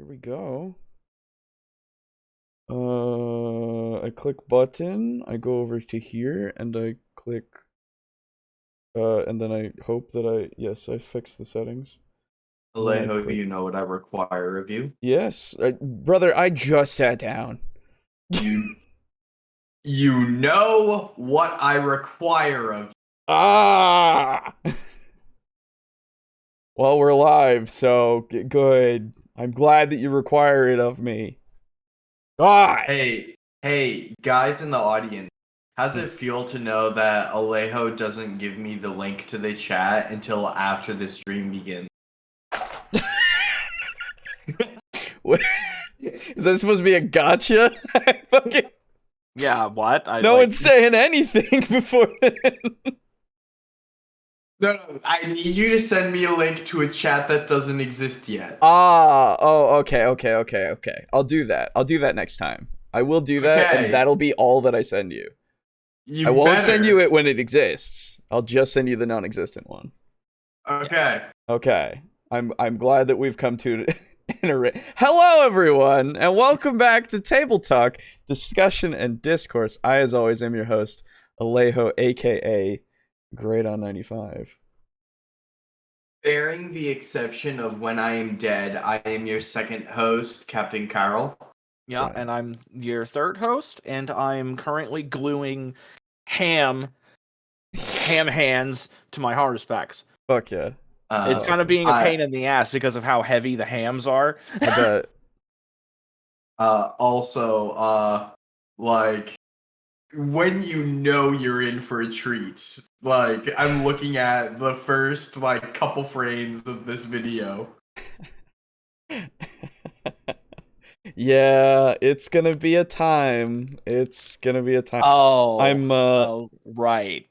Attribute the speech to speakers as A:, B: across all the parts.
A: Here we go. I click button, I go over to here, and I click, and then I hope that yes, I fixed the settings.
B: Alejo, you know what I require of you?
A: Yes, brother, I just sat down.
B: You know what I require of you.
A: Ah! Well, we're live, so good. I'm glad that you require it of me. God!
B: Hey, guys in the audience, how's it feel to know that Alejo doesn't give me the link to the chat until after the stream begins?
A: Is that supposed to be a gotcha?
C: Yeah, what?
A: No one's saying anything before then.
B: No, I need you to send me a link to a chat that doesn't exist yet.
A: Okay. I'll do that. I'll do that next time. I will do that, and that'll be all that I send you. I won't send you it when it exists. I'll just send you the non-existent one.
B: Okay.
A: Okay. I'm glad that we've come to Hello, everyone, and welcome back to TableTalk, Discussion and Discourse. I, as always, am your host, Alejo, aka Great on 95.
B: Bearing the exception of when I am dead, I am your second host, Captain Chiral.
C: Yeah,
A: right.
C: And I'm your third host, and I'm currently gluing ham hands to my hard specs.
A: Fuck yeah.
C: It's kind of being a pain in the ass because of how heavy the hams are.
A: I bet.
B: Also, like, when you know you're in for a treat, like, I'm looking at the first, like, couple frames of this video.
A: Yeah, it's gonna be a time. It's gonna be a time.
C: Oh,
A: I'm
C: right.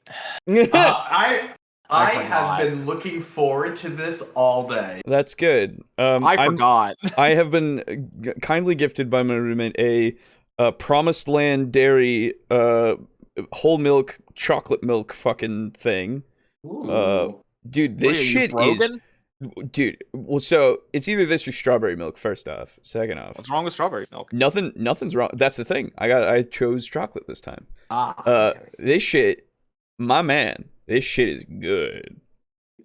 B: I have been looking forward to this all day.
A: That's good.
C: I forgot.
A: I have been kindly gifted by my roommate a Promised Land dairy whole milk chocolate milk fucking thing. Dude, this shit is. Dude, well, so it's either this or strawberry milk. First off, second off,
C: what's wrong with strawberry milk?
A: Nothing's wrong. That's the thing. I chose chocolate this time.
C: Okay.
A: This shit, my man. This shit is good.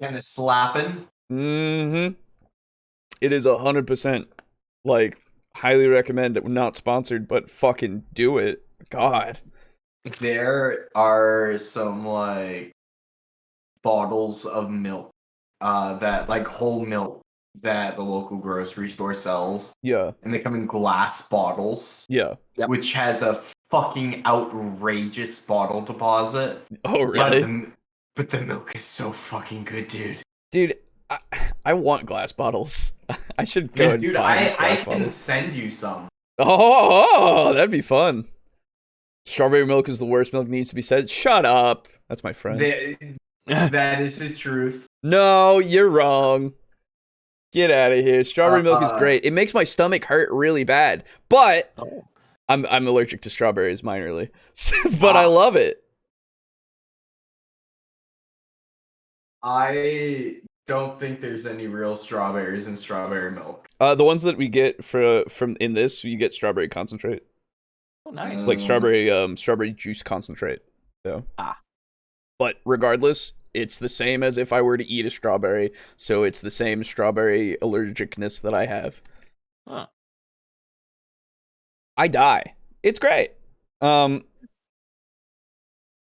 B: Kind of slapping.
A: Mm-hmm. It is 100% like highly recommend it. Not sponsored, but fucking do it. God.
B: There are some like bottles of milk, that like whole milk that the local grocery store sells.
A: Yeah.
B: And they come in glass bottles.
A: Yeah.
C: Yep.
B: Which has a fucking outrageous bottle deposit.
A: Oh really?
B: But the milk is so fucking good, dude.
A: Dude, I want glass bottles. I should go and find
B: I can
A: bottles.
B: send you some.
A: Oh, that'd be fun. Strawberry milk is the worst milk, needs to be said. Shut up. That's my friend.
B: That is the truth.
A: No, you're wrong. Get out of here. Strawberry milk is great. It makes my stomach hurt really bad, but I'm allergic to strawberries minorly. But I love it.
B: I don't think there's any real strawberries in strawberry milk.
A: The ones that we get from in this, you get strawberry concentrate.
C: Oh, nice.
A: Like strawberry juice concentrate. So. But regardless, it's the same as if I were to eat a strawberry. So it's the same strawberry allergicness that I have.
C: Huh.
A: I die. It's great.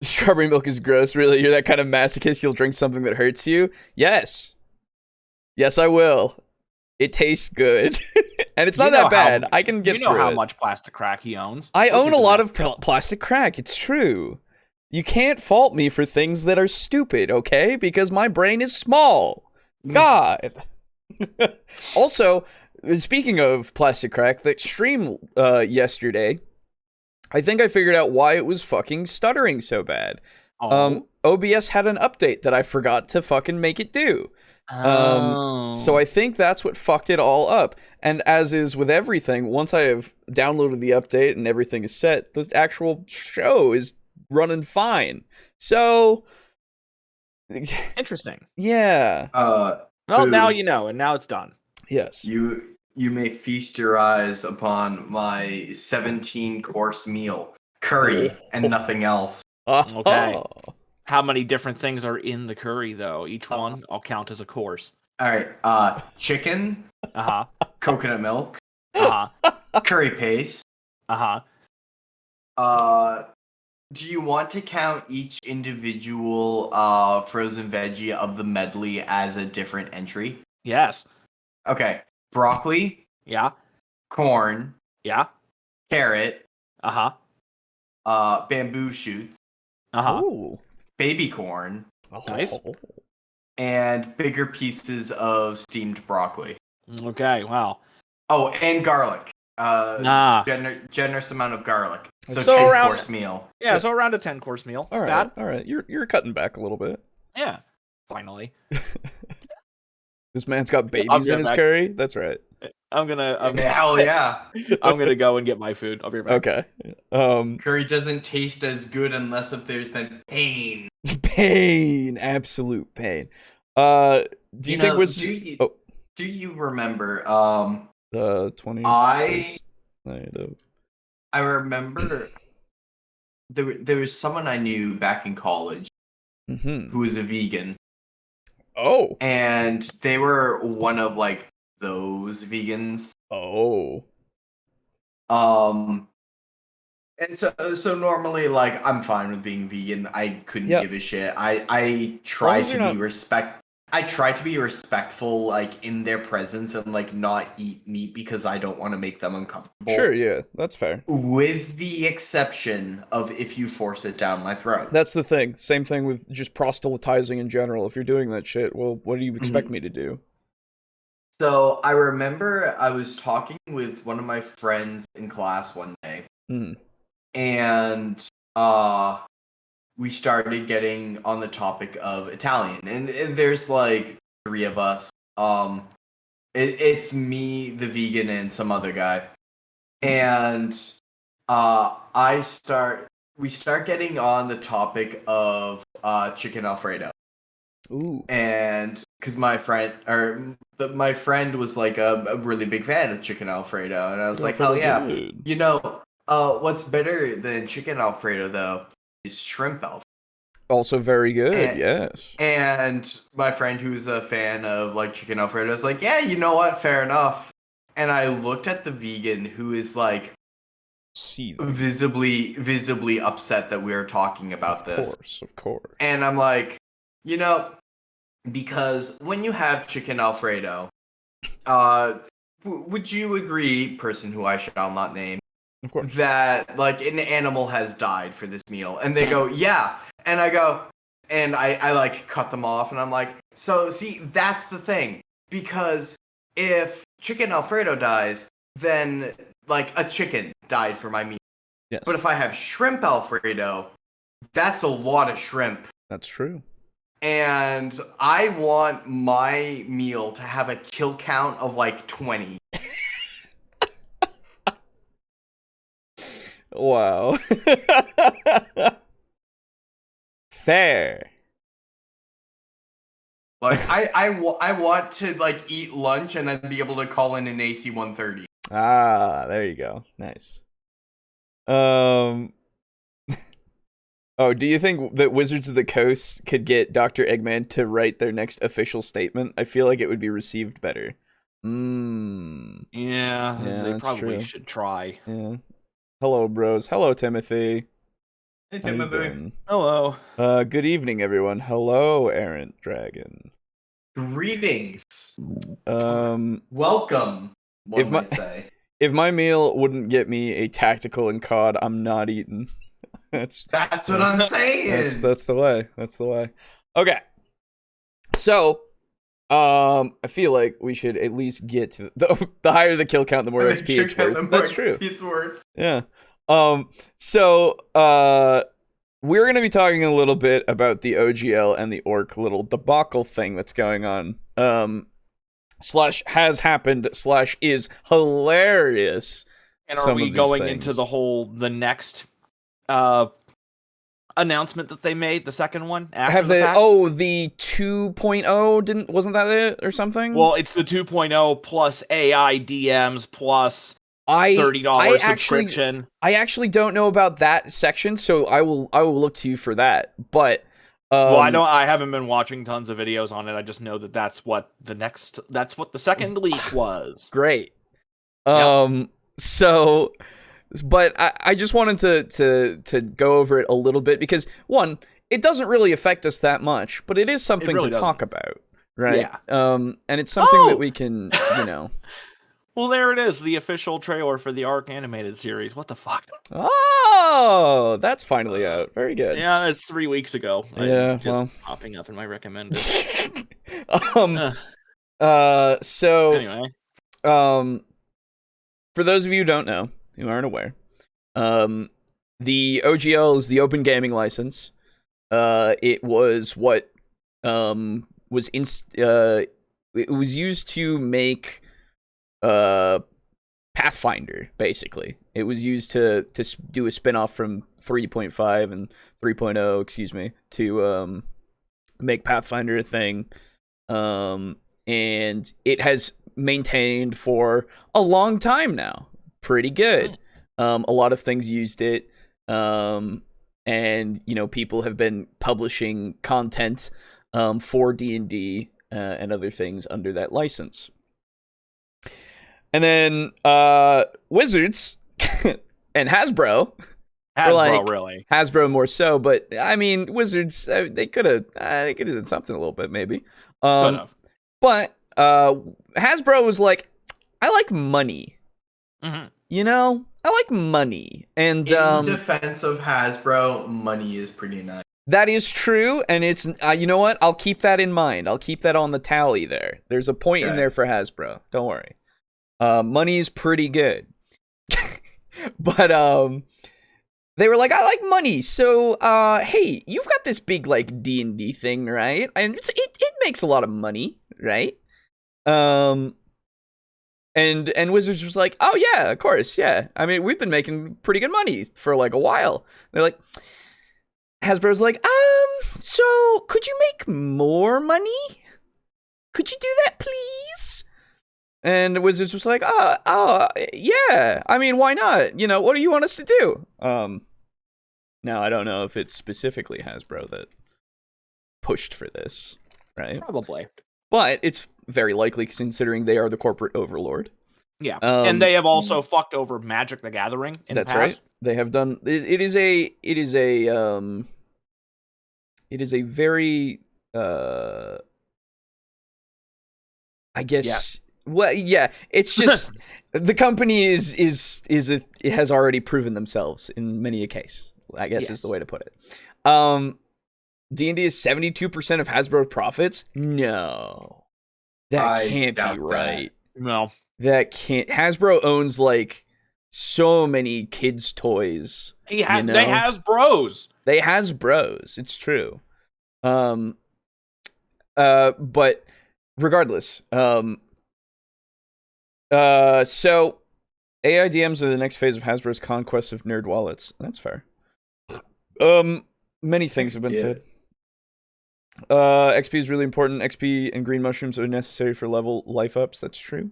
A: Strawberry milk is gross, really? You're that kind of masochist, you'll drink something that hurts you? Yes. Yes, I will. It tastes good. And it's not that bad. I can get through it.
C: You know how much plastic crack he owns.
A: I own a lot of plastic crack. It's true. You can't fault me for things that are stupid, okay? Because my brain is small. God. Also, speaking of plastic crack, the stream yesterday, I think I figured out why it was fucking stuttering so bad. OBS had an update that I forgot to fucking make it do. So I think that's what fucked it all up. And as is with everything, once I have downloaded the update and everything is set, the actual show is running fine. So
C: interesting.
A: Yeah.
C: Well, now you know, and now it's done.
A: Yes.
B: you may feast your eyes upon my 17-course meal, curry, and nothing else.
C: Okay. How many different things are in the curry, though? Each one I'll count as a course.
B: All right, chicken,
C: Uh-huh.
B: coconut milk,
C: Uh-huh.
B: curry paste.
C: Uh-huh.
B: Do you want to count each individual frozen veggie of the medley as a different entry?
C: Yes.
B: Okay. Broccoli,
C: Yeah.
B: corn,
C: Yeah.
B: carrot,
C: Uh-huh.
B: bamboo shoots,
C: Uh-huh.
A: Ooh.
B: baby corn,
C: Nice.
B: and bigger pieces of steamed broccoli.
C: Okay, wow.
B: Oh, and garlic. Generous amount of garlic. So
C: around
B: 10-course meal.
C: Yeah, so around a 10-course meal.
A: All right,
C: Bad?
A: all right. You're cutting back a little bit.
C: Yeah. Finally.
A: This man's got
C: I'll
A: babies
C: be
A: in
C: right
A: his
C: back.
A: curry. That's right.
C: I'm
B: Hell yeah.
C: gonna go and get my food. I'll be right back.
A: Okay.
B: Curry doesn't taste as good unless if there's been pain.
A: Pain, absolute pain. Do you think was
B: Do you remember
A: the 20?
B: I
A: night of...
B: I remember there was someone I knew back in college who was a vegan.
A: Oh.
B: And they were one of like those vegans.
A: Oh.
B: And so normally like I'm fine with being vegan. I couldn't give a shit. I try to be respectful like in their presence and like not eat meat because I don't want to make them uncomfortable.
A: Sure, yeah, that's fair.
B: With the exception of if you force it down my throat.
A: That's the thing. Same thing with just proselytizing in general. If you're doing that shit, well, what do you expect me to do?
B: So I remember I was talking with one of my friends in class one day. And we started getting on the topic of Italian, and there's like 3 of us. It's me, the vegan, and some other guy, and we start getting on the topic of chicken Alfredo.
A: Ooh.
B: And because my friend was like a really big fan of chicken Alfredo, and I was like, hell yeah,
A: good.
B: you know. What's better than chicken Alfredo, though, is shrimp Alfredo.
A: Also very good, yes.
B: And my friend who's a fan of, like, chicken Alfredo is like, yeah, you know what, fair enough. And I looked at the vegan who is, like, visibly upset that we are talking about this.
A: Of course.
B: And I'm like, you know, because when you have chicken Alfredo, would you agree, person who I shall not name,
A: of course,
B: that like an animal has died for this meal? And they go, yeah. And I go, and I like cut them off, and I'm like, so see, that's the thing, because if chicken Alfredo dies, then like a chicken died for my meal.
A: Yes.
B: But if I have shrimp Alfredo, that's a lot of shrimp.
A: That's true. And
B: I want my meal to have a kill count of like 20.
A: Wow. Fair.
B: Like I want to like eat lunch and then be able to call in an AC 130.
A: Ah, there you go. Nice. Oh, do you think that Wizards of the Coast could get Dr. Eggman to write their next official statement? I feel like it would be received better.
C: Yeah, they probably should try.
A: Yeah. Hello, bros. Hello, Timothy.
B: Hey, Timothy.
C: Hello.
A: Good evening, everyone. Hello, Errant Dragon.
B: Greetings.
A: Welcome.
B: Welcome, one might say.
A: If my meal wouldn't get me a tactical and COD, I'm not eating. That's
B: what I'm saying.
A: That's the way. That's the way. Okay. So, I feel like we should at least get to the higher the kill count, the more XP it's worth. That's true. Yeah. So, we're going to be talking a little bit about the OGL and the ORC little debacle thing that's going on. Slash has happened slash is hilarious.
C: And are we going into the next announcement that they made, the second one after the fact?
A: The 2.0 wasn't that it or something?
C: Well, it's the 2.0 plus AI DMs plus $30 subscription.
A: I actually don't know about that section, so I will look to you for that. But
C: I haven't been watching tons of videos on it. I just know that that's what the second leak was.
A: Great. So, but I just wanted to go over it a little bit because one, it doesn't really affect us that much, but it is something to talk about, right?
C: Yeah.
A: And it's something that we can,
C: Well, there it is, the official trailer for the ARC animated series. What the fuck?
A: Oh, that's finally out. Very good.
C: Yeah, it's 3 weeks ago. Popping up in my recommended.
A: So
C: anyway,
A: for those of you who don't know, who aren't aware, the OGL is the Open Gaming License. It was what it was used to make Pathfinder, basically. It was used to do a spin-off from 3.5 and 3.0, excuse me, to make Pathfinder a thing. And it has maintained for a long time now. Pretty good. A lot of things used it. And, people have been publishing content for D&D and other things under that license. And then Wizards and Hasbro
C: really.
A: Hasbro more so, but I mean Wizards they could have done something a little bit maybe. But Hasbro was like, I like money.
C: Mm-hmm.
A: I like money. And
B: in defense of Hasbro, money is pretty nice.
A: That is true, and it's you know what? I'll keep that in mind. I'll keep that on the tally there. There's a point in there for Hasbro. Don't worry. Money is pretty good. But they were like, I like money, so hey, you've got this big like D&D thing, right? And it makes a lot of money, right? And Wizards was like, oh yeah, of course, yeah. I mean, we've been making pretty good money for like a while. They're like, Hasbro's like, so could you make more money? Could you do that, please? And Wizards was like, yeah. I mean, why not? What do you want us to do? Now, I don't know if it's specifically Hasbro that pushed for this, right?
C: Probably.
A: But it's very likely considering they are the corporate overlord.
C: Yeah. And they have also fucked over Magic the Gathering in the past. That's right.
A: They have done it is a very I guess well, yeah, it's just the company it has already proven themselves in many a case, I guess is the way to put it. D&D is 72% of Hasbro profits? No. That can't be right.
C: No.
A: That can't. Hasbro owns like so many kids' toys.
C: They Hasbros.
A: They Hasbros. It's true. But regardless, so AI DMs are the next phase of Hasbro's conquest of nerd wallets. That's fair. Many things have been said. XP is really important. XP and green mushrooms are necessary for level life ups. That's true.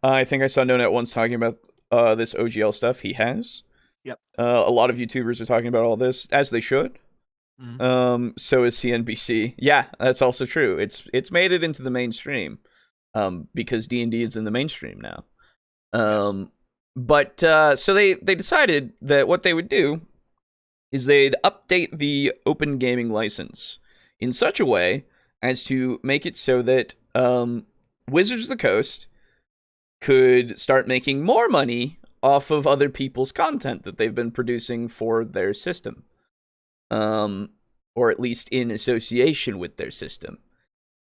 A: I think I saw Nonet once talking about this OGL stuff. He has.
C: Yep.
A: A lot of YouTubers are talking about all this, as they should. Mm-hmm. So is CNBC. Yeah, that's also true. It's made it into the mainstream, because D&D is in the mainstream now. But so they decided that what they would do is they'd update the Open Gaming License in such a way as to make it so that Wizards of the Coast could start making more money off of other people's content that they've been producing for their system. Or at least in association with their system.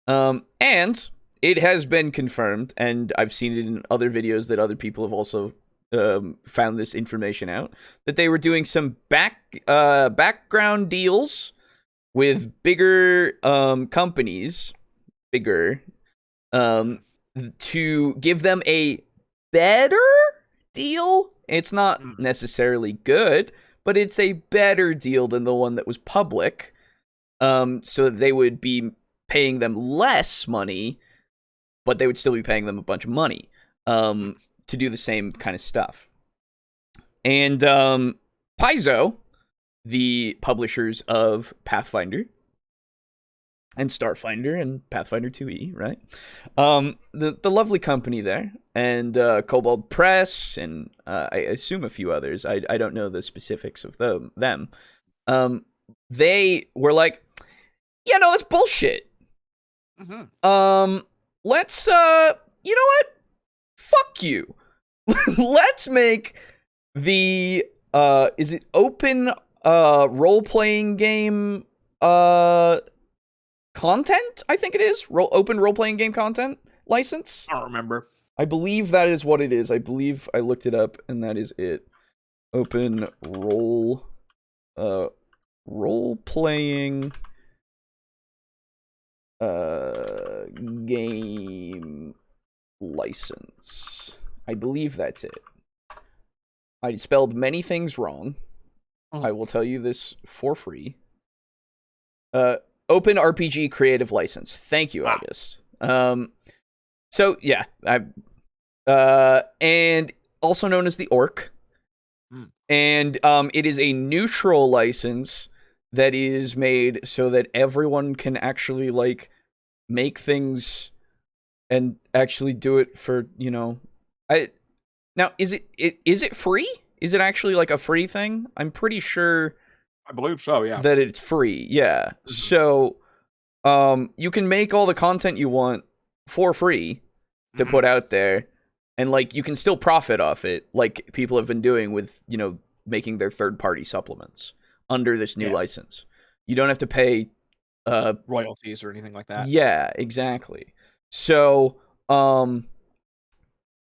A: And it has been confirmed, and I've seen it in other videos that other people have also found this information out, that they were doing some background deals with bigger companies, to give them a better deal. It's not necessarily good, but it's a better deal than the one that was public. So that they would be paying them less money, but they would still be paying them a bunch of money to do the same kind of stuff. And Paizo, the publishers of Pathfinder and Starfinder and Pathfinder 2e, right? The lovely company there, and Cobalt Press, and I assume a few others. I don't know the specifics of them. They were like, yeah, no, that's bullshit. Mm-hmm. Let's, you know what? Fuck you. Let's make the, is it open, role-playing game, content? I think it is. Open role-playing game content license?
C: I don't remember.
A: I believe that is what it is. I believe I looked it up, and that is it. Open role-playing game license. I believe that's it. I spelled many things wrong. I will tell you this for free. Open RPG creative license. Thank you, August. So yeah, and also known as the ORC. And it is a neutral license that is made so that everyone can actually like make things and actually do it for, you know, now is it free? Is it actually like a free thing? I'm pretty sure
C: I believe so, yeah.
A: That it's free. Yeah. Mm-hmm. So you can make all the content you want for free to put out there, and like you can still profit off it, like people have been doing with, you know, making their third-party supplements under this new license. You don't have to pay
C: royalties or anything like that.
A: Yeah, exactly. So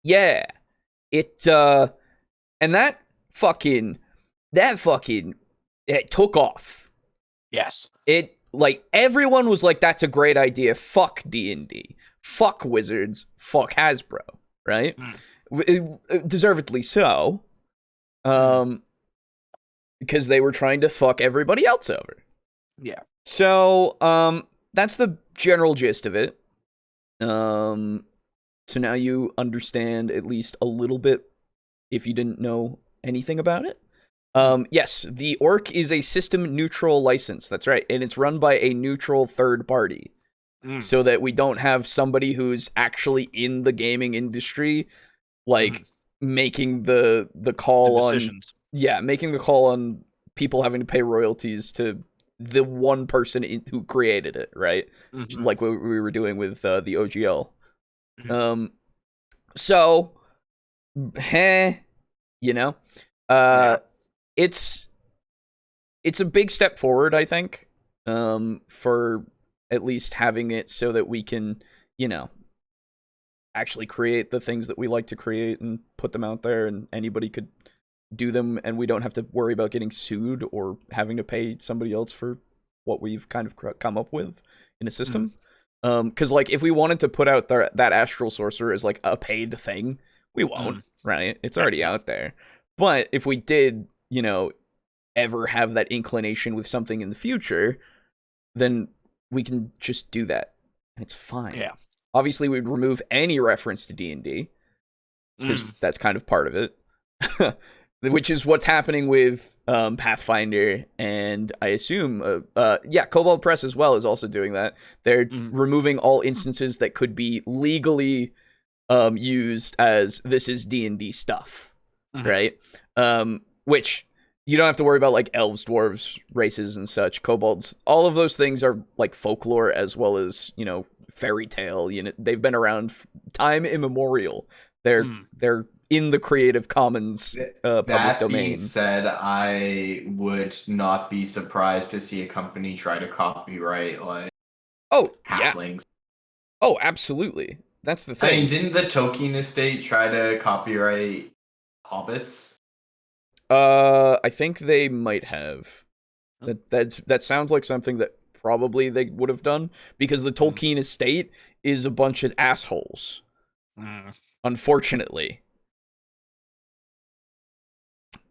A: yeah, it and that fucking it took off.
C: Yes.
A: It like everyone was like, that's a great idea. Fuck D&D. Fuck Wizards. Fuck Hasbro. Right? Deservedly so. Because they were trying to fuck everybody else over.
C: Yeah.
A: So, that's the general gist of it. So now you understand at least a little bit if you didn't know anything about it. Yes, the ORC is a system neutral license. That's right. And it's run by a neutral third party. So that we don't have somebody who's actually in the gaming industry, like making the call on making the call on people having to pay royalties to the one person who created it, right? Like what we were doing with the OGL. So, you know, it's a big step forward, I think, for at least having it so that we can, you know, actually create the things that we like to create and put them out there, and anybody could do them, and we don't have to worry about getting sued or having to pay somebody else for what we've kind of come up with in a system. Because like if we wanted to put out that Astral Sorcerer as like a paid thing, we won't, right? It's already out there. But if we did, you know, ever have that inclination with something in the future, then we can just do that. It's fine. Yeah. Obviously, we'd remove any reference to D&D, because that's kind of part of it. Which is what's happening with Pathfinder, and I assume, Cobalt Press as well is also doing that. They're removing all instances that could be legally used as this is D&D stuff, right? Which you don't have to worry about, like elves, dwarves, races, and such. Kobolds, all of those things are like folklore as well as, you know, fairy tale. You know, they've been around time immemorial. They're in the Creative Commons public domain.
B: That being said, I would not be surprised to see a company try to copyright like halflings.
A: Yeah. Oh, absolutely. That's the thing.
B: I mean, didn't the Tolkien estate try to copyright hobbits?
A: I think they might have. That sounds like something that probably they would have done, because the Tolkien estate is a bunch of assholes. Unfortunately.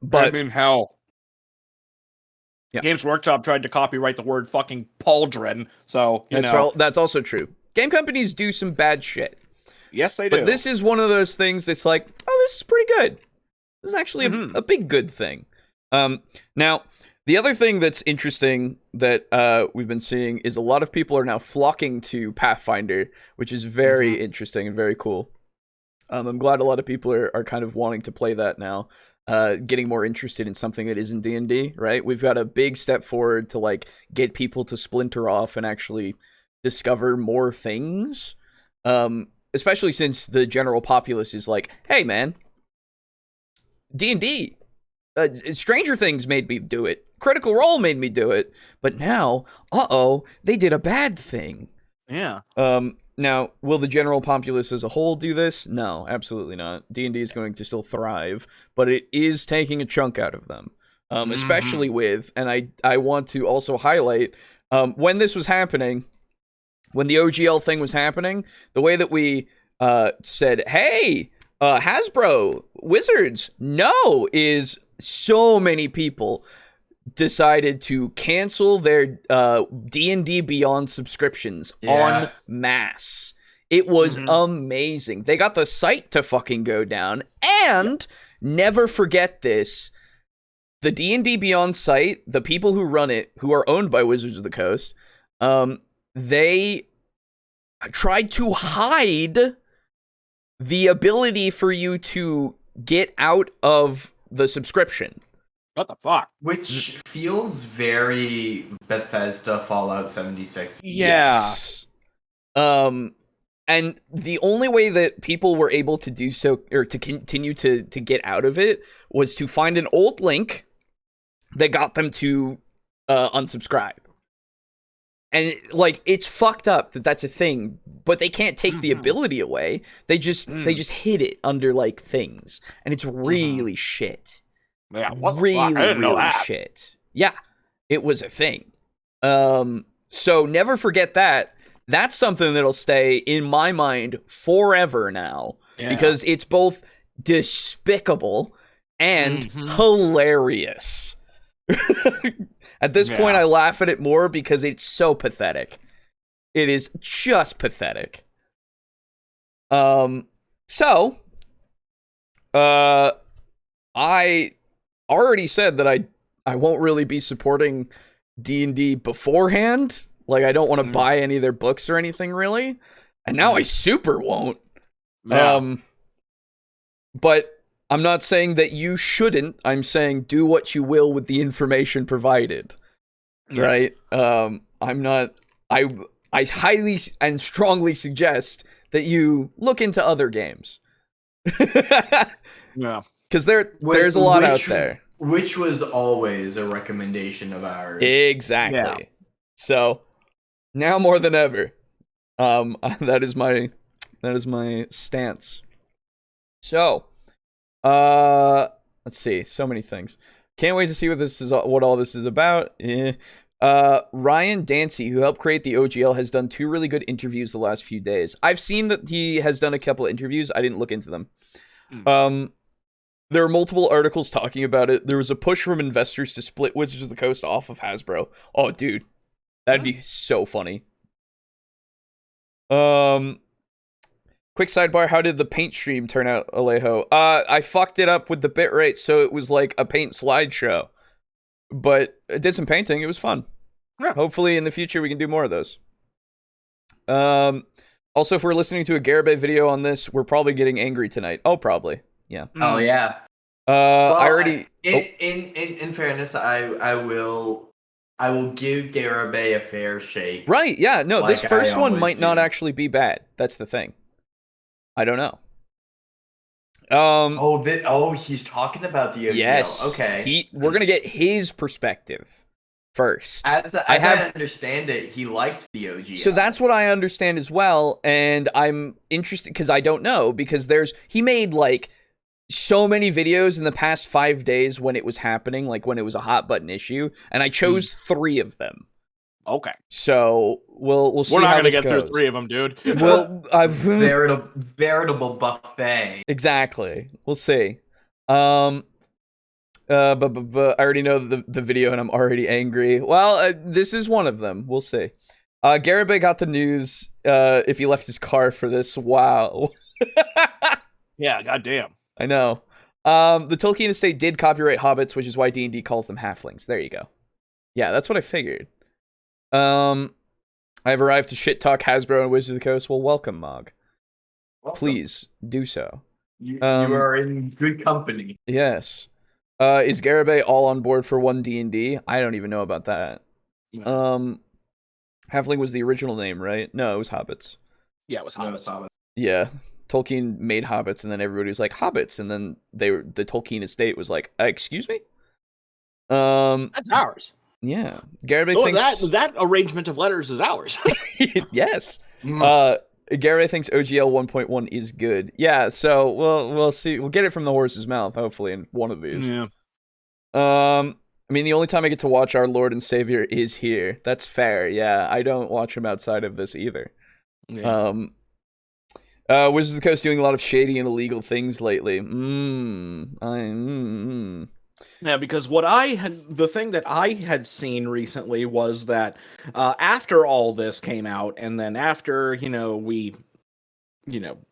A: But
C: I mean, hell,
A: Yeah.
C: Games Workshop tried to copyright the word fucking pauldron, so
A: that's also true. Game companies do some bad shit.
C: Yes, they do.
A: But this is one of those things that's like, oh, this is pretty good. This is actually a big good thing. Now, the other thing that's interesting that we've been seeing is a lot of people are now flocking to Pathfinder, which is very interesting and very cool. I'm glad a lot of people are kind of wanting to play that now, getting more interested in something that isn't D&D, right? We've got a big step forward to like get people to splinter off and actually discover more things. Especially since the general populace is like, hey man, D&D, Stranger Things made me do it. Critical Role made me do it. But now, they did a bad thing.
C: Yeah.
A: Now, will the general populace as a whole do this? No, absolutely not. D&D is going to still thrive, but it is taking a chunk out of them. Especially with, and I want to also highlight, when this was happening, when the OGL thing was happening, the way that we said, hey, Hasbro, Wizards, no, is so many people decided to cancel their D&D Beyond subscriptions en masse. It was amazing. They got the site to fucking go down, and never forget this, the D&D Beyond site, the people who run it, who are owned by Wizards of the Coast, they tried to hide the ability for you to get out of the subscription.
C: What the fuck?
B: Which feels very Bethesda Fallout 76.
C: Yeah.
A: Yes. And the only way that people were able to do so, or to continue to get out of it, was to find an old link that got them to unsubscribe. And like, it's fucked up that that's a thing, but they can't take the ability away. They just hid it under like things, and it's really shit.
C: Yeah,
A: really shit. Yeah, it was a thing. So never forget that. That's something that'll stay in my mind forever now, because it's both despicable and hilarious. At this point, I laugh at it more because it's so pathetic. It is just pathetic. So, I already said that I won't really be supporting D&D beforehand. Like, I don't want to buy any of their books or anything, really. And now I super won't.
C: Yeah.
A: But I'm not saying that you shouldn't. I'm saying do what you will with the information provided. Yes. Right? I'm not... I highly and strongly suggest that you look into other games.
C: Yeah.
A: Because there's a lot out there.
B: Which was always a recommendation of ours.
A: Exactly. Yeah. So, now more than ever, that is my stance. So, let's see. So many things. Can't wait to see what all this is about. Ryan Dancy, who helped create the OGL, has done 2 really good interviews the last few days. I've seen that he has done a couple of interviews. I didn't look into them. There are multiple articles talking about it. There was a push from investors to split Wizards of the Coast off of Hasbro. Oh, dude. That'd be so funny. Quick sidebar, how did the paint stream turn out, Alejo? I fucked it up with the bitrate, so it was like a paint slideshow. But I did some painting, it was fun. Yeah. Hopefully in the future we can do more of those. Also, if we're listening to a Garibay video on this, we're probably getting angry tonight. Oh, probably. Yeah.
B: Oh, yeah.
A: Well, I already...
B: In fairness, I will give Garibay a fair shake.
A: Right, yeah. No, like this first one might not actually be bad. That's the thing. I don't know.
B: He's talking about the OGL.
A: Yes.
B: Okay.
A: We're going to get his perspective first.
B: As I understand it, he liked the OGL.
A: So that's what I understand as well, and I'm interested because I don't know, because he made like so many videos in the past 5 days when it was happening, like when it was a hot button issue, and I chose 3 of them.
C: Okay.
A: So we'll see.
C: We're not
A: how
C: gonna
A: this
C: get
A: goes.
C: through 3 of them, dude.
A: Well,
B: veritable buffet.
A: Exactly. We'll see. But I already know the video and I'm already angry. Well, this is one of them. We'll see. Garibay got the news if he left his car for this. Wow.
C: Yeah, goddamn.
A: I know. The Tolkien estate did copyright hobbits, which is why D&D calls them halflings. There you go. Yeah, that's what I figured. I've arrived to shit talk Hasbro and Wizards of the Coast. Well, welcome, Mog.
B: Welcome.
A: Please do so.
B: You are in good company.
A: Yes. Is Garibay all on board for one D&D? I don't even know about that.
C: Yeah.
A: Halfling was the original name, right? No, it was hobbits.
C: Yeah, it was hobbits.
A: Yeah. Tolkien made hobbits, and then everybody was like, hobbits, and then the Tolkien estate was like, excuse me?
C: That's ours.
A: Yeah. Garibay thinks...
C: that arrangement of letters is ours.
A: Yes. Garibay thinks OGL 1.1 is good. Yeah, so we'll see. We'll get it from the horse's mouth, hopefully, in one of these.
C: Yeah.
A: I mean, the only time I get to watch our Lord and Savior is here. That's fair, yeah. I don't watch him outside of this either.
C: Yeah.
A: Wizards of the Coast doing a lot of shady and illegal things lately.
C: Yeah, because the thing that I had seen recently was that after all this came out, and then after,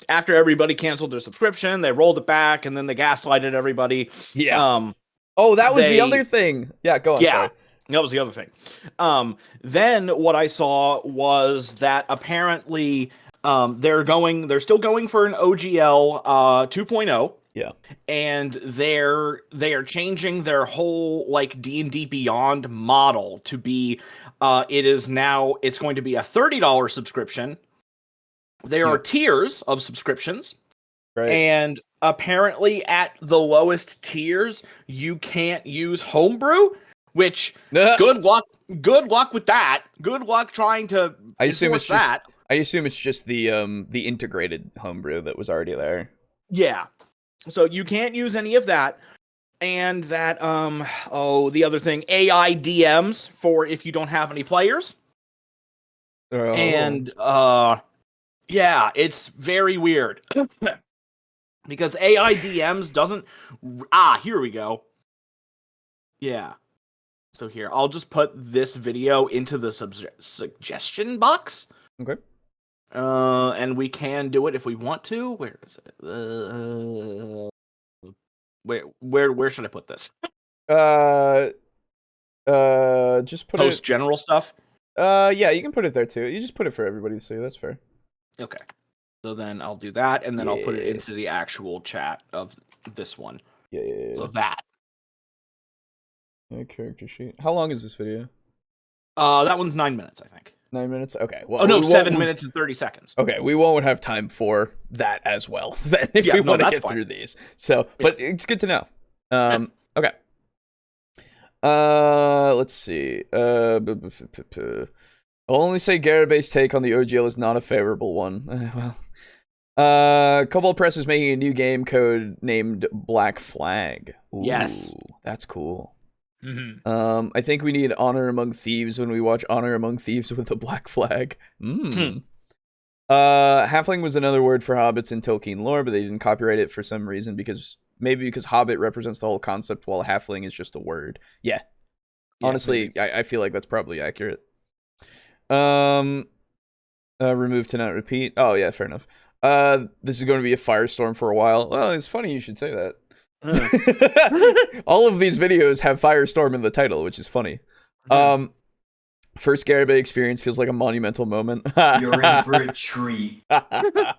C: after everybody canceled their subscription, they rolled it back, and then they gaslighted everybody.
A: Yeah. That was the other thing. Yeah, go on.
C: Yeah,
A: sorry.
C: that was the other thing. Then what I saw was that apparently they're still going for an OGL 2.0.
A: Yeah.
C: And they are changing their whole D&D Beyond model to be it's going to be a $30 subscription. There are tiers of subscriptions.
A: Right.
C: And apparently at the lowest tiers you can't use homebrew, which good luck with that. Good luck trying to enforce that.
A: I assume it's just the integrated homebrew that was already there.
C: Yeah. So you can't use any of that. And that, the other thing, AI DMs for if you don't have any players.
A: Oh.
C: And, yeah, it's very weird. Because AI DMs doesn't... here we go. Yeah. So here, I'll just put this video into the suggestion box.
A: Okay.
C: And we can do it if we want to. Where is it? Where should I put this?
A: Just put
C: Post general stuff.
A: Yeah, you can put it there too. You just put it for everybody to see. That's fair.
C: Okay. So then I'll do that, and then I'll put it into the actual chat of this one.
A: Yeah.
C: So that.
A: Yeah, character sheet. How long is this video?
C: That one's 9 minutes, I think.
A: 9 minutes? Okay. Well,
C: 7 minutes and 30 seconds.
A: Okay, we won't have time for that as well then if we want to get through these. So, but it's good to know. Okay. Let's see. I'll only say Garabay's take on the OGL is not a favorable one. A couple of presses making a new game code named Black Flag. Ooh,
C: yes.
A: That's cool.
C: Mm-hmm.
A: I think we need Honor Among Thieves when we watch Honor Among Thieves with a black flag. Halfling was another word for hobbits in Tolkien lore, but they didn't copyright it for some reason because hobbit represents the whole concept while halfling is just a word. Yeah. Honestly, I feel like that's probably accurate. Remove to not repeat. Oh yeah, fair enough. This is going to be a firestorm for a while. Well, it's funny you should say that. All of these videos have Firestorm in the title, which is funny. First Garibay experience feels like a monumental moment.
B: You're in for a treat.
A: I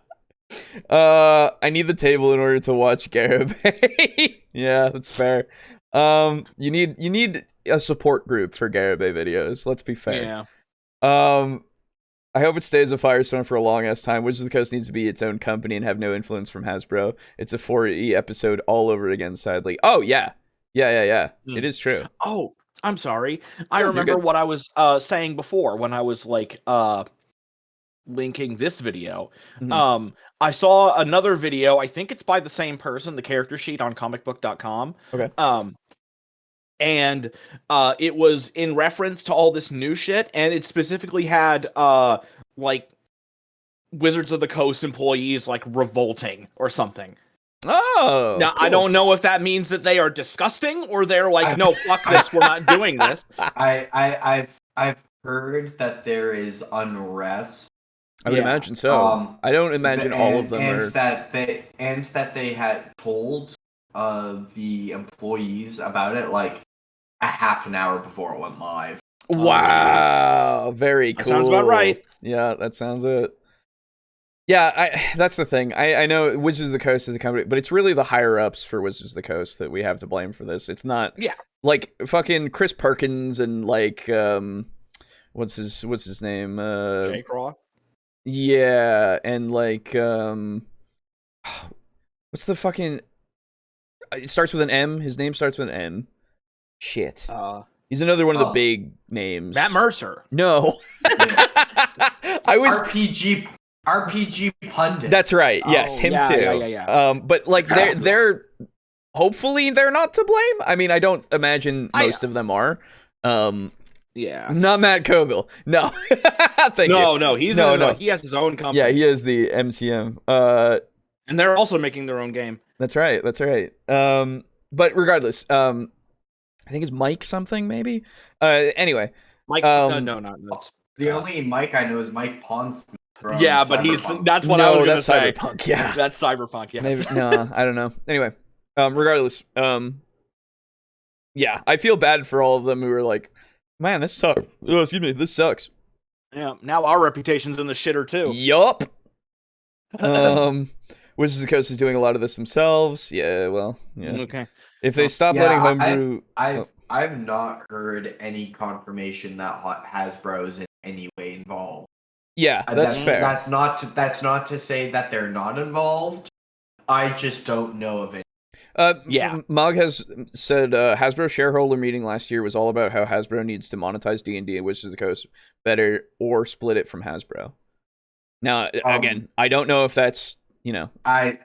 A: need the table in order to watch Garibay. Yeah, that's fair. You need a support group for Garibay videos. Let's be fair.
C: Yeah.
A: I hope it stays a Firestorm for a long ass time. Wizards of the Coast needs to be its own company and have no influence from Hasbro. It's a 4E episode all over again, sadly. Oh, yeah. Yeah. It is true.
C: Oh, I'm sorry. I remember what I was saying before when I was linking this video.
A: Mm-hmm.
C: I saw another video. I think it's by the same person, the character sheet on comicbook.com.
A: Okay.
C: And it was in reference to all this new shit, and it specifically had Wizards of the Coast employees revolting or something.
A: Oh,
C: Now,
A: cool.
C: I don't know if that means that they are disgusting or they're like, no, fuck this, we're not doing this.
B: I've heard that there is unrest.
A: I would imagine so. I don't imagine all of them
B: and
A: are.
B: that they had told the employees about it like a half an hour before it went live.
A: Wow, very cool.
C: That sounds about right.
A: Yeah, that sounds it. Yeah, that's the thing. I know Wizards of the Coast is the company, but it's really the higher ups for Wizards of the Coast that we have to blame for this. It's not like fucking Chris Perkins and like what's his name?
C: Jake Raw.
A: Yeah, and like what's the fucking? It starts with an M. His name starts with an M. Shit. He's another one of the big names.
C: Matt Mercer.
A: No. I was
B: RPG pundit.
A: That's right. Yes, him too.
C: Yeah.
A: But like they're hopefully they're not to blame. I mean, I don't imagine most of them are.
C: Yeah.
A: Not Matt Cogle. No. Thank you.
C: No, he's no. He has his own company.
A: Yeah, he is the MCM.
C: And they're also making their own game.
A: That's right. But regardless, I think it's Mike something maybe. Anyway,
C: Mike. No. That's
B: the only Mike I know is Mike Ponsky.
C: Yeah, but that's what I was going to say.
A: Cyberpunk, yeah.
C: That's Cyberpunk, yes.
A: Maybe, no, I don't know. Anyway, regardless, yeah, I feel bad for all of them who are like, man, this sucks. Oh, excuse me, this sucks.
C: Yeah, now our reputation's in the shitter too.
A: Yup. Wizards of the Coast is doing a lot of this themselves. Yeah, well, yeah.
C: Okay.
A: If they stop letting homebrew...
B: I've not heard any confirmation that Hasbro is in any way involved.
A: Yeah, that's fair.
B: That's not to say that they're not involved. I just don't know of it.
A: Mog has said Hasbro shareholder meeting last year was all about how Hasbro needs to monetize D&D and Wizards of the Coast better or split it from Hasbro. Now, again, I don't know if that's, I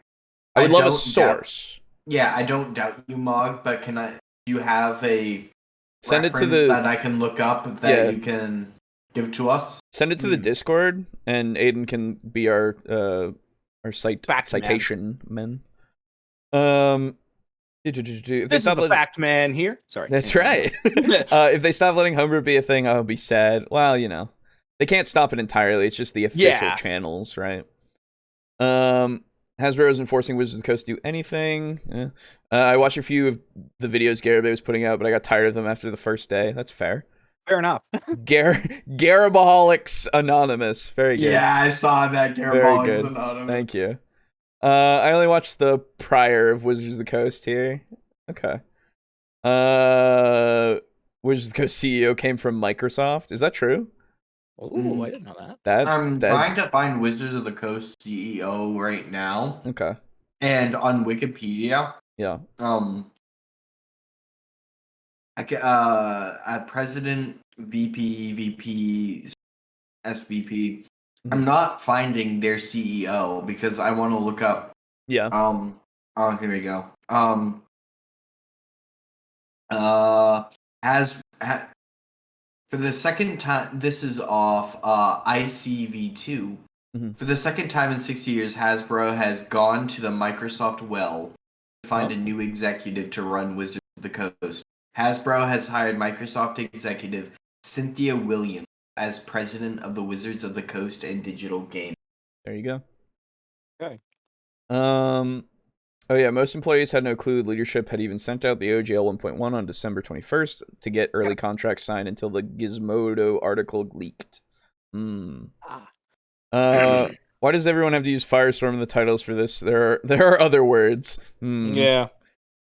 A: would love a source.
B: I don't doubt you, Mog, but do you have a
A: send it to
B: that I can look up that you can give to us?
A: Send it to the Discord, and Aiden can be our citation man. If
C: this is the fact man here. Sorry.
A: That's right. If they stop letting homebrew be a thing, I'll be sad. Well, they can't stop it entirely. It's just the official channels, right? Hasbro is enforcing Wizards of the Coast to do anything. I watched a few of the videos Garibay was putting out, but I got tired of them after the first day. That's fair.
C: Fair enough.
A: Garibaholics Anonymous. Very good.
B: Yeah, I saw that. Garibaholics Anonymous.
A: Thank you. I only watched the prior of Wizards of the Coast here. Okay. Wizards of the Coast CEO came from Microsoft. Is that true?
C: Oh, I didn't know that.
B: I'm trying to find Wizards of the Coast CEO right now.
A: Okay.
B: And on Wikipedia.
A: Yeah.
B: President, VP, SVP. I'm not finding their CEO because I want to look up.
A: Yeah.
B: Here we go. For the second time, this is off ICV2.
A: Mm-hmm.
B: For the second time in 60 years, Hasbro has gone to the Microsoft well to find a new executive to run Wizards of the Coast. Hasbro has hired Microsoft executive Cynthia Williams as president of the Wizards of the Coast and Digital Game.
A: There you go.
C: Okay.
A: Oh yeah, most employees had no clue leadership had even sent out the OGL 1.1 on December 21st to get early contracts signed until the Gizmodo article leaked. Why does everyone have to use Firestorm in the titles for this? There are other words.
C: Yeah.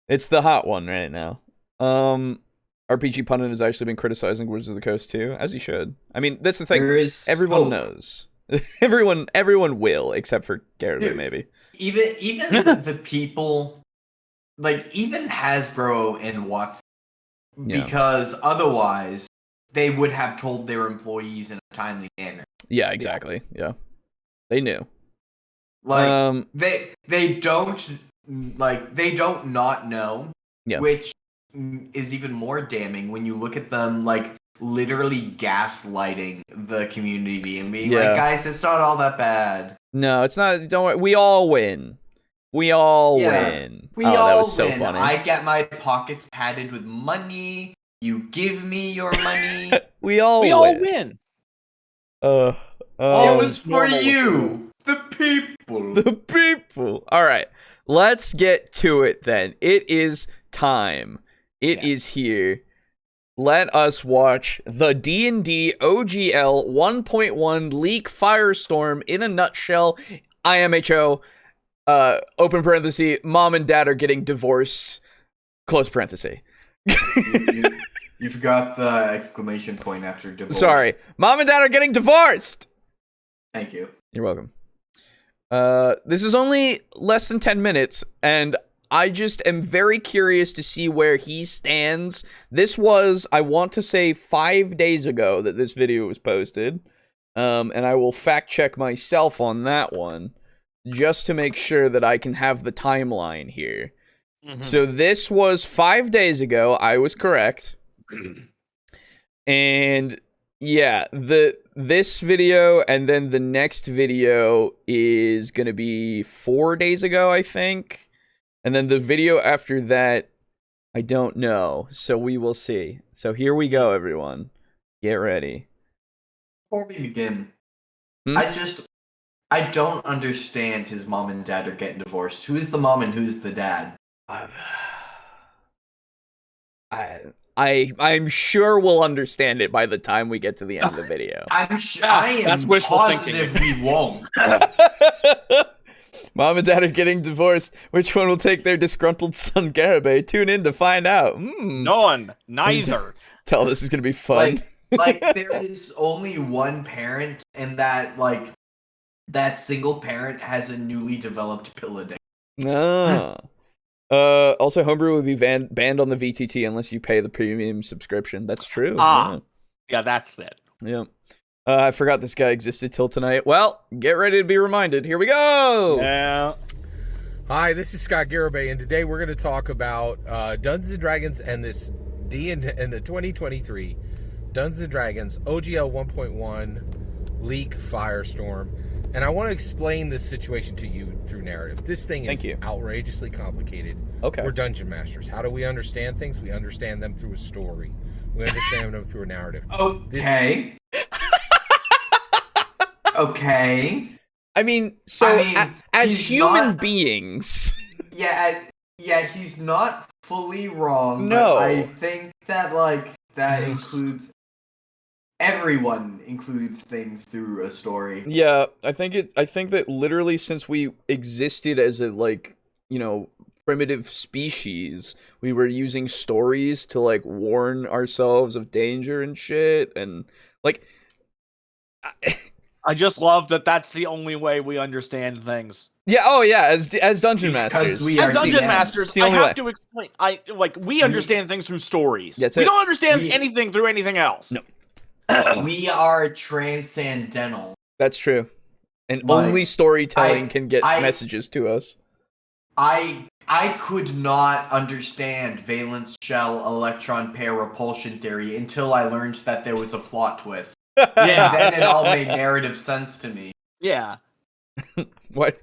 A: It's the hot one right now. RPG Pundit has actually been criticizing Wizards of the Coast too, as he should. I mean, that's the thing. Everyone knows. everyone will, except for Garrett, maybe.
B: Even the people, like even Hasbro and Watson, because otherwise they would have told their employees in a timely manner.
A: Yeah, exactly. Yeah, they knew.
B: Like they don't not know.
A: Yeah.
B: Which is even more damning when you look at them like literally gaslighting the community and being like, guys, it's not all that bad.
A: No, it's not. Don't worry. We all win. We all win.
B: We
A: all
B: that
A: was so
B: win.
A: funny.
B: I get my pockets padded with money. You give me your money.
A: we all
C: win.
B: It was for you, the people.
A: The people. All right, let's get to it then. It is time. It is here. Let us watch the D&D OGL 1.1 Leak Firestorm in a nutshell. IMHO. Open parenthesis, mom and dad are getting divorced, close parenthesis.
B: You forgot the exclamation point after divorce.
A: Sorry. Mom and dad are getting divorced!
B: Thank you.
A: You're welcome. This is only less than 10 minutes, and I just am very curious to see where he stands. This was, I want to say, 5 days ago that this video was posted. And I will fact check myself on that one, just to make sure that I can have the timeline here. Mm-hmm. So this was 5 days ago. I was correct. And yeah, this video and then the next video is going to be 4 days ago, I think. And then the video after that, I don't know. So we will see. So here we go, everyone. Get ready.
B: Before we begin, I don't understand his mom and dad are getting divorced. Who's the mom and who's the dad?
A: I'm sure we'll understand it by the time we get to the end of the video.
B: That's wishful thinking. We won't.
A: Mom and dad are getting divorced. Which one will take their disgruntled son Garibay? Tune in to find out.
C: None. Neither.
A: Tell this is gonna be fun.
B: Like there is only one parent, and that single parent has a newly developed Pilliday.
A: Also, Homebrew will be banned on the VTT unless you pay the premium subscription. That's true.
C: Yeah, that's it.
A: Yeah. I forgot this guy existed till tonight. Well, get ready to be reminded. Here we go!
C: Yeah.
D: Hi, this is Scott Garibay, and today we're going to talk about Dungeons & Dragons and this and the 2023 Dungeons & Dragons OGL 1.1 Leak Firestorm. And I want to explain this situation to you through narrative. This thing is outrageously complicated.
A: Okay.
D: We're dungeon masters. How do we understand things? We understand them through a story. We understand them through a narrative.
B: Okay. Okay.
A: I mean, as human beings...
B: Yeah, he's not fully wrong.
A: No.
B: But I think that, that includes... Everyone includes things through a story.
A: Yeah, I think that literally since we existed as a primitive species, we were using stories to warn ourselves of danger and shit, and
C: I just love that that's the only way we understand things.
A: Yeah, as dungeon masters.
C: As dungeon masters, I have to explain. We understand things through stories. We don't understand anything through anything else.
A: No.
B: We are transcendental.
A: That's true. And only storytelling can get messages to us. I
B: could not understand valence shell electron pair repulsion theory until I learned that there was a plot twist.
C: Yeah.
B: And then it all made narrative sense to me.
C: Yeah.
A: Why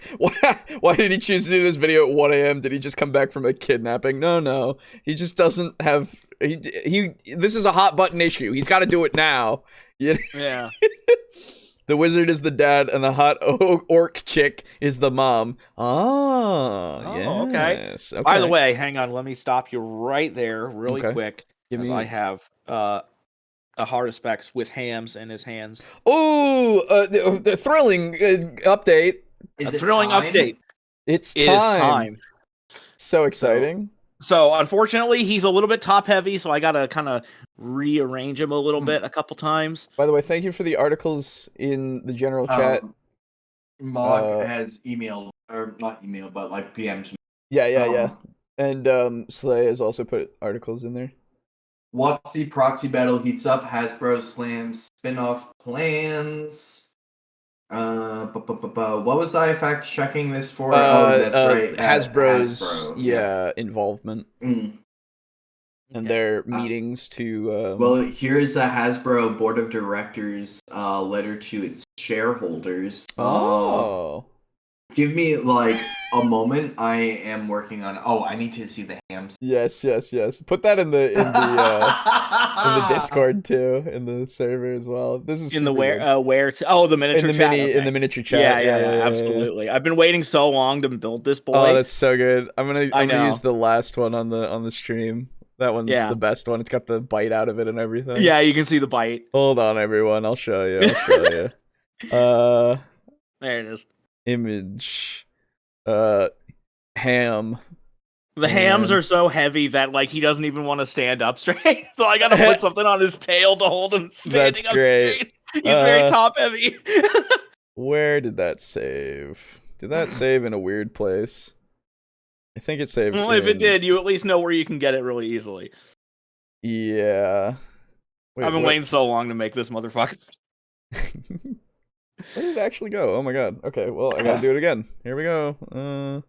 A: did he choose to do this video at 1 a.m.? Did he just come back from a kidnapping? No. He just doesn't have... This is a hot button issue. He's got to do it now.
C: Yeah.
A: The wizard is the dad, and the hot orc chick is the mom. Yes. Okay.
C: By the way, hang on. Let me stop you right there really quick. Because I have... a heart of specs with hams in his hands.
A: Oh, the thrilling update.
C: Update.
A: It's time.
C: It is time.
A: So exciting.
C: So unfortunately, he's a little bit top heavy, so I gotta kind of rearrange him a little bit a couple times.
A: By the way, thank you for the articles in the general chat.
B: Mog has emailed, or not emailed, but PM'd me.
A: Yeah. And Slay has also put articles in there.
B: WotC proxy battle heats up. Hasbro slams spin-off plans. What was I fact checking this for? That's right.
A: Hasbro's
B: Hasbro.
A: Involvement. And their meetings to...
B: Well, here's a Hasbro board of directors letter to its shareholders.
A: Oh.
B: Give me a moment, I am working on. Oh, I need to see the hams.
A: Yes. Put that in the in the Discord too, in the server as well. This is
C: In the
A: super good.
C: the miniature
A: in the
C: chat.
A: in the miniature chat.
C: Yeah, absolutely. I've been waiting so long to build this boy.
A: Oh, that's so good. I'm
C: I
A: gonna
C: know.
A: use the last one on the stream. That one's
C: Yeah.
A: the best one. It's got the bite out of it and everything.
C: Yeah, you can see the bite.
A: Hold on, everyone. I'll show you.
C: There it is.
A: Image. Ham.
C: The hams are so heavy that like he doesn't even want to stand up straight. So I gotta put something on his tail to hold him standing up straight. He's very top heavy.
A: Where did that save? Did that save in a weird place? I think it saved.
C: Well, if it did, you at least know where you can get it really easily.
A: Yeah. Wait,
C: I've been waiting so long to make this motherfucker.
A: Where did it actually go? Oh my god. Okay, well, I gotta do it again. Here we go.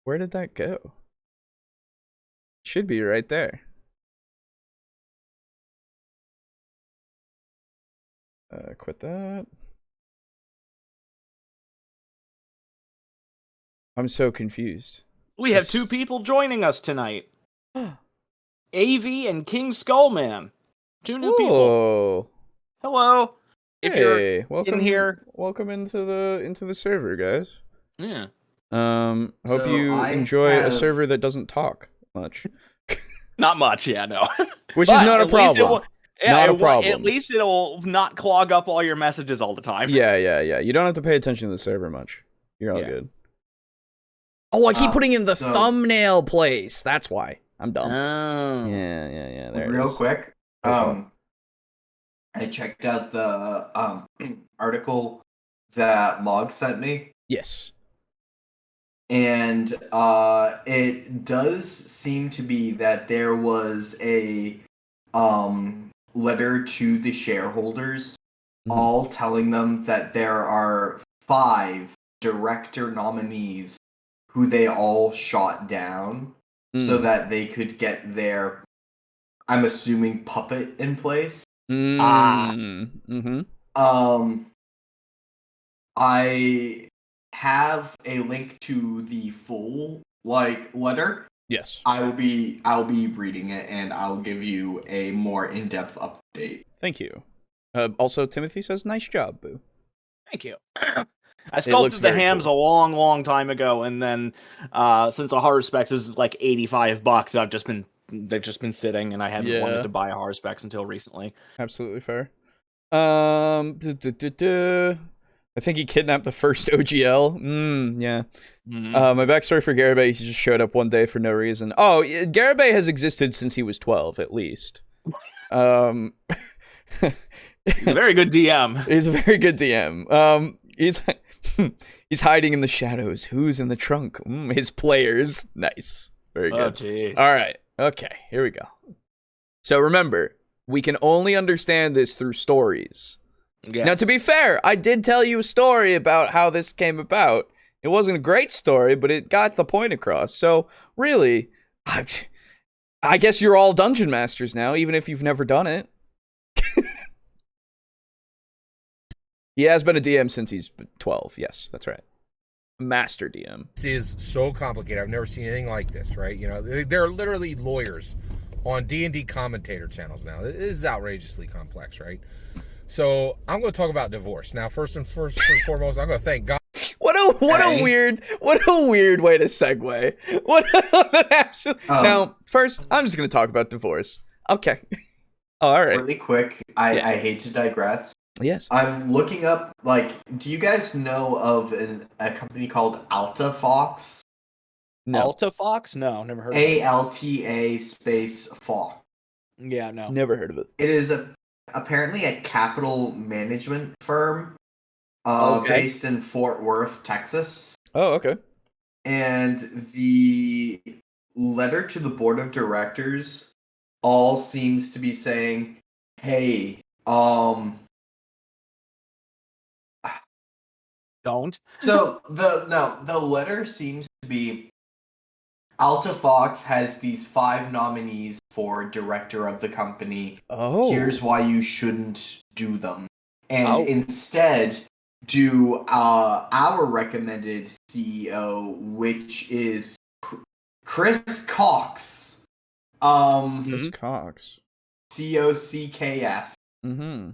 A: Where did that go? Should be right there. Quit that. I'm so confused.
C: We have two people joining us tonight. AV and King Skullman. Two new people. Hello. If you're
A: welcome
C: in here.
A: Welcome into the server, guys.
C: Yeah.
A: Hope you enjoy a server that doesn't talk much.
C: Not much, yeah, no.
A: Which is not a problem. Not a problem.
C: At least it'll not clog up all your messages all the time.
A: Yeah. You don't have to pay attention to the server much. You're all good. Oh, I keep putting in the thumbnail place. That's why. I'm dumb.
C: Oh.
A: Yeah. There
B: Real
A: it is.
B: quick. I checked out the article that Mog sent me.
A: Yes.
B: And it does seem to be that there was a letter to the shareholders, all telling them that there are 5 director nominees who they all shot down so that they could get their, I'm assuming, puppet in place. I have a link to the full letter.
A: Yes.
B: I'll be reading it and I'll give you a more in-depth update.
A: Thank you. Also, Timothy says, "Nice job, Boo."
C: Thank you. I sculpted the hams a long time ago, and then since a hard specs is like $85, they've just been sitting, and I hadn't wanted to buy a hard specs until recently.
A: Absolutely fair. I think he kidnapped the first OGL. Yeah. My backstory for Garibay, he just showed up one day for no reason. Oh, Garibay has existed since he was 12, at least.
C: He's a very good DM.
A: He's a very good DM. He's hiding in the shadows. Who's in the trunk? His players. Nice. Very good.
C: Oh, jeez.
A: All right. Okay, here we go. So remember, we can only understand this through stories.
C: Yes.
A: Now, to be fair, I did tell you a story about how this came about. It wasn't a great story, but it got the point across. So, really, I guess you're all dungeon masters now, even if you've never done it. He has been a DM since he's 12. Yes, that's right. Master DM.
D: This is so complicated. I've never seen anything like this, right? You know, there are literally lawyers on D&D commentator channels now. It is outrageously complex, right? So I'm going to talk about divorce. Now, first and foremost, I'm going to thank God.
A: What a weird way to segue. Now, first, I'm just going to talk about divorce. Okay. All right.
B: Really quick, I hate to digress.
A: Yes.
B: I'm looking up, do you guys know of a company called Alta Fox?
A: No.
C: Alta Fox? No, never heard of it.
B: ALTA space Fox.
C: Yeah, no.
A: Never heard of it.
B: It is apparently a capital management firm based in Fort Worth, Texas.
A: Oh, okay.
B: And the letter to the board of directors all seems to be saying, hey,
C: Don't.
B: So the letter seems to be Alta Fox has these 5 nominees for director of the company.
A: Oh.
B: Here's why you shouldn't do them. And instead do our recommended CEO, which is Chris Cox.
A: Chris Cox.
B: COCKS.
A: Mm-hmm.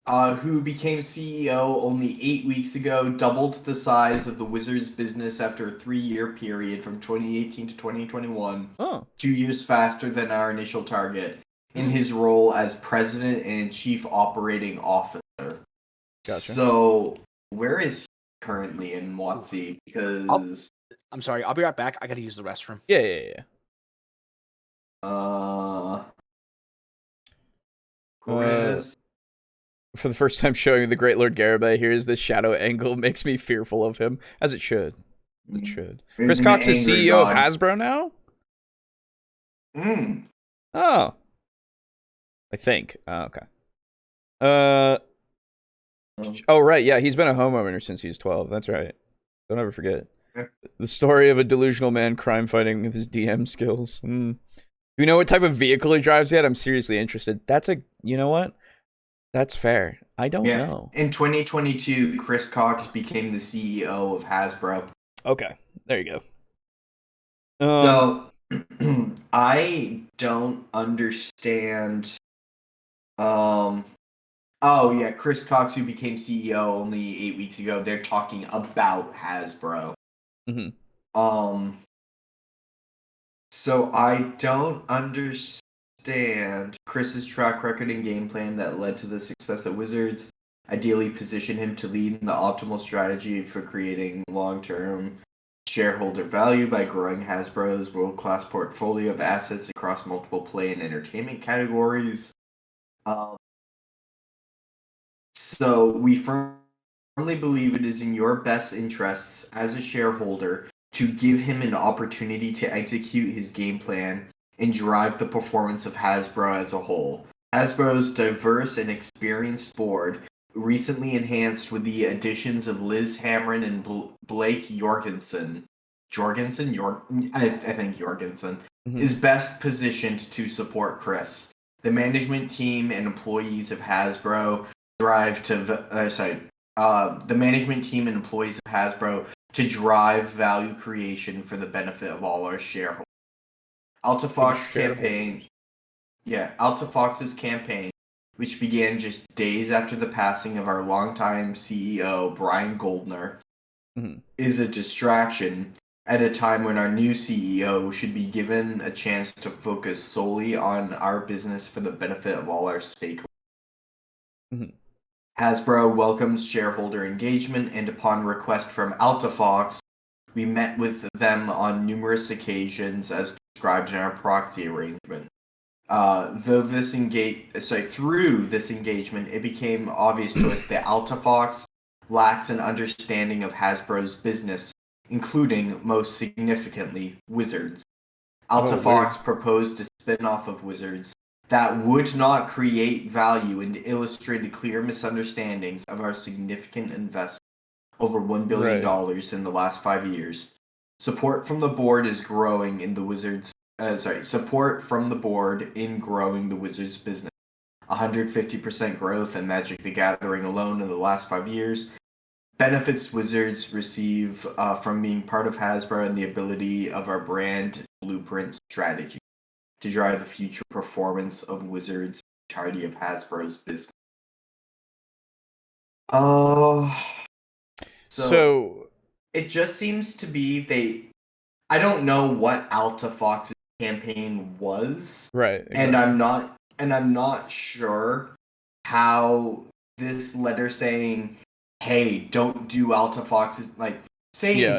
B: Who became CEO only 8 weeks ago, doubled the size of the Wizards business after a 3-year period from 2018 to 2021.
A: Oh.
B: 2 years faster than our initial target in his role as president and chief operating officer.
A: Gotcha.
B: So, where is he currently in WotC? Because...
C: I'm sorry, I'll be right back. I gotta use the restroom.
A: Yeah.
B: Chris...
A: For the first time showing the Great Lord Garibay, here's this shadow angle. Makes me fearful of him, as it should. It should. Chris Cox is CEO of Hasbro now? Oh. I think. Oh, okay. Oh, right. Yeah, he's been a homeowner since he was 12. That's right. Don't ever forget. The story of a delusional man crime fighting with his DM skills. Do you know what type of vehicle he drives yet? I'm seriously interested. You know what? That's fair. I don't know.
B: In 2022, Chris Cox became the CEO of Hasbro.
A: Okay. There you go.
B: So, I don't understand. Oh yeah, Chris Cox, who became CEO only 8 weeks ago. They're talking about Hasbro. So I don't understand Chris's track record and game plan that led to the success at Wizards. Ideally, position him to lead in the optimal strategy for creating long-term shareholder value by growing Hasbro's world-class portfolio of assets across multiple play and entertainment categories. So we firmly believe it is in your best interests as a shareholder to give him an opportunity to execute his game plan and drive the performance of Hasbro as a whole. Hasbro's diverse and experienced board, recently enhanced with the additions of Liz Hamron and Blake Jorgensen. I think Jorgensen is best positioned to support Chris. The management team and employees of Hasbro the management team and employees of Hasbro to drive value creation for the benefit of all our shareholders. Altafox's campaign, which began just days after the passing of our longtime CEO, Brian Goldner, is a distraction at a time when our new CEO should be given a chance to focus solely on our business for the benefit of all our stakeholders. Hasbro welcomes shareholder engagement, and upon request from Altafox, we met with them on numerous occasions as described in our proxy arrangement. Through this engagement, it became obvious to us that Altafox lacks an understanding of Hasbro's business, including, most significantly, Wizards. Altafox proposed a spin-off of Wizards that would not create value and illustrated clear misunderstandings of our significant investment, over $1 billion in the last 5 years. Support from the board in growing the Wizards business. 150% growth in Magic the Gathering alone in the last 5 years. Benefits Wizards receive from being part of Hasbro and the ability of our brand blueprint strategy to drive the future performance of Wizards' entirety of Hasbro's business. So it just seems to be I don't know what Altafox's campaign was.
A: Right. Exactly.
B: And I'm not sure how this letter saying, hey, don't do Altafox's,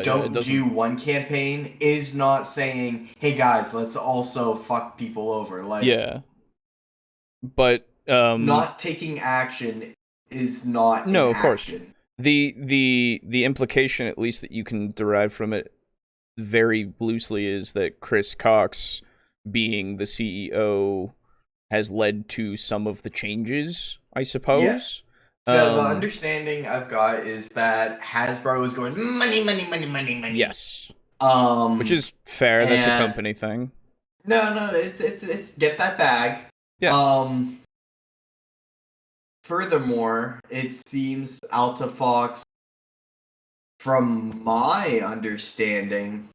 B: don't do one campaign is not saying, hey guys, let's also fuck people over.
A: But
B: not taking action is not
A: no, of
B: action.
A: Course. The implication, at least, that you can derive from it very loosely is that Chris Cox being the CEO has led to some of the changes, I suppose.
B: Yes. The understanding I've got is that Hasbro is going money.
A: Yes. Which is fair. That's a company thing.
B: No, it's get that bag.
A: Yeah.
B: furthermore, it seems Alta Fox, from my understanding,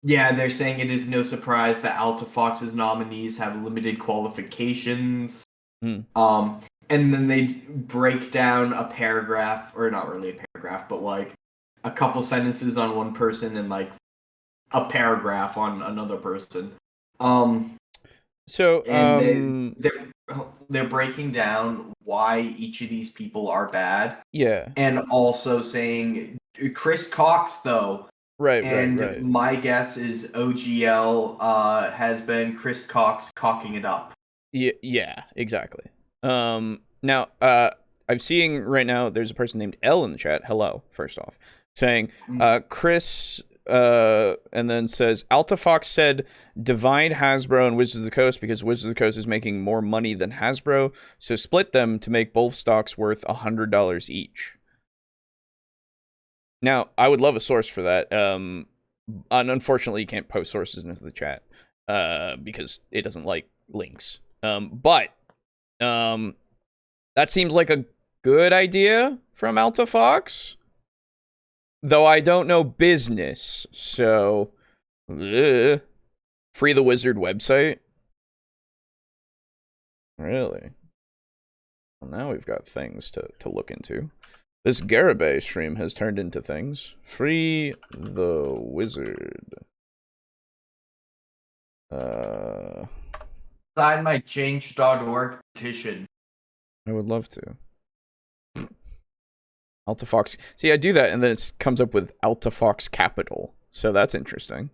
B: yeah, they're saying it is no surprise that Alta Fox's nominees have limited qualifications. And then they break down a paragraph, or not really a paragraph, but like a couple sentences on one person and like a paragraph on another person.
A: So
B: and they're breaking down why each of these people are bad.
A: Yeah.
B: And also saying Chris Cox though.
A: Right.
B: My guess is OGL has been Chris Cox cocking it up.
A: Yeah, exactly. Now, I'm seeing right now there's a person named L in the chat. Hello, first off, saying, Chris, and then says, Alta Fox said, divide Hasbro and Wizards of the Coast because Wizards of the Coast is making more money than Hasbro, so split them to make both stocks worth $100 each. Now, I would love a source for that. And unfortunately, you can't post sources into the chat, because it doesn't like links. But that seems like a good idea from Alta Fox. Though I don't know business, so Free the Wizard website? Really? Well, now we've got things to look into. This Garibay stream has turned into things. Free the Wizard.
B: Sign my change.org petition.
A: I would love to. Alta Fox. See, I do that, and then it comes up with Alta Fox Capital. So that's interesting.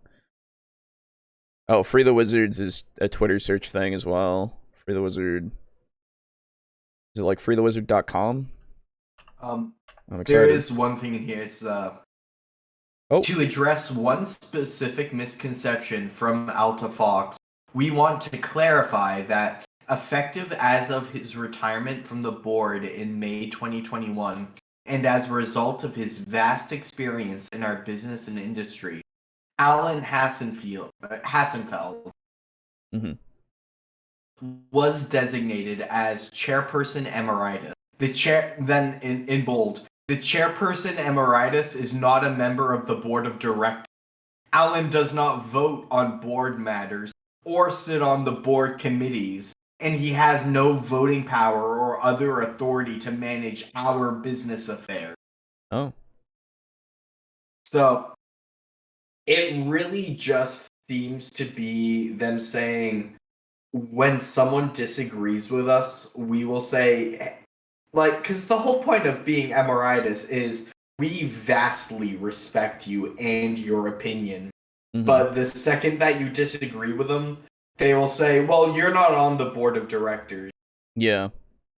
A: Oh, Free the Wizards is a Twitter search thing as well. Free the Wizard. Is it like freethewizard.com? I'm excited.
B: There is one thing in here. It's to address one specific misconception from Alta Fox. We want to clarify that effective as of his retirement from the board in May 2021, and as a result of his vast experience in our business and industry, Alan Hassenfeld was designated as chairperson emeritus. The chair, then in bold, the chairperson emeritus is not a member of the board of directors. Alan does not vote on board matters or sit on the board committees, and he has no voting power or other authority to manage our business affairs.
A: Oh.
B: So, it really just seems to be them saying, when someone disagrees with us, we will say, like, because the whole point of being emeritus is we vastly respect you and your opinion. But the second that you disagree with them, they will say, well, you're not on the board of directors.
A: Yeah,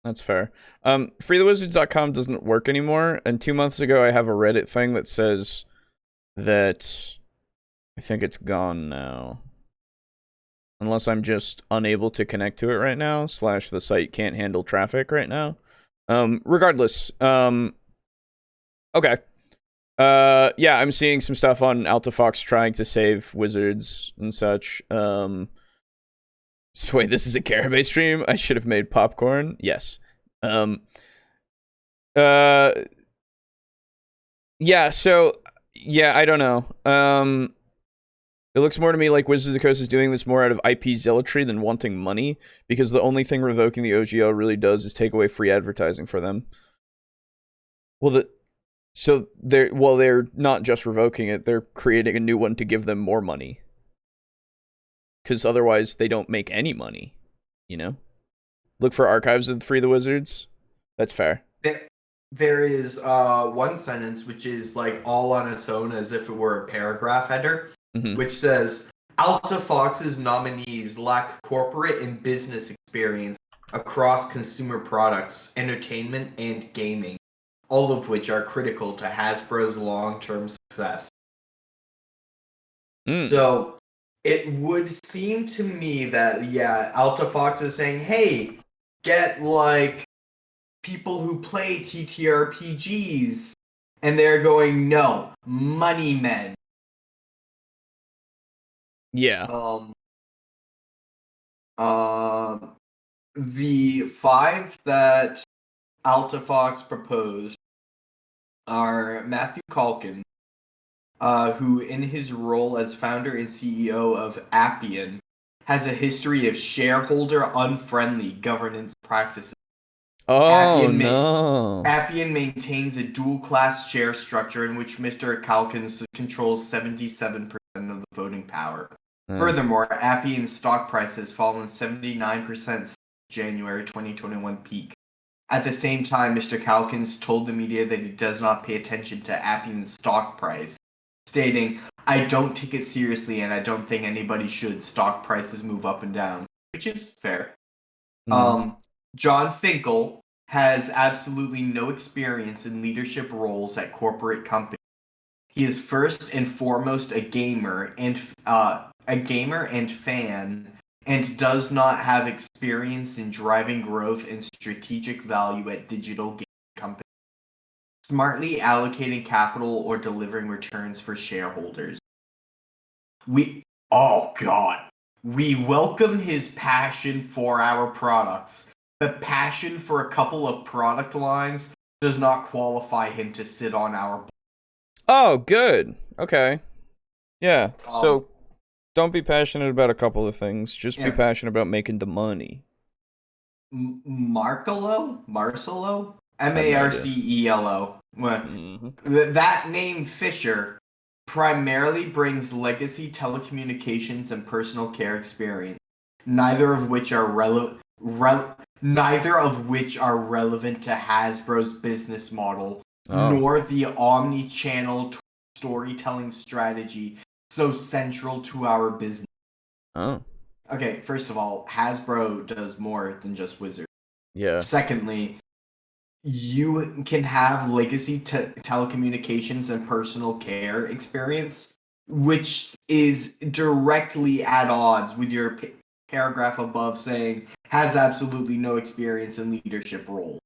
A: that's fair. Freethewizards.com doesn't work anymore, and 2 months ago I have a Reddit thing that says that I think it's gone now. Unless I'm just unable to connect to it right now, / the site can't handle traffic right now. Regardless, okay. Yeah, I'm seeing some stuff on Alta Fox trying to save Wizards and such. So wait, this is a Garibay stream? I should have made popcorn? Yes. Yeah, so, yeah, I don't know. It looks more to me like Wizards of the Coast is doing this more out of IP zealotry than wanting money, because the only thing revoking the OGL really does is take away free advertising for them. So they're not just revoking it, they're creating a new one to give them more money. Because otherwise they don't make any money, you know? Look for archives of Free the Wizards. That's fair.
B: There is one sentence which is like all on its own as if it were a paragraph header, which says, Alta Fox's nominees lack corporate and business experience across consumer products, entertainment, and gaming, all of which are critical to Hasbro's long-term success. So, it would seem to me that, yeah, Alta Fox is saying, hey, get, like, people who play TTRPGs, and they're going, no, money men.
A: Yeah.
B: The 5 that AltaFox proposed are Matthew Calkin, who in his role as founder and CEO of Appian has a history of shareholder-unfriendly governance practices.
A: Oh, no.
B: Appian maintains a dual-class share structure in which Mr. Calkins controls 77% of the voting power. Furthermore, Appian's stock price has fallen 79% since January 2021 peak. At the same time, Mr. Calkins told the media that he does not pay attention to Appian's stock price, stating, "I don't take it seriously and I don't think anybody should. Stock prices move up and down," which is fair. John Finkel has absolutely no experience in leadership roles at corporate companies. He is first and foremost a gamer and fan, and does not have experience in driving growth and strategic value at digital game companies, smartly allocating capital or delivering returns for shareholders. We welcome his passion for our products. The passion for a couple of product lines does not qualify him to sit on our board.
A: Oh, good. Okay. Yeah. So don't be passionate about a couple of things. Just be passionate about making the money.
B: Marcelo? Marcelo? Marcelo. That name, Fisher, primarily brings legacy telecommunications and personal care experience, neither of which are relevant to Hasbro's business model, nor the omni-channel storytelling strategy so central to our business. Okay, first of all, Hasbro does more than just Wizards.
A: Yeah.
B: Secondly, you can have legacy telecommunications and personal care experience, which is directly at odds with your paragraph above saying has absolutely no experience in leadership role.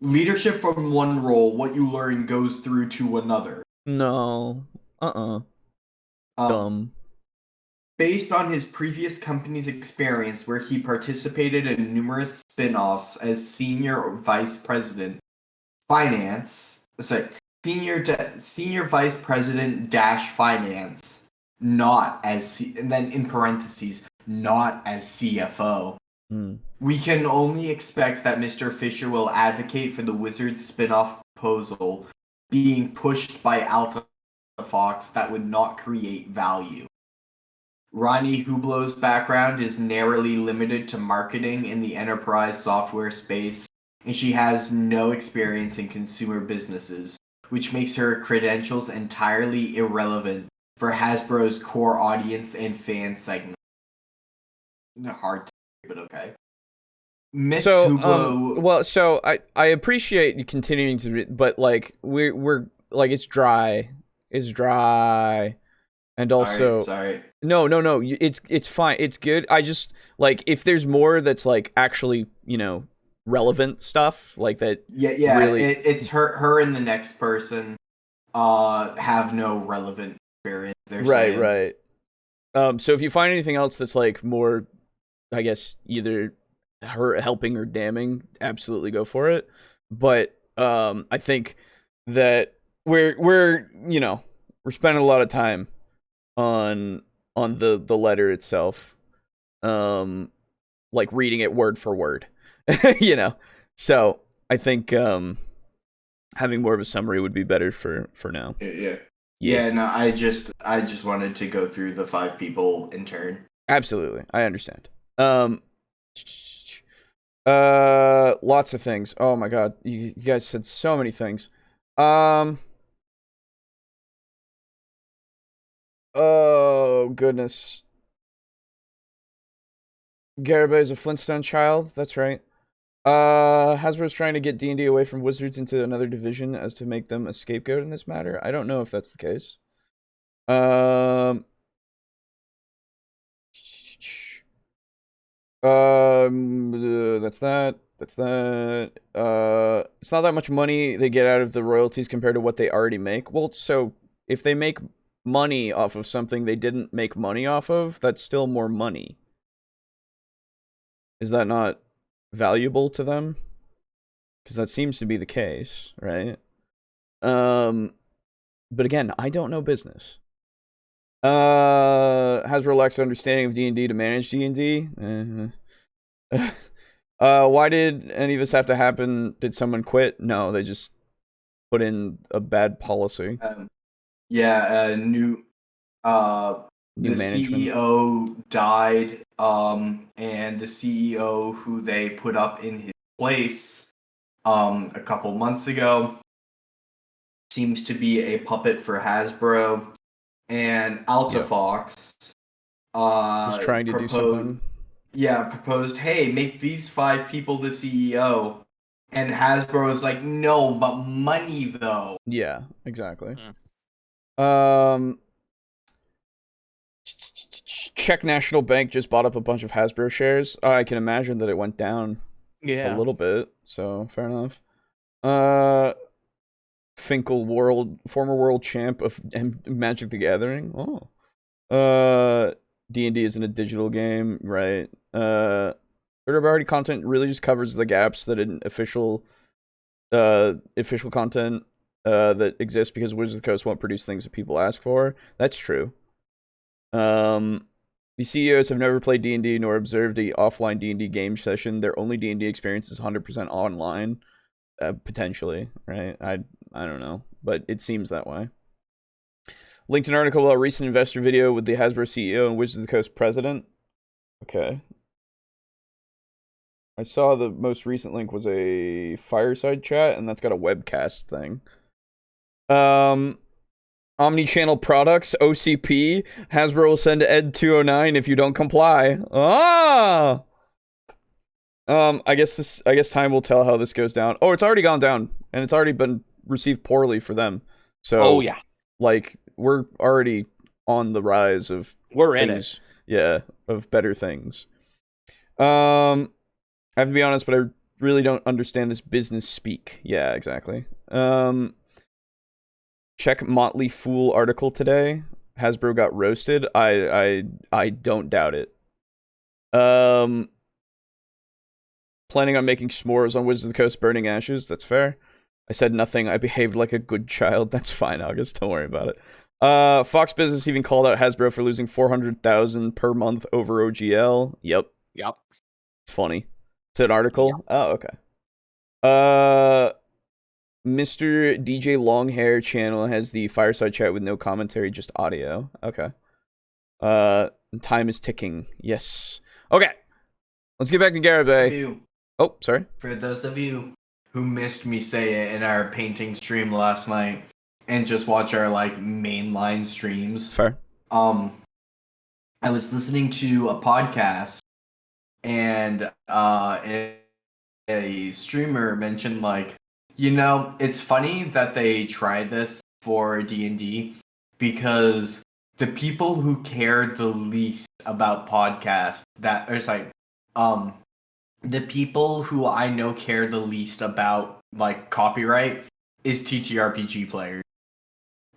B: Leadership from one role, what you learn goes through to another.
A: No. Dumb.
B: Based on his previous company's experience, where he participated in numerous spin-offs as senior vice president finance, senior vice president dash finance, not as and then in parentheses, not as CFO. We can only expect that Mr. Fisher will advocate for the Wizards spin-off proposal being pushed by AltaFox that would not create value. Ronnie Hublow's background is narrowly limited to marketing in the enterprise software space, and she has no experience in consumer businesses, which makes her credentials entirely irrelevant for Hasbro's core audience and fan segment. Hard to say, but okay. Miss Hublo.
A: So I appreciate you continuing to read, but like we're like it's dry. And also,
B: sorry.
A: No, it's fine. It's good. I just like if there's more that's like actually, relevant stuff like that.
B: Yeah.
A: Really...
B: It's her and the next person have no relevant experience.
A: Right. So if you find anything else that's like more, I guess either her helping or damning, absolutely go for it. But I think that we're spending a lot of time on the letter itself, like reading it word for word, So I think having more of a summary would be better for now.
B: Yeah. No, I just wanted to go through the 5 people in turn.
A: Absolutely, I understand. Lots of things. Oh my god, you guys said so many things. Oh, goodness. Garibay is a Flintstone child. That's right. Hasbro's trying to get D&D away from Wizards into another division as to make them a scapegoat in this matter. I don't know if that's the case. That's that. It's not that much money they get out of the royalties compared to what they already make. Well, so if they make money off of something they didn't make money off of, that's still more money. Is that not valuable to them? because that seems to be the case, right? But again, I don't know business. Hasbro lacks understanding of D&D to manage D&D. Why did any of this have to happen? Did someone quit? No, they just put in a bad policy.
B: New the
A: management.
B: CEO died, and the CEO who they put up in his place, a couple months ago, seems to be a puppet for Hasbro, and AltaFox,
A: was trying to do something.
B: Yeah, proposed, hey, make these 5 people the CEO, and Hasbro was like, no, but money though.
A: Yeah, exactly. Czech National Bank just bought up a bunch of Hasbro shares. I can imagine that it went down a little bit, so fair enough. Finkel former world champ of Magic the Gathering. D&D isn't a digital game, right? Third-party content really just covers the gaps that in official content that exists because Wizards of the Coast won't produce things that people ask for. That's true. The CEOs have never played D&D nor observed a offline D&D game session. Their only D&D experience is 100% online, potentially, right? I don't know, but it seems that way. Linked an article about a recent investor video with the Hasbro CEO and Wizards of the Coast president. Okay. I saw the most recent link was a fireside chat, and that's got a webcast thing. Omni-channel products, OCP. Hasbro will send Ed 209 if you don't comply. I guess time will tell how this goes down. Oh, it's already gone down, and it's already been received poorly for them. So, like, we're already on the rise of
C: in it.
A: Yeah, of better things. I have to be honest, but I really don't understand this business speak. Yeah, exactly. Check Motley Fool article today. Hasbro got roasted. I don't doubt it. Planning on making s'mores on Wizards of the Coast burning ashes. That's fair. I said nothing. I behaved like a good child. That's fine, August. Don't worry about it. Fox Business even called out Hasbro for losing $400,000 per month over OGL. Yep. It's funny. It's an article. Yep. Oh, okay. Mr. DJ Longhair channel has the fireside chat with no commentary, just audio. Okay. Time is ticking. Yes. Okay. Let's get back to Garibay. Oh, sorry.
B: For those of you who missed me say it in our painting stream last night and just watch our mainline streams.
A: Fair.
B: I was listening to a podcast and a streamer mentioned it's funny that they try this for D&D because the people who care the least about podcasts the people who I know care the least about copyright is TTRPG players.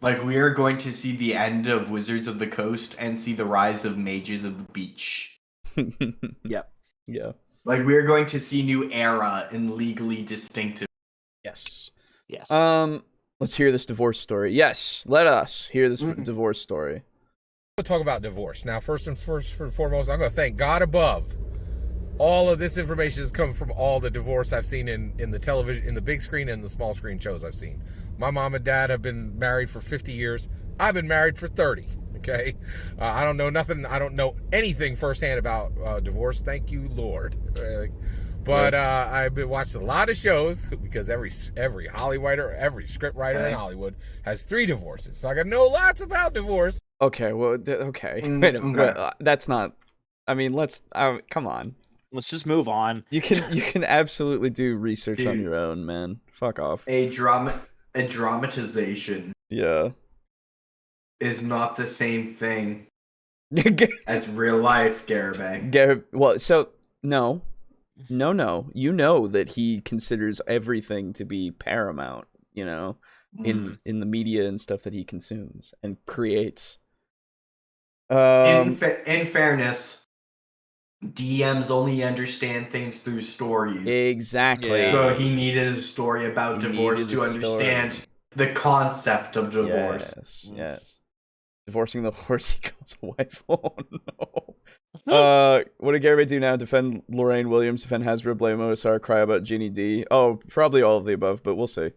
B: We are going to see the end of Wizards of the Coast and see the rise of Mages of the Beach.
C: Yep.
A: Yeah.
B: We are going to see new era in legally distinctive.
A: Yes.
D: Let's
A: hear this divorce story. Yes, let us hear this divorce story.
D: We'll talk about divorce. Now, first and foremost, I'm going to thank God above. All of this information has come from all the divorce I've seen in the television, in the big screen and the small screen shows I've seen. My mom and dad have been married for 50 years. I've been married for 30. Okay. I don't know nothing. I don't know anything firsthand about divorce. Thank you, Lord. But I've been watching a lot of shows because every Hollywriter, every script writer in Hollywood has 3 divorces. So I got to know lots about divorce.
A: Okay. Well, okay. Wait a minute. That's not, I mean, let's, come on.
C: Let's just move on.
A: You can absolutely do research on your own, man. Fuck off.
B: A dramatization.
A: Yeah.
B: Is not the same thing as real life, Garibay.
A: Well, so no. You know that he considers everything to be paramount, in the media and stuff that he consumes and creates.
B: In fairness, DMs only understand things through stories.
A: Exactly.
C: Yeah.
B: So he needed a story about
A: He
B: divorce
A: needed
B: to
A: a
B: understand
A: story.
B: the concept of divorce.
A: Yes. Divorcing the horse equals a wife. Oh no. What did Gary do now? Defend Lorraine Williams, defend Hasbro, blame OSR, cry about Jeannie D. Oh, probably all of the above, but we'll see.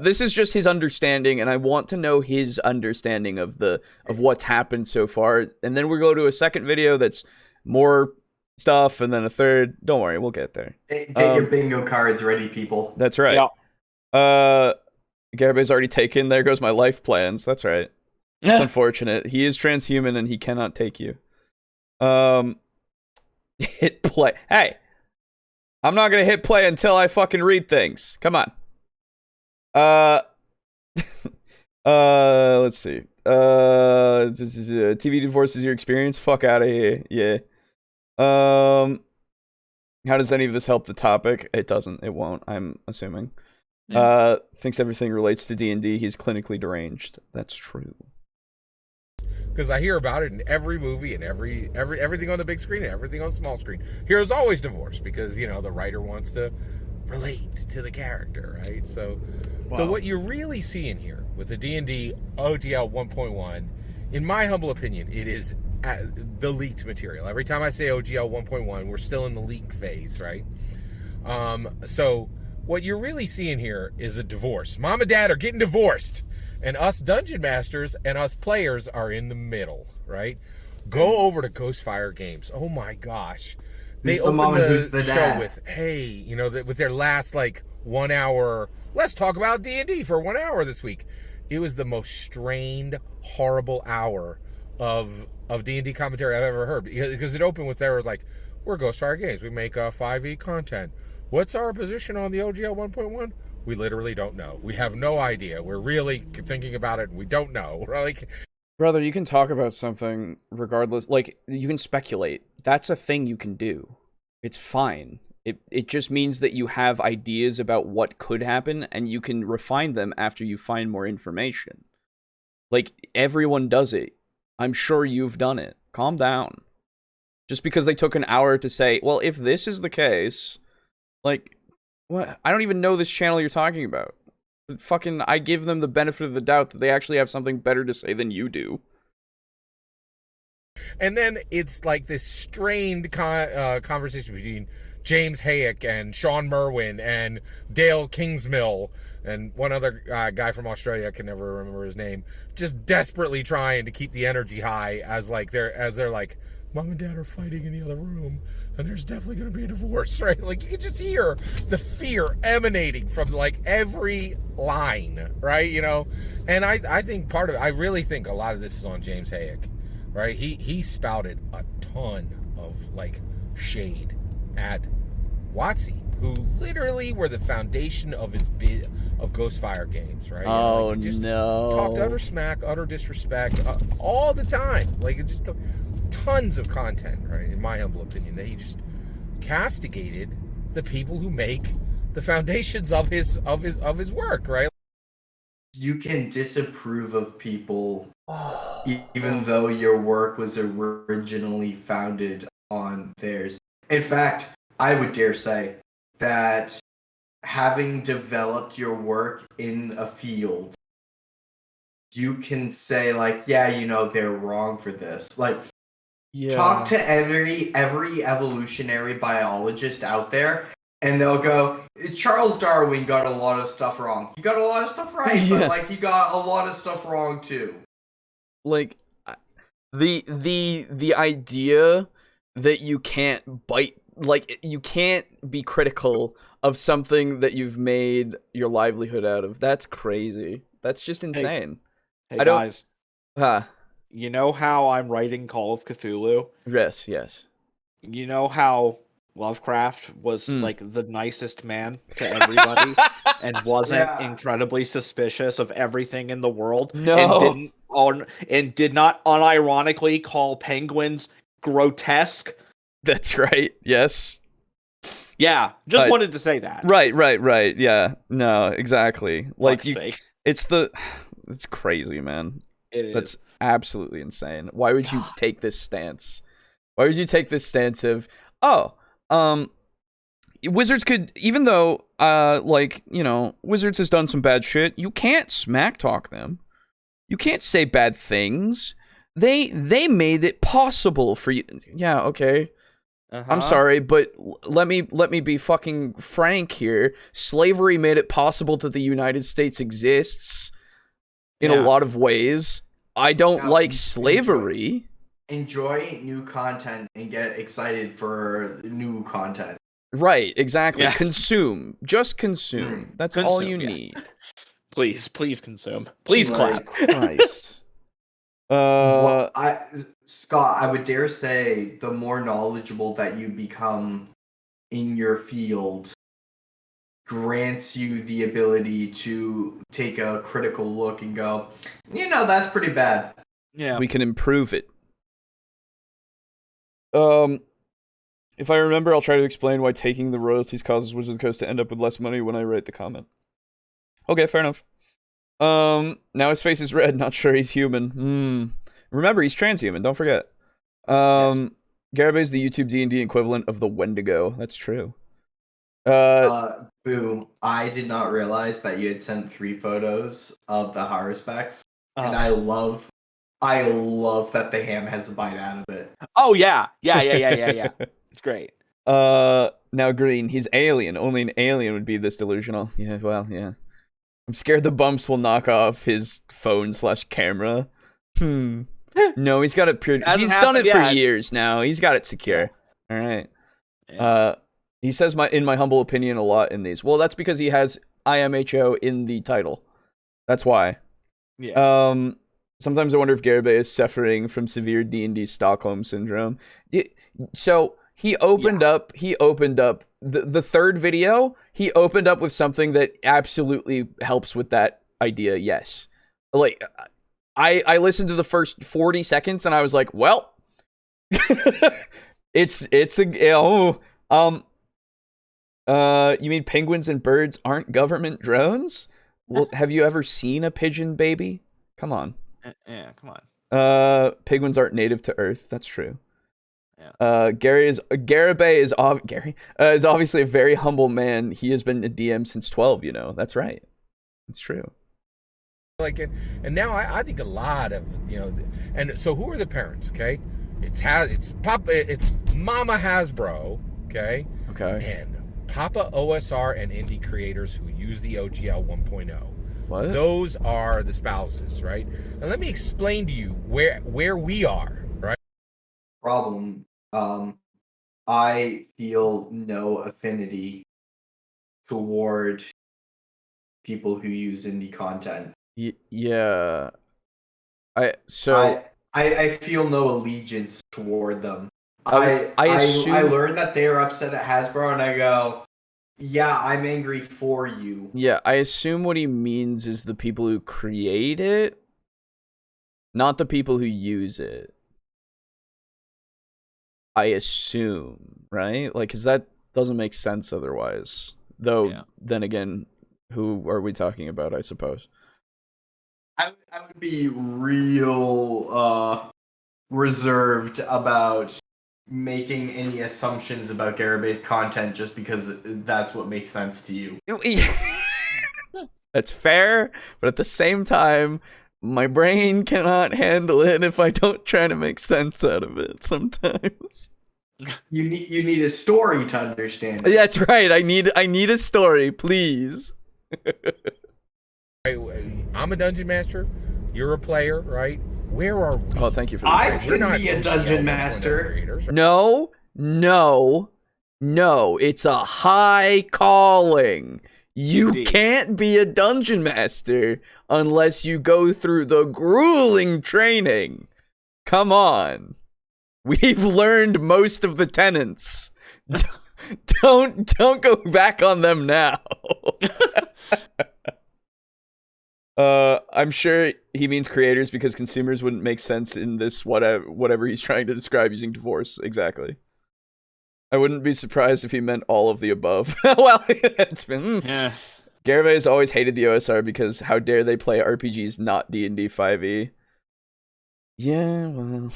A: This is just his understanding, and I want to know his understanding of what's happened so far. And then we go to a second video that's more stuff, and then a third. Don't worry, we'll get there.
B: Get your bingo cards ready, people.
A: That's right.
C: Yeah.
A: Garabay's already taken. There goes my life plans. That's right. It's unfortunate. He is transhuman, and he cannot take you. Hit play. Hey, I'm not gonna hit play until I fucking read things. Come on. Let's see. This is TV divorce is your experience. Fuck out of here. Yeah. How does any of this help the topic? It doesn't. It won't. I'm assuming.
C: Yeah.
A: Thinks everything relates to D&D. He's clinically deranged. That's true.
D: Because I hear about it in every movie and everything on the big screen and everything on the small screen. Here's always divorce because the writer wants to relate to the character, right? So what you're really seeing here with the D&D OGL 1.1, in my humble opinion, it is the leaked material. Every time I say OGL 1.1, we're still in the leak phase, right? So what you're really seeing here is a divorce. Mom and dad are getting divorced. And us dungeon masters and us players are in the middle, right? Go over to Ghostfire Games. Oh my gosh. They opened the show with, hey, with their last 1 hour, let's talk about D&D for 1 hour this week. It was the most strained, horrible hour of D&D commentary I've ever heard. Because it opened with, we're Ghostfire Games. We make 5e content. What's our position on the OGL 1.1? We literally don't know. We have no idea. We're really thinking about it, and we don't know. We're
A: brother, you can talk about something regardless. You can speculate. That's a thing you can do. It's fine. It just means that you have ideas about what could happen, and you can refine them after you find more information. Everyone does it. I'm sure you've done it. Calm down. Just because they took an hour to say, well, if this is the case, what? I don't even know this channel you're talking about. I give them the benefit of the doubt that they actually have something better to say than you do.
D: And then it's this strained conversation between James Hayek and Sean Merwin and Dale Kingsmill and one other guy from Australia. I can never remember his name. Just desperately trying to keep the energy high as they're mom and dad are fighting in the other room, and there's definitely going to be a divorce, right? You can just hear the fear emanating from every line, right? And I think I really think a lot of this is on James Hayek, right? He spouted a ton of shade at WotC, who literally were the foundation of of Ghostfire Games, right?
A: Oh,
D: just
A: no.
D: Talked utter smack, utter disrespect, all the time. Just tons of content, right? In my humble opinion, that he just castigated the people who make the foundations of his work, right?
B: You can disapprove of people even though your work was originally founded on theirs. In fact, I would dare say that having developed your work in a field, you can say they're wrong for this. Talk to every evolutionary biologist out there, and they'll go, Charles Darwin got a lot of stuff wrong. He got a lot of stuff right, but he got a lot of stuff wrong too.
A: The idea that you can't you can't be critical of something that you've made your livelihood out of. That's crazy. That's just insane.
C: Hey guys.
A: Huh.
C: You know how I'm writing Call of Cthulhu?
A: Yes.
C: You know how Lovecraft was the nicest man to everybody and wasn't incredibly suspicious of everything in the world?
A: No.
C: And did not unironically call penguins grotesque?
A: That's right. Yes.
C: Yeah, just wanted to say that.
A: Right. Yeah. No, exactly.
C: Sake.
A: It's crazy, man.
C: It is.
A: That's absolutely insane. Why would you take this stance? Why would you take this stance of, Wizards could, even though, Wizards has done some bad shit, you can't smack talk them. You can't say bad things. They made it possible for you. Yeah, okay. I'm sorry, but let me be fucking frank here. Slavery made it possible that the United States exists in a lot of ways. I don't like slavery.
B: Enjoy new content and get excited for new content.
A: Right, exactly.
C: Yes.
A: Consume. Just consume. That's all you need.
C: Please consume. Please clap.
A: Christ.
B: Scott, I would dare say the more knowledgeable that you become in your field grants you the ability to take a critical look and go, that's pretty bad.
C: Yeah.
A: We can improve it. If I remember, I'll try to explain why taking the royalties causes Wizards of the Coast to end up with less money when I write the comment. Okay, fair enough. Now his face is red, not sure he's human. Remember, he's transhuman, don't forget.
C: Yes.
A: Garabay's the YouTube D&D equivalent of the Wendigo. That's true.
B: Boo, I did not realize that you had sent 3 photos of the horror specs, and I love that the ham has a bite out of it.
C: Oh, yeah. Yeah. It's great.
A: Now Green, he's alien. Only an alien would be this delusional. Yeah, well, yeah. I'm scared the bumps will knock off his phone/camera. No, he's got it pure. He's done it for years now. He's got it secure. All right. Yeah. He says in my humble opinion a lot in these. Well, that's because he has IMHO in the title. That's why.
C: Yeah.
A: Sometimes I wonder if Garibay is suffering from severe D&D Stockholm syndrome. So he opened up the third video. He opened up with something that absolutely helps with that idea. Yes. Like, I listened to the first 40 seconds and I was like, well, you mean penguins and birds aren't government drones? Well, have you ever seen a pigeon baby? Come on.
C: Yeah, come on.
A: Penguins aren't native to Earth. That's true.
C: Yeah.
A: Garibay is obviously a very humble man. He has been a DM since 12. That's right. It's true.
D: And now I think a lot of and so who are the parents? Okay, it's Mama Hasbro. Okay. And Papa OSR and indie creators who use the OGL 1.0.
A: What?
D: Those are the spouses, right? And let me explain to you where we are, right?
B: Problem. I feel no affinity toward people who use indie content.
A: Yeah. I
B: feel no allegiance toward them.
A: I assume...
B: I learned that they are upset at Hasbro, and I go, yeah, I'm angry for you.
A: Yeah, I assume what he means is the people who create it, not the people who use it. I assume, right? Like, because that doesn't make sense otherwise. Though, Then again, who are we talking about, I suppose?
B: I would be real reserved about making any assumptions about Garabay's content just because that's what makes sense to you.
A: That's fair, but at the same time, my brain cannot handle it if I don't try to make sense out of it sometimes.
B: You need a story to understand it.
A: That's right. I need a story, please.
D: I'm a dungeon master. You're a player, right? Where are we?
A: Oh, thank you for the
B: I can be a dungeon master.
A: No. It's a high calling. You can't be a dungeon master unless you go through the grueling training. Come on. We've learned most of the tenets. Don't go back on them now. I'm sure he means creators because consumers wouldn't make sense in this whatever he's trying to describe using divorce. Exactly. I wouldn't be surprised if he meant all of the above. Well, it's been... Yeah. Garibay has always hated the OSR because how dare they play RPGs not D&D 5e. Yeah, well...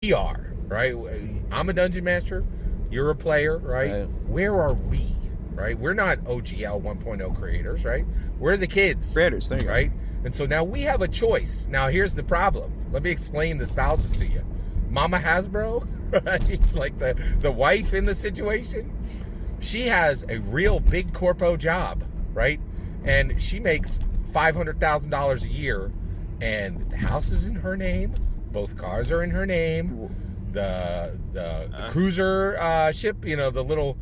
D: we are, right? I'm a dungeon master. You're a player, right? Where are we, right? We're not OGL 1.0 creators, right? We're the kids.
A: Creators, there you
D: right? And so now we have a choice. Now here's the problem. Let me explain the spouses to you. Mama Hasbro, right? Like the wife in the situation, she has a real big corpo job, right? And she makes $500,000 a year, and the house is in her name. Both cars are in her name. The cruiser ship, you know, the little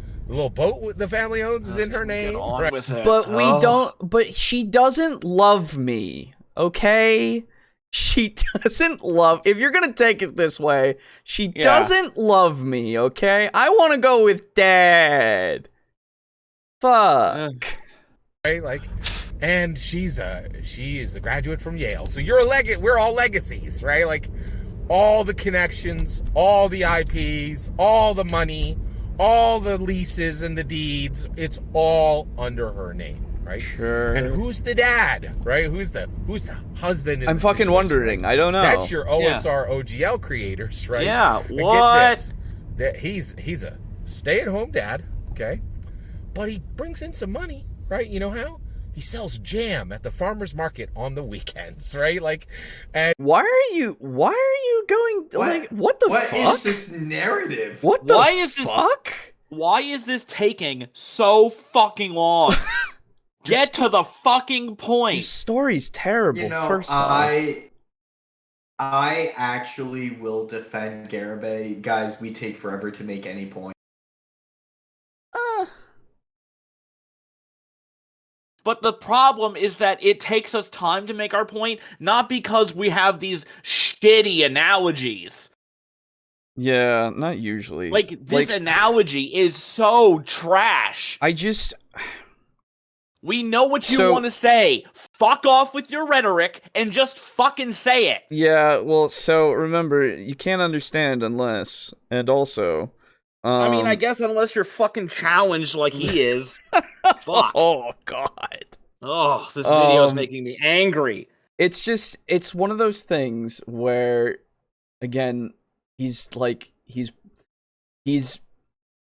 D: boat the family owns is in her name.
C: Right? With it.
A: But we don't. But she doesn't love me. Okay, she doesn't love. If you're gonna take it this way, she doesn't love me. Okay, I want to go with Dad. Fuck.
D: Right, like, and she is a graduate from Yale. So we're all legacies, right? Like, all the connections, all the IPs, all the money, all the leases and the deeds, it's all under her name, right?
A: Sure.
D: And who's the dad, right? Who's the husband?
A: I'm fucking wondering.
D: Right?
A: I don't know.
D: That's your OSR OGL creators, right?
C: Yeah.
D: And
C: What?
D: That he's a stay-at-home dad, okay? But he brings in some money, right? You know how? He sells jam at the farmer's market on the weekends, right? Like, and
A: Why are you going like what the fuck?
B: What is this narrative?
A: What the
C: Why is this-
A: fuck?
C: Why is this taking so fucking long? Get to the fucking
A: Your
C: point.
A: story's terrible.
B: You know,
A: first off.
B: I actually will defend Garibay. Guys, we take forever to make any point.
C: But the problem is that it takes us time to make our point, not because we have these shitty analogies.
A: Yeah, not usually.
C: Like, this analogy is so trash. We know what you want to say. Fuck off with your rhetoric and just fucking say it.
A: Yeah, well, so remember, you can't understand unless, and also,
C: I mean, I guess unless you're fucking challenged like he is. Fuck.
A: Oh god.
C: Oh, this video is making me angry.
A: It's one of those things where, again, he's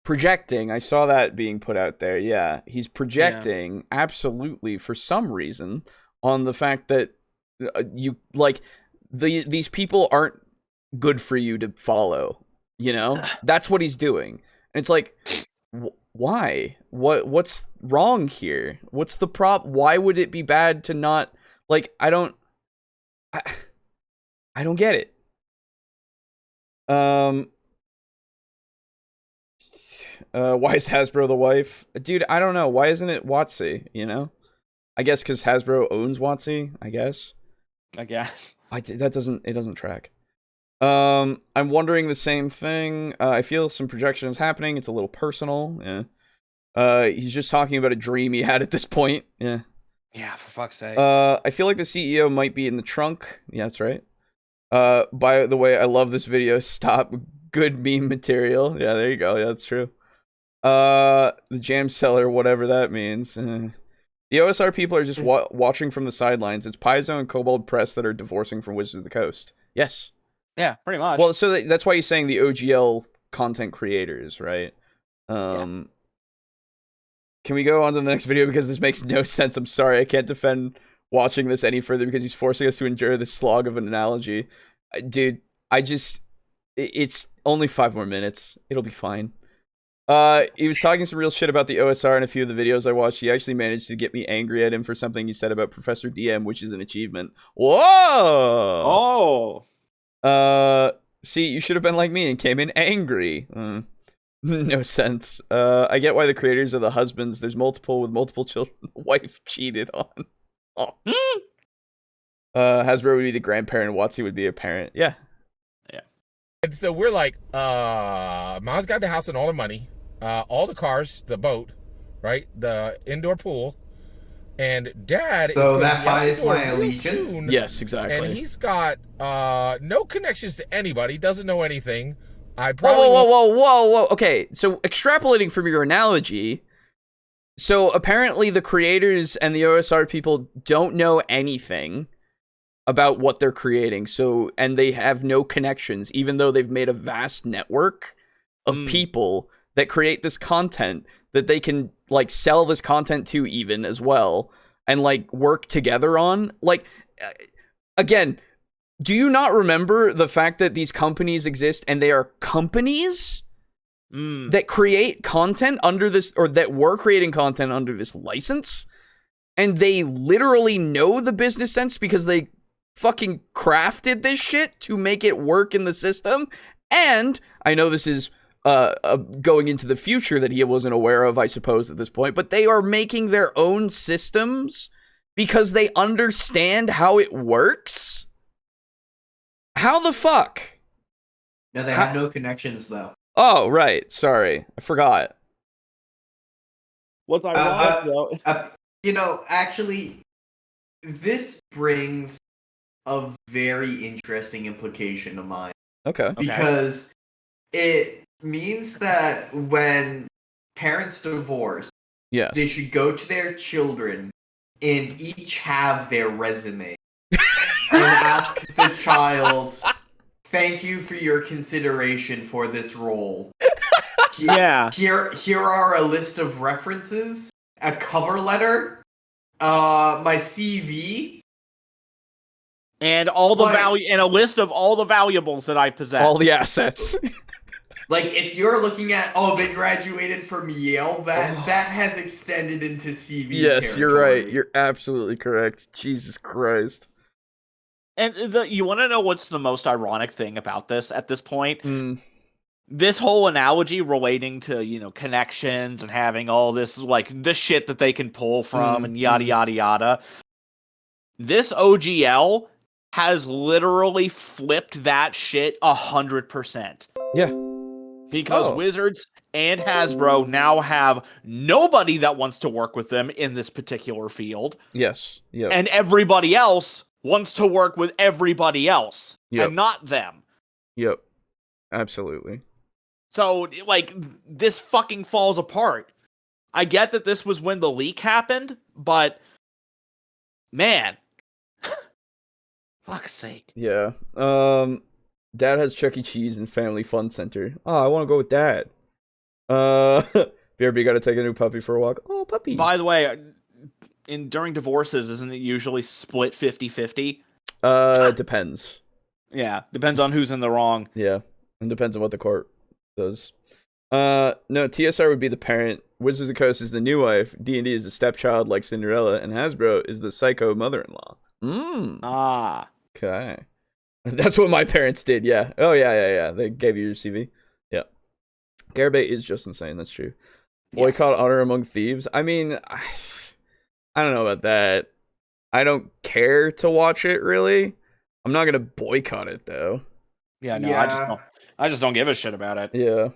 A: projecting. I saw that being put out there. Yeah, he's projecting absolutely for some reason on the fact that these people aren't good for you to follow. You know, that's what he's doing, and it's like, why? What's wrong here? What's the why would it be bad to not like? I don't get it. Why is Hasbro the wife? Dude, I don't know. Why isn't it WotC, you know? I guess because Hasbro owns WotC, I guess. That doesn't track. I'm wondering the same thing. I feel some projection is happening. It's a little personal. Yeah. He's just talking about a dream he had at this point. Yeah.
C: Yeah, for fuck's sake.
A: I feel like the CEO might be in the trunk. Yeah, that's right. By the way, I love this video. Stop. Good meme material. Yeah, there you go. Yeah, that's true. The jam seller, whatever that means. The OSR people are just watching from the sidelines. It's Paizo and Kobold Press that are divorcing from Wizards of the Coast. Yes.
C: Yeah, pretty much.
A: Well, so that's why he's saying the OGL content creators, right? Can we go on to the next video because this makes no sense? I'm sorry, I can't defend watching this any further because he's forcing us to endure this slog of an analogy. Dude, it's only 5 more minutes. It'll be fine. He was talking some real shit about the OSR in a few of the videos I watched. He actually managed to get me angry at him for something he said about Professor DM, which is an achievement. Whoa! See, you should have been like me and came in angry. No sense. I get why the creators are the husbands. There's multiple with multiple children. The wife cheated on. Oh. Hasbro would be the grandparent and WotC would be a parent. Yeah.
D: And so we're like, Mom's got the house and all the money, all the cars, the boat, right? The indoor pool. And Dad is going to be
B: buys my
D: real
B: allegiance.
D: soon.
A: Yes, exactly.
D: And he's got no connections to anybody. Doesn't know anything. I probably
A: Whoa. Okay, so extrapolating from your analogy, so apparently the creators and the OSR people don't know anything. about what they're creating. So, and they have no connections, even though they've made a vast network of people that create this content that they can like sell this content to even as well and like work together on. Like, again, do you not remember the fact that these companies exist and they are companies that create content under this, or that were creating content under this license? And they literally know the business sense because they fucking crafted this shit to make it work in the system. And I know this is going into the future that he wasn't aware of, I suppose, at this point, but they are making their own systems because they understand how it works. How the fuck?
B: No, they have no connections, though.
A: Oh, right. Sorry. I forgot.
C: What's ironic, though?
B: You know, actually, this brings a very interesting implication to mind.
A: Okay.
B: Because it means that when parents divorce,
A: yes,
B: they should go to their children and each have their resume and ask the child, "Thank you for your consideration for this role.
C: Yeah.
B: Here are a list of references, a cover letter, my CV,
C: and all the value, and a list of all the valuables that I possess.
A: All the assets."
B: Like, if you're looking at, they graduated from Yale, that has extended into CV
A: Yes,
B: territory.
A: you're right. You're absolutely correct. Jesus Christ.
C: And you want to know what's the most ironic thing about this at this point? This whole analogy relating to, you know, connections and having all this, like, this shit that they can pull from and yada, yada, yada. This OGL has literally flipped that shit 100%.
A: Yeah.
C: Because Wizards and Hasbro now have nobody that wants to work with them in this particular field.
A: Yes. Yep.
C: And everybody else wants to work with everybody else.
A: Yep.
C: And not them.
A: Yep. Absolutely.
C: So, like, this fucking falls apart. I get that this was when the leak happened, but man. Fuck's sake.
A: Yeah. Dad has Chuck E. Cheese and Family Fun Center. Oh, I want to go with Dad. BRB got to take a new puppy for a walk. Oh, puppy.
C: By the way, during divorces, isn't it usually split 50-50?
A: Depends.
C: Yeah, depends on who's in the wrong.
A: Yeah, and depends on what the court does. No, TSR would be the parent. Wizards of the Coast is the new wife. D&D is the stepchild like Cinderella, and Hasbro is the psycho mother-in-law.
C: Ah.
A: Okay. That's what my parents did, yeah. Oh, yeah. They gave you your CV. Yeah. Garabay is just insane, that's true. Boycott Honor Among Thieves. I mean, I don't know about that. I don't care to watch it, really. I'm not going to boycott it, though.
C: Yeah, no, I just don't give a shit about it.
A: Yeah.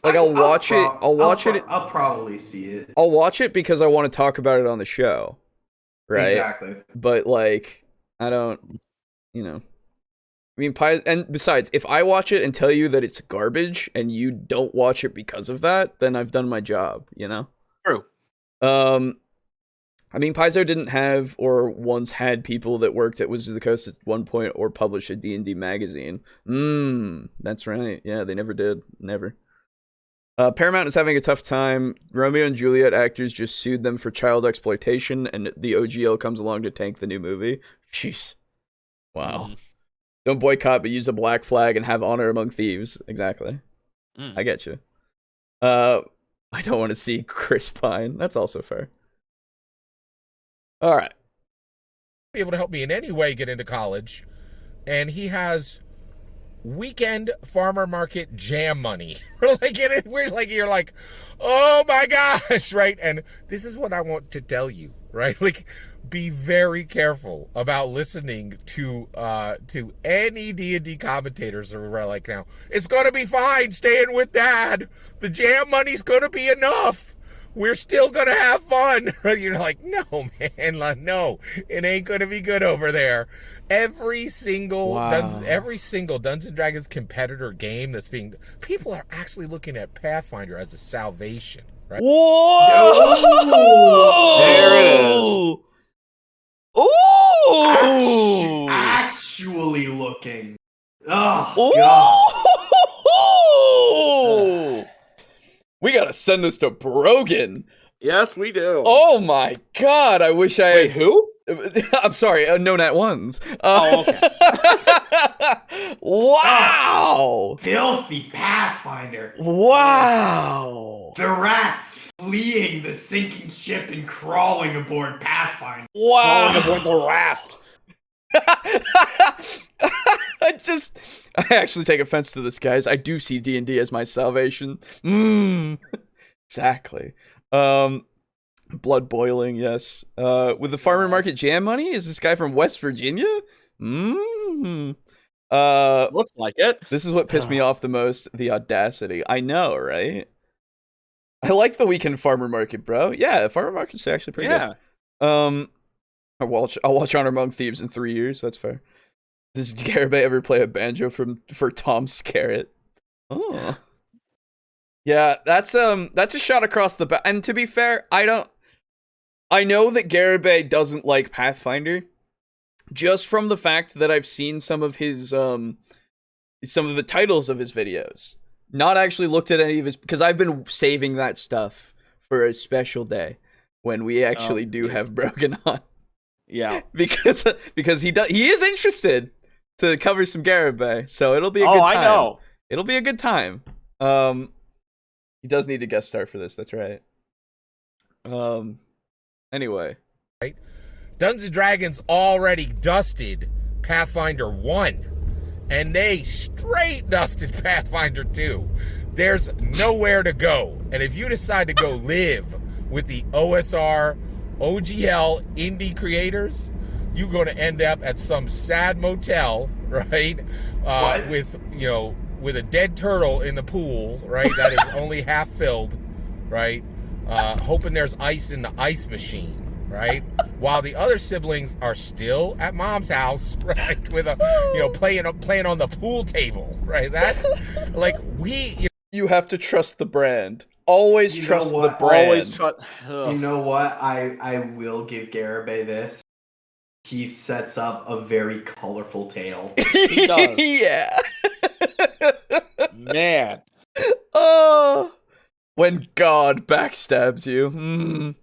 A: Like, I'll watch it.
B: I'll probably see it.
A: I'll watch it because I want to talk about it on the show. Right?
B: Exactly.
A: But, like, I don't... You know, I mean, and besides, if I watch it and tell you that it's garbage and you don't watch it because of that, then I've done my job, you know?
C: True.
A: I mean, Paizo didn't have or once had people that worked at Wizards of the Coast at one point or published a D&D magazine. That's right. Yeah, they never did. Never. Paramount is having a tough time. Romeo and Juliet actors just sued them for child exploitation, and the OGL comes along to tank the new movie. Jeez. Wow. Don't boycott, but use a black flag and have honor among thieves. Exactly. I get you. I don't want to see Chris Pine. That's also fair. All right.
D: Be able to help me in any way get into college, and he has weekend farmer market jam money. We're like, you're like, oh my gosh, right? And this is what I want to tell you, right? Like, be very careful about listening to any D&D commentators who are like, now it's gonna be fine staying with Dad. The jam money's gonna be enough. We're still gonna have fun. You're like, no, man, like, no, it ain't gonna be good over there. Every single Dungeons and Dragons competitor game that's being, people are actually looking at Pathfinder as a salvation, right?
A: Whoa!
C: There it is.
A: Ooh! Ooh!
B: Actually looking. Oh, God.
A: Ooh! We gotta send this to Brogan.
C: Yes, we do.
A: Oh my God! I wish I
C: Wait,
A: had.
C: who?
A: I'm sorry, no nat ones.
C: Oh, okay.
A: Wow!
B: Filthy Pathfinder.
A: Wow!
B: The rats fleeing the sinking ship and crawling aboard Pathfinder.
A: Wow!
C: Crawling aboard the raft.
A: I actually take offense to this, guys. I do see D&D as my salvation. Exactly. Blood boiling, yes. With the farmer market jam money, is this guy from West Virginia?
C: Looks like it.
A: This is what pissed me off the most, the audacity. I know, right? I like the weekend farmer market, bro. Yeah, the farmer market's actually pretty good. I'll watch Honor Among Thieves in 3 years. That's fair. Does Garibay ever play a banjo for Tom Skerritt? Oh, yeah. That's a shot across the back. And to be fair, I know that Garibay doesn't like Pathfinder, just from the fact that I've seen some of the titles of his videos. Not actually looked at any of his, because I've been saving that stuff for a special day when we actually have Brogan on. Yeah, because he is interested to cover some Garibay, so it'll be a good time. I know. It'll be a good time. He does need a guest star for this. That's right. Anyway,
D: right? Dungeons & Dragons already dusted Pathfinder 1, and they straight dusted Pathfinder 2. There's nowhere to go, and if you decide to go live with the OSR OGL indie creators, you're going to end up at some sad motel, right? With a dead turtle in the pool, right? That is only half filled, right? Hoping there's ice in the ice machine, right? While the other siblings are still at mom's house, right? With playing on the pool table, right? That's like
A: you have to trust the brand. Always trust the brand.
B: Always trust. You know what? I will give Garibay this. He sets up a very colorful tale.
A: He does. Yeah.
C: Man.
A: Oh. When God backstabs you.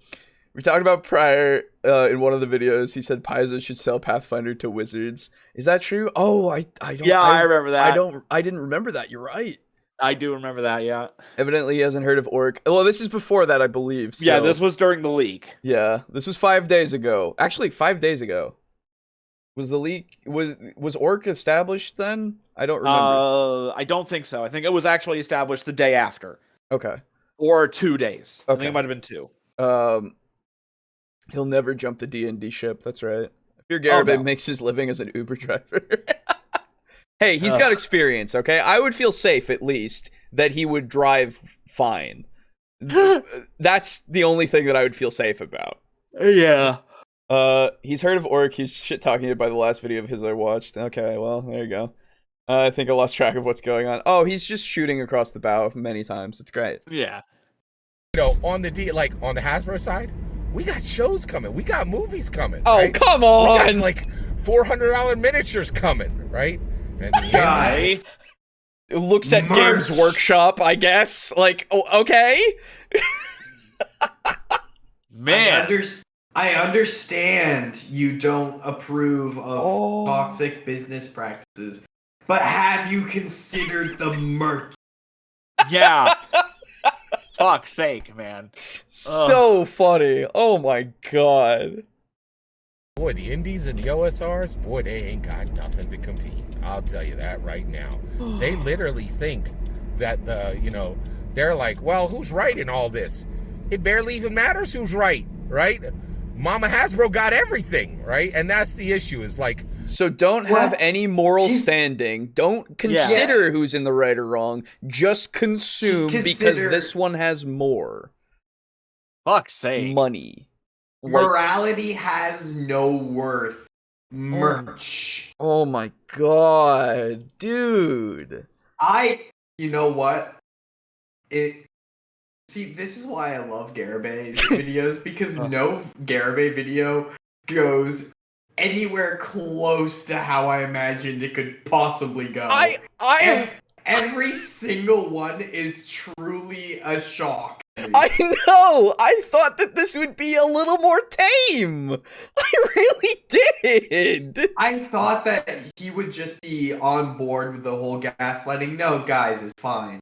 A: We talked about prior in one of the videos. He said Paizo should sell Pathfinder to wizards. Is that true? Oh, I don't.
C: Yeah, I remember that.
A: I didn't remember that. You're right.
C: I do remember that, yeah.
A: Evidently, he hasn't heard of ORC. Well, this is before that, I believe. So.
C: Yeah, this was during the leak.
A: Yeah, this was 5 days ago. Actually, 5 days ago. Was the leak... Was ORC established then? I don't remember.
C: I don't think so. I think it was actually established the day after.
A: Okay.
C: Or 2 days.
A: Okay.
C: I think it might have been 2.
A: He'll never jump the D&D ship. That's right. Fear Garibay makes his living as an Uber driver. Hey, he's got experience, okay? I would feel safe, at least, that he would drive fine. That's the only thing that I would feel safe about.
C: Yeah.
A: He's heard of ORC. He's shit-talking it by the last video of his I watched. Okay, well, there you go. I think I lost track of what's going on. Oh, he's just shooting across the bow many times. It's great.
C: Yeah.
D: On the Hasbro side, we got shows coming. We got movies coming.
A: Oh,
D: right?
A: come on!
D: We got $400 miniatures coming, right? And
B: Guys,
A: it looks at Games Workshop, I guess. Like, okay.
C: Man,
B: I understand you don't approve of toxic business practices, but have you considered the merch?
C: Yeah. Fuck's sake, man.
A: So funny. Oh my god.
D: Boy, the indies and the OSRs, boy, they ain't got nothing to compete. I'll tell you that right now. They literally think that they're like, well, who's right in all this? It barely even matters who's right? Mama Hasbro got everything, right? And that's the issue, is like...
A: So don't have any moral standing. Don't consider who's in the right or wrong. Just consume because this one has more.
C: Fuck's sake.
A: Money.
B: Morality has no worth. Merch.
A: Oh my god, dude.
B: You know what? See, this is why I love Garabay's videos, because no Garibay video goes anywhere close to how I imagined it could possibly go. Every single one is truly a shock.
A: I know! I thought that this would be a little more tame! I really did!
B: I thought that he would just be on board with the whole gaslighting. No, guys, it's fine.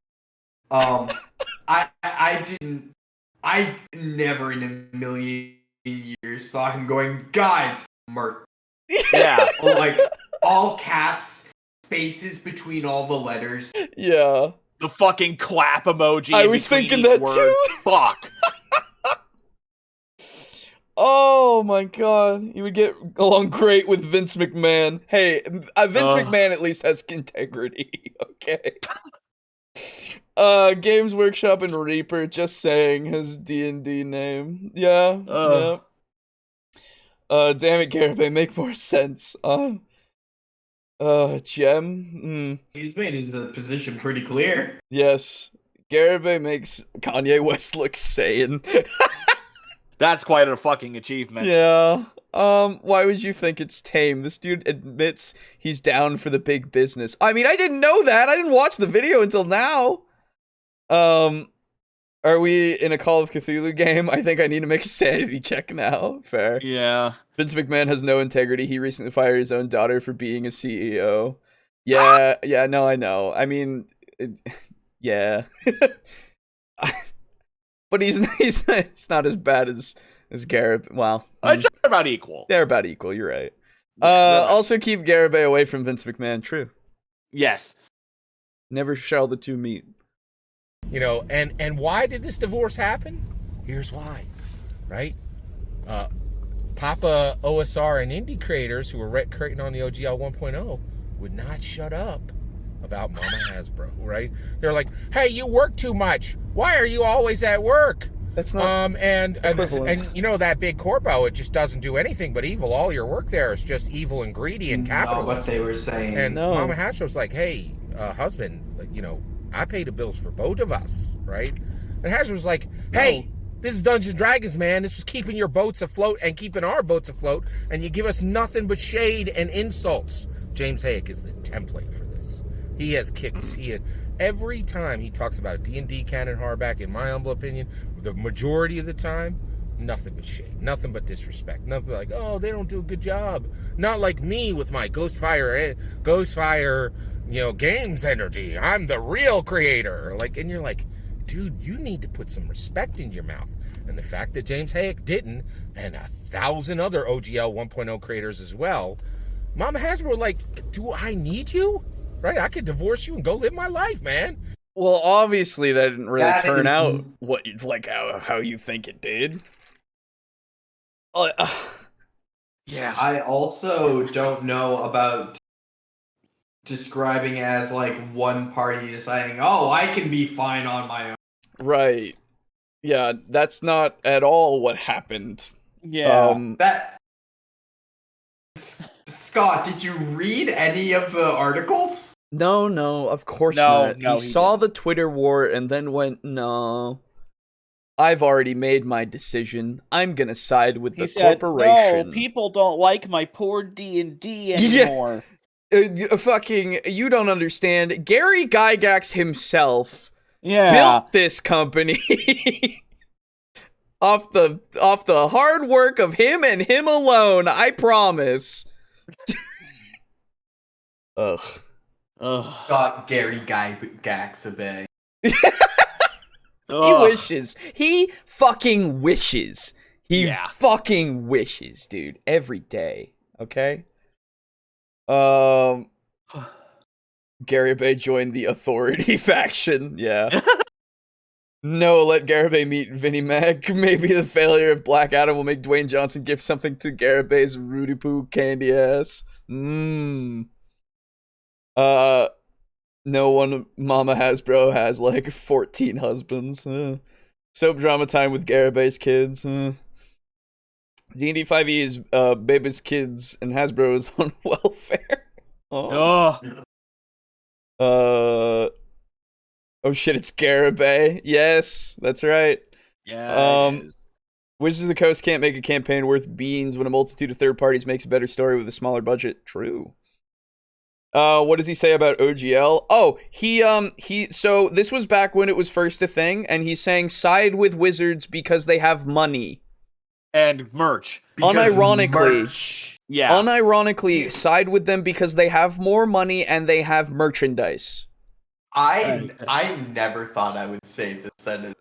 B: I never in a million years saw him going, guys, murder.
C: Yeah.
B: Like, all caps, spaces between all the letters.
A: Yeah.
C: The fucking clap emoji.
A: I was thinking that
C: word.
A: too.
C: Fuck.
A: Oh my god. You would get along great with Vince McMahon. Hey, Vince McMahon at least has integrity. Okay. Games Workshop and Reaper, just saying his D&D name. Yeah. Yeah. Damn it, Garibay, make more sense. Gem?
B: He's made his position pretty clear.
A: Yes. Garibay makes Kanye West look sane.
C: That's quite a fucking achievement.
A: Yeah. Why would you think it's tame? This dude admits he's down for the big business. I mean, I didn't know that. I didn't watch the video until now. Are we in a Call of Cthulhu game? I think I need to make a sanity check now. Fair.
C: Yeah.
A: Vince McMahon has no integrity. He recently fired his own daughter for being a CEO. Yeah, no, I know. I mean, yeah. But it's not as bad as Garib. Well,
C: It's about equal.
A: They're about equal, you're right.
C: Yeah,
A: also keep Garibay away from Vince McMahon. True.
C: Yes.
A: Never shall the two meet.
D: You know, and why did this divorce happen? Here's why, right? Papa OSR and indie creators who were creating on the OGL 1.0 would not shut up about Mama Hasbro, right? They're like, hey, you work too much. Why are you always at work?
A: That's not
D: and you know that big corpo, it just doesn't do anything but evil. All your work there is just evil and greedy and capitalist.
B: Not what they were saying.
D: And
A: No.
D: Mama Hasbro's like, hey, husband, you know, I pay the bills for both of us, right? And Hasbro's like, hey, this is Dungeons & Dragons, man. This was keeping your boats afloat and keeping our boats afloat, and you give us nothing but shade and insults. James Hayek is the template for this. He has kicked. Every time he talks about a D&D canon hardback, in my humble opinion, the majority of the time, nothing but shade, nothing but disrespect, nothing like, oh, they don't do a good job. Not like me with my Ghostfire, you know, games energy. I'm the real creator. Like, and you're like, dude, you need to put some respect in your mouth. And the fact that James Hayek didn't, and 1,000 other OGL 1.0 creators as well, Mama Hasbro, like, do I need you? Right? I could divorce you and go live my life, man.
A: Well, obviously that didn't really
B: That
A: turn
B: is-
A: out what like how you think it did.
C: Yeah.
B: I also don't know about describing as like one party deciding, oh, I can be fine on my own.
A: Right. Yeah, that's not at all what happened.
C: Yeah.
B: That Scott, did you read any of the articles?
A: No, of course
C: No,
A: not.
C: no,
A: he
C: he
A: saw the Twitter war and then went, no. I've already made my decision. I'm gonna side with the corporation.
E: No, people don't like my poor D&D anymore.
A: Fucking, you don't understand. Gary Gygax himself
E: Yeah.
A: built this company off the hard work of him and him alone. I promise. Ugh.
E: Ugh.
B: Got Gary Gaxabay.
A: He wishes. He fucking wishes. He fucking wishes, dude. Every day. Okay? Garibay joined the Authority faction. Yeah. No, let Garibay meet Vinnie Mac. Maybe the failure of Black Adam will make Dwayne Johnson give something to Garibay's Rudy Poo candy ass. No one Mama Hasbro has like 14 husbands. Soap drama time with Garibay's kids. D&D 5e is Baby's kids and Hasbro is on welfare. Oh shit, it's Garibay. Yes, that's right.
C: Yeah.
A: Wizards of the Coast can't make a campaign worth beans when a multitude of third parties makes a better story with a smaller budget. True. What does he say about OGL? Oh, so this was back when it was first a thing, and he's saying side with Wizards because they have money.
C: And merch.
A: Unironically.
C: Yeah.
A: Unironically, side with them because they have more money and they have merchandise.
B: I never thought I would say this sentence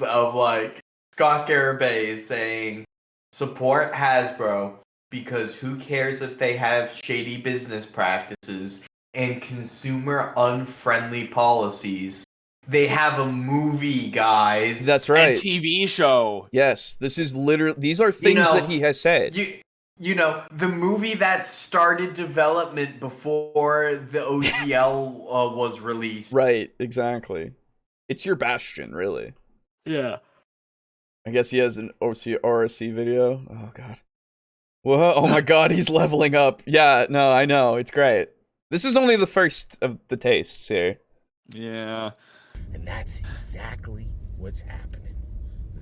B: of like Scott Garibay is saying support Hasbro because who cares if they have shady business practices and consumer unfriendly policies. They have a movie, guys.
A: That's right.
C: And TV show.
A: Yes, this is literally, these are things that he has said.
B: You know, the movie that started development before the OGL was released.
A: Right, exactly. It's your Bastion, really.
C: Yeah.
A: I guess he has an ORC video. Oh, God. Whoa, oh my God, he's leveling up. Yeah, no, I know. It's great. This is only the first of the tastes here.
C: Yeah.
D: And that's exactly what's happening.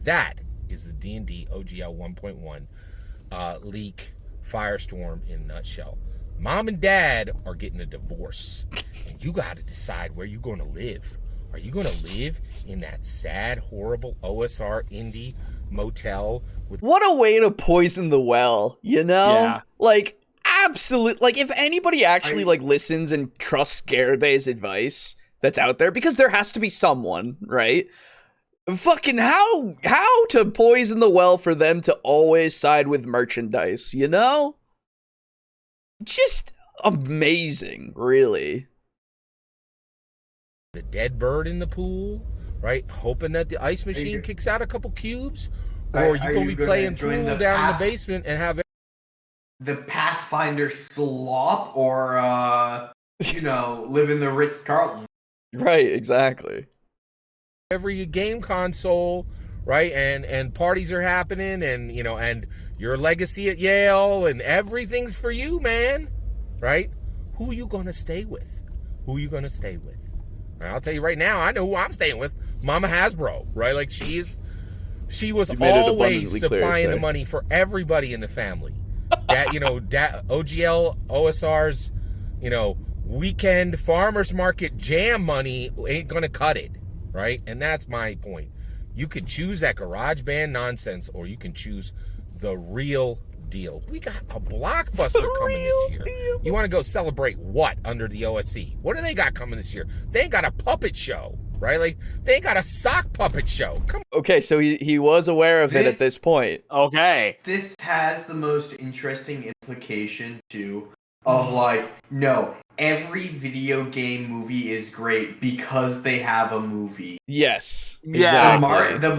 D: That is the D&D OGL 1.1 leak firestorm in a nutshell. Mom and Dad are getting a divorce, and you got to decide where you're going to live. Are you going to live in that sad, horrible OSR indie motel with...
A: What a way to poison the well, you know?
C: Yeah.
A: Like, absolute. Like, if anybody actually like listens and trusts Garabay's advice that's out there, because there has to be someone, right? Fucking how to poison the well for them to always side with merchandise, you know? Just amazing, really.
D: The dead bird in the pool, right? Hoping that the ice machine kicks out a couple cubes. Or you're going to be playing pool down in the basement and have...
B: The Pathfinder slop or, you know, live in the Ritz-Carlton.
A: Right, exactly.
D: Every game console, right? And parties are happening, and you know, and your legacy at Yale, and everything's for you, man. Right? Who you gonna stay with? Who you gonna stay with? I'll tell you right now, I know who I'm staying with. Mama Hasbro, right? Like she was always supplying the money for everybody in the family. That OGL OSR's, weekend farmers market jam money ain't gonna cut it. Right? And that's my point. You can choose that garage band nonsense, or you can choose the real deal. We got a blockbuster coming this year. Deal. You want to go celebrate what under the OSC? What do they got coming this year? They ain't got a puppet show, right? Like, they ain't got a sock puppet show. Come on.
A: Okay, so he was aware of it at this point.
C: Okay.
B: This has the most interesting implication, too, of like, no, every video game movie is great because they have a movie.
A: Yes.
C: Yeah.
A: Exactly.
B: The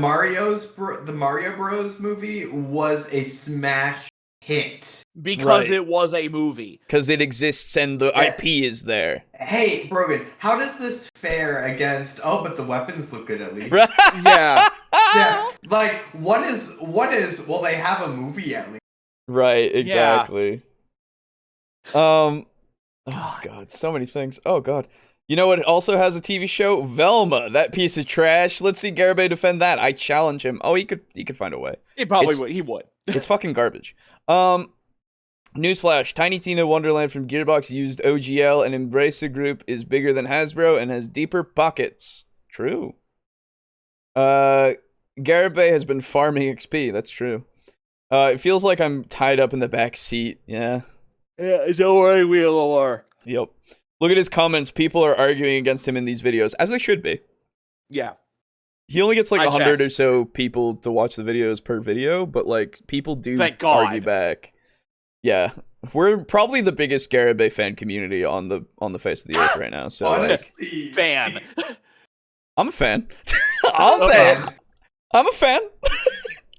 B: Mario Bros movie was a smash hit.
C: Because it was a movie.
A: Because it exists and the IP is there.
B: Hey, Brogan, how does this fare against, but the weapons look good at least.
C: Yeah.
B: Yeah. Like, one is, well, they have a movie at least.
A: Right, exactly. Oh God, so many things. Oh God. You know what also has a TV show? Velma, that piece of trash. Let's see Garibay defend that. I challenge him. Oh, he could find a way.
C: He probably would. He would.
A: It's fucking garbage. Newsflash, Tiny Tina Wonderland from Gearbox used OGL, and Embracer Group is bigger than Hasbro and has deeper pockets. True. Garibay has been farming XP. That's true. It feels like I'm tied up in the back seat. Yeah.
C: Yeah, don't worry, we'll are.
A: Yep. Look at his comments. People are arguing against him in these videos, as they should be.
C: Yeah.
A: He only gets like 100 or so people to watch the videos per video, but like people do argue back. Yeah. We're probably the biggest Garibay fan community on the face of the earth right now. So
B: Honestly,
C: fan.
A: I'm a fan. I'll say it. I'm a fan.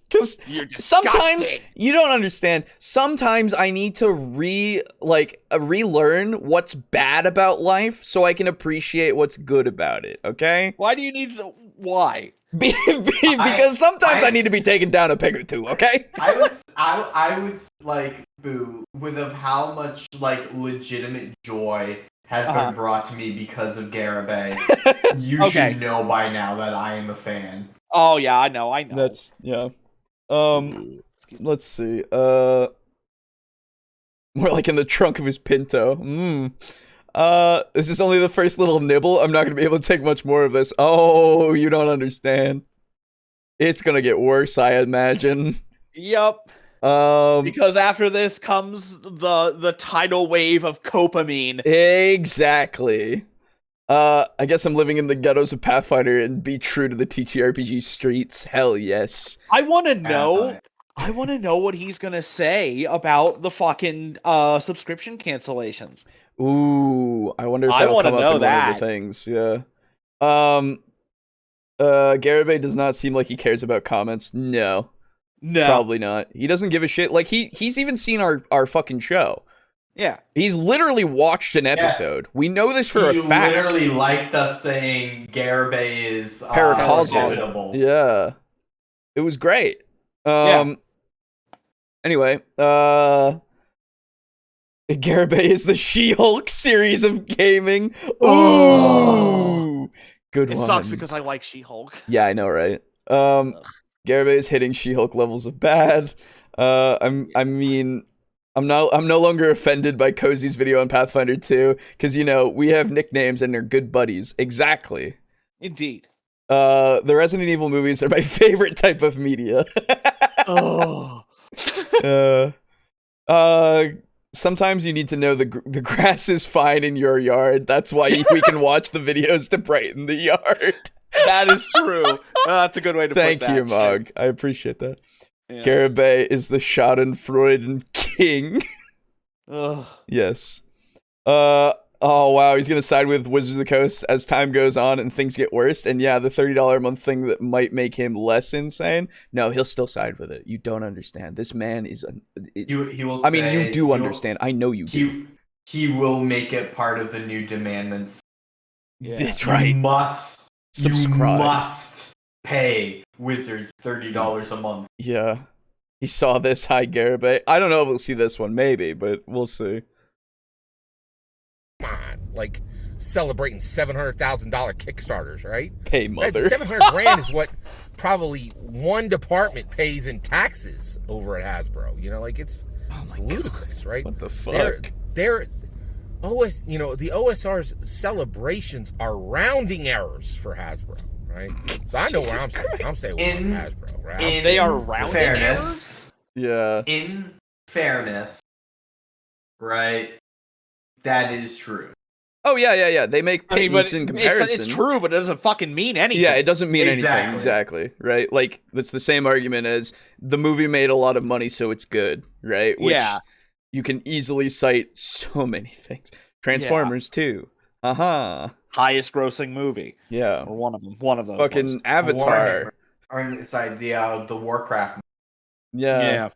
A: Because sometimes you don't understand. Sometimes I need to relearn what's bad about life so I can appreciate what's good about it. Okay?
C: Why do you need why?
A: Because sometimes I need to be taken down a peg or two. Okay?
B: I would like boo with of how much like legitimate joy has been brought to me because of Garibay. You should know by now that I am a fan.
C: Oh yeah, I know.
A: That's Let's see. More like in the trunk of his Pinto. This is only the first little nibble. I'm not gonna be able to take much more of this. Oh, you don't understand. It's gonna get worse, I imagine.
C: Yep. Because after this comes the tidal wave of copamine.
A: Exactly. I guess I'm living in the ghettos of Pathfinder and be true to the TTRPG streets. Hell yes.
C: I want to know. I want to know what he's gonna say about the fucking subscription cancellations.
A: Ooh, I wonder if that'll come up in one of the things. Yeah. Garibay does not seem like he cares about comments. No, probably not. He doesn't give a shit. Like he's even seen our fucking show.
C: Yeah,
A: he's literally watched an episode. Yeah. We know this for a fact.
B: He literally liked us saying Garibay is
A: paracausal. Yeah, it was great. Anyway, Garibay is the She-Hulk series of gaming. Ooh, good one.
C: It sucks because I like She-Hulk.
A: Yeah, I know, right? Garibay is hitting She-Hulk levels of bad. I'm no longer offended by Cozy's video on Pathfinder 2 because we have nicknames and they're good buddies. Exactly.
C: Indeed.
A: The Resident Evil movies are my favorite type of media. Sometimes you need to know the grass is fine in your yard. That's why we can watch the videos to brighten the yard.
C: That is true. That's a good way to put that.
A: Thank you, Mog. I appreciate that. Yeah. Garibay is the Schadenfreude king. Yes. Oh, wow. He's going to side with Wizards of the Coast as time goes on and things get worse. And yeah, the $30 a month thing that might make him less insane. No, he'll still side with it. You don't understand. This man is...
B: He will
A: you do understand. I know you do.
B: He will make it part of the new demandments.
A: Yeah. That's right.
B: You must
A: subscribe.
B: You must pay Wizards $30 a month.
A: Yeah. He saw this. Hi, Garibay. I don't know if we'll see this one. Maybe, but we'll see.
D: Come on, like celebrating $700,000 Kickstarters, right?
A: Pay mother.
D: $700,000 is what probably one department pays in taxes over at Hasbro. It's ludicrous, right?
A: What the fuck?
D: They're the OSR's celebrations are rounding errors for Hasbro, right? So I know where I'm staying. I'm staying with Hasbro, right?
C: They are rounding errors.
A: Yeah.
B: In fairness, right? That is true.
A: Oh, yeah. They make pittance in comparison.
C: It's true, but it doesn't fucking mean anything.
A: Yeah, it doesn't mean anything. Exactly. Right? Like, that's the same argument as the movie made a lot of money, so it's good, right? Which you can easily cite so many things. Transformers, too.
C: Highest grossing movie.
A: Yeah.
C: Or one of them. One of those.
A: Fucking ones. Avatar.
B: The Warcraft.
A: Yeah.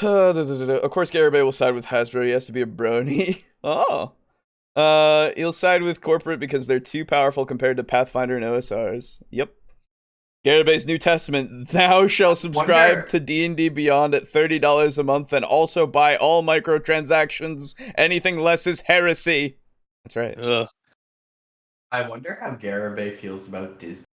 A: Of course, Garibay will side with Hasbro. He has to be a brony. He'll side with corporate because they're too powerful compared to Pathfinder and OSRs. Yep. Garibay's New Testament. Thou shalt subscribe to D&D Beyond at $30 a month and also buy all microtransactions. Anything less is heresy. That's right.
C: Ugh.
B: I wonder how Garibay feels about Disney.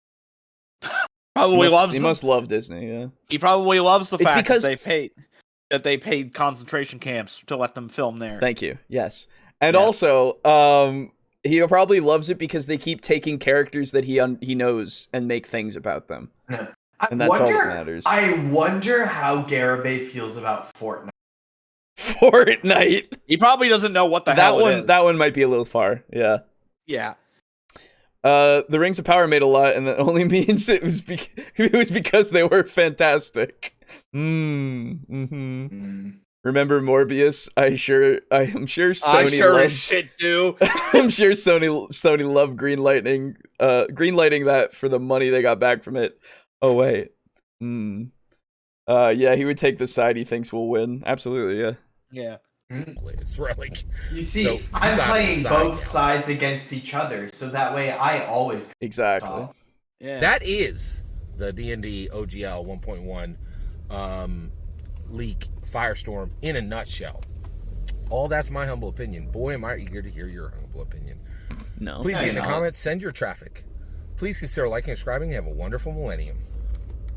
C: He
A: must love Disney. Yeah.
C: He probably loves the fact that they paid concentration camps to let them film there.
A: Thank you. Yes. And also, he probably loves it because they keep taking characters that he knows and make things about them. And that's all that matters.
B: I wonder how Garibay feels about Fortnite.
A: Fortnite.
C: He probably doesn't know what the hell it is.
A: That one might be a little far. Yeah.
C: Yeah.
A: The Rings of Power made a lot, and that only means it was because they were fantastic. Remember Morbius? I'm sure Sony.
C: I sure as shit do.
A: I'm sure Sony loved greenlighting that for the money they got back from it. Oh wait. Yeah, he would take the side he thinks will win. Absolutely, yeah.
C: Yeah.
D: It's really.
B: You see, I'm playing both sides against each other, so that way I always
A: exactly.
D: Yeah. That is the D&D OGL 1.1 leak Firestorm in a nutshell. All that's my humble opinion. Boy, am I eager to hear your humble opinion.
A: No.
D: Please get in the comments. Send your traffic. Please consider liking and subscribing. Have a wonderful millennium.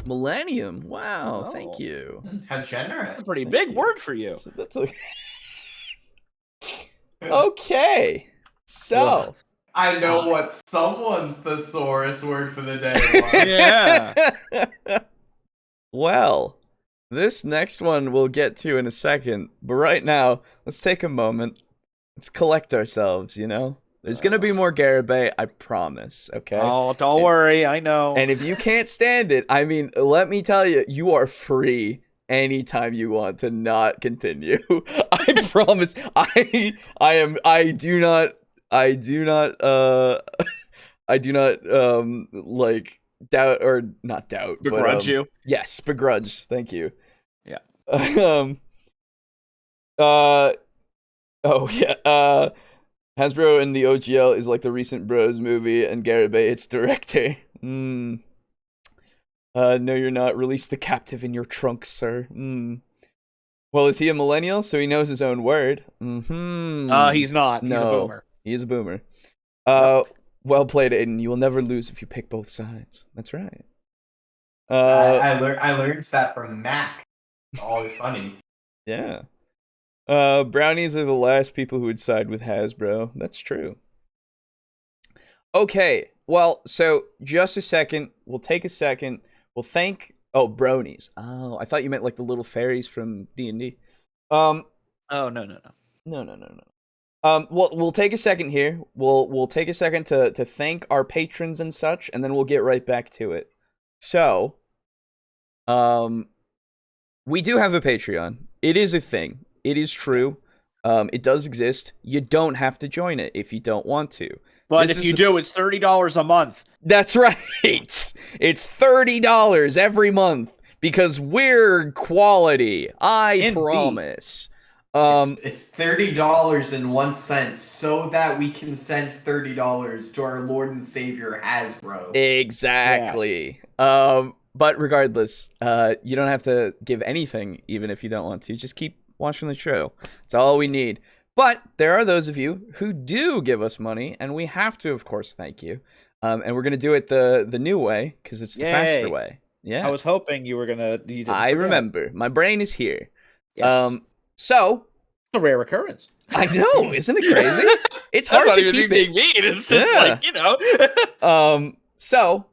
A: Millennium. Wow. Thank you.
B: How generous.
C: That's a pretty big word for you.
A: That's okay. So
B: I know what someone's thesaurus word for the day was.
C: Yeah.
A: well, this next one we'll get to in a second, but right now, let's take a moment. Let's collect ourselves, you know? There's gonna be more Garibay, I promise, okay?
C: Oh, don't worry, I know.
A: And if you can't stand it, I mean, let me tell you, you are free anytime you want to not continue. I promise. I do not like doubt or not doubt,
C: Begrudge
A: but,
C: you?
A: Yes, begrudge. Thank you.
C: Yeah.
A: Oh yeah. Hasbro in the OGL is like the recent Bros movie, and Garibay its director. No, you're not. Release the captive in your trunk, sir. Well, is he a millennial, so he knows his own word?
C: He's not. He's a boomer.
A: He is a boomer. Well played, Aiden. You will never lose if you pick both sides. That's right.
B: I learned that from Mac. Always Sunny.
A: Yeah. Brownies are the last people who would side with Hasbro. That's true. Okay, well, so just a second. We'll take a second. We'll thank... Oh, bronies. Oh, I thought you meant like the little fairies from D&D.
C: Oh, no.
A: Well, we'll take a second here. We'll take a second to thank our patrons and such, and then we'll get right back to it. So, we do have a Patreon. It is a thing. It is true. It does exist. You don't have to join it if you don't want to.
C: But if you do, it's $30 a month.
A: That's right. It's $30 every month because we're quality. Indeed. Promise.
B: It's $30.01 so that we can send $30 to our Lord and Savior Hasbro.
A: Exactly. Yes. But regardless, you don't have to give anything, even if you don't want to. Just keep watching the show. That's all we need. But there are those of you who do give us money, and we have to, of course, thank you. And we're gonna do it the new way because it's the faster way. Yeah.
C: I was hoping you were gonna.
A: I remember. My brain is here.
C: Yes.
A: So.
C: A rare occurrence.
A: I know, isn't it crazy? It's hard to keep it.
C: Mean. It's just like, you know.
A: So,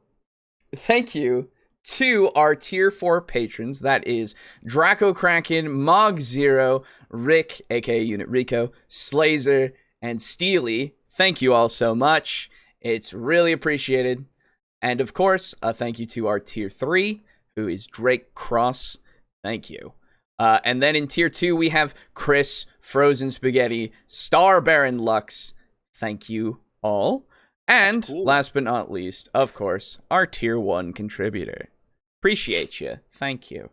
A: thank you to our tier 4 patrons. That is Draco Kraken, Mog Zero, Rick, aka Unit Rico, Slazer, and Steely. Thank you all so much. It's really appreciated. And of course, a thank you to our tier 3, who is Drake Cross. Thank you. And then in tier 2, we have Chris, Frozen Spaghetti, Star Baron Lux. Thank you all. And last but not least, of course, our tier 1 contributor. Appreciate you. Thank you.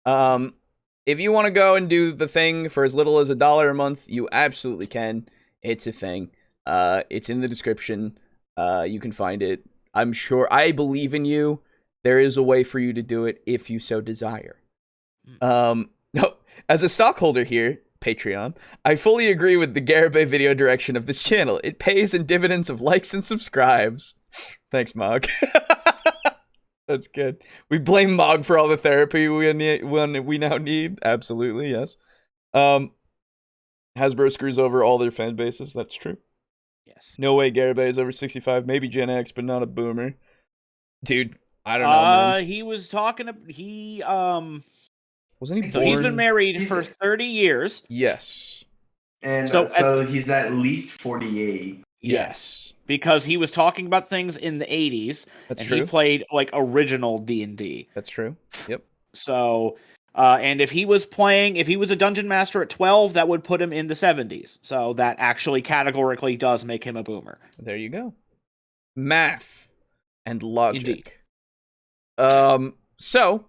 A: If you want to go and do the thing for as little as $1 a month, you absolutely can. It's a thing. It's in the description. You can find it. I'm sure. I believe in you. There is a way for you to do it if you so desire. As a stockholder here, Patreon, I fully agree with the Garibay video direction of this channel. It pays in dividends of likes and subscribes. Thanks, Mog. That's good. We blame Mog for all the therapy we now need. Absolutely, yes. Hasbro screws over all their fan bases. That's true.
C: Yes.
A: No way Garibay is over 65. Maybe Gen X, but not a boomer. Dude, I don't know, man.
C: He was talking...
A: Wasn't he born?
C: So he's been married for 30 years.
A: Yes.
B: And so he's at least 48.
A: Yes.
C: Because he was talking about things in the 80s.
A: That's
C: and
A: true.
C: He played like original D&D.
A: That's true. Yep.
C: So, and if he was a dungeon master at 12, that would put him in the 70s. So that actually categorically does make him a boomer.
A: There you go. Math and logic.
C: Indeed.
A: So,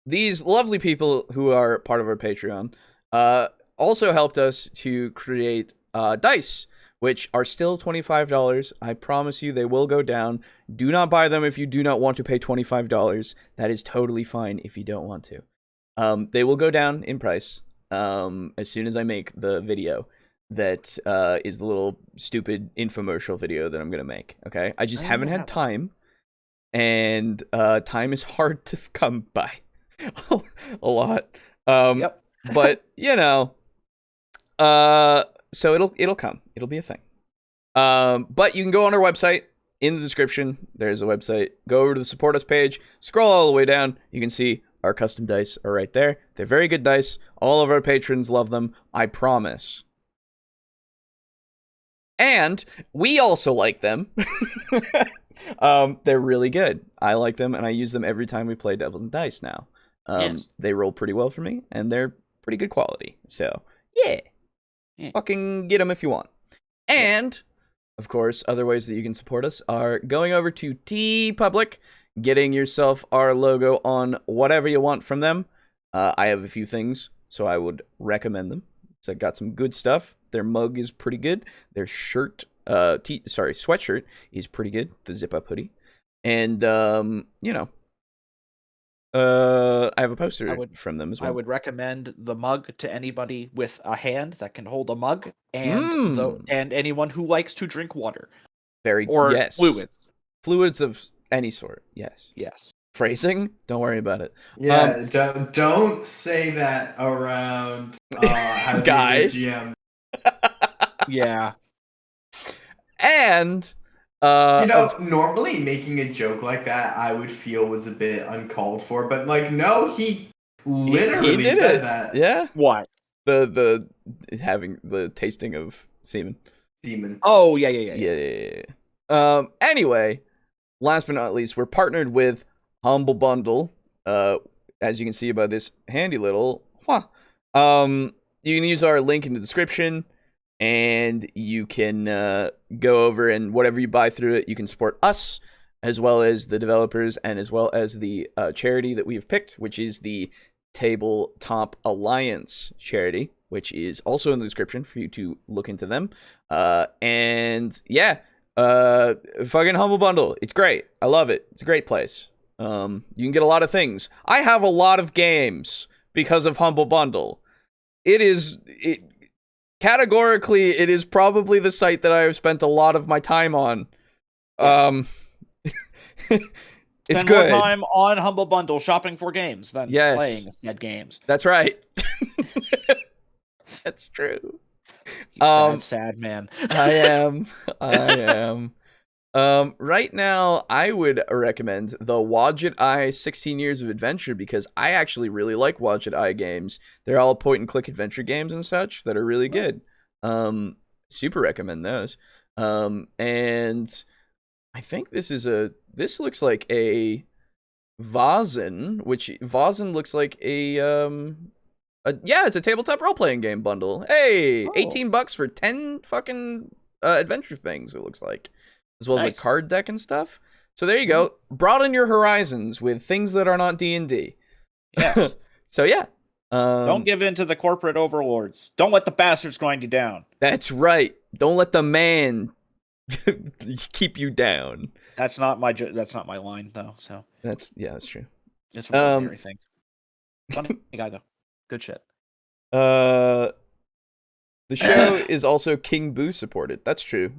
A: these lovely people who are part of our Patreon, also helped us to create, dice, which are still $25. I promise you they will go down. Do not buy them if you do not want to pay $25. That is totally fine if you don't want to. They will go down in price, as soon as I make the video. that is the little stupid infomercial video that I'm gonna make. Okay, I just haven't had time, and time is hard to come by a lot.
E: Yep.
A: But so it'll come. It'll be a thing. But you can go on our website. In the description, there's a website. Go over to the support us page. Scroll all the way down. You can see our custom dice are right there. They're very good dice. All of our patrons love them. I promise. And we also like them. They're really good. I like them, and I use them every time we play Devils and Dice now.
E: Yes.
A: They roll pretty well for me, and they're pretty good quality. So, yeah. Fucking get them if you want. And, of course, other ways that you can support us are going over to TeePublic, getting yourself our logo on whatever you want from them. I have a few things, so I would recommend them. So I got some good stuff. Their mug is pretty good. Their sweatshirt is pretty good. The zip-up hoodie. And, I have a poster from them as well.
E: I would recommend the mug to anybody with a hand that can hold a mug, and and anyone who likes to drink water.
A: Fluids of any sort. Yes. Phrasing? Don't worry about it.
B: Yeah, don't say that around
A: Guy.
B: GM.
E: Yeah.
A: And
B: normally making a joke like that I would feel was a bit uncalled for, but no, he literally
A: did
B: said
A: it.
B: that.
A: Yeah.
E: What?
A: The having the tasting of semen.
E: Oh, yeah.
A: Anyway, last but not least, we're partnered with Humble Bundle. As you can see by this handy little you can use our link in the description, and you can go over, and whatever you buy through it, you can support us as well as the developers, and as well as the charity that we have picked, which is the Tabletop Alliance charity, which is also in the description for you to look into them. Fucking Humble Bundle, it's great. I love it. It's a great place. You can get a lot of things. I have a lot of games because of Humble Bundle. Categorically, it is probably the site that I have spent a lot of my time on. It's
E: Spend
A: good.
E: more time on Humble Bundle shopping for games than playing said games.
A: That's right. That's true.
E: You sad man.
A: I am. Right now, I would recommend the Wadget Eye 16 Years of Adventure, because I actually really like Wadget Eye games. They're all point-and-click adventure games and such that are really good. Super recommend those. And I think this looks like a Vazen, which Vazen looks like it's a tabletop role-playing game bundle. Hey, $18 for 10 fucking adventure things, it looks like. As well as a card deck and stuff. So there you go. Broaden your horizons with things that are not D&D.
E: Yes.
A: So yeah.
E: Don't give in to the corporate overlords. Don't let the bastards grind you down.
A: That's right. Don't let the man keep you down.
E: That's not my line though. So
A: that's true.
E: It's from ordinary things. Funny guy though. Good shit.
A: The show is also King Boo supported. That's true.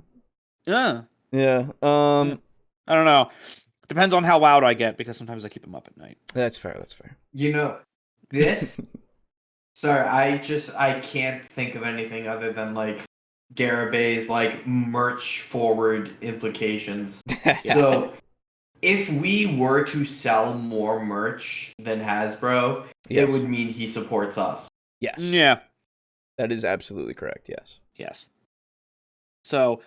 E: Yeah.
A: Yeah.
E: I don't know. Depends on how loud I get, because sometimes I keep him up at night.
A: That's fair.
B: This. Sorry, I can't think of anything other than Garabay's merch forward implications.
A: Yeah.
B: So, if we were to sell more merch than Hasbro, it would mean he supports us.
A: Yes.
E: Yeah.
A: That is absolutely correct.
E: Yes. So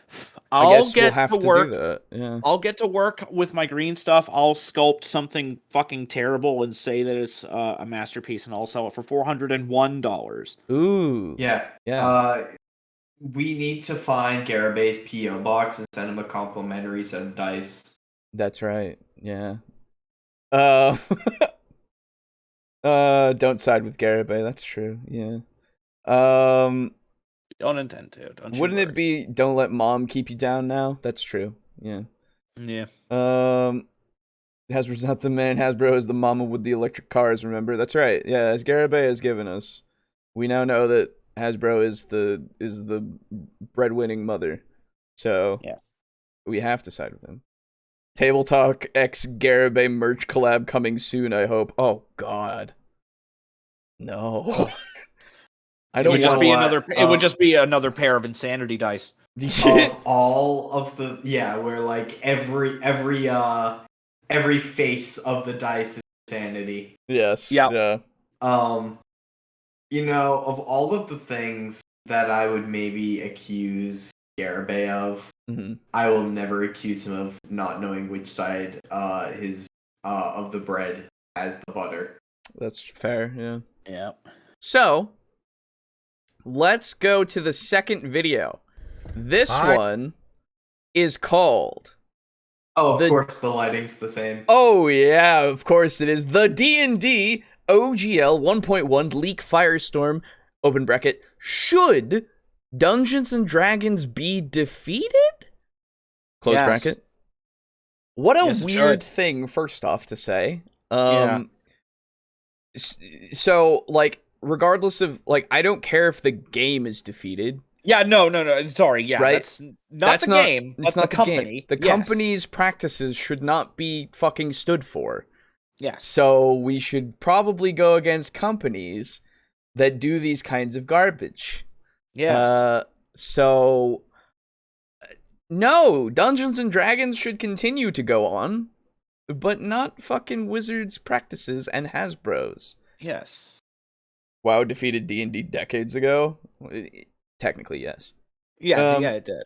A: I'll get to work. Do that. Yeah.
E: I'll get to work with my green stuff. I'll sculpt something fucking terrible and say that it's a masterpiece, and I'll sell it for $401.
A: Ooh.
B: Yeah. We need to find Garabay's P.O. box and send him a complimentary set of dice.
A: That's right. Yeah. Don't side with Garabay. That's true. Yeah.
E: Don't intend to.
A: Wouldn't it be don't let mom keep you down now? That's true. Yeah.
E: Yeah.
A: Hasbro's not the man. Hasbro is the mama with the electric cars, remember? That's right. Yeah, as Garabay has given us, we now know that Hasbro is the breadwinning mother, so
E: Yeah.
A: we have to side with them. TableTalk X Garibay merch collab coming soon, I hope. Oh God, no. I
E: It
A: don't
E: would just
A: want
E: be
B: what?
E: another. It would just be another pair of insanity dice.
B: Of all of the where like every face of the dice is insanity.
A: Yes.
E: Yep.
A: Yeah.
B: You know, of all of the things that I would maybe accuse Garibay of, I will never accuse him of not knowing which side his of the bread has the butter.
A: That's fair. Yeah.
E: Yeah.
A: So, let's go to the second video. This one is called...
B: Oh, of course, the lighting's the same.
A: Oh, yeah, of course it is. The D&D OGL 1.1 Leak Firestorm, open bracket, should Dungeons & Dragons be defeated? Close
E: Yes.
A: bracket. What a
E: Yes, it
A: weird
E: should.
A: thing, first off, to say.
E: Yeah.
A: So, like, regardless of, like, I don't care if the game is defeated.
E: Yeah. No. Sorry. Yeah.
A: Right?
E: That's not the game.
A: It's
E: But
A: not
E: the company.
A: game. The
E: Yes.
A: company's practices should not be fucking stood for.
E: Yes.
A: So we should probably go against companies that do these kinds of garbage.
E: Yes.
A: So no, Dungeons and Dragons should continue to go on, but not fucking Wizards' practices and Hasbro's.
E: Yes.
A: WoW defeated D&D decades ago. Technically, yes.
E: Yeah. Yeah. It did.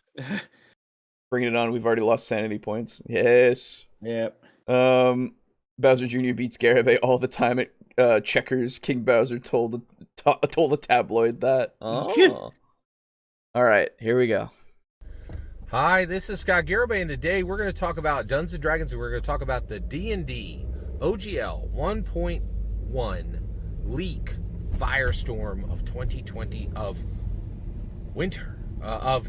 A: Bringing it on. We've already lost sanity points. Yes.
E: Yep.
A: Bowser Jr. beats Garibay all the time at Checkers. King Bowser told a tabloid that. Oh. All right, here we go.
D: Hi, this is Scott Garibay, and today we're going to talk about Dungeons & Dragons, and we're going to talk about the D&D OGL 1.1 Leak Firestorm of 2020 of winter. I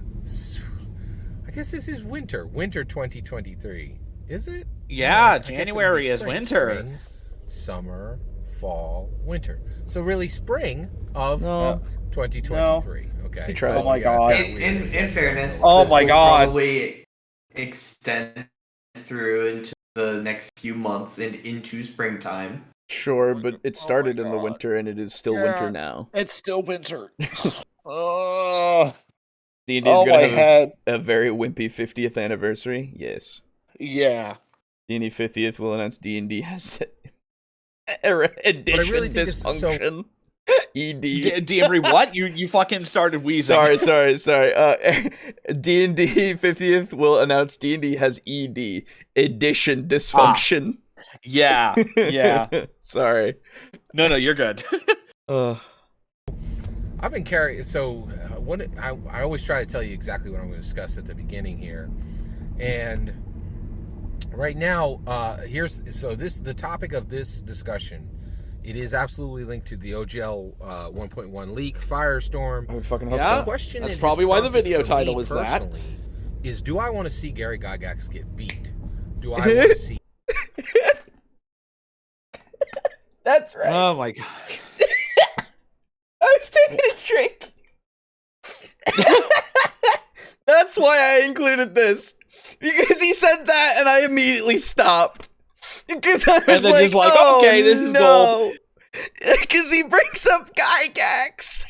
D: guess this is winter 2023. Is it?
E: Yeah.
D: I guess it'd
E: January
D: be
E: is
D: spring,
E: winter.
D: spring, summer, fall, winter. So really spring of
A: No.
D: 2023. Okay.
A: You tried.
D: So,
E: Oh my
D: yeah, it's
E: God.
D: kinda weird.
B: In fairness,
E: Oh
B: this
E: my
B: will
E: God.
B: probably extend through into the next few months and into springtime.
A: Sure, but it started in the
E: God.
A: winter and it is still winter now.
E: It's still winter. Oh.
A: D&D is
E: Oh,
A: going
E: my
A: to have
E: head.
A: a very wimpy 50th anniversary. Yes.
E: Yeah.
A: D&D 50th will announce D&D has edition
D: really think this is so-
A: dysfunction. ED.
E: Demery, what? You fucking started wheezing.
A: Sorry. D&D 50th will announce D&D has ED, edition dysfunction.
E: Yeah.
A: Sorry.
E: No, you're good.
D: I've been carrying. So, I always try to tell you exactly what I'm going to discuss at the beginning here, and right now, the topic of this discussion. It is absolutely linked to the OGL 1.1 leak Firestorm.
A: I would fucking hope
E: Yeah.
A: so.
D: Question
E: That's
D: is
E: probably why the
D: prompted
E: video
D: for
E: title
D: me
E: is that.
D: personally, is do I want to see Gary Gygax get beat? Do I want to see?
A: That's right.
E: Oh my God.
A: I was taking a drink. That's why I included this. Because he said that and I immediately stopped. Because I was
E: then
A: like,
E: just like,
A: oh,
E: okay, this is
A: gold. Because he brings up Gygax.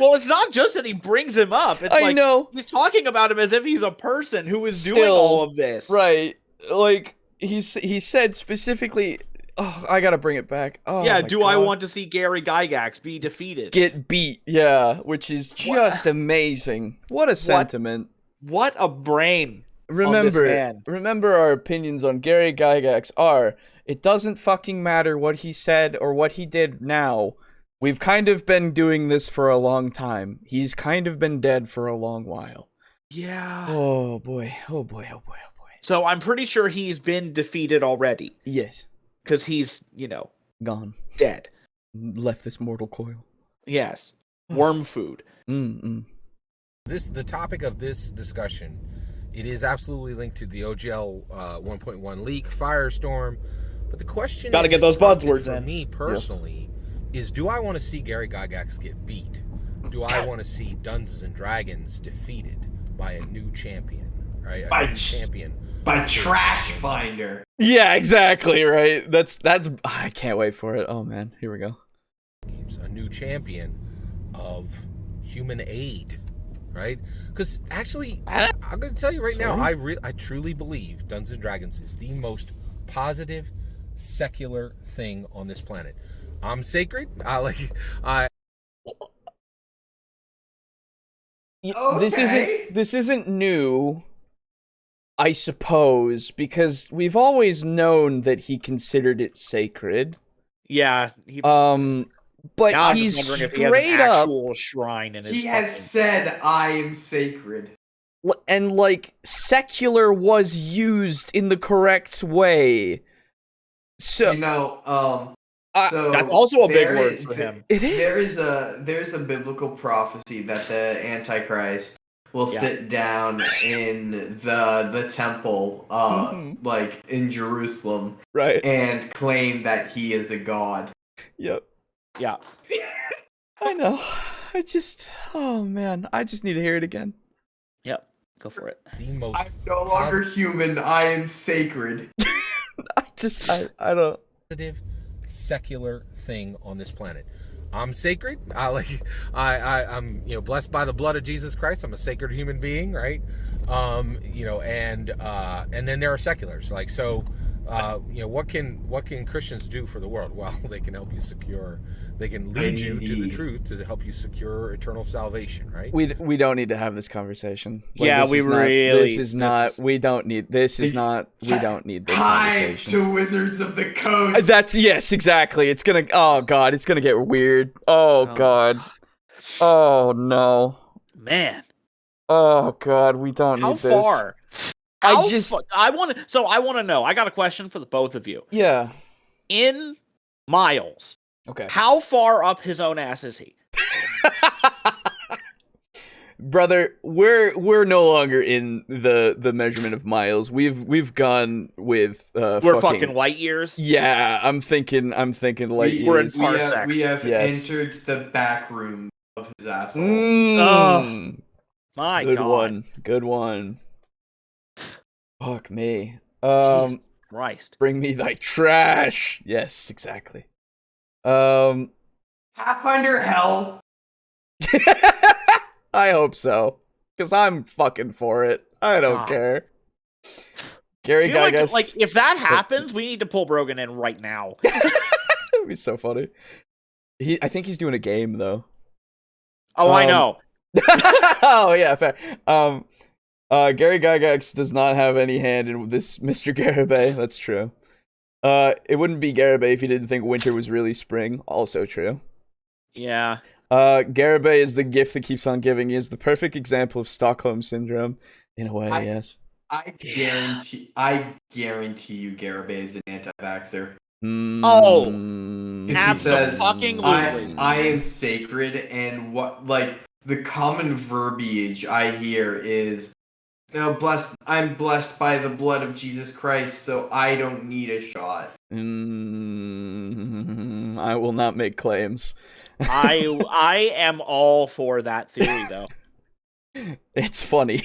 E: Well, it's not just that he brings him up. It's
A: I
E: like
A: know.
E: he's talking about him as if he's a person who is doing
A: Still,
E: all of this.
A: Right. Like, he said specifically, oh, I gotta bring it back. Oh,
E: Yeah,
A: my
E: do I
A: God.
E: want to see Gary Gygax be defeated?
A: Get beat, yeah, which is just amazing. What a sentiment.
E: What a brain. This man.
A: Remember our opinions on Gary Gygax are, it doesn't fucking matter what he said or what he did now. We've kind of been doing this for a long time. He's kind of been dead for a long while.
E: Yeah.
A: Oh boy.
E: So I'm pretty sure he's been defeated already.
A: Yes.
E: Because he's,
A: Gone.
E: dead.
A: Left this mortal coil.
E: Yes. Worm food.
D: The topic of this discussion, it is absolutely linked to the OGL 1.1 leak Firestorm. But the question
E: Gotta get
D: is
E: those
D: prompted
E: buzzwords
D: for
E: in.
D: me personally is, do I want to see Gary Gygax get beat? do I want to see Dungeons and Dragons defeated by a new champion, right?
B: By
D: new champion.
B: By Trash Finder.
A: Yeah, exactly, right? That's I can't wait for it. Oh man, here we go.
D: A new champion of human aid, right? Because actually, I'm going to tell you right now, I truly believe Dungeons and Dragons is the most positive, secular thing on this planet. I'm sacred.
A: This isn't new, I suppose, because we've always known that he considered it sacred.
E: Yeah.
A: But
E: now I'm
A: he's
E: just wondering if he
A: straight
E: has an
A: up.
E: actual shrine in his.
B: He has said, "I am sacred,"
A: And like secular was used in the correct way. So
B: so
E: that's also a big word for him.
A: It is.
B: There's a biblical prophecy that the Antichrist will sit down in the temple, like in Jerusalem,
A: right,
B: and claim that he is a god.
A: Yep.
E: Yeah.
A: I know. Oh man, I just need to hear it again.
E: Yep. Go for it.
D: The most
B: I'm no longer human. I am sacred.
A: I don't.
D: Positive, secular thing on this planet. I'm sacred. I'm blessed by the blood of Jesus Christ. I'm a sacred human being, right? And then there are seculars. Like, so what can Christians do for the world? Well, they can help you secure. They can lead you to the truth to help you secure eternal salvation, right?
A: We don't need to have this conversation.
E: We don't need this
B: conversation. To Wizards of the Coast.
A: Yes, exactly. It's gonna get weird. Oh god. Oh no.
E: Man.
A: Oh god, we don't need this.
E: How far? I want to know. I got a question for the both of you.
A: Yeah.
E: In miles.
A: Okay.
E: How far up his own ass is he?
A: Brother, we're no longer in the measurement of miles. We've gone with
E: we're fucking light years.
A: Yeah, I'm thinking light years.
E: We're in parsecs.
B: We have entered the back room of his asshole.
E: Oh, my God.
A: Good one. Fuck me.
E: Jesus Christ.
A: Bring me thy trash. Yes, exactly.
B: Pathfinder hell.
A: I hope so, because I'm fucking for it. I don't care. Gary Gygax.
E: Like if that happens, we need to pull Brogan in right now.
A: That'd be so funny. I think he's doing a game though.
E: Oh, I know.
A: Oh yeah, fair. Gary Gygax does not have any hand in this Mr. Garibay. That's true. It wouldn't be Garibay if he didn't think winter was really spring. Also true.
E: Yeah.
A: Garibay is the gift that keeps on giving. He is the perfect example of Stockholm Syndrome. In a way, yes.
B: I guarantee you Garibay is an anti-vaxxer.
E: Oh,
B: absolutely. I am sacred, and what the common verbiage I hear is, I'm blessed by the blood of Jesus Christ, so I don't need a shot.
A: I will not make claims.
E: I am all for that theory, though.
A: It's funny,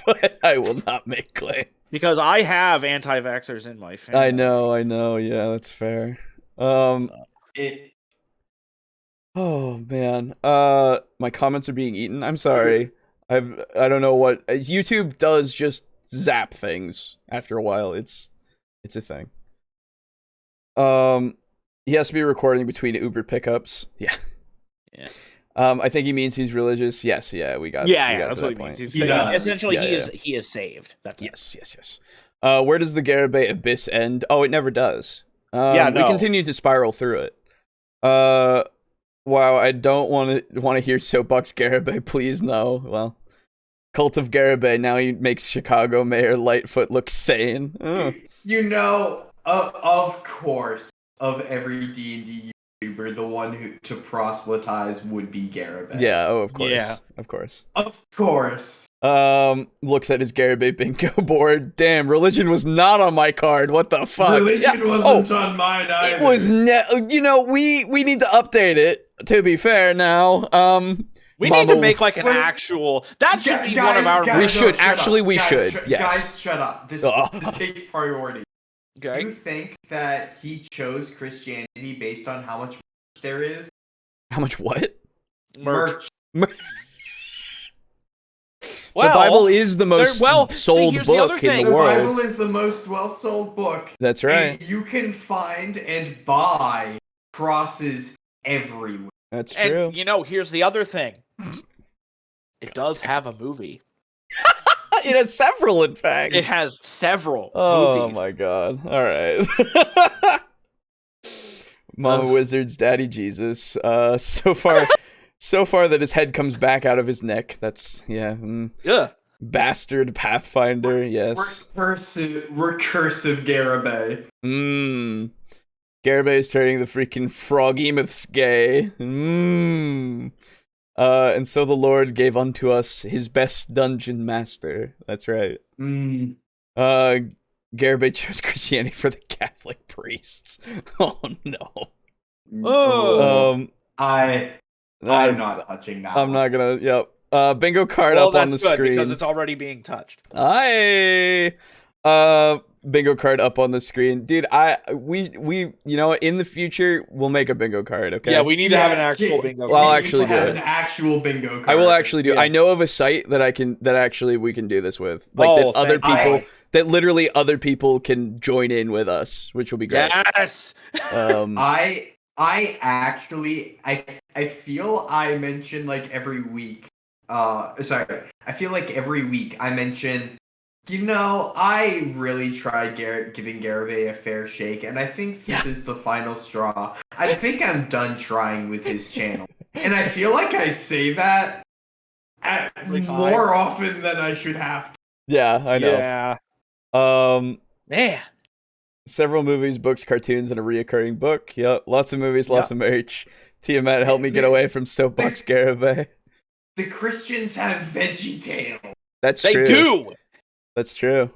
A: but I will not make claims.
E: Because I have anti-vaxxers in my family.
A: I know. Yeah, that's fair. Oh man. My comments are being eaten. I'm sorry. I don't know what YouTube does. Just zap things after a while. It's a thing. He has to be recording between Uber pickups. Yeah. I think he means he's religious. Yes. Yeah. We got.
E: That's what he means. Essentially, he is saved. That's
A: yes. Where does the Garibay abyss end? Oh, it never does. We continue to spiral through it. Wow. I don't want to hear Soapbox Garibay. Please no. Well. Cult of Garibay, now he makes Chicago Mayor Lightfoot look sane.
B: Of course, of every D&D YouTuber, the one to proselytize would be Garibay.
A: Yeah, of course.
E: Yeah.
A: Of course.
B: Of course.
A: Looks at his Garibay bingo board. Damn, religion was not on my card. What the fuck?
B: Religion wasn't on mine either.
A: It was we need to update it. to be fair now,
E: We
A: Mama,
E: need to make like an
B: Let's-
E: actual. That should be
B: Guys,
E: one of our.
B: guys,
A: We
B: no,
A: should.
B: shut
A: Actually,
B: up.
A: we
B: Guys,
A: should.
B: sh-
A: Yes.
B: Guys, shut up. This takes priority. Do
E: Okay.
B: you think that he chose Christianity based on how much merch there is?
A: how much what?
E: Merch.
A: The Bible is the most sold
E: here's the other
A: book in
E: thing.
A: the
B: The
A: world.
B: Bible is the most well-sold book.
A: That's right.
B: And you can find and buy crosses everywhere.
A: That's true.
E: And here's the other thing. It does have a movie.
A: It has several, in fact.
E: It has several
A: Oh
E: movies.
A: my god. All right. Mama Wizard's Daddy Jesus. So far that his head comes back out of his neck. That's
E: Yeah.
A: Bastard Pathfinder, yes.
B: Recursive Garibay.
A: Garibay is turning the freaking frog-emoths gay. And so the Lord gave unto us his best dungeon master. That's right. Garibay chose Christianity for the Catholic priests. Oh no.
E: Oh.
B: I'm not touching that.
A: I'm not gonna. Yep. Bingo card
E: Well,
A: up on the
E: that's good
A: screen.
E: because it's already being touched.
A: Hi. Bingo card up on the screen, dude. We in the future we'll make a bingo card. Okay.
E: Yeah, we need to have an actual bingo.
A: Well, I'll
E: card.
A: actually do
B: have
A: it.
B: an actual bingo card.
A: I will actually do.
E: Yeah.
A: I know of a site that actually we can do this with, like
E: Oh,
A: that other
E: thank
A: people
B: you.
A: that literally other people can join in with us, which will be great.
E: Yes.
B: I actually I feel I mention like every week. Sorry. I feel like every week I mention, I really tried giving Garibay a fair shake, and I think this is the final straw. I think I'm done trying with his channel. And I feel like I say that more often than I should have to.
A: Yeah, I know.
E: Yeah. Man.
A: Several movies, books, cartoons, and a reoccurring book. Yep, lots of movies, lots of merch. Tiamat, help me get away from Soapbox Garibay.
B: The Christians have Veggie Tale.
A: That's
E: They
A: true.
E: do.
A: That's true.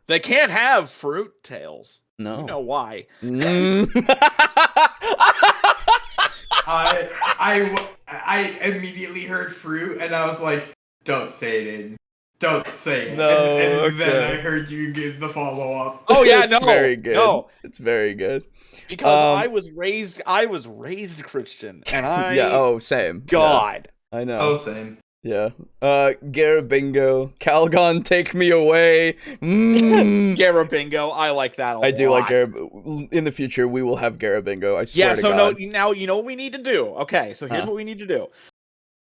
E: They can't have fruit tails.
A: No.
E: You know why?
B: I immediately heard fruit, and I was like, "Don't say it, Aiden. Don't say it."
A: No,
B: and then
A: okay.
B: I heard you give the follow up.
E: Oh yeah,
A: It's
E: no,
A: very good.
E: no,
A: It's very good.
E: because I was raised Christian, and I
A: Yeah. Oh, same.
E: God,
A: Yeah, I know.
B: Oh, same.
A: Yeah. Garabingo. Calgon, take me away.
E: Garabingo, I like that a lot.
A: I do like Garab. In the future, we will have Garabingo. I swear
E: Yeah,
A: to
E: so
A: God.
E: now you know what we need to do. Okay, so here's
A: Huh.
E: what we need to do.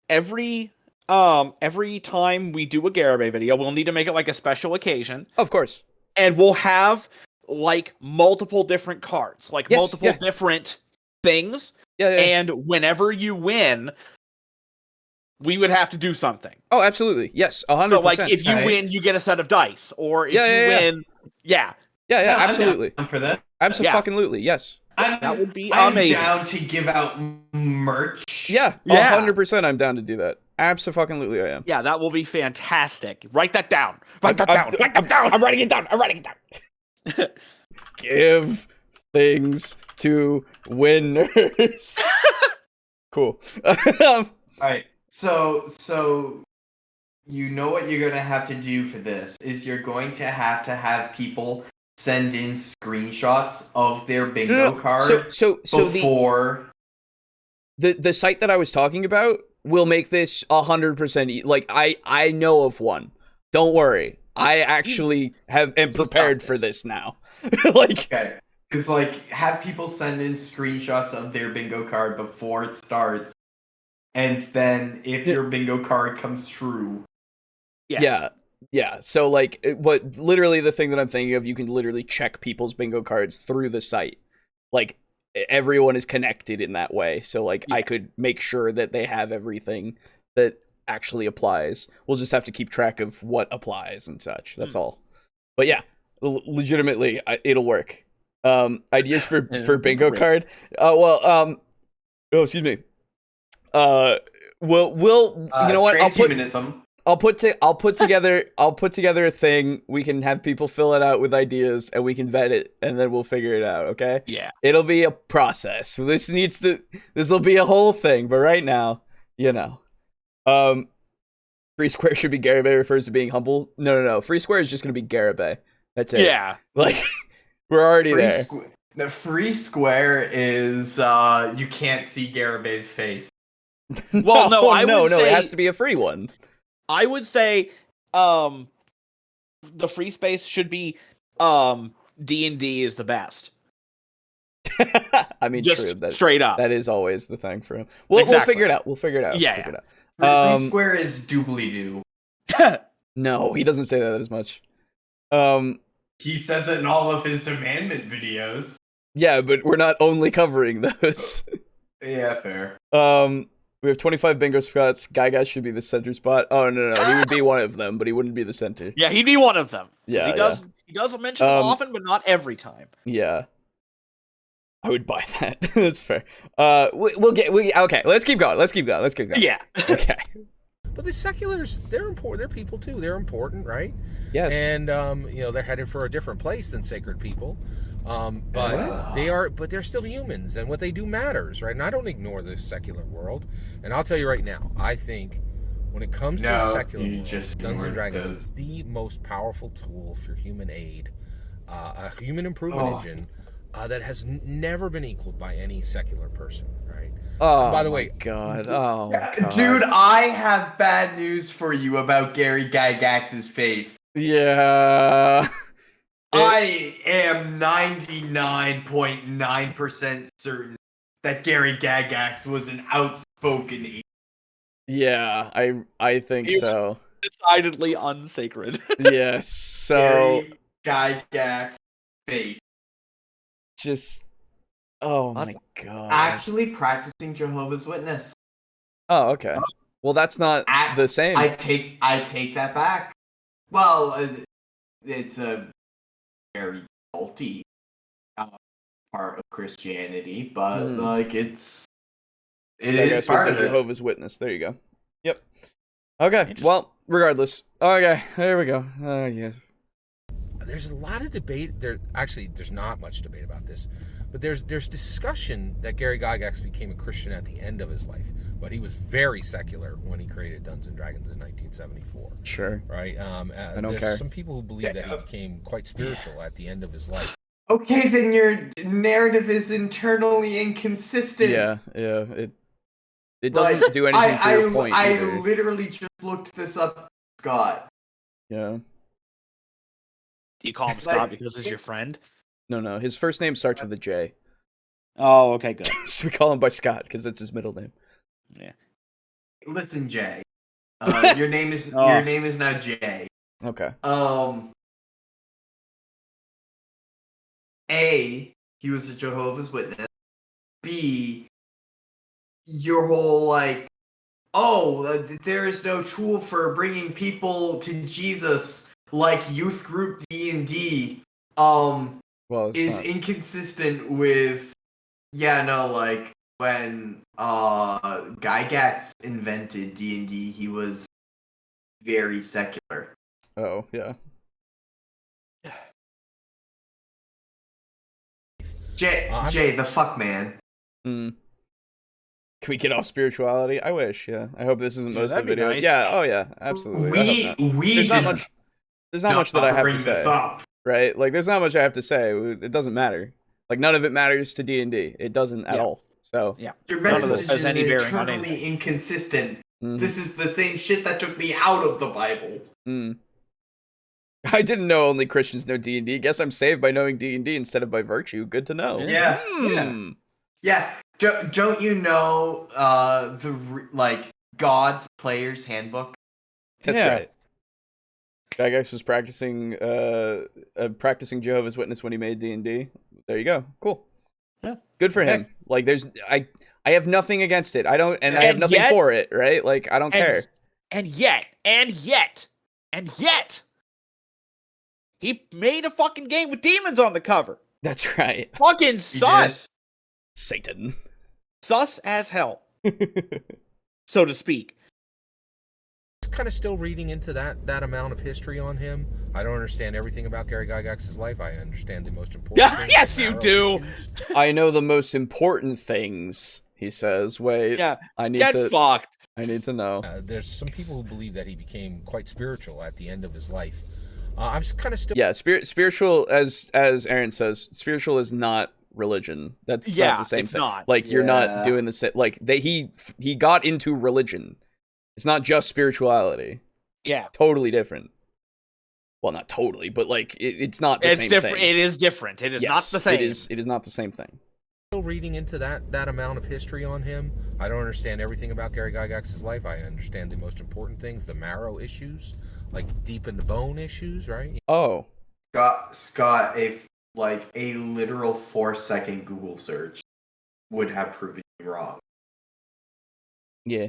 E: Every time we do a Garibay video, we'll need to make it like a special occasion,
A: Of course.
E: and we'll have like multiple different cards, like
A: Yes,
E: multiple
A: yeah.
E: different things,
A: Yeah.
E: and whenever you win, we would have to do something.
A: Oh, absolutely. Yes. 100%.
E: So like if you
B: Right.
E: win, you get a set of dice, or if
A: Yeah,
E: you
A: yeah, yeah.
E: win, yeah,
A: Yeah.
B: No, I'm
A: Absolutely.
B: down for that.
A: Absolutely. Yes.
E: that would be
B: I'm
E: amazing.
B: down to give out merch.
A: Yeah.
E: Yeah.
A: 100%. I'm down to do that. Absolutely, I am.
E: Yeah, that will be fantastic. Write that down. Write that down. Write that down.
A: I'm writing it down. Give things to winners. Cool.
B: All right. So you know what you're gonna have to do for this is you're going to have people send in screenshots of their bingo card
A: So
B: before.
A: the site that I was talking about will make this 100%. Like I know of one. Don't worry. I actually am prepared for this now. Like,
B: Okay. Because have people send in screenshots of their bingo card before it starts, and then if your bingo card comes true.
E: Yes.
A: yeah. So what literally the thing that I'm thinking of, you can literally check people's bingo cards through the site. Like everyone is connected in that way. So I could make sure that they have everything that actually applies. We'll just have to keep track of what applies and such. That's all. But yeah, legitimately, it'll work. Ideas for bingo
E: great.
A: card. Oh, excuse me. We'll you know what?
B: Transhumanism.
A: I'll put together a thing. We can have people fill it out with ideas, and we can vet it, and then we'll figure it out. Okay?
C: Yeah.
A: It'll be a process. This will be a whole thing. But right now, Free Square should be Garibay refers to being humble. No. Free Square is just gonna be Garibay. That's it.
C: Yeah.
A: Like we're already there.
B: The Free Square is you can't see Garabay's face.
C: Well, no, I would say
A: it has to be a free one.
C: I would say the free space should be D&D is the best.
A: I mean,
C: just
A: true. That,
C: straight up.
A: That is always the thing for him. We'll figure it out. We'll figure it out.
C: Yeah.
A: Figure it out.
B: Free Square is doobly-doo.
A: No, he doesn't say that as much.
B: He says it in all of his demandment videos.
A: Yeah, but we're not only covering those.
B: Yeah, fair.
A: We have 25 bingo spots. Guy should be the center spot. Oh no, he would be one of them, but he wouldn't be the center.
C: Yeah, he'd be one of them.
A: Yeah,
C: he doesn't mention them often, but not every time.
A: Yeah, I would buy that. That's fair. Okay. Let's keep going.
C: Yeah.
A: Okay.
D: But the seculars, they're important. They're people too. They're important, right?
A: Yes.
D: And they're headed for a different place than sacred people. But they're still humans, and what they do matters, right? And I don't ignore the secular world. And I'll tell you right now, I think when it comes to the secular world, Dungeons and Dragons is the most powerful tool for human aid, a human improvement engine that has never been equaled by any secular person, right?
A: Oh,
D: by the way,
A: God. Oh, God.
B: Dude, I have bad news for you about Gary Gygax's faith.
A: Yeah.
B: I am 99.9% certain that Gary Gygax was an outspoken atheist.
A: Yeah, I think so.
C: Decidedly unsacred.
A: Yes. So
B: Gary Gygax faith.
A: Just my God.
B: Actually practicing Jehovah's Witness.
A: Oh, okay. Well, that's not the same.
B: I take that back. Well, it's a very culty part of Christianity, but it is part of
A: Jehovah's Witness. There you go. Yep. Okay. Well, regardless. Okay. There we go. Yeah.
D: There's a lot of debate. There's not much debate about this, but there's discussion that Gary Gygax became a Christian at the end of his life, but he was very secular when he created Dungeons and Dragons in 1974.
A: Sure.
D: Right.
A: I don't
D: there's
A: care.
D: Some people who believe that he became quite spiritual at the end of his life.
B: Okay, then your narrative is internally inconsistent.
A: Yeah. It doesn't do anything for your point.
B: I literally just looked this up, Scott.
A: Yeah.
C: Do you call him Scott because he's your friend?
A: No. His first name starts with a J.
C: Oh, okay, good.
A: So we call him by Scott because that's his middle name.
C: Yeah.
B: Listen, Jay. Your name is now Jay.
A: Okay.
B: A, he was a Jehovah's Witness. B, your whole there is no tool for bringing people to Jesus like youth group D&D. Is inconsistent with when Gygax invented D&D, he was very secular.
A: Oh, yeah.
B: Jay, the fuck man.
A: Can we get off spirituality? I wish, yeah. I hope this isn't most of the video.
C: Nice.
A: Yeah, oh yeah, absolutely. There's not much that I have to say. Right? Like, there's not much I have to say. It doesn't matter. Like, none of it matters to D&D. It doesn't at all. So
C: yeah,
B: your message is
C: any bearing on
B: eternally inconsistent.
A: Mm-hmm.
B: This is the same shit that took me out of the Bible.
A: I didn't know only Christians know D&D. Guess I'm saved by knowing D&D instead of by virtue. Good to know.
B: Yeah. Don't you know God's Player's Handbook?
A: That's right. Gygax was practicing Jehovah's Witness when he made D&D. There you go. Cool.
C: Yeah.
A: Good for him. Like, I have nothing against it. I have nothing for it, right? Like, I don't care.
C: And yet, he made a fucking game with demons on the cover.
A: That's right.
C: Fucking sus.
A: Satan.
C: Sus as hell. So to speak.
D: kind of still reading into that amount of history on him. I don't understand everything about Gary Gygax's life. I understand the most important things.
C: Yes, you do.
A: I know the most important things, he says. Wait,
C: Yeah,
A: I need
C: get
A: to
C: fucked.
A: I need to know.
D: There's some people who believe that he became quite spiritual at the end of his life. I'm just kind of still.
A: Yeah, spiritual, as Aaron says, spiritual is not religion. That's not the same
C: it's
A: thing.
C: not.
A: Like you're not
B: Yeah.
A: doing the same. Like he got into religion. It's not just spirituality.
C: Yeah,
A: Totally different. Well, not totally, but like it's not the
C: it's
A: same
C: different.
A: thing.
C: It is different. It is not
A: Yes,
C: the same.
A: It is not the same thing.
D: Still reading into that amount of history on him. I don't understand everything about Gary Gygax's life. I understand the most important things, the marrow issues, like deep in the bone issues, right?
A: Oh,
B: Scott, a literal 4-second Google search would have proven you wrong.
A: yeah.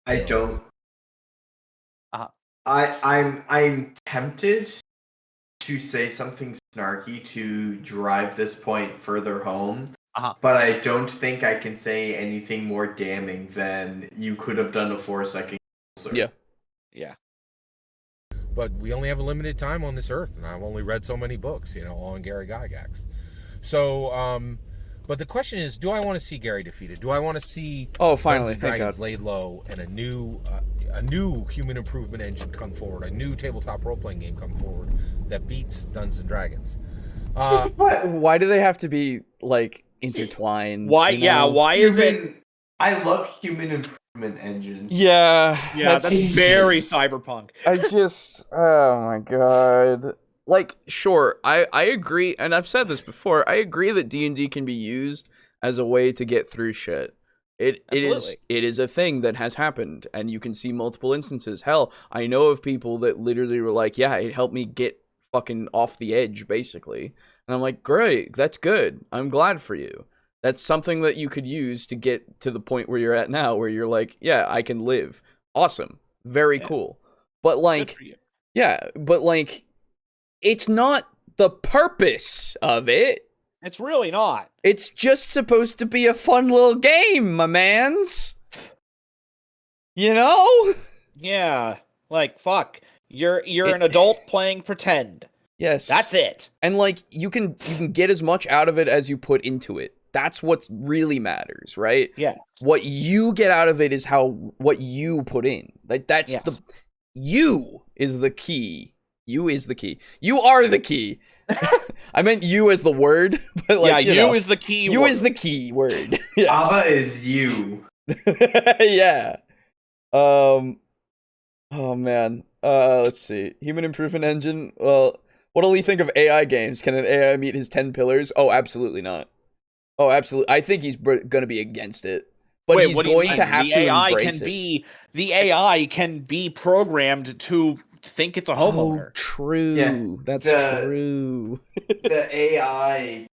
B: I don't.
C: Uh-huh.
B: I'm tempted to say something snarky to drive this point further home, but I don't think I can say anything more damning than you could have done a 4-second Google search.
A: Yeah.
C: Yeah.
D: But we only have a limited time on this earth, and I've only read so many books, on Gary Gygax. So, but the question is, do I want to see Gary defeated? Do I want to see
A: Finally,
D: Dungeons &
A: thank
D: Dragons
A: God.
D: laid low and a new human improvement engine come forward, a new tabletop role-playing game come forward that beats Dungeons & Dragons?
A: Why do they have to be like intertwined?
C: Why? Yeah. Why is it?
B: I love human improvement engines.
A: Yeah.
C: Yeah, that's very cyberpunk.
A: I just, oh my god. Like, sure, I agree, and I've said this before, I agree that D&D can be used as a way to get through shit. It is a thing that has happened, and you can see multiple instances. Hell, I know of people that literally were like, yeah, it helped me get fucking off the edge, basically. And I'm like, great, that's good. I'm glad for you. That's something that you could use to get to the point where you're at now, where you're like, yeah, I can live. Awesome. Very cool. But like, yeah, but like, it's not the purpose of it.
C: It's really not.
A: It's just supposed to be a fun little game, my mans. You know?
C: Yeah. Like, fuck. You're an adult playing pretend.
A: Yes.
C: That's it.
A: And like, you can get as much out of it as you put into it. That's what really matters, right?
C: Yeah.
A: What you get out of it is what you put in. Like that's you is the key. You is the key. You are the key. I meant you as the word, but like
C: you is the key
A: you
C: word.
A: is the key word. Yes.
B: Ava is you.
A: Yeah. Oh man. Let's see. Human improvement engine. Well, what'll he think of AI games? Can an AI meet his 10 pillars? Oh, absolutely not. Oh, absolutely. I think he's going to be against it. But
C: Wait,
A: he's
C: what do you
A: going
C: mean?
A: to have
C: the
A: to
C: AI
A: embrace
C: can
A: it.
C: The AI can be programmed to think it's a homeowner.
A: Oh, true.
B: Yeah,
A: That's true.
B: The AI,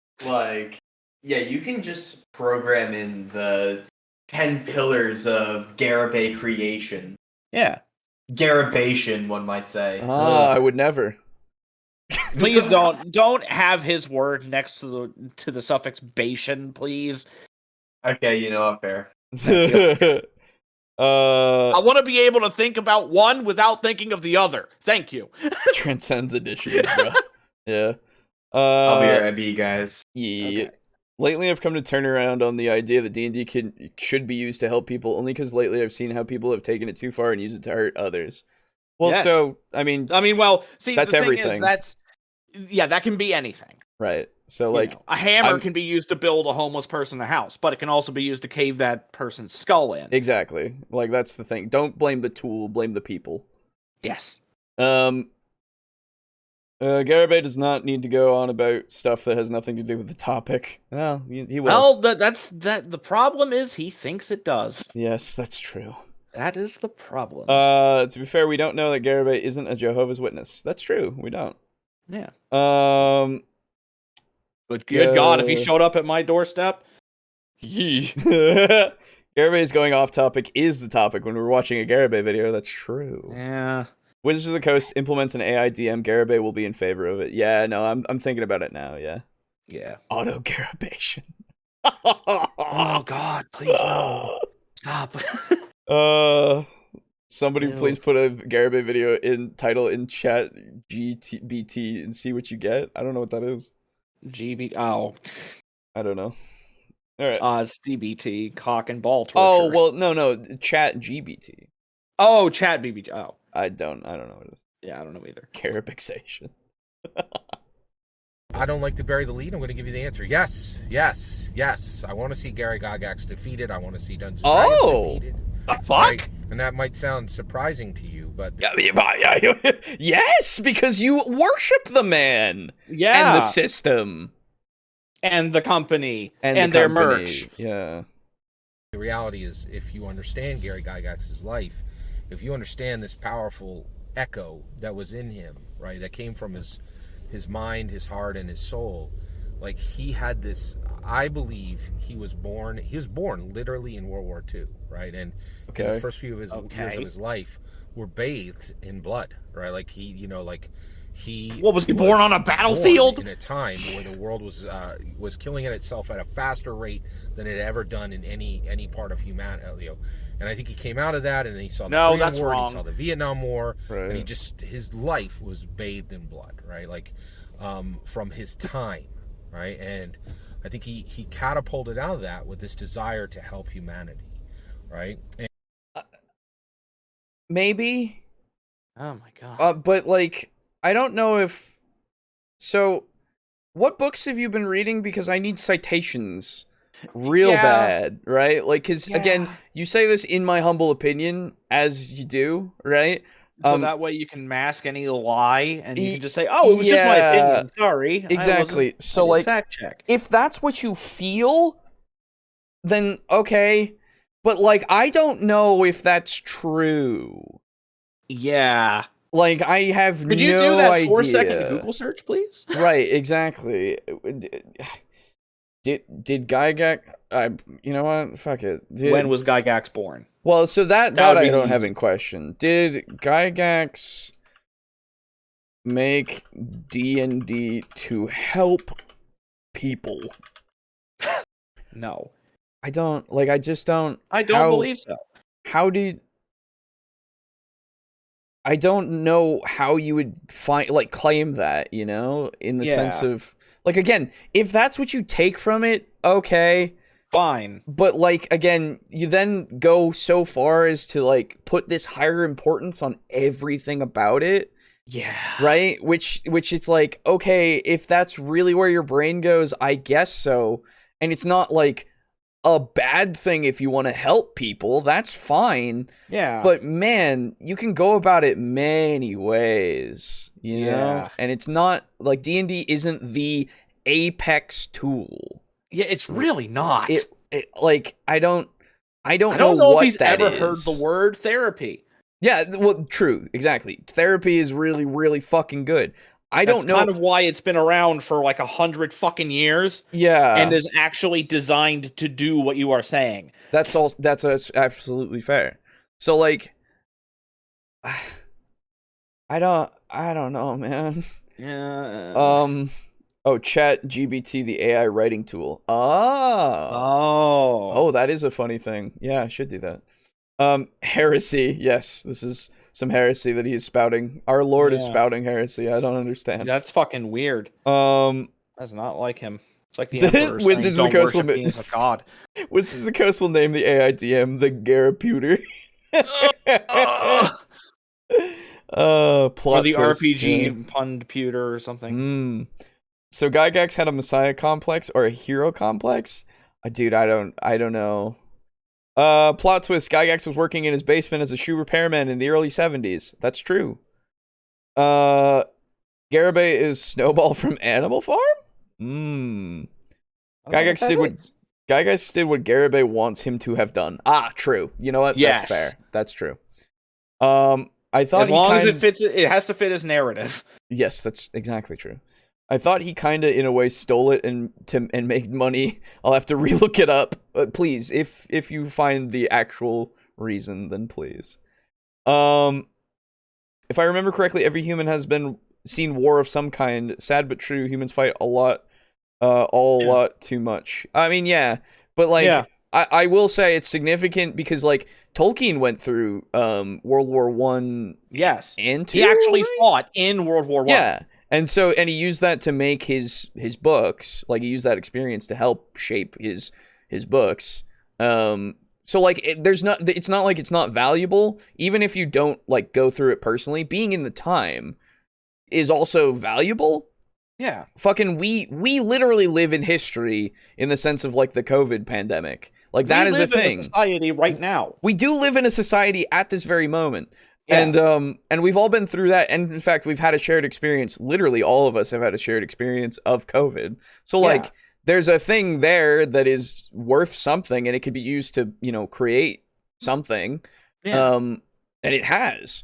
B: you can just program in the 10 pillars of Garibay creation.
C: Yeah.
B: Garibation, one might say.
A: I would never.
C: Please don't have his word next to the suffix "bation," please.
B: Okay, you know what, fair.
C: I want to be able to think about one without thinking of the other. Thank you.
A: Transcends edition, bro. Yeah.
B: I'll be right back, guys.
A: Yeah.
C: Okay.
A: Lately, I've come to turn around on the idea that D&D should be used to help people, only because lately I've seen how people have taken it too far and used it to hurt others. Well,
C: Yes.
A: so, I mean,
C: Well, see,
A: that's
C: the thing
A: everything.
C: is, that can be anything.
A: right. So, like,
C: A hammer
A: I'm-
C: can be used to build a homeless person a house, but it can also be used to cave that person's skull in.
A: exactly. Like, that's the thing. Don't blame the tool, blame the people.
C: Yes.
A: Garibay does not need to go on about stuff that has nothing to do with the topic. Well, he will.
C: Well, the problem is he thinks it does.
A: Yes, that's true.
C: That is the problem.
A: To be fair, we don't know that Garibay isn't a Jehovah's Witness. That's true. We don't.
C: Yeah.
A: But
C: Good God, if he showed up at my doorstep,
A: Garibay is going off topic is the topic when we're watching a Garibay video. That's true.
C: yeah.
A: Wizards of the Coast implements an AI DM. Garibay will be in favor of it. Yeah, no, I'm thinking about it now. Yeah.
C: Yeah.
A: Auto Garibation.
C: Oh God, please no. Stop.
A: Somebody
C: Ew.
A: please put a Garibay video in title in chat GTBT and see what you get. I don't know what that is.
C: GB. Oh.
A: I don't know. All right.
C: CBT, cock and ball torture.
A: Oh well, no, chat GBT.
C: Oh, chat BBT. Oh,
A: I don't know what it is.
C: yeah, I don't know either.
A: Carabixation.
D: I don't like to bury the lead. I'm going to give you the answer. Yes, yes, yes. I want to see Gary Gygax defeated. I want to see Dungeons and Dragons defeated.
C: The fuck?
D: Right? And that might sound surprising to you, but
A: Yes, because you worship the man.
C: Yeah.
A: And the system.
C: And the company.
A: And
C: their merch.
A: Yeah.
D: the reality is, if you understand Gary Gygax's life, if you understand this powerful echo that was in him, right, that came from his mind, his heart, and his soul, like he had this. I believe he was born literally in World War II, right? And the first few of his years of his life were bathed in blood, right? Like he was
C: born on a battlefield
D: in a time where the world was killing itself at a faster rate than it had ever done in any part of humanity. And I think he came out of that, and then he saw the Korean War, and he saw the Vietnam War,
A: right.
D: And his life was bathed in blood, right? Like from his time, right? And I think he catapulted out of that with this desire to help humanity, right? And
A: maybe.
C: Oh my god.
A: But like, I don't know if. So, what books have you been reading? Because I need citations, real bad, right? Like, because again, you say this in my humble opinion, as you do, right?
C: So that way you can mask any lie, and you can just say, "Oh, it was just my opinion. Sorry."
A: Exactly. So, like,
C: fact check.
A: If that's what you feel, then okay. But like, I don't know if that's true.
C: Yeah.
A: Like, I have no idea.
C: Could you do that 4-second Google search, please?
A: Right. Exactly. Did Gygax? You know what? Fuck it.
C: When was Gygax born?
A: Well, so that I don't have in question. Did Gygax make D&D to help people?
C: No.
A: I don't
C: believe so.
A: How did I don't know how you would claim that, you know, in the sense of, like, again, if that's what you take from it, okay.
C: Fine.
A: But, like, again, you then go so far as to, like, put this higher importance on everything about it.
C: Yeah.
A: Right? Which it's like, okay, if that's really where your brain goes, I guess so. And it's not, like, a bad thing if you want to help people. That's fine.
C: Yeah.
A: But, man, you can go about it many ways, you know? And it's not, like, D&D isn't the apex tool.
C: Yeah, it's really not.
A: Like, I don't know
C: if he's ever
A: is.
C: heard the word therapy.
A: Yeah, well, true, exactly. Therapy is really, really fucking good. That's
C: kind of why it's been around for like 100 fucking years.
A: Yeah,
C: and is actually designed to do what you are saying.
A: That's absolutely fair. So, like, I don't know, man.
C: Yeah.
A: Oh, Chat GBT, the AI writing tool. Oh, that is a funny thing. Yeah, I should do that. Heresy. Yes, this is some heresy that he is spouting. Our Lord is spouting heresy. I don't understand.
C: That's fucking weird. That's not like him. It's like the Emperor
A: Wizards of the Coast will
C: as a god.
A: Wizards of the Coast will name the AI DM the Garaputer. Plot
C: or the
A: twist,
C: RPG Pundputer or something.
A: So Gygax had a messiah complex or a hero complex? Dude, I don't know. Plot twist, Gygax was working in his basement as a shoe repairman in the early 70s. That's true. Garibay is Snowball from Animal Farm? Gygax did what Garibay wants him to have done. True. You know what?
C: Yes.
A: That's fair. That's true. I thought
C: as long as it fits, it has to fit his narrative.
A: Yes, that's exactly true. I thought he kind of, in a way, stole it and made money. I'll have to relook it up. But please, if you find the actual reason, then please. If I remember correctly, every human has seen war of some kind. Sad but true. Humans fight a lot too much. I mean, yeah, but like, I will say it's significant because like Tolkien went through World War One.
C: Yes,
A: and two,
C: he actually
A: right?
C: fought in World War One.
A: Yeah, and he used that to make his books. Like he used that experience to help shape his books. So like it's not like it's not valuable, even if you don't like go through it personally. Being in the time is also valuable.
C: Yeah.
A: Fucking we literally live in history in the sense of like the COVID pandemic. Like that is a thing.
C: We live in a society right now.
A: We do live in a society at this very moment.
C: Yeah.
A: And we've all been through that, and in fact we've had a shared experience. Literally all of us have had a shared experience of COVID. So like there's a thing there that is worth something, and it could be used to, you know, create something.
C: Yeah.
A: And it has.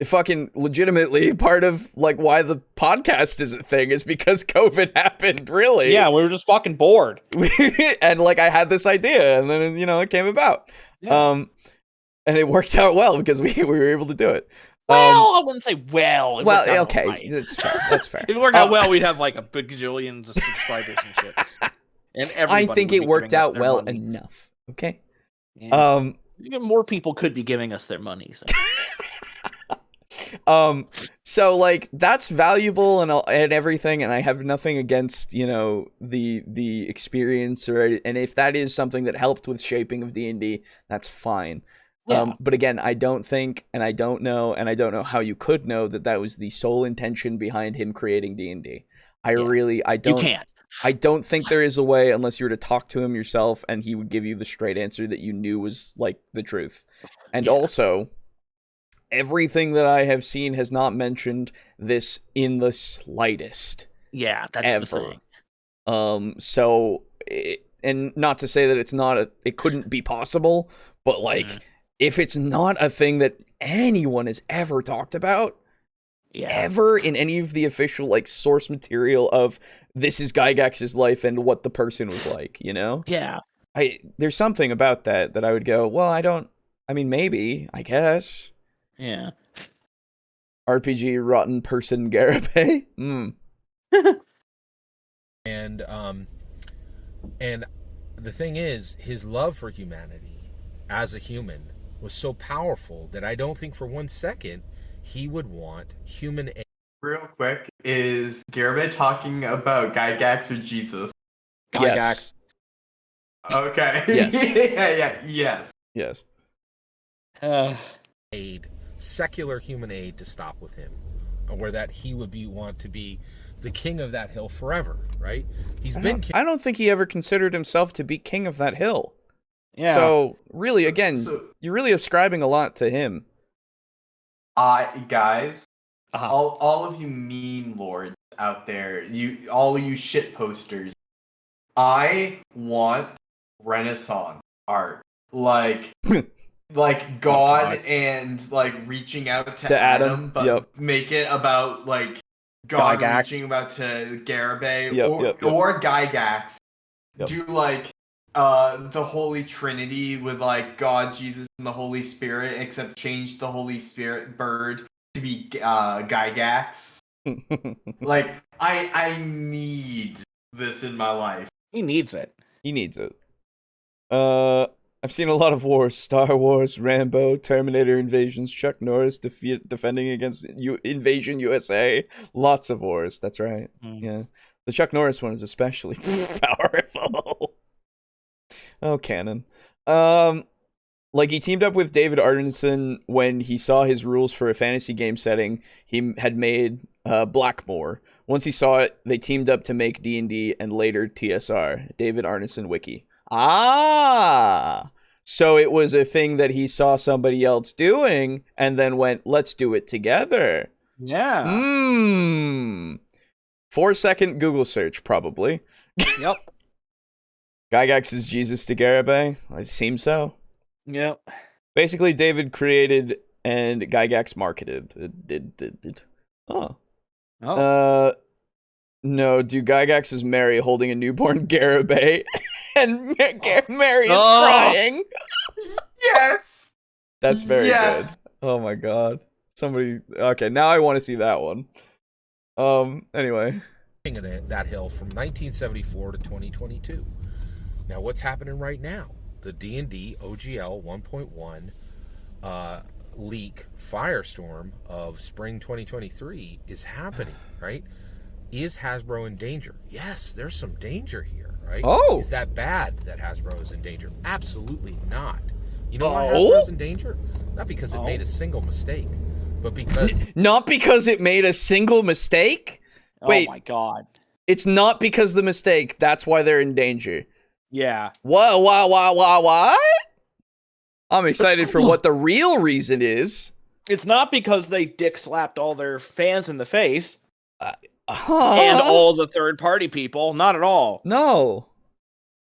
A: Fucking legitimately part of like why the podcast is a thing is because COVID happened, really.
C: Yeah, we were just fucking bored.
A: And like I had this idea, and then, you know, it came about.
C: Yeah.
A: And it worked out well because we were able to do it.
C: Well, I wouldn't say well. It worked out
A: okay,
C: all right.
A: that's fair.
C: If it worked out well, we'd have like a bajillions of subscribers and shit. And
A: I think
C: would
A: it
C: be
A: worked
C: giving us
A: out
C: their
A: well
C: money.
A: enough. Okay.
C: Yeah. Even more people could be giving us their money. So.
A: So like that's valuable and everything, and I have nothing against, you know, the experience and if that is something that helped with shaping of D&D, that's fine.
C: Yeah.
A: But again, I don't think, and I don't know how you could know that was the sole intention behind him creating D&D. I don't.
C: You can't.
A: I don't think there is a way, unless you were to talk to him yourself and he would give you the straight answer that you knew was like the truth. And also, everything that I have seen has not mentioned this in the slightest.
C: Yeah, that's
A: ever.
C: the
A: thing. And not to say that it couldn't be possible, but like, if it's not a thing that anyone has ever talked about, ever in any of the official like source material of this is Gygax's life and what the person was like, you know?
C: Yeah.
A: There's something about that I would go, well, maybe, I guess.
C: Yeah.
A: RPG rotten person Garibay.
D: And the thing is, his love for humanity as a human was so powerful that I don't think for 1 second he would want human aid.
B: Real quick, is Garibay talking about Gygax or Jesus?
C: Gygax.
A: Yes.
B: Okay.
A: Yes.
B: Yes.
D: Aid, secular human aid to stop with him, or that he would want to be the king of that hill forever, right?
A: I don't think he ever considered himself to be king of that hill.
C: Yeah.
A: So really, again, you're really ascribing a lot to him.
B: Guys, all of you meme lords out there, all of you shit posters, I want Renaissance art, like God and like reaching out to Adam, but make it about like God
C: Gygax.
B: reaching out to Garibay
A: or
B: Gygax. Do like the Holy Trinity with like God, Jesus, and the Holy Spirit, except change the Holy Spirit bird to be Gygax. Like I need this in my life.
C: He needs it.
A: He needs it. I've seen a lot of wars: Star Wars, Rambo, Terminator Invasions, Chuck Norris defending against Invasion USA. Lots of wars. That's right. Yeah, the Chuck Norris one is especially powerful. Oh, canon. Like he teamed up with David Arneson when he saw his rules for a fantasy game setting. He had made Blackmore. Once he saw it, they teamed up to make D&D and later TSR. David Arneson Wiki. So it was a thing that he saw somebody else doing and then went, let's do it together.
C: Yeah.
A: 4-second Google search, probably.
C: Yep.
A: Gygax is Jesus to Garibay? It seems so.
C: Yep.
A: Basically, David created and Gygax marketed. Oh. No, dude, Gygax is Mary holding a newborn Garibay, and Mary is crying.
B: Yes!
A: That's very good. Oh my god. Okay, now I want to see that one. Anyway.
D: That hill from 1974 to 2022. Now, what's happening right now? the D&D OGL 1.1 leak firestorm of spring 2023 is happening, right? Is Hasbro in danger? Yes, there's some danger here, right?
A: Oh.
D: Is that bad that Hasbro is in danger? Absolutely not. You know why Hasbro's in danger? Not because it made a single mistake, but because...
A: Not because it made a single mistake? Wait,
E: Oh my god.
A: it's not because the mistake. That's why they're in danger.
E: Yeah.
A: What? I'm excited for what the real reason is.
E: It's not because they dick slapped all their fans in the face
A: Huh?
E: and all the third party people. Not at all.
A: No.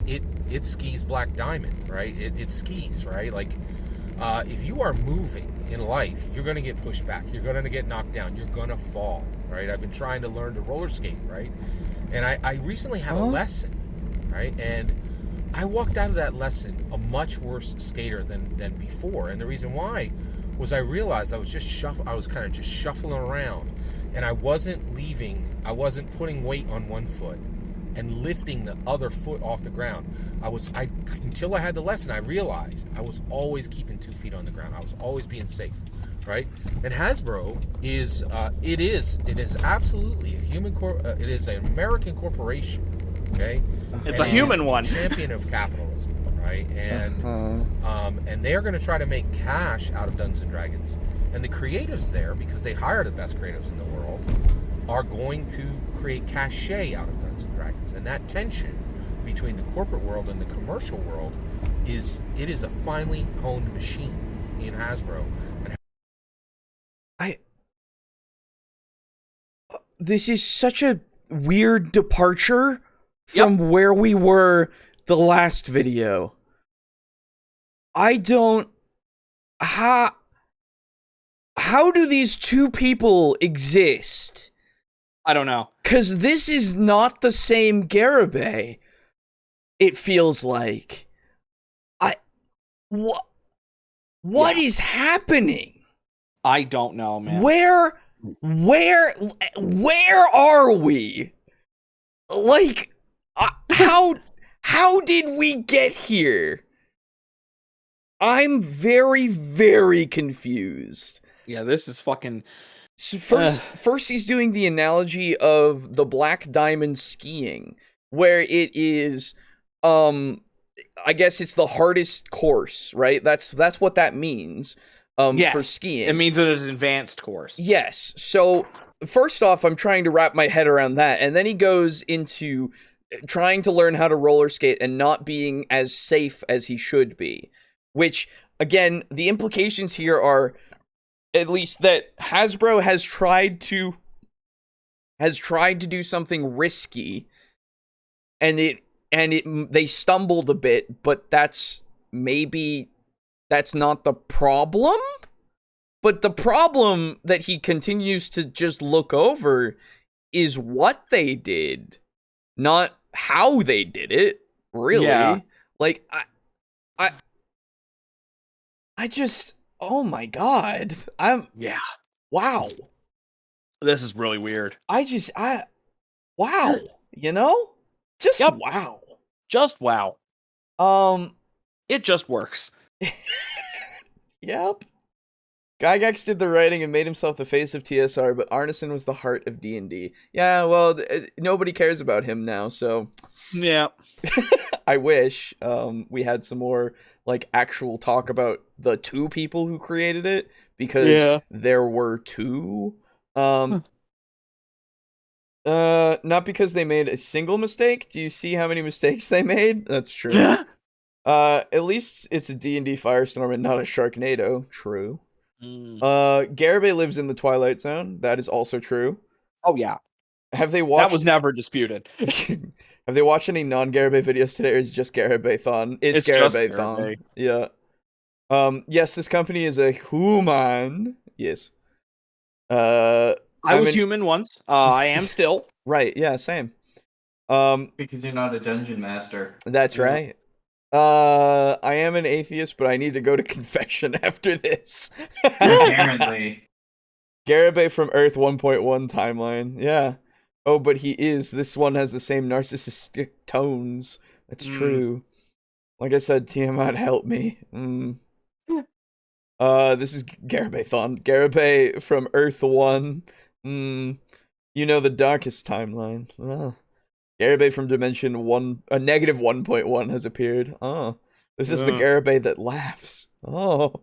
D: It skis Black Diamond, right? It skis, right? Like, if you are moving in life, you're going to get pushed back. You're going to get knocked down. You're going to fall, right? I've been trying to learn to roller skate, right? And I recently had a lesson, right? And I walked out of that lesson a much worse skater than before. And the reason why was I realized I was kind of just shuffling around, and I wasn't putting weight on one foot and lifting the other foot off the ground. Until I had the lesson, I realized I was always keeping 2 feet on the ground. I was always being safe, right? And Hasbro is absolutely it is an American corporation, okay?
E: It's
D: And
E: a human
D: it is
E: one.
D: champion of capitalism, right? And they're going to try to make cash out of Dungeons and Dragons. And the creatives there, because they hire the best creatives in the world, are going to create cachet out of Dungeons and Dragons. And that tension between the corporate world and the commercial world is a finely honed machine in Hasbro. And
A: This is such a weird departure from where we were the last video. I don't... How do these two people exist?
E: I don't know.
A: Because this is not the same Garibay, it feels like. What is happening?
E: I don't know, man.
A: Where are we? Like, how did we get here? I'm very, very confused.
E: Yeah, this is fucking...
A: So first he's doing the analogy of the Black Diamond skiing, where it is, I guess it's the hardest course, right? That's what that means,
E: yes,
A: for skiing.
E: It means it is an advanced course.
A: Yes. So first off, I'm trying to wrap my head around that, and then he goes into trying to learn how to roller skate and not being as safe as he should be, which, again, the implications here are at least that Hasbro has tried to do something risky, and they stumbled a bit, but that's not the problem. But the problem that he continues to just look over is what they did, not how they did it. Really,
E: Yeah.
A: Like I just, oh my god, wow.
E: This is really weird.
A: Wow, you know, just
E: Yep.
A: wow.
E: Just wow. It just works.
A: Yep. Gygax did the writing and made himself the face of TSR, but Arneson was the heart of D&D. Yeah, well, nobody cares about him now, so
E: Yeah.
A: I wish we had some more like actual talk about the two people who created it, because there were two. Not because they made a single mistake. Do you see how many mistakes they made? That's true. At least it's a D&D Firestorm and not a Sharknado. True. Garibay lives in the Twilight Zone. That is also true.
E: Oh yeah.
A: Have they watched?
E: That was never disputed.
A: Have they watched any non-Garibay videos today, or is it just Garibay-thon? It's
E: just
A: Garibay-thon.
E: Garibay.
A: Yeah. Yes, this company is a human. Yes.
E: I was human once. I am still.
A: Right, yeah, same.
B: Because you're not a dungeon master.
A: That's right. I am an atheist, but I need to go to confession after this.
B: Apparently.
A: Garibay from Earth 1.1 timeline. Yeah. Oh, but this one has the same narcissistic tones. That's true. Like I said, Tiamat, help me. This is Garabathon. Garabay from Earth 1. You know the darkest timeline. Garabay from Dimension 1, negative 1.1 has appeared. This is the Garabay that laughs. Oh.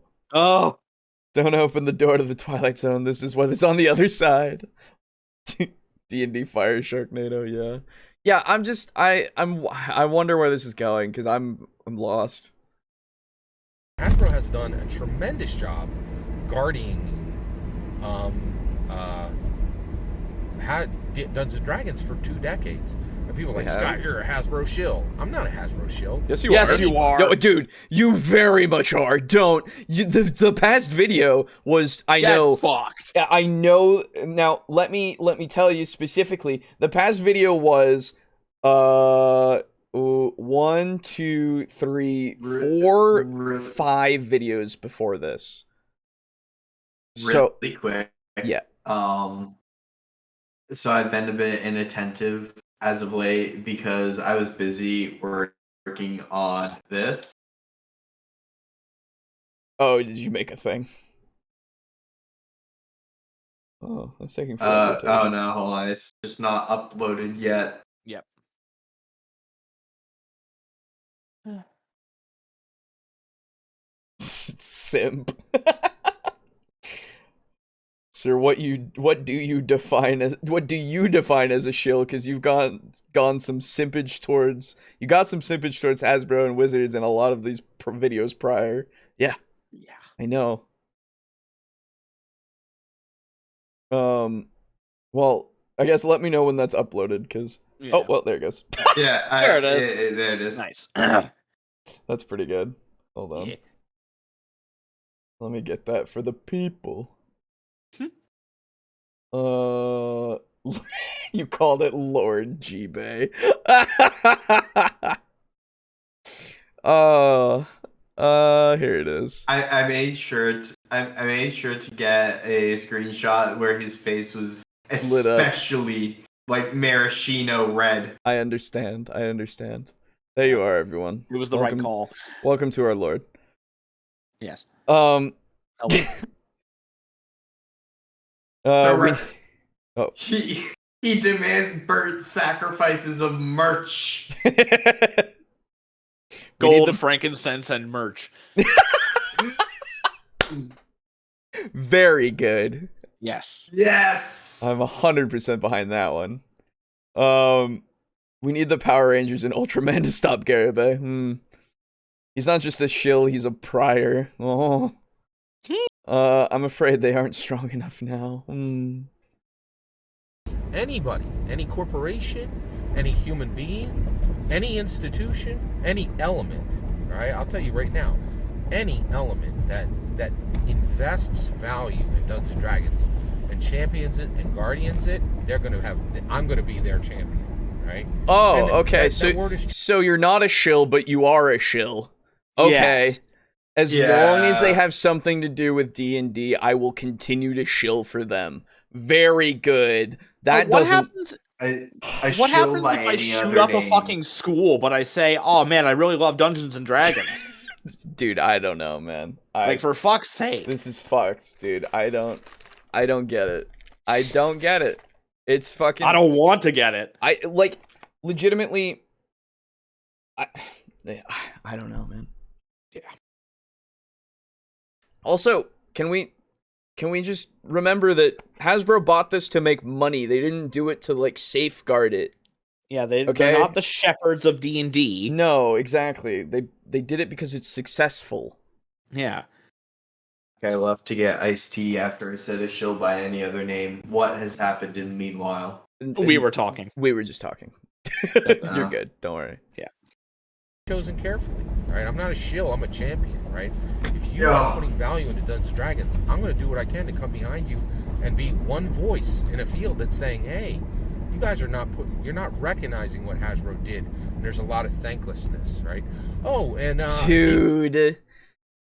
A: Don't open the door to the Twilight Zone. This is what is on the other side. D&D Fire Sharknado, yeah. Yeah, I wonder where this is going, because I'm lost.
D: Hasbro has done a tremendous job guarding Dungeons and Dragons for 2 decades. And people are like, Scott, you're a Hasbro shill. I'm not a Hasbro shill.
A: Yes, you are. No, dude, you very much are. Don't. The past video was, I know.
E: Fucked.
A: I know. Now, let me tell you specifically. The past video was, 1, 2, 3, 4, 5 videos before this.
B: Really quick.
A: Yeah.
B: So I've been a bit inattentive as of late because I was busy working on this.
A: Oh, did you make a thing? Oh, that's taking forever.
B: Oh no, hold on. It's just not uploaded yet.
E: Yep.
A: Simp. Sir, what do you define as a shill? Because you've gone some simpage towards Hasbro and Wizards and a lot of these videos prior. Yeah, I know. Well, I guess let me know when that's uploaded. Because oh well, there it goes.
B: Yeah,
E: there it is.
B: There it is.
E: Nice.
A: That's pretty good. Hold on.
E: Yeah.
A: Let me get that for the people. You called it Lord G-Bay. Here it is.
B: I made sure to get a screenshot where his face was especially like maraschino red.
A: I understand. There you are, everyone.
E: It was the right call.
A: Welcome to our Lord.
E: Yes.
B: He demands burnt sacrifices of merch.
E: Gold, frankincense, and merch.
A: Very good.
E: Yes.
A: I'm 100% behind that one. We need the Power Rangers and Ultraman to stop Garibay. He's not just a shill, he's a prior. Oh. I'm afraid they aren't strong enough now.
D: Anybody, any corporation, any human being, any institution, any element, all right? I'll tell you right now, any element that invests value in Dungeons and Dragons and champions it and guardians it, I'm going to be their champion, right?
A: Oh, okay. So you're not a shill, but you are a shill. Okay.
E: Yes.
A: As long as they have something to do with D&D, I will continue to shill for them. Very good.
E: What happens?
B: What
E: happens if I shoot up a fucking school, but I say, "Oh man, I really love Dungeons and Dragons"?
A: Dude, I don't know, man.
E: Like, for fuck's sake,
A: this is fucked, dude. I don't get it. I don't get it. It's fucking.
E: I don't want to get it.
A: I like legitimately. I don't know, man.
E: Yeah.
A: Also, can we just remember that Hasbro bought this to make money? They didn't do it to like safeguard it.
E: Yeah, they're not the shepherds of D&D.
A: No, exactly. They did it because it's successful.
E: Yeah.
B: I love to get iced tea after I said a shill by any other name. What has happened in the meanwhile?
E: We were talking.
A: We were just talking. You're good. Don't worry.
E: Yeah.
D: Chosen carefully, right? I'm not a shill, I'm a champion, right? If you are putting value into Dungeons and Dragons, I'm going to do what I can to come behind you and be one voice in a field that's saying, hey, you guys are you're not recognizing what Hasbro did, and there's a lot of thanklessness, right? Oh, and
A: dude,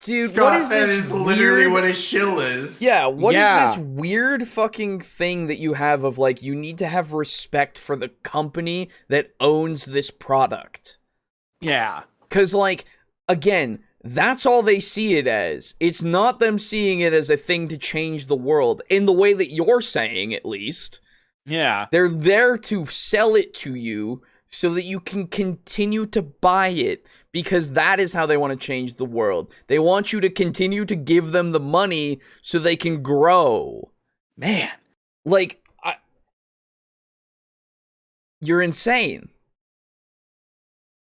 B: Scott,
A: what is this?
B: That is literally what a shill is.
A: Yeah, what is this weird fucking thing that you have of like you need to have respect for the company that owns this product?
E: Yeah.
A: Cause like again, that's all they see it as. It's not them seeing it as a thing to change the world in the way that you're saying, at least.
E: Yeah.
A: They're there to sell it to you so that you can continue to buy it, because that is how they want to change the world. They want you to continue to give them the money so they can grow.
E: Man.
A: Like, you're insane.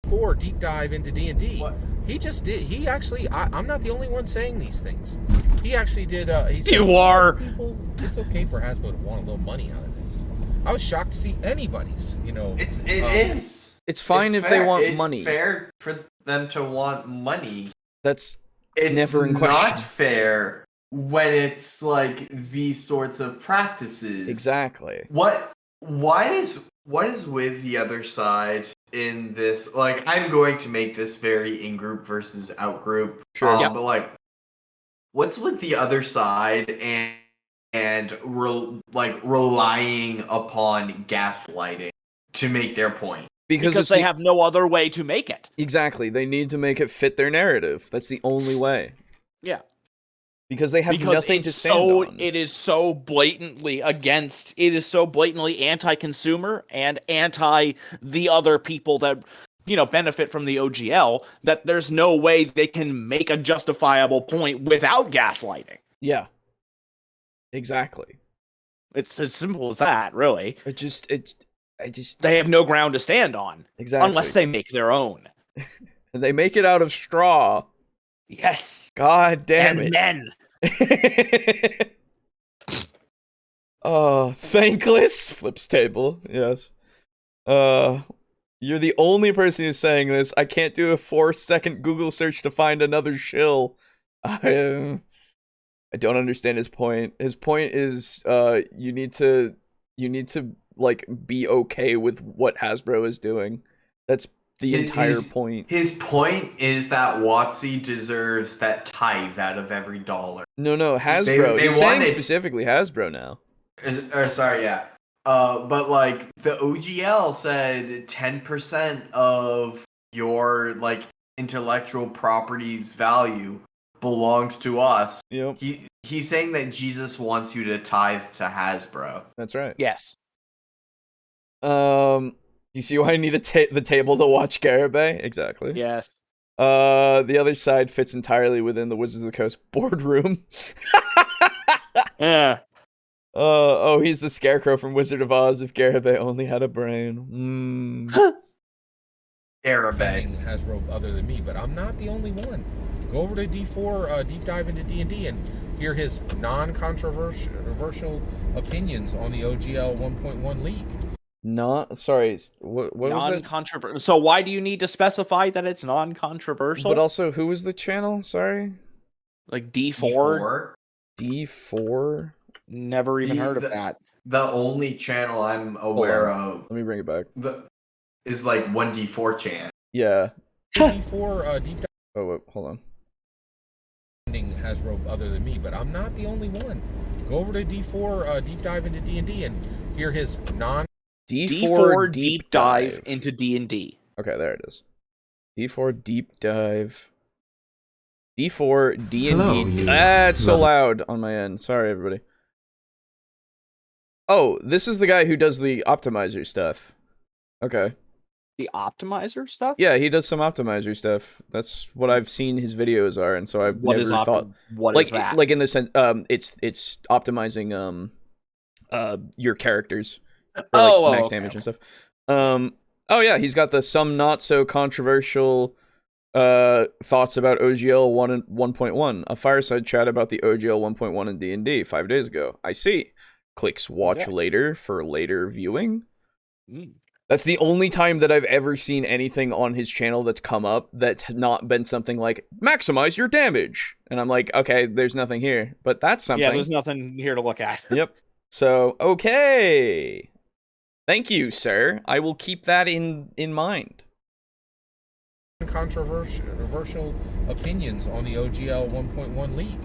D: For deep dive into D&D.
B: What?
D: He just did. He actually. I'm not the only one saying these things. He actually did. He said,
E: You are.
D: People, it's okay for Hasbro to want a little money out of this. I was shocked to see anybody's.
B: It is.
A: It's fine if
B: fair.
A: they want
B: it's
A: money.
B: It's fair for them to want money.
A: That's
B: It's
A: never in question.
B: not fair when it's like these sorts of practices.
A: Exactly.
B: What is with the other side in this? Like, I'm going to make this very in-group versus out-group.
A: Sure.
B: But like, what's with the other side and relying upon gaslighting to make their point?
E: Because they have no other way to make it.
A: Exactly. They need to make it fit their narrative. That's the only way.
E: Yeah.
A: Because they have nothing to stand on.
E: It is so blatantly anti-consumer and anti the other people that, benefit from the OGL, that there's no way they can make a justifiable point without gaslighting.
A: Yeah. Exactly.
E: It's as simple as that, really.
A: They
E: They have no ground to stand on.
A: Exactly.
E: Unless they make their own.
A: And they make it out of straw.
E: Yes.
A: God damn
E: And
A: it.
E: men.
A: Oh, thankless. Flips table. Yes. You're the only person who's saying this. I can't do a 4-second Google search to find another shill. I don't understand his point. His point is you need to like be okay with what Hasbro is doing. That's the entire point.
B: His point is that WotC deserves that tithe out of every dollar.
A: No, Hasbro.
B: They
A: He's saying
B: wanted-
A: specifically Hasbro now.
B: Sorry, yeah. But like the OGL said 10% of your like intellectual property's value belongs to us.
A: Yep.
B: He's saying that Jesus wants you to tithe to Hasbro.
A: That's right.
E: Yes.
A: Do you see why I need the table to watch Garibay? Exactly.
E: Yes.
A: The other side fits entirely within the Wizards of the Coast boardroom.
E: Yeah.
A: Oh, he's the Scarecrow from Wizard of Oz if Garibay only had a brain.
B: Garibay.
D: Hasbro other than me, but I'm not the only one. Go over to D4 Deep Dive into D&D and hear his non-controversial opinions on the OGL 1.1 leak.
A: What was that?
E: Non-controversial. So why do you need to specify that it's non-controversial?
A: But also, who was the channel? Sorry?
E: Like D4?
A: D4?
E: Never even heard of that.
B: The only channel I'm aware of
A: Let me bring it back.
B: is like 1D4 chan.
A: Yeah.
D: D4 Deep Dive.
A: Oh, wait, hold on.
D: Hasbro other than me, but I'm not the only one. Go over to D4 Deep Dive into D&D and hear his
E: D4 Deep Dive into D&D.
A: Okay, there it is. D4 Deep Dive. D4 D&D.
F: Hello,
A: It's so loud on my end. Sorry, everybody. Oh, this is the guy who does the optimizer stuff. Okay.
E: The optimizer stuff?
A: Yeah, he does some optimizer stuff. That's what I've seen his videos are, and so I've never thought.
E: What
A: like,
E: is that?
A: Like in the sense, it's optimizing your characters for like max damage and stuff. Oh yeah, he's got the some not so controversial thoughts about OGL 1.1. A fireside chat about the OGL 1.1 in D&D 5 days ago. I see. Clicks watch later for later viewing. That's the only time that I've ever seen anything on his channel that's come up that's not been something like, maximize your damage. And I'm like, okay, there's nothing here. But that's something.
E: Yeah, there's nothing here to look at.
A: Yep. So, okay. Thank you, sir. I will keep that in mind.
D: controversial opinions on the OGL 1.1 leak.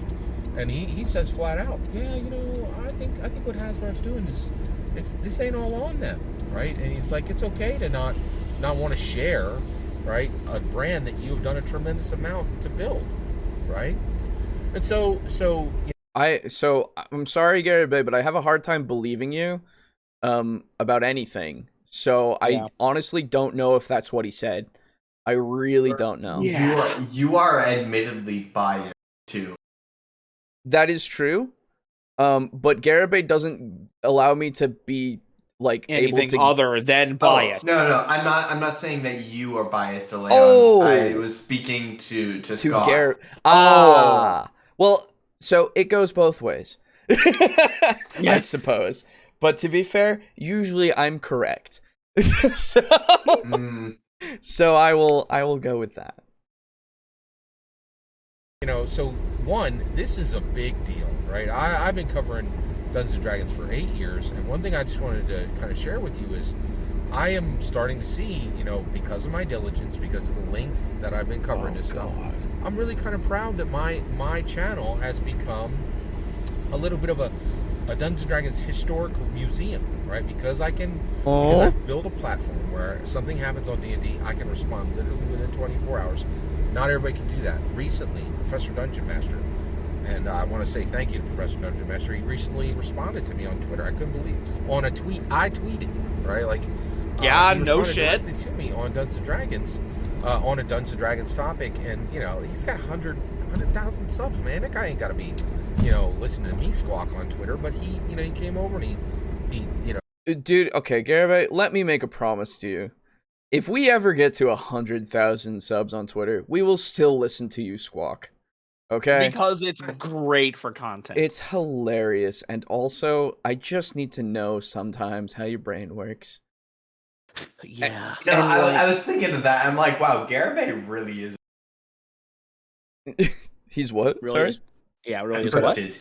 D: And he says flat out, yeah, I think what Hasbro's doing is this ain't all on them, right? And he's like, it's okay to not want to share right? A brand that you've done a tremendous amount to build, right? And so
A: I'm sorry, Gary Bay, but I have a hard time believing you about anything. So I honestly don't know if that's what he said. I really don't know.
B: Yeah. You are admittedly biased too.
A: That is true. But Garibay doesn't allow me to be like
E: anything
A: able to
E: other than biased.
B: No. I'm not saying that you are biased, Alejo.
A: Oh!
B: I was speaking to Scott.
A: Well, so it goes both ways. I suppose. But to be fair, usually I'm correct. So I will go with that.
D: So one, this is a big deal, right? I've been covering Dungeons & Dragons for 8 years, and one thing I just wanted to kind of share with you is I am starting to see, because of my diligence, because of the length that I've been covering this stuff, I'm really kind of proud that my channel has become a little bit of a Dungeons & Dragons historical museum, right? Because because I've built a platform where something happens on D&D, I can respond literally within 24 hours. Not everybody can do that. Recently, Professor Dungeon Master, and I want to say thank you to Professor Dungeon Master, he recently responded to me on Twitter. I couldn't believe, on a tweet I tweeted, right?
E: Yeah,
D: he
E: no shit.
D: directly to me on Dungeons & Dragons, on a Dungeons & Dragons topic, and he's got 100,000 subs, man. That guy ain't got to be listening to me squawk on Twitter, but he came over and he
A: Dude, okay, Garibay, let me make a promise to you. If we ever get to 100,000 subs on Twitter, we will still listen to you squawk. Okay?
E: Because it's great for content.
A: It's hilarious, and also, I just need to know sometimes how your brain works.
E: Yeah.
B: I was thinking of that. I'm like, wow, Garibay really is.
A: He's what?
E: Really
A: Sorry?
E: Really is what?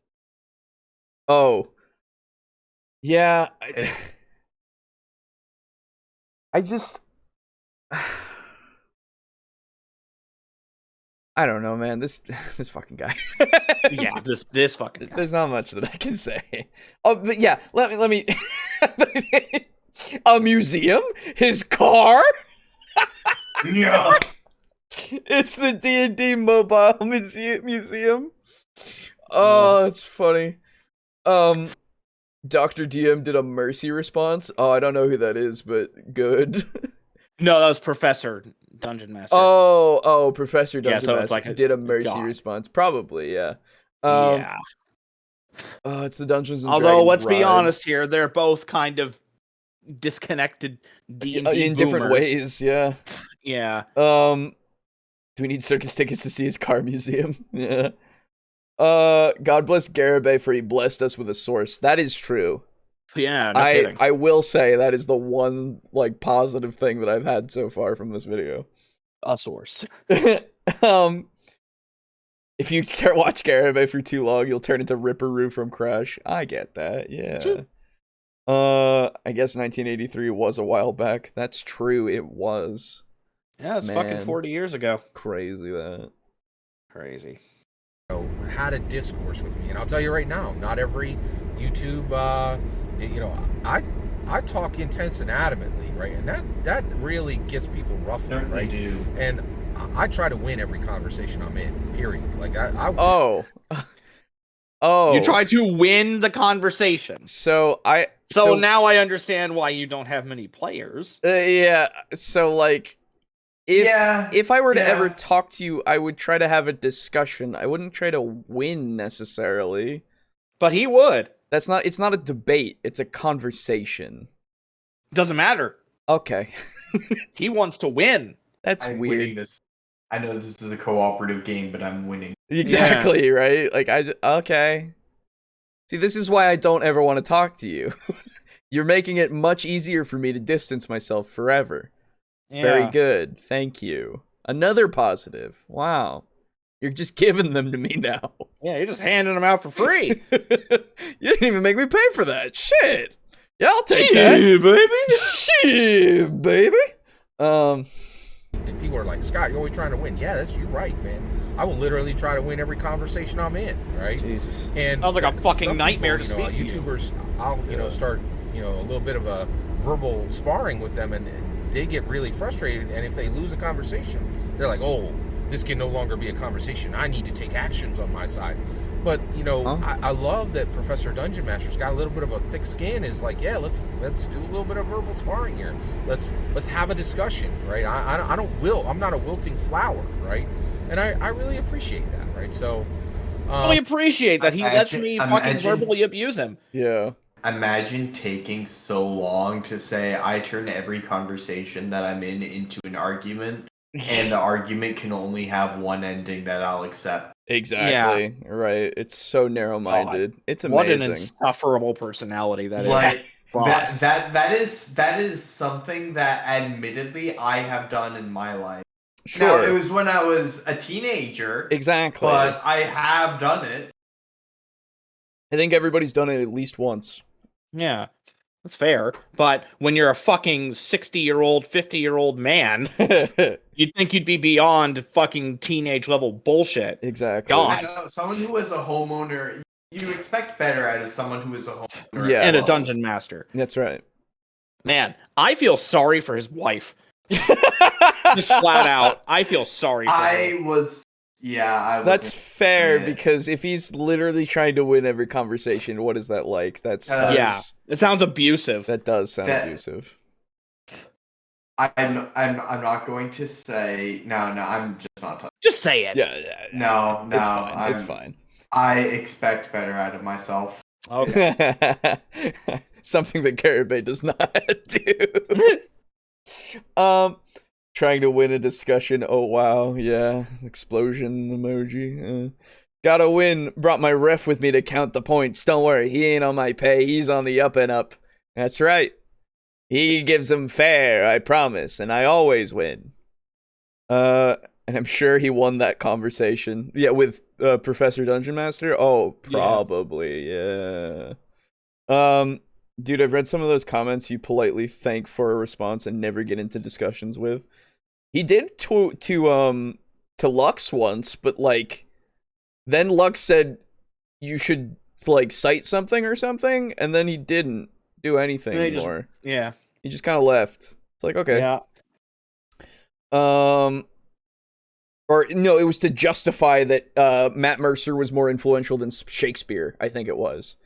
A: Oh. Yeah. I just... I don't know, man. This fucking guy.
E: Yeah, this fucking guy.
A: There's not much that I can say. Oh, but yeah, let me a museum? His car?
B: Yeah.
A: It's the D&D mobile museum. Oh, it's funny. Dr. DM did a mercy response. Oh, I don't know who that is, but good.
E: No, that was Professor Dungeon Master.
A: Oh, Professor Dungeon
E: Master
A: did a mercy response. Probably, yeah.
E: Yeah.
A: Oh, it's the Dungeons and
E: Although,
A: Dragons
E: let's be
A: ride.
E: honest here, they're both kind of disconnected D&D
A: in different ways, yeah.
E: Yeah.
A: Do we need circus tickets to see his car museum? Yeah. God bless Garibay for he blessed us with a source. That is true.
E: Yeah, no kidding.
A: I will say that is the one positive thing that I've had so far from this video.
E: A source.
A: If you watch Garibay for too long, you'll turn into Ripperoo from Crash. I get that, yeah. I guess 1983 was a while back. That's true, it was.
E: Yeah, it's fucking 40 years ago.
A: Crazy that.
E: Crazy.
D: Had a discourse with me, and I'll tell you right now, not every YouTube, I talk intense and adamantly, right, and that really gets people ruffled, right?
B: Do.
D: And I try to win every conversation I'm in. Period.
A: Oh.
E: You try to win the conversation.
A: So
E: now I understand why you don't have many players.
A: Yeah. So if I were to ever talk to you, I would try to have a discussion. I wouldn't try to win necessarily.
E: But he would.
A: It's not a debate, it's a conversation.
E: Doesn't matter.
A: Okay.
E: He wants to win.
A: That's
B: I'm
A: weird.
B: winning this. I know this is a cooperative game, but I'm winning.
A: Exactly, right? Okay. See, this is why I don't ever want to talk to you. You're making it much easier for me to distance myself forever.
E: Yeah.
A: Very good. Thank you. Another positive. Wow. You're just giving them to me now.
E: Yeah, you're just handing them out for free.
A: You didn't even make me pay for that. Shit. Yeah, I'll take that.
E: Baby.
A: Shit, baby.
D: And people are like, Scott, you're always trying to win. Yeah, that's you right, man. I will literally try to win every conversation I'm in, right?
A: Jesus.
D: And
E: Sounds like a fucking
D: some
E: nightmare
D: people,
E: to speak to you.
D: YouTubers, I'll start a little bit of a verbal sparring with them, and they get really frustrated, and if they lose a conversation, they're like, oh, this can no longer be a conversation. I need to take actions on my side. But, you know, I love that Professor Dungeon Master's got a little bit of a thick skin. Is like, yeah, let's do a little bit of verbal sparring here. Let's have a discussion, right? I'm not a wilting flower, right? And I really appreciate that, right? So
E: we appreciate that he lets me fucking verbally abuse him.
A: Yeah.
B: Imagine taking so long to say I turn every conversation that I'm in into an argument, and the argument can only have one ending that I'll accept.
A: Exactly. Yeah. Right. It's so narrow-minded. It's amazing.
E: What an insufferable personality that is.
B: Like that is something that admittedly I have done in my life.
A: Sure.
B: Now, it was when I was a teenager.
A: Exactly.
B: But I have done it.
A: I think everybody's done it at least once.
E: Yeah. That's fair. But when you're a fucking 60-year-old, 50-year-old man, you'd think you'd be beyond fucking teenage level bullshit.
A: Exactly.
E: God.
B: I know, someone who is a homeowner, you expect better out of someone who is a homeowner.
A: Yeah.
E: And a dungeon master.
A: That's right.
E: Man, I feel sorry for his wife. Just flat out. I feel sorry for her.
A: That's fair, because if he's literally trying to win every conversation, what is that like?
E: Yeah, it sounds abusive.
A: That does sound abusive.
B: I'm not going to say no. I'm just not talking.
E: Just say it.
A: Yeah.
B: No.
A: It's fine. It's fine.
B: I expect better out of myself.
E: Okay.
A: Something that Garibay does not do. Trying to win a discussion. Oh, wow. Yeah. Explosion emoji. Gotta win. Brought my ref with me to count the points. Don't worry. He ain't on my pay. He's on the up and up. That's right. He gives them fair, I promise. And I always win. And I'm sure he won that conversation. Yeah, with Professor Dungeon Master? Oh, probably. Yeah. Dude, I've read some of those comments you politely thank for a response and never get into discussions with. He did to Lux once, but like then Lux said you should like cite something or something, and then he didn't do anything more. He just kind of left. It's like, okay.
E: Yeah.
A: Or no, it was to justify that Matt Mercer was more influential than Shakespeare, I think it was.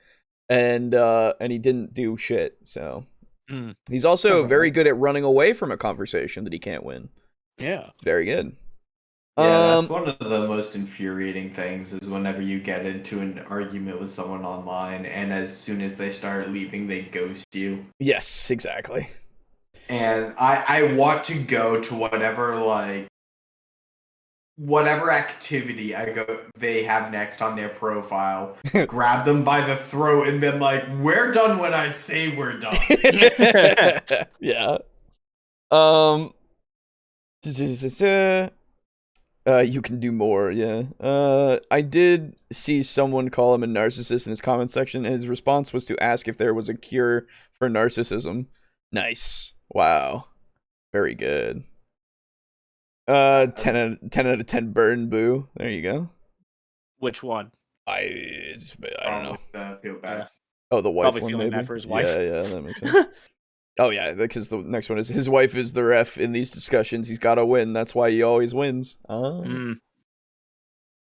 A: And he didn't do shit, so he's also very good at running away from a conversation that he can't win.
E: Yeah,
A: very good.
B: Yeah, that's one of the most infuriating things is whenever you get into an argument with someone online, and as soon as they start leaving, they ghost you.
A: Yes, exactly.
B: And I want to go to whatever activity they have next on their profile, grab them by the throat and been like, we're done when I say we're done.
A: Yeah. You can do more, yeah. I did see someone call him a narcissist in his comment section, and his response was to ask if there was a cure for narcissism. Nice. Wow. Very good. 10 out of 10 burn, boo. There you go.
E: Which one?
A: I don't know.
B: Feel bad.
E: Yeah.
A: Oh, the wife
E: Probably
A: one,
E: feeling
A: maybe?
E: bad for his wife.
A: Yeah, that makes sense. Oh, yeah, because the next one is his wife is the ref in these discussions. He's got to win. That's why he always wins. Oh.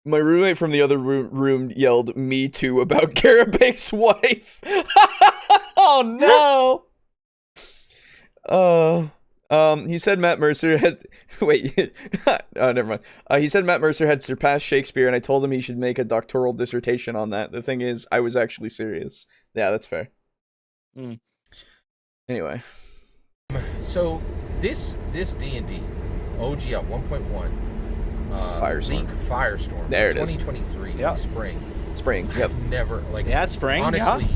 A: My roommate from the other room yelled "Me Too" about Garabay's wife. Oh, no. He said Matt Mercer had... Wait. Oh, never mind. He said Matt Mercer had surpassed Shakespeare, and I told him he should make a doctoral dissertation on that. The thing is, I was actually serious. Yeah, that's fair. Anyway.
D: So, this D&D, OGL 1.1,
A: Firestorm.
D: League Firestorm,
A: there it
D: 2023,
A: is.
D: Spring.
A: Yep.
D: I've never, like...
E: Yeah, it's spring,
D: honestly,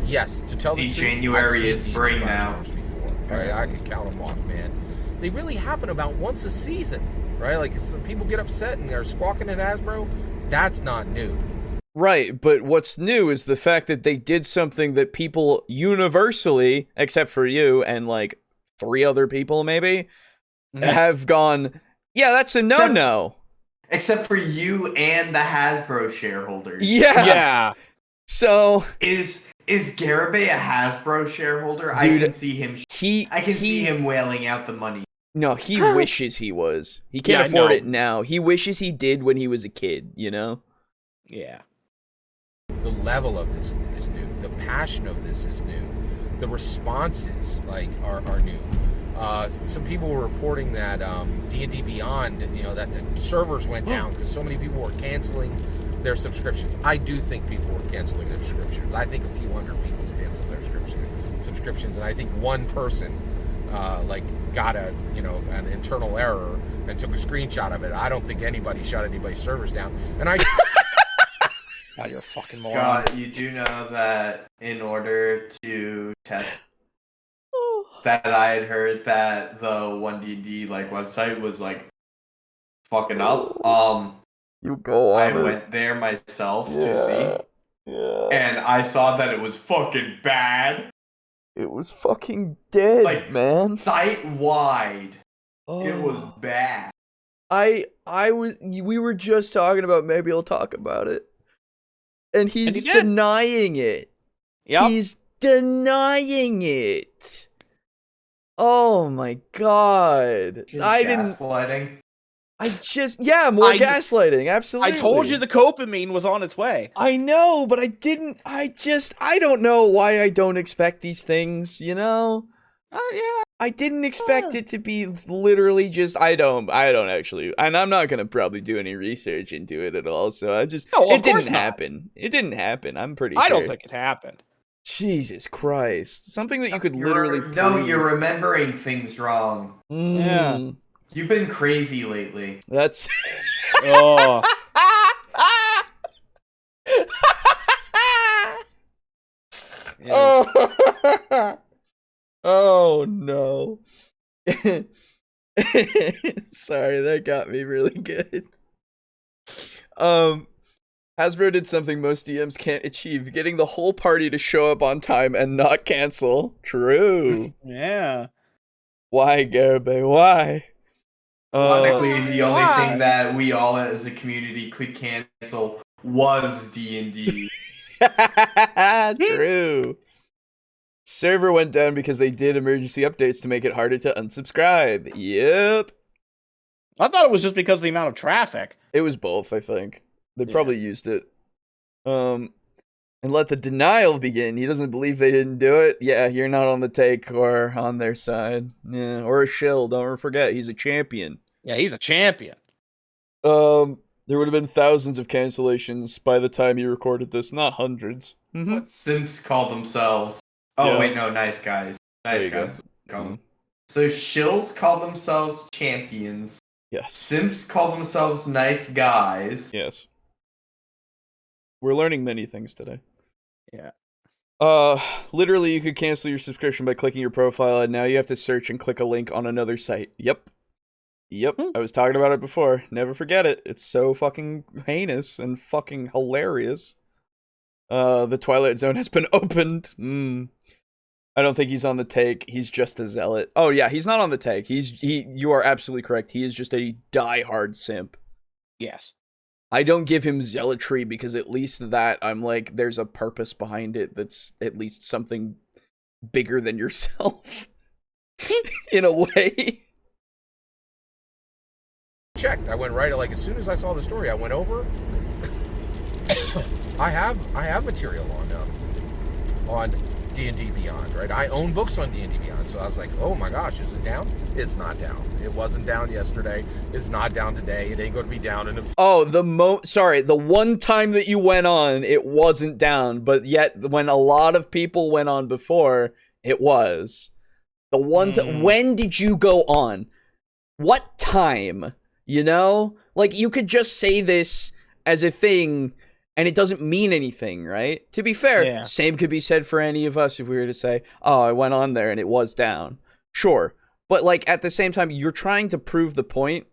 D: yes, to tell the truth,
B: January is spring now.
D: Before, right? I could count them off, man. They really happen about once a season, right? Like, some people get upset and they're squawking at Hasbro. That's not new.
A: Right, but what's new is the fact that they did something that people universally, except for you and like 3 other people maybe, have gone, yeah, that's a no-no.
B: Except for you and the Hasbro shareholders.
A: Yeah.
E: Yeah.
A: So...
B: Is Is Garibay a Hasbro shareholder?
A: Dude,
B: I can see him. I can see him wailing out the money.
A: No, he wishes he was. He can't afford it now. He wishes he did when he was a kid, you know?
E: Yeah.
D: The level of this is new. The passion of this is new. The responses are new. Some people were reporting that D&D Beyond, that the servers went down because so many people were canceling their subscriptions. I do think people were canceling their subscriptions. I think a few hundred people canceled their subscriptions, and I think one person got an internal error and took a screenshot of it. I don't think anybody shut anybody's servers down. And I
E: God, you're a fucking moron.
B: God, you do know that in order to test that I had heard that the 1DD website was fucking up.
A: You go on.
B: I went there myself to see. Yeah. And I saw that it was fucking bad.
A: It was fucking dead, man.
B: Site-wide. It was bad.
A: We were just talking about, maybe I'll talk about it. And he's denying it.
E: Yep.
A: He's denying it. Oh my god.
B: Gaslighting.
A: More gaslighting, absolutely.
E: I told you the copamine was on its way.
A: I know, but I don't know why I don't expect these things, you know?
E: Yeah.
A: I didn't expect it to be literally just, I don't actually, and I'm not going to probably do any research into it at all, so it didn't happen. It didn't happen, I'm pretty sure.
E: I don't think it happened.
A: Jesus Christ. Something that you could literally prove.
B: No, you're remembering things wrong.
E: Yeah.
B: You've been crazy lately.
A: That's...
E: Oh.
A: Yeah. Oh no. Sorry, that got me really good. Hasbro did something most DMs can't achieve, getting the whole party to show up on time and not cancel. True.
E: Yeah.
A: Why, Garibay? Why?
B: Ironically, the only thing that we all as a community could cancel was D&D.
A: True. Server went down because they did emergency updates to make it harder to unsubscribe. Yep.
E: I thought it was just because of the amount of traffic.
A: It was both, I think. They probably used it. And let the denial begin. He doesn't believe they didn't do it. Yeah, you're not on the take or on their side. Yeah, or a shill. Don't forget, he's a champion.
E: Yeah, he's a champion.
A: There would have been thousands of cancellations by the time you recorded this, not hundreds. Mm-hmm.
B: What simps call themselves? Oh, wait, no, nice guys. Nice guys. Mm-hmm. So shills call themselves champions.
A: Yes.
B: Simps call themselves nice guys.
A: Yes. We're learning many things today.
E: Yeah.
A: Literally, you could cancel your subscription by clicking your profile, and now you have to search and click a link on another site. Yep. I was talking about it before. Never forget it. It's so fucking heinous and fucking hilarious. The Twilight Zone has been opened. I don't think he's on the take. He's just a zealot. Oh yeah, he's not on the take. You are absolutely correct. He is just a diehard simp.
E: Yes.
A: I don't give him zealotry because at least that I'm like, there's a purpose behind it that's at least something bigger than yourself. In a way.
D: Checked. I went right, as soon as I saw the story, I went over. I have material on D&D Beyond, right? I own books on D&D Beyond, so I was like, oh my gosh, is it down? It's not down. It wasn't down yesterday. It's not down today. It ain't going to be down in a...
A: the one time that you went on, it wasn't down, but yet when a lot of people went on before, it was. The one when did you go on? What time? You know? You could just say this as a thing... And it doesn't mean anything, right? To be fair, same could be said for any of us if we were to say, oh, I went on there and it was down. Sure. But, at the same time, you're trying to prove the point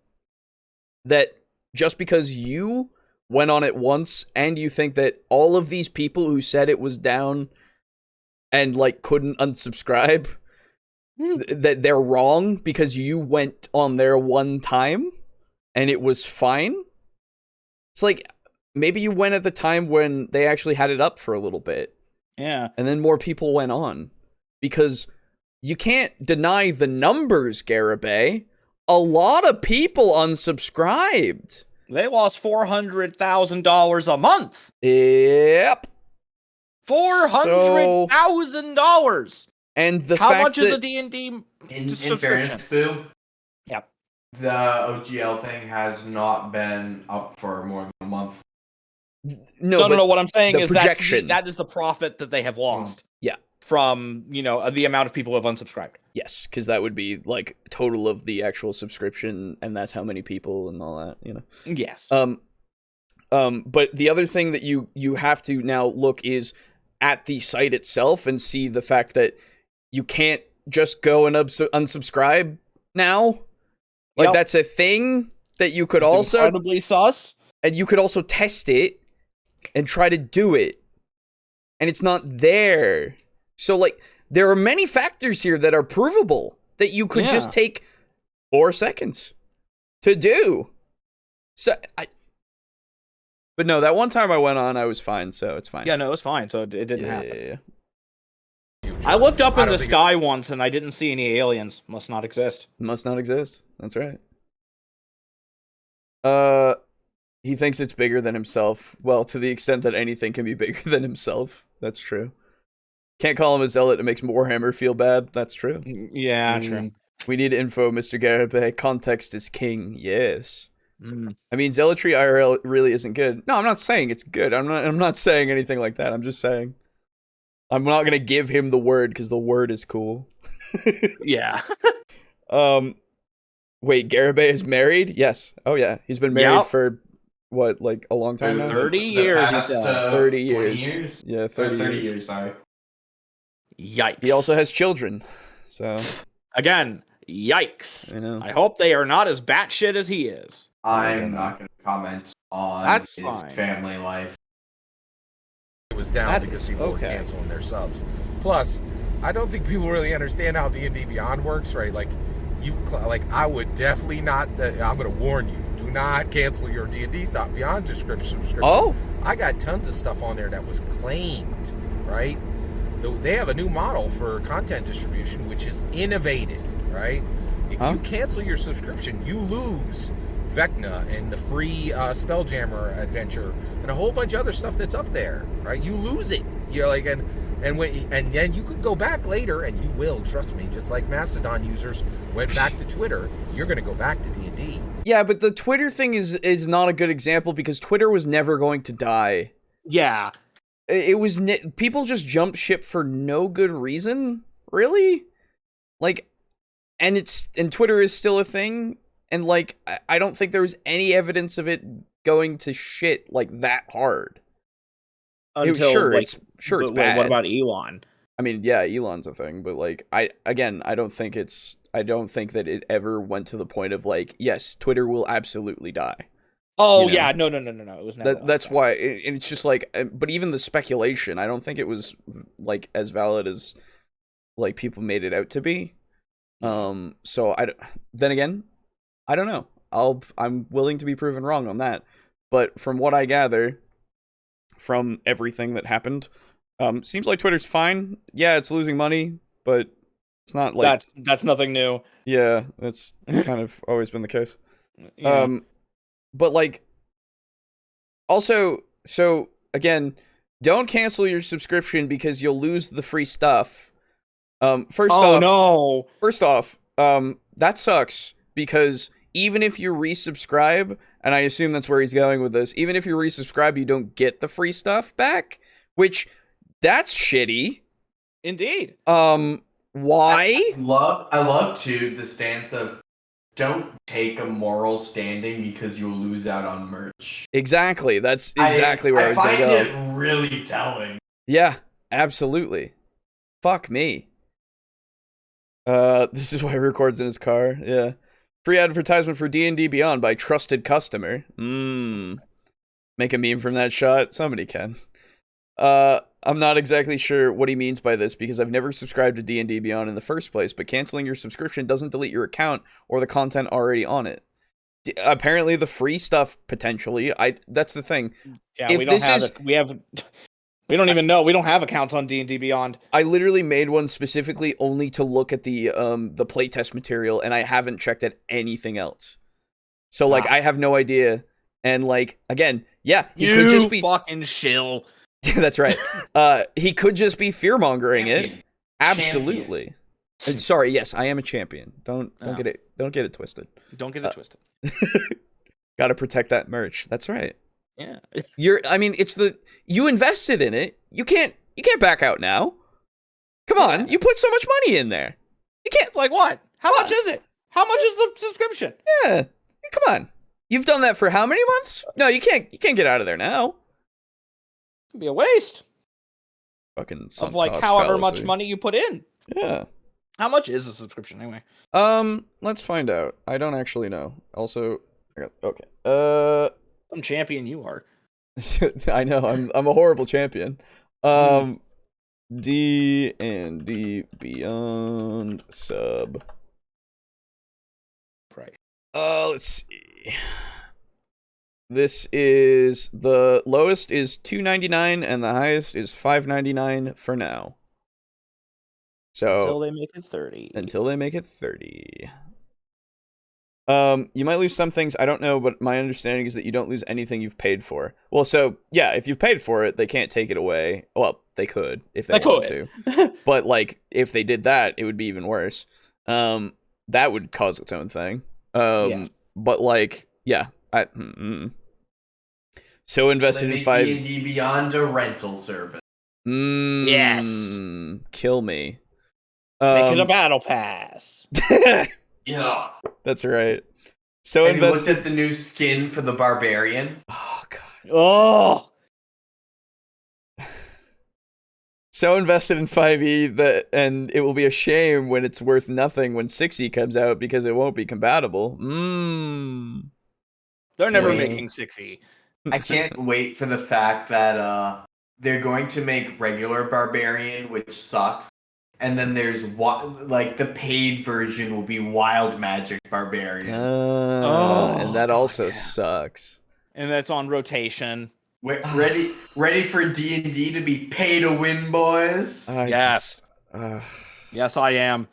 A: that just because you went on it once and you think that all of these people who said it was down and, couldn't unsubscribe, that they're wrong because you went on there one time and it was fine? It's maybe you went at the time when they actually had it up for a little bit.
E: Yeah.
A: And then more people went on. Because you can't deny the numbers, Garibay. A lot of people unsubscribed.
E: They lost $400,000 a month.
A: Yep.
E: $400,000.
A: And the
E: How
A: fact
E: much is
A: that
E: a D&D
B: In
E: subscription?
B: fairness, Boo,
E: Yep.
B: the OGL thing has not been up for more than a month.
A: no,
E: What I'm saying
A: the
E: is
A: projection.
E: that is the profit that they have lost.
A: Yeah.
E: From, the amount of people who have unsubscribed.
A: Yes, because that would be like total of the actual subscription, and that's how many people and all that,
E: Yes.
A: But the other thing that you have to now look is at the site itself and see the fact that you can't just go and unsubscribe now. Like, that's a thing that you could
E: It's
A: also
E: incredibly sus.
A: and you could also test it and try to do it, and it's not there. So, like, there are many factors here that are provable that you could just take 4 seconds to do. So, but no, that one time I went on, I was fine, so it's fine.
E: Yeah, no, it was fine, so it didn't happen.
A: Yeah.
E: I looked up in the sky once, and I didn't see any aliens. Must not exist.
A: Must not exist. That's right. He thinks it's bigger than himself. Well, to the extent that anything can be bigger than himself. That's true. Can't call him a zealot. It makes Warhammer feel bad. That's true.
E: Yeah, true.
A: We need info, Mr. Garibay. Context is king. Yes.
E: Mm.
A: I mean, zealotry IRL really isn't good. No, I'm not saying it's good. I'm not saying anything like that. I'm just saying I'm not gonna give him the word because the word is cool.
E: Yeah.
A: Wait, Garibay is married? Yes. Oh yeah, he's been married for what, like a long time now?
E: 30 years, he said.
A: 30
B: 20
A: years. Yeah, 30
B: 30
A: years.
B: years, sorry.
E: Yikes.
A: He also has children. So
E: Again, yikes.
A: I know.
E: I hope they are not as batshit as he is.
B: I'm not going to comment on
E: That's
B: his
E: fine.
B: family life.
D: It was down because people were canceling their subs. Plus, I don't think people really understand how D&D Beyond works, right? Like, I would definitely not. I'm going to warn you: do not cancel your D&D Beyond subscription.
A: Oh,
D: I got tons of stuff on there that was claimed, right? They have a new model for content distribution, which is innovative, right? If you cancel your subscription, you lose Vecna and the free Spelljammer adventure and a whole bunch of other stuff that's up there, right? You lose it. You're like, and then you could go back later, and you will, trust me. Just like Mastodon users went back to Twitter, you're going to go back to D&D.
A: yeah, but the Twitter thing is not a good example because Twitter was never going to die.
E: Yeah.
A: It was people just jumped ship for no good reason, really. Like, and Twitter is still a thing, and like I don't think there was any evidence of it going to shit like that hard.
E: Until,
A: it's bad.
E: What about Elon?
A: I mean, yeah, Elon's a thing, but like I don't think that it ever went to the point of like, yes, Twitter will absolutely die.
E: Oh, yeah, no. It was never.
A: That's why, and it's just like, but even the speculation, I don't think it was like as valid as like people made it out to be. So then again, I don't know. I'm willing to be proven wrong on that, but from what I gather, from everything that happened, seems like Twitter's fine. Yeah, it's losing money, but it's not like
E: that's nothing new.
A: Yeah, that's kind of always been the case.
E: Yeah.
A: But like, also, so again, don't cancel your subscription because you'll lose the free stuff. First off, that sucks because even if you resubscribe, and I assume that's where he's going with this, even if you resubscribe, you don't get the free stuff back, which that's shitty.
E: Indeed.
A: Why?
B: I love too the stance of don't take a moral standing because you'll lose out on merch.
A: Exactly. That's exactly where I was going to go.
B: I find it really telling.
A: Yeah, absolutely. Fuck me. This is why he records in his car. Yeah. Free advertisement for D&D Beyond by trusted customer. Make a meme from that shot. Somebody can. I'm not exactly sure what he means by this because I've never subscribed to D&D Beyond in the first place, but canceling your subscription doesn't delete your account or the content already on it. Apparently the free stuff potentially. That's the thing.
E: Yeah, we don't have it. We have We don't even know. We don't have accounts on D&D Beyond.
A: I literally made one specifically only to look at the playtest material, and I haven't checked at anything else. So like I have no idea. And like again, yeah, he could just be
E: fucking shill.
A: That's right. He could just be fear-mongering it. Absolutely. Sorry, yes, I am a champion. Don't get it twisted.
E: Don't get it twisted.
A: Got to protect that merch. That's right.
E: Yeah.
A: You invested in it. You can't back out now. Come on, you put so much money in there. You can't.
E: It's like what? How much is it? How much is the subscription?
A: Yeah. Come on. You've done that for how many months? No, you can't get out of there now.
E: It'd be a waste.
A: Fucking
E: of like however much money you put in.
A: Yeah.
E: How much is a subscription anyway?
A: Let's find out. I don't actually know. Also, okay.
E: Some champion you are.
A: I know. I'm a horrible champion. D&D Beyond sub.
E: Right.
A: Let's see. This is the lowest is $2.99 and the highest is $5.99 for now. So
E: until they make it 30.
A: Until they make it 30. You might lose some things, I don't know, but my understanding is that you don't lose anything you've paid for. Well, so yeah, if you've paid for it, they can't take it away. Well, they could if they wanted to. But like if they did that, it would be even worse. That would cause its own thing. But like, yeah, so invested in 5
B: D&D Beyond a rental service.
E: Yes.
A: Kill me.
E: Make it a battle pass.
B: Yeah.
A: That's right. So
B: and invested. Looked at the new skin for the barbarian.
A: Oh god.
E: Oh.
A: So invested in 5e that, and it will be a shame when it's worth nothing when 6e comes out because it won't be compatible.
E: They're never making 6e.
B: I can't wait for the fact that they're going to make regular barbarian, which sucks. And then there's like the paid version will be Wild Magic Barbarian.
A: And that also sucks.
E: And that's on rotation.
B: Ready for D&D to be pay to win, boys?
E: Yes. Yes, I am.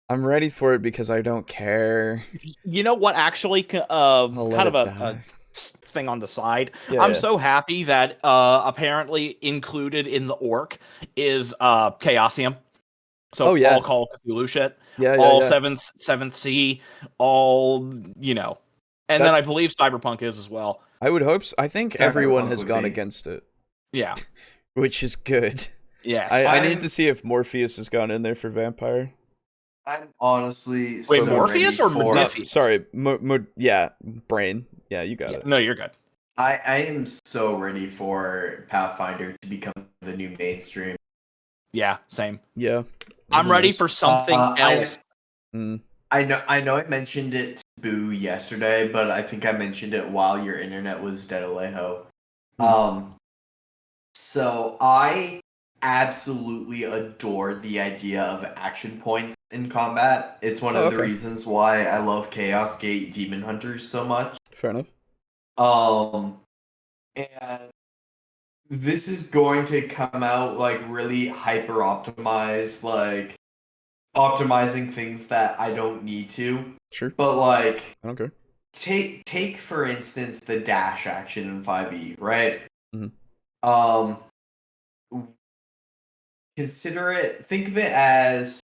A: I'm ready for it because I don't care.
E: You know what? Actually, kind of a thing on the side. Yeah, I'm so happy that apparently included in the orc is Chaosium. So all Call of Cthulhu shit. All 7th Sea, all, you know. And then I believe Cyberpunk is as well.
A: I would hope so. I think everyone has gone against it.
E: Yeah.
A: Which is good.
E: Yes.
A: I need to see if Morpheus has gone in there for Vampire.
B: I'm honestly
E: Wait, Morpheus or Modiphius?
A: Sorry, Brain. Yeah, you got it.
E: No, you're good.
B: I am so ready for Pathfinder to become the new mainstream.
E: Yeah, same.
A: Yeah.
E: I'm ready for something else.
B: I know I mentioned it to Boo yesterday, but I think I mentioned it while your internet was dead, Alejo. So I absolutely adore the idea of action points in combat. It's one of the reasons why I love Chaos Gate Demon Hunters so much.
A: Fair enough.
B: And this is going to come out like really hyper optimized, like optimizing things that I don't need to.
A: Sure.
B: But like,
A: I don't care.
B: Take for instance the dash action in 5e, right?
A: Mm-hmm.
B: Think of it as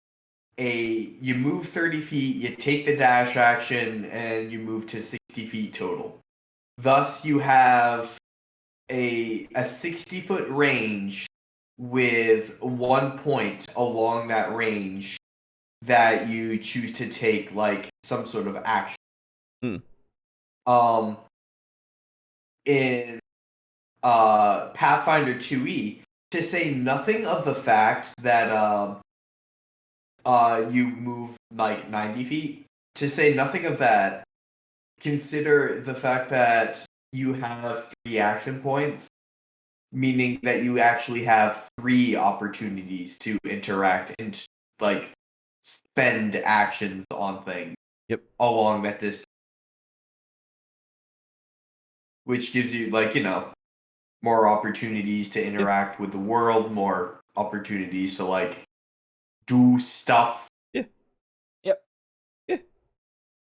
B: you move 30 feet, you take the dash action, and you move to 60 feet total. Thus, you have a 60-foot range with 1 point along that range that you choose to take, like, some sort of action. In Pathfinder 2e, to say nothing of the fact that you move like 90 feet, to say nothing of that, consider the fact that you have 3 action points, meaning that you actually have 3 opportunities to interact and like spend actions on things along that distance. Which gives you, like, you know, more opportunities to interact with the world, more opportunities to like do stuff.
A: Yeah.
E: Yep.
A: Yeah.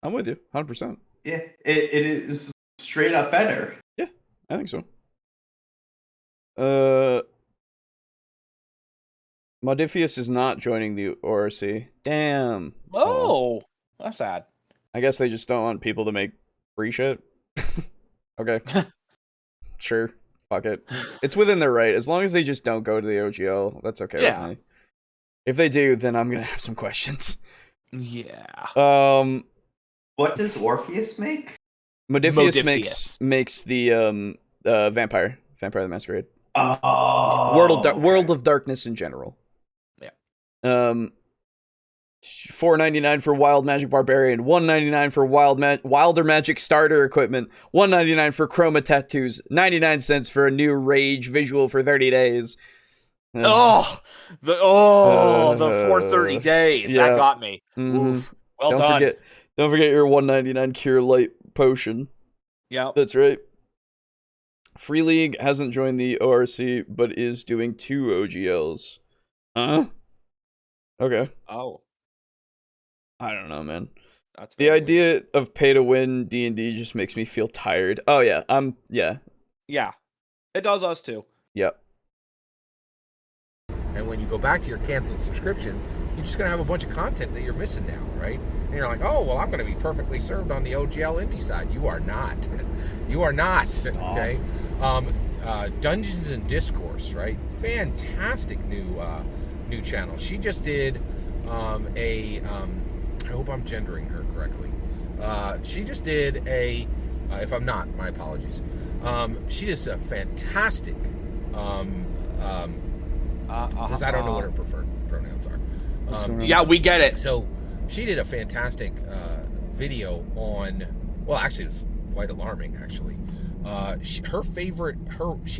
A: I'm with you, 100%.
B: Yeah, it is straight up better.
A: Yeah, I think so. Modifius is not joining the ORC. Damn.
E: Oh, that's sad.
A: I guess they just don't want people to make free shit. Okay. Sure. Fuck it. It's within their right. As long as they just don't go to the OGL, that's okay with me. If they do, then I'm gonna have some questions.
E: Yeah.
B: What does Orpheus make?
A: Modifius makes the Vampire the Masquerade.
B: Oh,
A: World of Darkness in general.
E: Yeah.
A: $4.99 for Wild Magic Barbarian, $1.99 for Wilder Magic Starter Equipment, $1.99 for Chroma Tattoos, 99 cents for a new Rage visual for 30 days.
E: The 430 days.
A: Yeah.
E: That got me.
A: Mm-hmm.
E: Oof. Well done.
A: Don't forget your $1.99 Cure Light Potion.
E: Yeah.
A: That's right. Free League hasn't joined the ORC, but is doing 2 OGLs. Huh? Okay.
E: Oh.
A: I don't know, man.
E: That's
A: the idea of pay to win D&D just makes me feel tired. Oh yeah, yeah.
E: Yeah. It does us too.
A: Yep.
D: And when you go back to your canceled subscription, you're just going to have a bunch of content that you're missing now, right? And you're like, oh, well, I'm going to be perfectly served on the OGL indie side. You are not. You are not.
A: Stop.
D: Okay? Dungeons and Discourse, right? Fantastic new channel. She just did I hope I'm gendering her correctly. She just did if I'm not, my apologies. She is a fantastic, because I don't know what her preferred pronouns are.
E: Yeah, we get it.
D: So she did a fantastic video on, well, actually it was quite alarming, actually. She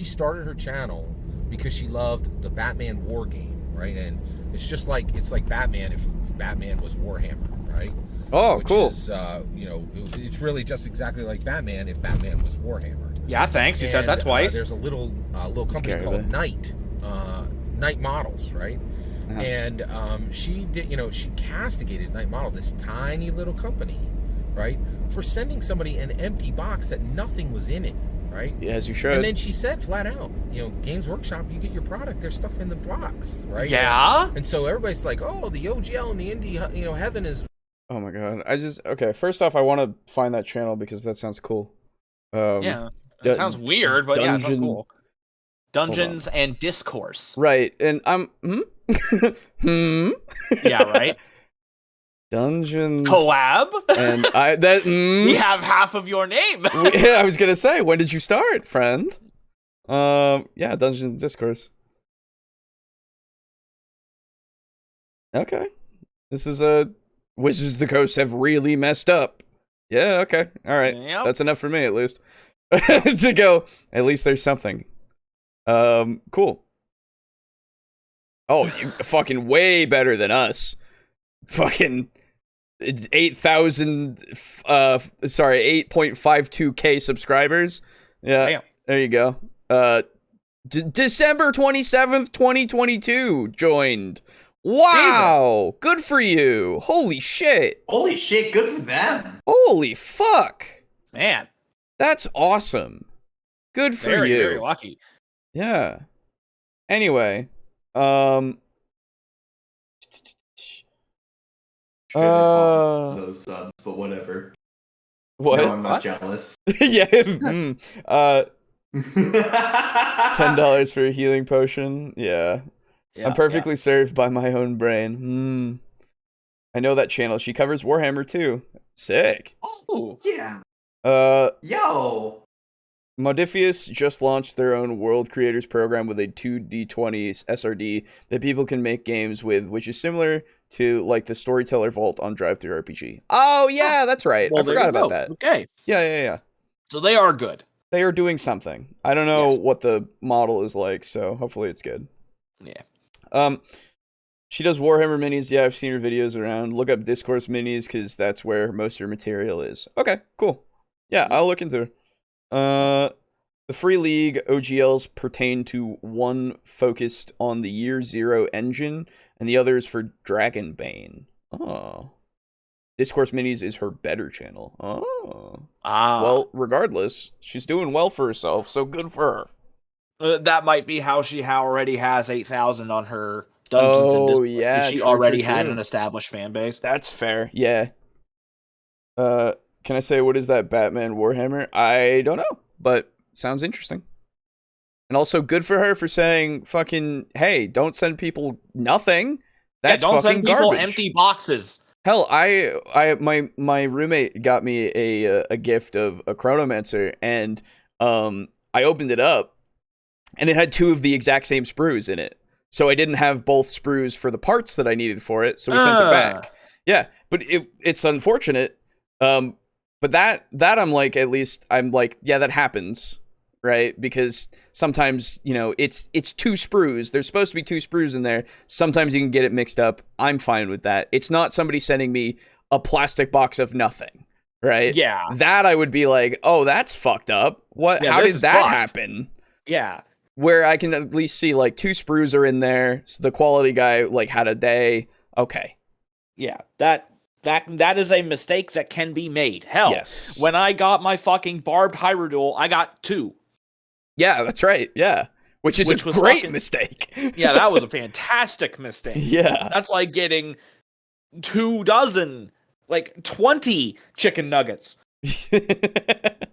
D: started her channel because she loved the Batman War game, right? And it's like Batman if Batman was Warhammer, right?
A: Oh,
D: Which
A: cool.
D: Is, it's really just exactly like Batman if Batman was Warhammer.
E: Yeah, thanks. You said that twice.
D: There's a little company called Night Models, right? Uh-huh. And she did, she castigated Night Model, this tiny little company, right, for sending somebody an empty box that nothing was in it, right?
A: Yeah, as you should.
D: And then she said flat out, Games Workshop, you get your product, there's stuff in the box, right?
E: Yeah.
D: And so everybody's like, oh, the OGL and the indie, heaven is.
A: Oh my god! Okay. First off, I want to find that channel because that sounds cool.
E: Yeah, it sounds weird, but yeah, it sounds cool. Dungeons and Discourse.
A: Right, and I'm
E: Yeah, right.
A: Dungeons
E: collab,
A: and
E: we have half of your name.
A: I was gonna say, when did you start, friend? Yeah, Dungeons and Discourse. Okay, this is Wizards of the Coast have really messed up. Yeah, okay, all right, That's enough for me at least. To go, at least there's something. Cool. Oh, you fucking way better than us. Fucking 8.52k subscribers. Yeah, damn. There you go. December 27th, 2022 joined. Wow, Jesus. Good for you. Holy shit.
B: Holy shit, good for them.
A: Holy fuck.
E: Man.
A: That's awesome. Good for you.
E: Very lucky.
A: Yeah. Anyway, those
B: subs, but whatever.
A: What?
B: No, I'm not jealous.
A: Yeah. $10 for a healing potion. Yeah. I'm perfectly served by my own brain. I know that channel. She covers Warhammer too. Sick.
B: Oh, yeah.
A: Yo. Modifius just launched their own World Creators program with a 2D20 SRD that people can make games with, which is similar to like the Storyteller Vault on DriveThruRPG. Oh yeah, that's right.
E: Well,
A: I forgot about that.
E: Okay.
A: Yeah.
E: So they are good.
A: They are doing something. I don't know what the model is like, so hopefully it's good.
E: Yeah.
A: She does Warhammer minis. Yeah, I've seen her videos around. Look up Discourse minis because that's where most of her material is. Okay, cool. Yeah, I'll look into her. The Free League OGLs pertain to one focused on the Year Zero engine, and the other is for Dragonbane. Oh. Discourse Minis is her better channel. Oh. Well, regardless, she's doing well for herself, so good for
E: her. That might be how she already has 8,000 on her Dungeons and Discourse.
A: Yeah,
E: she already had an established fan base.
A: That's fair, yeah. Can I say, what is that Batman Warhammer? I don't know, but sounds interesting. And also good for her for saying fucking, hey, don't send people nothing. That's
E: don't
A: fucking
E: send people
A: garbage.
E: Empty boxes.
A: Hell, my roommate got me a gift of a Chronomancer, and I opened it up, and it had 2 of the exact same sprues in it. So I didn't have both sprues for the parts that I needed for it, so we sent it back. Yeah, but it's unfortunate. But that I'm like, at least I'm like, yeah, that happens, right? Because sometimes, you know, it's 2 sprues. There's supposed to be 2 sprues in there. Sometimes you can get it mixed up. I'm fine with that. It's not somebody sending me a plastic box of nothing, right?
E: Yeah.
A: That I would be like, oh, that's fucked up. What?
E: Yeah,
A: how did that
E: fucked.
A: Happen?
E: Yeah.
A: Where I can at least see like 2 sprues are in there. So the quality guy like had a day. Okay.
E: Yeah. That is a mistake that can be made. Hell,
A: yes.
E: When I got my fucking barbed Hyrule, I got 2.
A: Yeah, that's right. Yeah. Which was a great mistake.
E: Yeah, that was a fantastic mistake.
A: Yeah.
E: That's like getting 2 dozen, like 20 chicken nuggets.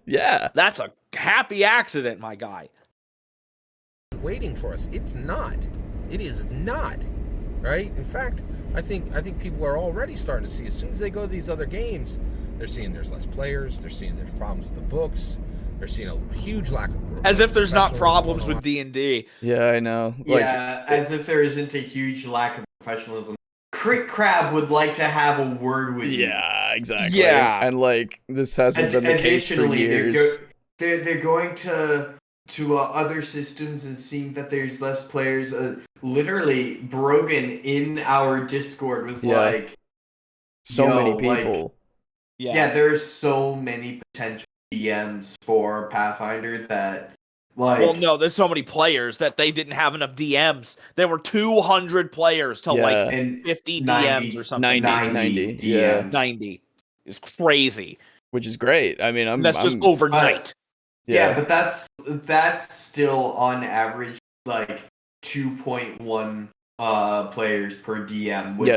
A: Yeah.
E: That's a happy accident, my guy.
D: Waiting for us. It's not. It is not. Right? In fact, I think people are already starting to see, as soon as they go to these other games, they're seeing there's less players, they're seeing there's problems with the books, they're seeing a huge lack of
E: as if there's not problems with D&D.
A: Yeah, I know.
B: As if there isn't a huge lack of professionalism. Crit Crab would like to have a word with you.
A: Yeah, exactly.
E: Yeah.
A: And like this hasn't been the case for years.
B: They're going to other systems and seeing that there's less players. Literally, Brogan in our Discord was like,
A: so many people.
B: Like, yeah, there's so many potential DMs for Pathfinder that, like...
E: Well, no, there's so many players that they didn't have enough DMs. There were 200 players to like 50 DMs or something.
A: 90
B: DMs.
A: Yeah.
E: 90 is crazy.
A: Which is great. I mean,
E: that's just overnight.
B: Yeah, but that's still on average like 2.1 players per DM, which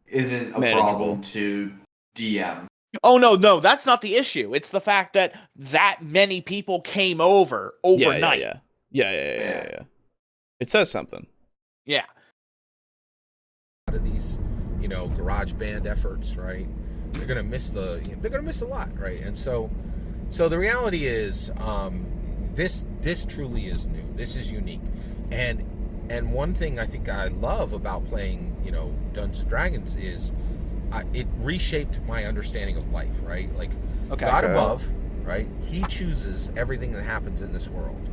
B: isn't a
A: manageable
B: problem to DM.
E: Oh no, that's not the issue. It's the fact that many people came over overnight.
A: Yeah. It says something.
E: Yeah.
D: A lot of these, garage band efforts, right? They're gonna miss a lot, right? And so the reality is, this truly is new. This is unique, and one thing I think I love about playing, Dungeons and Dragons is it reshaped my understanding of life, right? Like God above, right? He chooses everything that happens in this world,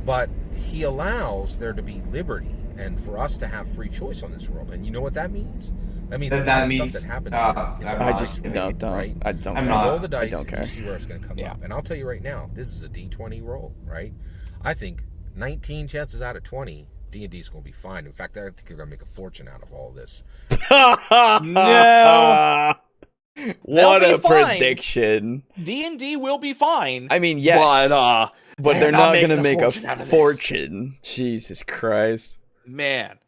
D: but he allows there to be liberty and for us to have free choice on this world. And you know what that means? That means that means stuff that happens.
A: I just don't. Right? I don't.
D: I'm
A: not.
D: Roll the dice.
A: I don't care.
D: And you see where it's going to come up. And I'll tell you right now, this is a D20 roll, right? I think 19 chances out of 20, D&D is going to be fine. In fact, I think they're going to make a fortune out of all this.
E: No.
A: What a prediction.
E: D&D will be fine.
A: I mean, yes. But they're not going to make a fortune. Jesus Christ.
E: Man.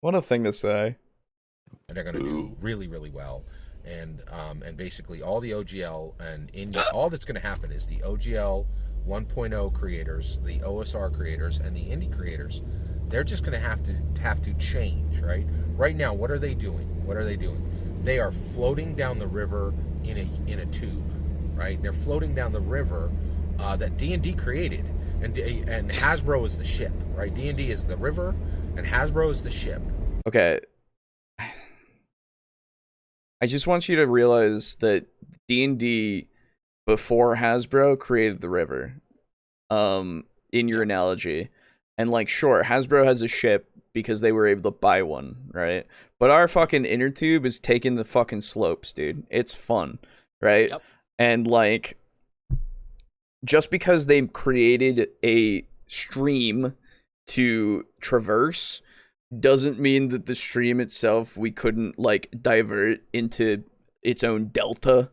A: What a thing to say.
D: And they're going to do really, really well. And basically all the OGL and all that's going to happen is the OGL 1.0 creators, the OSR creators, and the indie creators, they're just going to have to change, right? Right now, what are they doing? They are floating down the river in a tube, right? They're floating down the river that D&D created, and Hasbro is the ship, right? D&D is the river, and Hasbro is the ship.
A: Okay. I just want you to realize that D&D before Hasbro created the river, in your analogy. And like, sure, Hasbro has a ship because they were able to buy one, right? But our fucking inner tube is taking the fucking slopes, dude. It's fun, right? Yep. And like, just because they created a stream to traverse doesn't mean that the stream itself we couldn't like divert into its own delta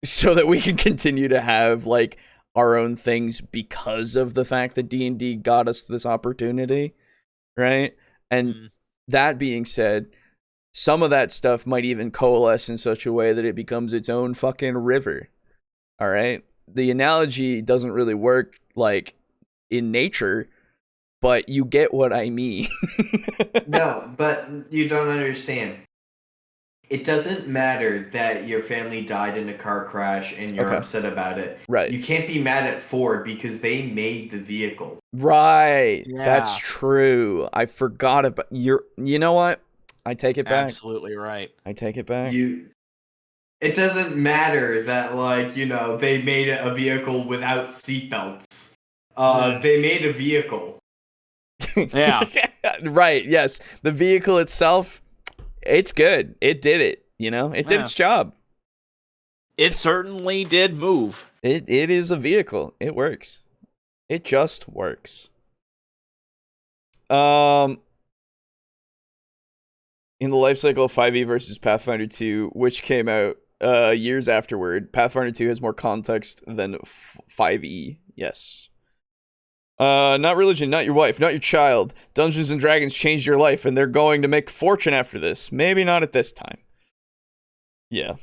A: so that we can continue to have like our own things because of the fact that D&D got us this opportunity, right? And that being said, some of that stuff might even coalesce in such a way that it becomes its own fucking river. All right? The analogy doesn't really work like in nature, but you get what I mean.
B: No, but you don't understand. It doesn't matter that your family died in a car crash and you're upset about it.
A: Right.
B: You can't be mad at Ford because they made the vehicle.
A: Right.
E: Yeah.
A: That's true. I forgot about you know what? I take it back.
E: Absolutely right.
A: I take it back.
B: It doesn't matter that, like, you know, they made a vehicle without seatbelts. They made a vehicle.
E: Yeah.
A: Right, yes. The vehicle itself, it's good. It did it, you know? It did its job.
E: It certainly did move.
A: It is a vehicle. It works. It just works. In the life cycle of 5e versus Pathfinder 2, which came out years afterward, Pathfinder 2 has more context than 5e. Yes. Not religion, not your wife, not your child. Dungeons and Dragons changed your life, and they're going to make a fortune after this. Maybe not at this time. Yeah.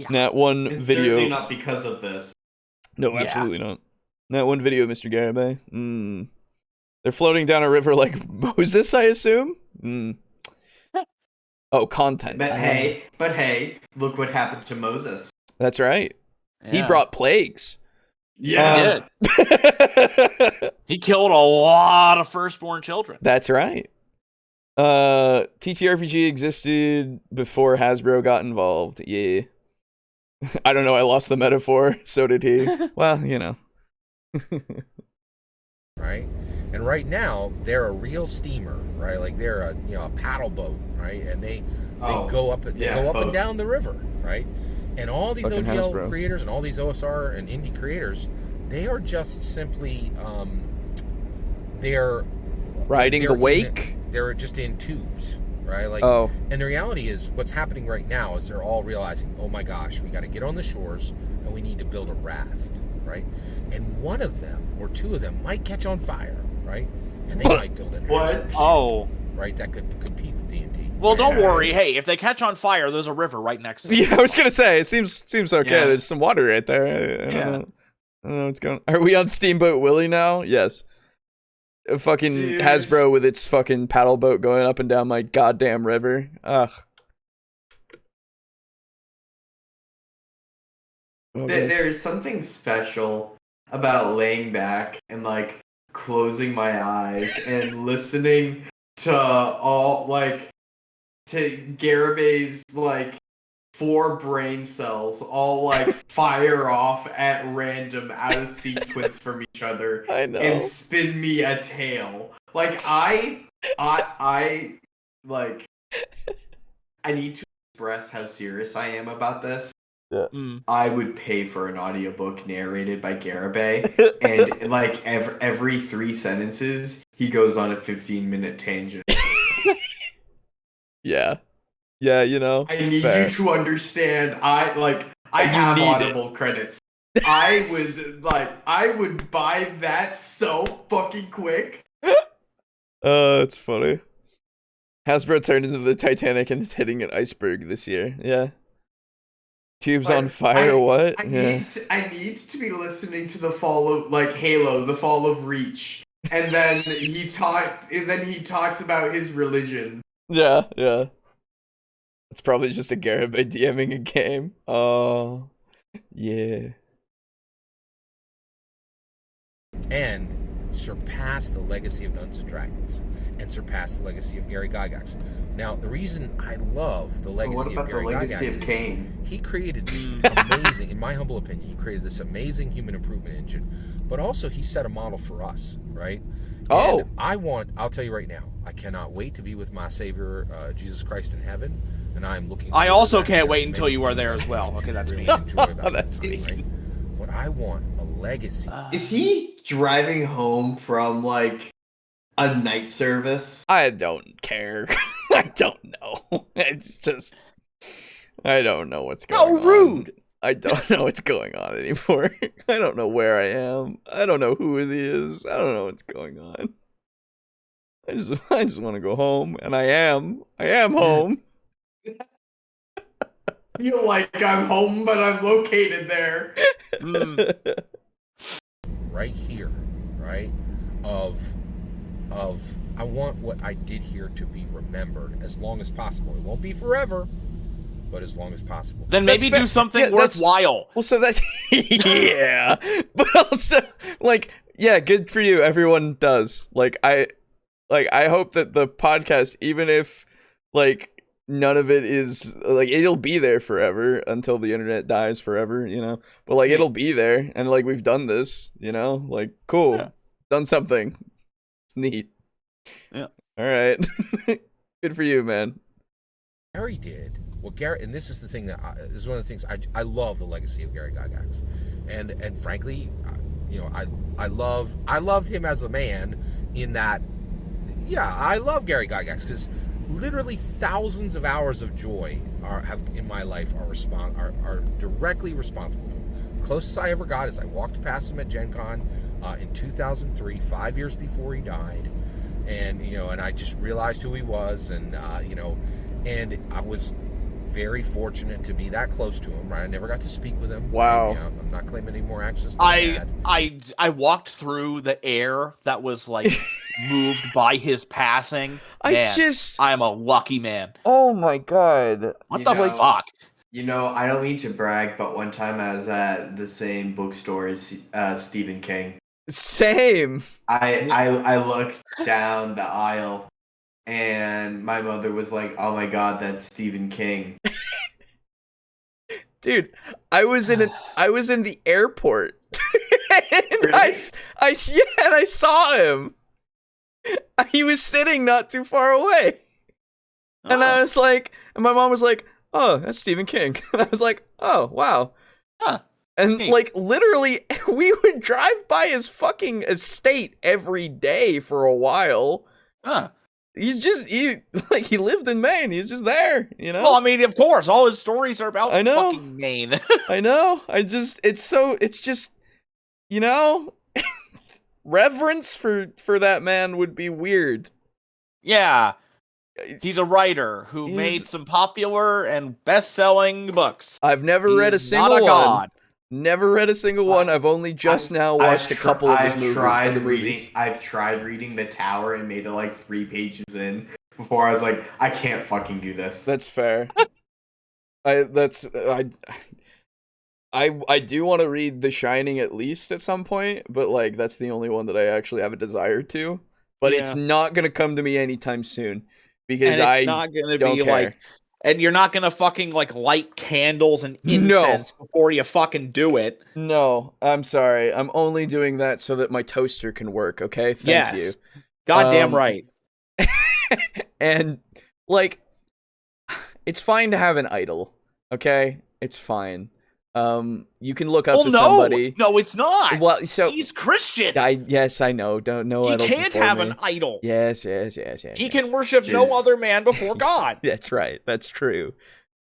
A: That one
B: It's
A: video.
B: certainly not because of this.
A: No, absolutely not. That one video, Mr. Garibay. They're floating down a river like Moses, I assume? Oh, content.
B: But hey, look what happened to Moses.
A: That's right.
E: Yeah.
A: He brought plagues.
B: Yeah.
E: He did. He killed a lot of firstborn children.
A: That's right. TTRPG existed before Hasbro got involved. Yeah. I don't know. I lost the metaphor. So did he. Well, you know.
D: Right? And right now, they're a real steamer, right? Like they're a paddle boat, right? And they go up and down the river, right? And all these
A: Fucking
D: OGL
A: Hasbro.
D: creators and all these OSR and indie creators, they are just simply they're
A: Riding the wake?
D: They're just in tubes, right? Like, and the reality is, what's happening right now is they're all realizing, oh my gosh, we got to get on the shores and we need to build a raft, right? And one of them or two of them might catch on fire, right? And they might build an
B: What?
D: right? That could compete with D&D.
E: Well, don't worry. Hey, if they catch on fire, there's a river right next to them.
A: Yeah, I was gonna say it seems okay.
B: Yeah.
A: There's some water right there. I don't know what's going. Are we on Steamboat Willie now? Yes. A fucking
B: Dude.
A: Hasbro with its fucking paddle boat going up and down my goddamn river. Ugh. Oh,
B: There's something special about laying back and like closing my eyes and listening to Garabay's like 4 brain cells all like fire off at random out of sequence from each other
A: I know.
B: and spin me a tale. Like I need to express how serious I am about this.
A: Yeah.
B: I would pay for an audiobook narrated by Garibay, and like every 3 sentences, he goes on a 15-minute tangent.
A: Yeah. Yeah, you know.
B: I need
A: fair.
B: you to understand. I have
A: need
B: Audible credits. I would buy that so fucking quick.
A: It's funny. Hasbro turned into the Titanic and it's hitting an iceberg this year. Yeah. Tubes
B: But
A: on fire. What?
B: I
A: Yeah.
B: need to be listening to the fall of like Halo, the fall of Reach, and then he talks about his religion.
A: Yeah. Yeah. It's probably just a Garibay DMing a game. Oh, yeah.
D: And surpass the legacy of Dungeons & Dragons and surpass the legacy of Gary Gygax. Now, the reason I love the legacy of Gary Gygax is he created this amazing, in my humble opinion, he created this amazing human improvement engine, but also he set a model for us, right?
A: Oh.
D: And I'll tell you right now, I cannot wait to be with my Savior, Jesus Christ in heaven, and I'm looking
E: I
D: forward
E: also
D: to
E: can't
D: that.
E: wait until
D: Many
E: you are
D: things
E: there
D: I
E: as well.
D: really
E: Okay, that's me.
D: enjoy about
A: That's
D: it,
A: me.
D: right? But I want a legacy.
B: Is he driving home from like a night service?
A: I don't care. I don't know. It's just I don't know what's going on.
E: How rude!
A: I don't know what's going on anymore. I don't know where I am. I don't know who he is. I don't know what's going on. I just want to go home, and I am home.
B: Feel like I'm home, but I'm located there.
D: Right here, right? Of I want what I did here to be remembered as long as possible. It won't be forever, but as long as possible.
E: Then maybe do something worthwhile.
A: Well, so that's yeah, but also like yeah, good for you. Everyone does. I hope that the podcast, even if like none of it is like, it'll be there forever until the internet dies forever, you know. But like it'll be there, and like we've done this, you know. Like cool, done something. It's neat.
E: Yeah.
A: All right. Good for you, man.
D: Gary did. Well, Gary, and this is the thing this is one of the things I love the legacy of Gary Gygax, and frankly, you know, I loved him as a man in that. Yeah, I love Gary Gygax because literally thousands of hours of joy have in my life are directly responsible. The closest I ever got is I walked past him at Gen Con in 2003, 5 years before he died, and you know, and I just realized who he was, and you know, and I was very fortunate to be that close to him. Right, I never got to speak with him.
A: Wow.
D: I'm not claiming any more access than I had.
E: I walked through the air that was like moved by his passing. I'm a lucky man.
A: Oh my god.
E: What the fuck?
B: You know, I don't mean to brag, but one time I was at the same bookstore as Stephen King.
A: Same.
B: I looked down the aisle, and my mother was like, "Oh my god, that's Stephen King."
A: Dude, I was in the airport. And
B: Really?
A: I saw him. He was sitting not too far away. And I was like, and my mom was like, "Oh, that's Stephen King." And I was like, "Oh, wow."
E: Huh.
A: And like literally we would drive by his fucking estate every day for a while.
E: Huh.
A: He lived in Maine. He's just there, you know?
E: Well, I mean, of course, all his stories are about fucking Maine.
A: I know. It's just, you know, reverence for that man would be weird.
E: Yeah. He's a writer who made some popular and best-selling books.
A: I've never read a single one. God. Never read a single one. I've only just now watched a couple of his movies.
B: I've tried reading The Tower and made it like 3 pages in before I was like, I can't fucking do this.
A: That's fair. I do want to read The Shining at least at some point, but like that's the only one that I actually have a desire to. But it's not gonna come to me anytime soon because
E: it's not gonna be care. Like. And you're not gonna fucking like light candles and incense before you fucking do it.
A: No, I'm sorry. I'm only doing that so that my toaster can work, okay? Thank you.
E: Goddamn right.
A: And like it's fine to have an idol, okay? It's fine. You can look up to somebody.
E: No, it's not.
A: Well, so
E: he's Christian.
A: Yes, I know. Don't know.
E: He can't have an idol.
A: Yes.
E: He can worship no other man before God.
A: That's right. That's true.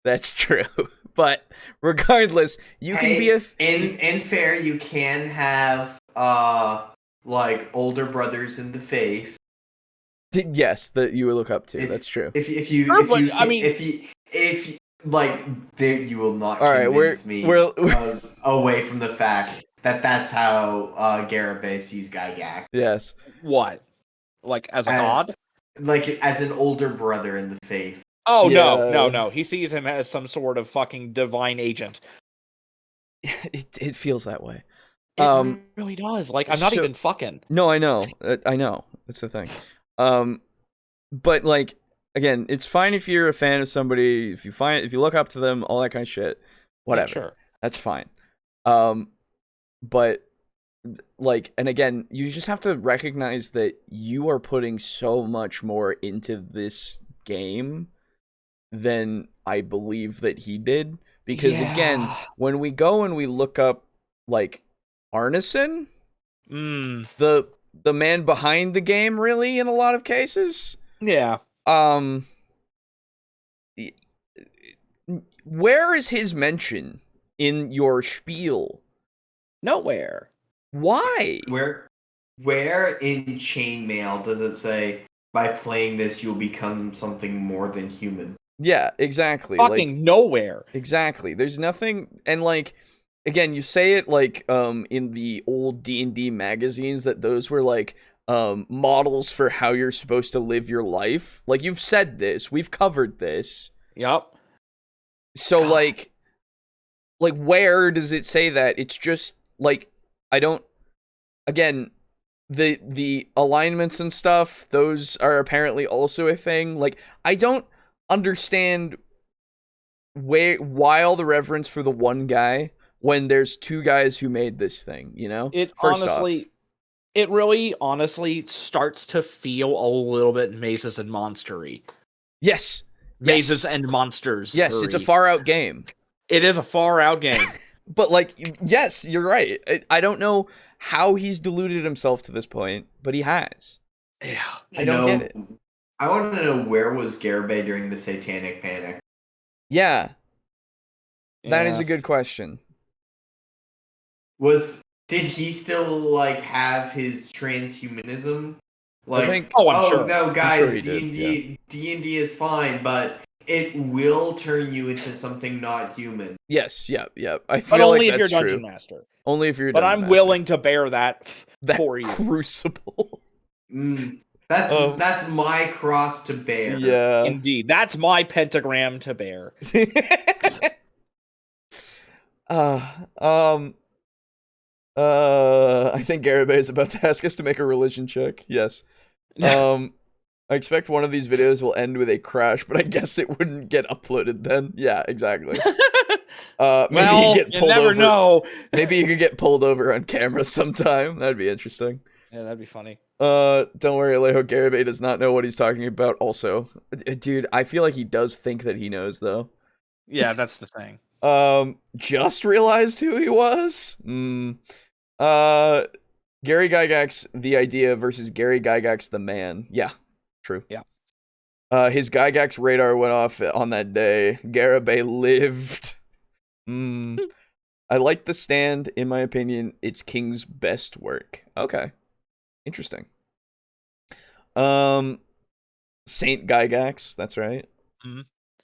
A: But regardless, you can be
B: in fair. You can have like older brothers in the faith.
A: Yes, that you would look up to. That's true.
B: If you like, you will not convince me away from the fact that that's how Garibay sees Gygax.
A: Yes.
E: What? Like as a god?
B: Like as an older brother in the faith.
E: Oh no! He sees him as some sort of fucking divine agent.
A: It feels that way.
E: It really does. Like I'm not even fucking.
A: No, I know. That's the thing. But like. Again, it's fine if you're a fan of somebody, if you look up to them, all that kind of shit. Whatever. Yeah, sure. That's fine. But like, and again, you just have to recognize that you are putting so much more into this game than I believe that he did. Because again, when we go and we look up like Arneson?
E: The
A: man behind the game, really, in a lot of cases?
E: Yeah.
A: Where is his mention in your spiel?
E: Nowhere.
A: Why?
B: Where in chainmail does it say, by playing this, you'll become something more than human?
A: Yeah, exactly.
E: Fucking nowhere.
A: Exactly. There's nothing, and like, again, you say it like in the old D&D magazines that those were like models for how you're supposed to live your life. Like, you've said this, we've covered this.
E: Yup.
A: So like where does it say that? It's just like, I don't, again, the alignments and stuff, those are apparently also a thing. Like, I don't understand why all the reverence for the one guy when there's two guys who made this thing, you know?
E: It really honestly starts to feel a little bit Mazes and Monstery.
A: Yes.
E: Mazes and Monsters.
A: Yes, it's a far out game.
E: It is a far out game.
A: But like, yes, you're right. I don't know how he's deluded himself to this point, but he has.
E: Yeah.
A: I don't get it.
B: I want to know, where was Garibay during the Satanic Panic?
A: Yeah. That is a good question.
B: Did he still like have his transhumanism? Like,
E: I'm sure.
B: No, guys,
A: sure
B: D&D is fine, but it will turn you into something not human.
A: Yes, yep. I feel
E: but only
A: like
E: if you're
A: that's
E: Dungeon
A: true.
E: Master.
A: Only if you're.
E: But I'm willing to bear that for you.
A: Crucible.
B: That's my cross to bear.
A: Yeah,
E: indeed. That's my pentagram to bear.
A: I think Garibay is about to ask us to make a religion check. Yes. I expect one of these videos will end with a crash, but I guess it wouldn't get uploaded then. Yeah, exactly.
E: Well, you never know.
A: Maybe you could get pulled over on camera sometime. That'd be interesting.
E: Yeah, that'd be funny.
A: Don't worry, Alejo. Garibay does not know what he's talking about. Also, dude, I feel like he does think that he knows, though.
E: Yeah, that's the thing.
A: Just realized who he was. Gary Gygax, the idea versus Gary Gygax, the man. Yeah, true.
E: Yeah.
A: His Gygax radar went off on that day. Garibay lived. I like The Stand. In my opinion, it's King's best work. Okay. Interesting. Saint Gygax, that's right.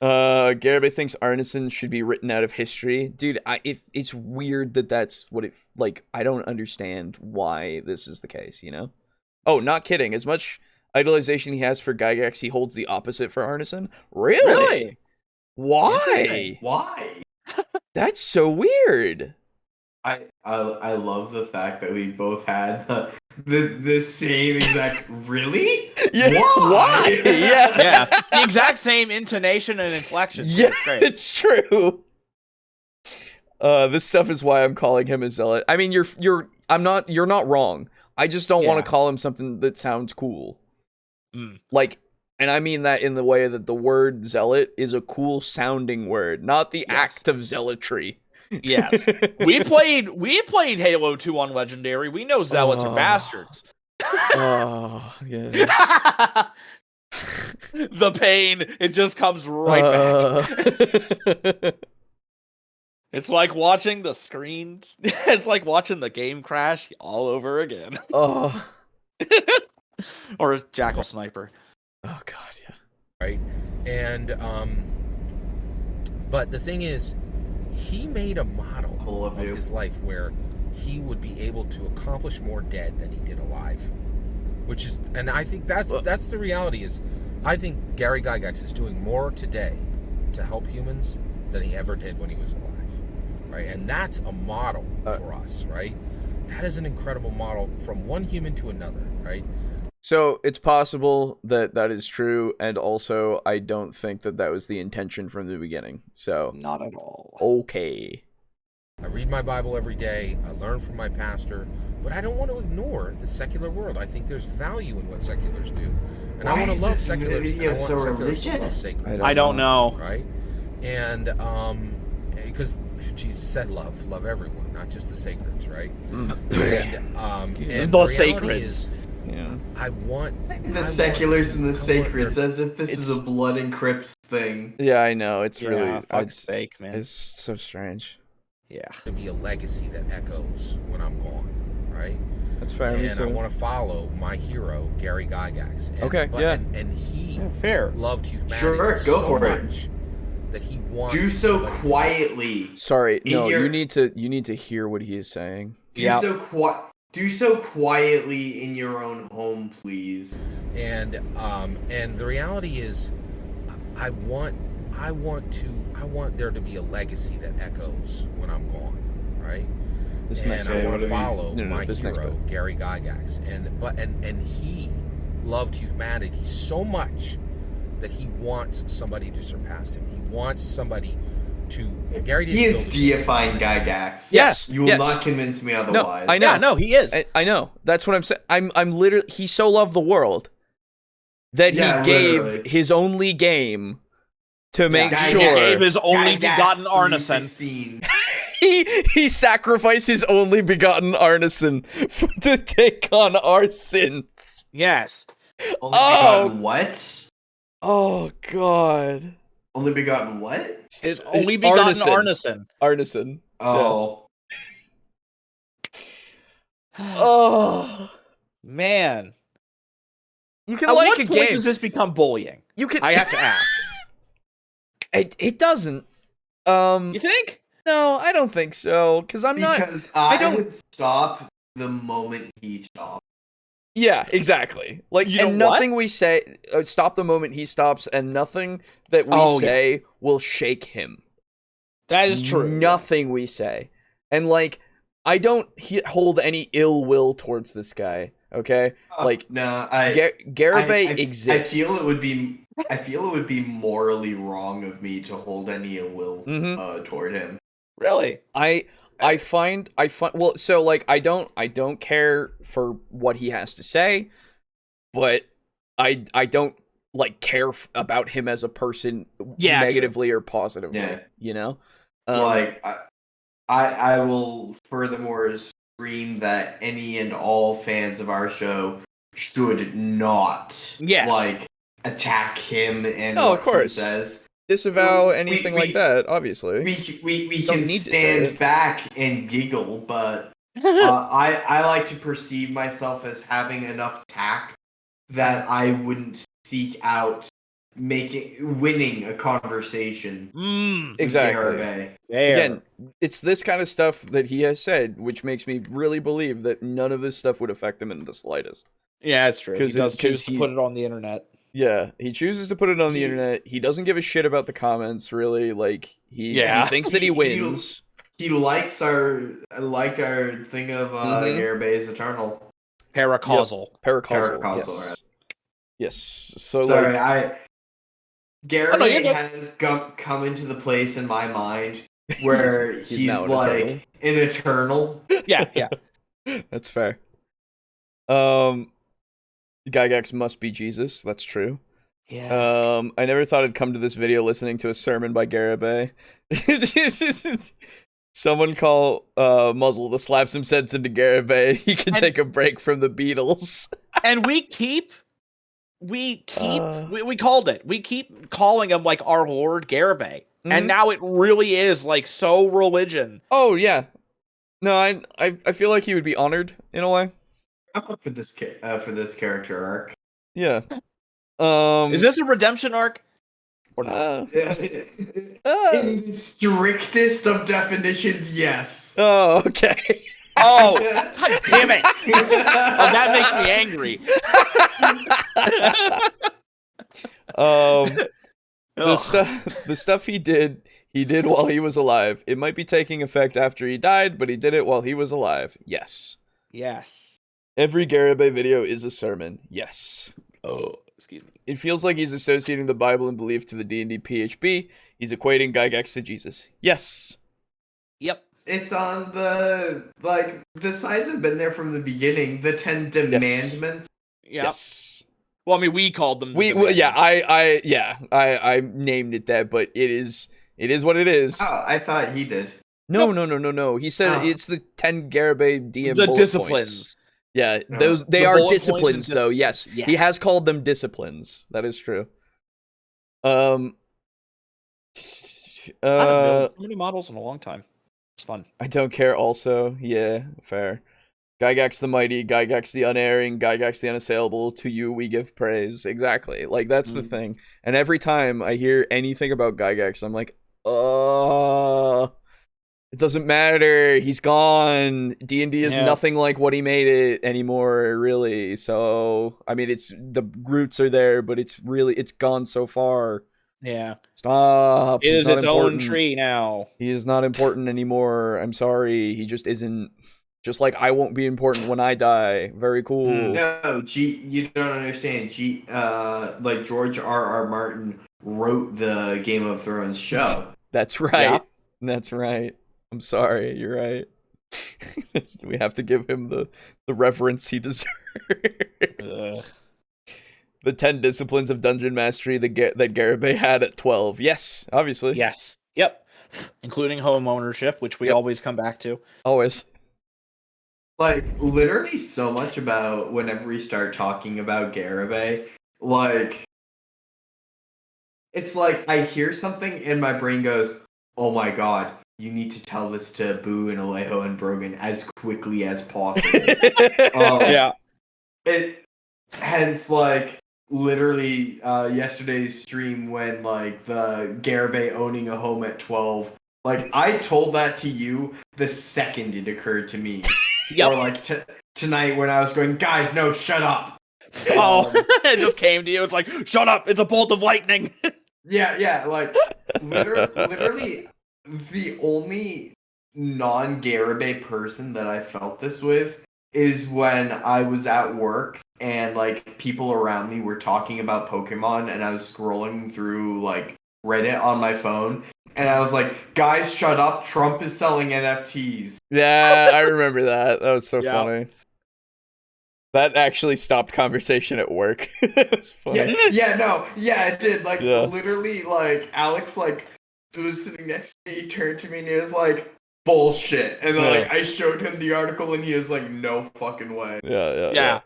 A: Garibay thinks Arneson should be written out of history. Dude, it's weird that's what it, like, I don't understand why this is the case, you know? Oh, not kidding. As much idolization he has for Gygax, he holds the opposite for Arneson. Really? Why?
B: Why?
A: That's so weird.
B: I love the fact that we both had the same exact. Really?
A: Yeah. Why?
E: Yeah. The exact same intonation and inflection.
A: Yeah,
E: it's great.
A: It's true. This stuff is why I'm calling him a zealot. I mean, you're not wrong. I just don't want to call him something that sounds cool. Like, and I mean that in the way that the word zealot is a cool sounding word, not the act of zealotry.
E: Yes. We played Halo 2 on Legendary. We know zealots are bastards.
A: Oh, yeah.
E: The pain, it just comes right back. It's like watching the screen. It's like watching the game crash all over again.
A: Oh.
E: Or Jackal Sniper.
A: Oh god, yeah.
D: Right. And but the thing is, he made a model of his life where he would be able to accomplish more dead than he did alive. Which is, and I think that's the reality is, I think Gary Gygax is doing more today to help humans than he ever did when he was alive. Right? And that's a model for us, right? That is an incredible model from one human to another, right?
A: So it's possible that that is true, and also I don't think that that was the intention from the beginning. So
E: not at all.
A: Okay.
D: I read my Bible every day. I learn from my pastor, but I don't want to ignore the secular world. I think there's value in what seculars do, and I want to love seculars. And I want seculars to love sacred.
E: I don't know,
D: right? And because Jesus said love everyone, not just the sacreds, right? And
E: The
D: reality
E: sacreds.
D: is, I want
B: The seculars and the sacreds, as if this is a blood and Crips thing.
A: Yeah, I know. It's really
E: fuck's sake, man.
A: It's so strange.
E: Yeah.
D: to be a legacy that echoes when I'm gone, right?
A: That's fair.
D: And I want to follow my hero, Gary Gygax. And he
E: fair.
D: loved humanity
B: Sure,
D: so
B: go for it.
D: much that he wants
B: Do so
D: somebody to-
B: quietly.
A: Sorry, no.
B: your-
A: You need to hear what he is saying.
B: Do so quietly in your own home, please.
D: And the reality is, I want there to be a legacy that echoes when I'm gone, right?
A: This
D: And
A: next
D: I
A: bit.
D: want to follow
A: No,
D: my
A: this next
D: hero,
A: bit.
D: Gary Gygax, and he loved humanity so much that he wants somebody to surpass him. He wants somebody to. Gary didn't.
B: He is
D: build-
B: deifying Gygax.
A: Yes,
B: You will
A: yes.
B: not convince me otherwise.
A: I know.
E: Yeah, no, he is.
A: I know. That's what I'm saying. I'm literally. He so loved the world that
B: Yeah,
A: he gave
B: literally.
A: his only game to make
B: Gygax
A: sure
E: gave his only
B: Gygax
E: begotten Arneson.
B: 316.
A: he sacrificed his only begotten Arneson to take on our sins.
E: Yes.
B: Only begotten what?
A: Oh God.
B: Only begotten what?
E: His only begotten
A: Arneson.
E: Arneson.
A: Arneson.
B: Oh.
A: Oh.
E: Man.
A: You can
E: At
A: like
E: what
A: a
E: point
A: game.
E: does this become bullying?
A: You can.
E: I have to ask.
A: It doesn't.
E: You think?
A: No, I don't think so. Because I'm not.
B: Because
A: I
B: I
A: don't-
B: would stop the moment he stopped.
A: Yeah, exactly. Like,
E: You know
A: and nothing we say stop the moment he stops, and nothing that we say will shake him.
E: That is true.
A: Nothing we say, and like, I don't hold any ill will towards this guy. Okay, like,
B: no,
A: Garibay exists.
B: I feel it would be morally wrong of me to hold any ill will toward him.
E: Really?
A: I find well, so like I don't care for what he has to say, but I don't like care about him as a person negatively or positively.
B: Yeah.
A: You know,
B: Like I will furthermore scream that any and all fans of our show should not like attack him and
A: No,
B: what
A: of course.
B: he says.
A: Disavow anything like that. Obviously,
B: We
A: Don't
B: can
A: need to say
B: stand
A: it.
B: back and giggle, but I like to perceive myself as having enough tact that I wouldn't seek out winning a conversation.
A: Exactly.
B: Garibay.
A: Again, it's this kind of stuff that he has said, which makes me really believe that none of this stuff would affect him in the slightest.
E: Yeah, it's true. He
A: 'Cause
E: does
A: it-
E: choose
A: 'cause
E: to
A: he-
E: put it on the internet.
A: Yeah, he chooses to put it on the internet. He doesn't give a shit about the comments, really. Like, he thinks that he wins.
B: He liked our thing of Garibay's Eternal.
E: Paracausal.
A: Paracausal.
B: Paracausal,
A: Yes.
B: right.
A: Yes. So,
B: Sorry,
A: like,
B: Garibay
E: you're good.
B: has come into the place in my mind where
A: He's
B: he's
A: now an
B: like an Eternal.
E: Yeah.
A: that's fair. Gygax must be Jesus. That's true.
E: Yeah.
A: I never thought I'd come to this video listening to a sermon by Garibay. Someone call Muzzle to slap some sense into Garibay. He can take a break from the Beatles.
E: And we called it. We keep calling him like our Lord Garibay. And now it really is like so religion.
A: Oh yeah. No, I feel like he would be honored in a way.
B: I'm up for this character arc.
A: Yeah.
E: Is this a redemption arc? Or not?
B: In strictest of definitions, yes.
A: Oh, okay.
E: Oh, god damn it! Oh, that makes me angry.
A: The stuff he did while he was alive. It might be taking effect after he died, but he did it while he was alive. Yes.
E: Yes.
A: Every Garibay video is a sermon. Yes.
E: Oh, excuse me.
A: It feels like he's associating the Bible and belief to the D&D PHB. He's equating Gygax to Jesus. Yes.
E: Yep.
B: It's on the signs have been there from the beginning. The 10 Demandments.
E: Yep.
A: Yes.
E: Well, I mean, we called them.
A: I named it that, but it is what it is.
B: Oh, I thought he did.
A: No. He said it's the 10 Garibay DM
E: The
A: bullet
E: disciplines.
A: points. Yeah, they are
E: bullet points
A: disciplines,
E: and
A: though.
E: disciplines.
A: Yes, he has called them disciplines. That is true.
E: I haven't built so many models in a long time. It's fun.
A: I don't care. Also, yeah, fair. Gygax the mighty, Gygax the unerring, Gygax the unassailable. To you we give praise. Exactly. Like that's the thing. And every time I hear anything about Gygax, I'm like, it doesn't matter. He's gone. D&D is nothing like what he made it anymore, really. So, I mean, it's the roots are there, but it's gone so far.
E: Yeah.
A: Stop.
E: It is its own tree now.
A: He is not important anymore. I'm sorry. He just isn't. Just like I won't be important when I die. Very cool.
B: No, you don't understand. Like George R.R. Martin wrote the Game of Thrones show.
A: That's right. Yeah. That's right. I'm sorry. You're right. We have to give him the reverence he deserves. The 10 disciplines of dungeon mastery that Garibay had at 12. Yes, obviously.
E: Yes. Yep. Including home ownership, which we always come back to.
A: Always.
B: Like, literally so much about whenever we start talking about Garibay, like, it's like I hear something and my brain goes, oh my god, you need to tell this to Boo and Alejo and Brogan as quickly as possible.
E: Yeah.
B: Hence, like, literally yesterday's stream when, like, the Garibay owning a home at 12, like, I told that to you the second it occurred to me.
E: Yep.
B: Or like tonight when I was going, guys, no, shut up.
E: It just came to you. It's like, shut up. It's a bolt of lightning.
B: Yeah. Like literally the only non-Garibay person that I felt this with is when I was at work and like people around me were talking about Pokemon and I was scrolling through like Reddit on my phone. And I was like, guys, shut up. Trump is selling NFTs.
A: Yeah, I remember that. That was so funny. That actually stopped conversation at work. It was funny.
B: Yeah, it did. Like, literally, like, Alex, like, was sitting next to me, he turned to me, and he was like, bullshit. And, like, I showed him the article, and he was like, no fucking way.
A: Yeah.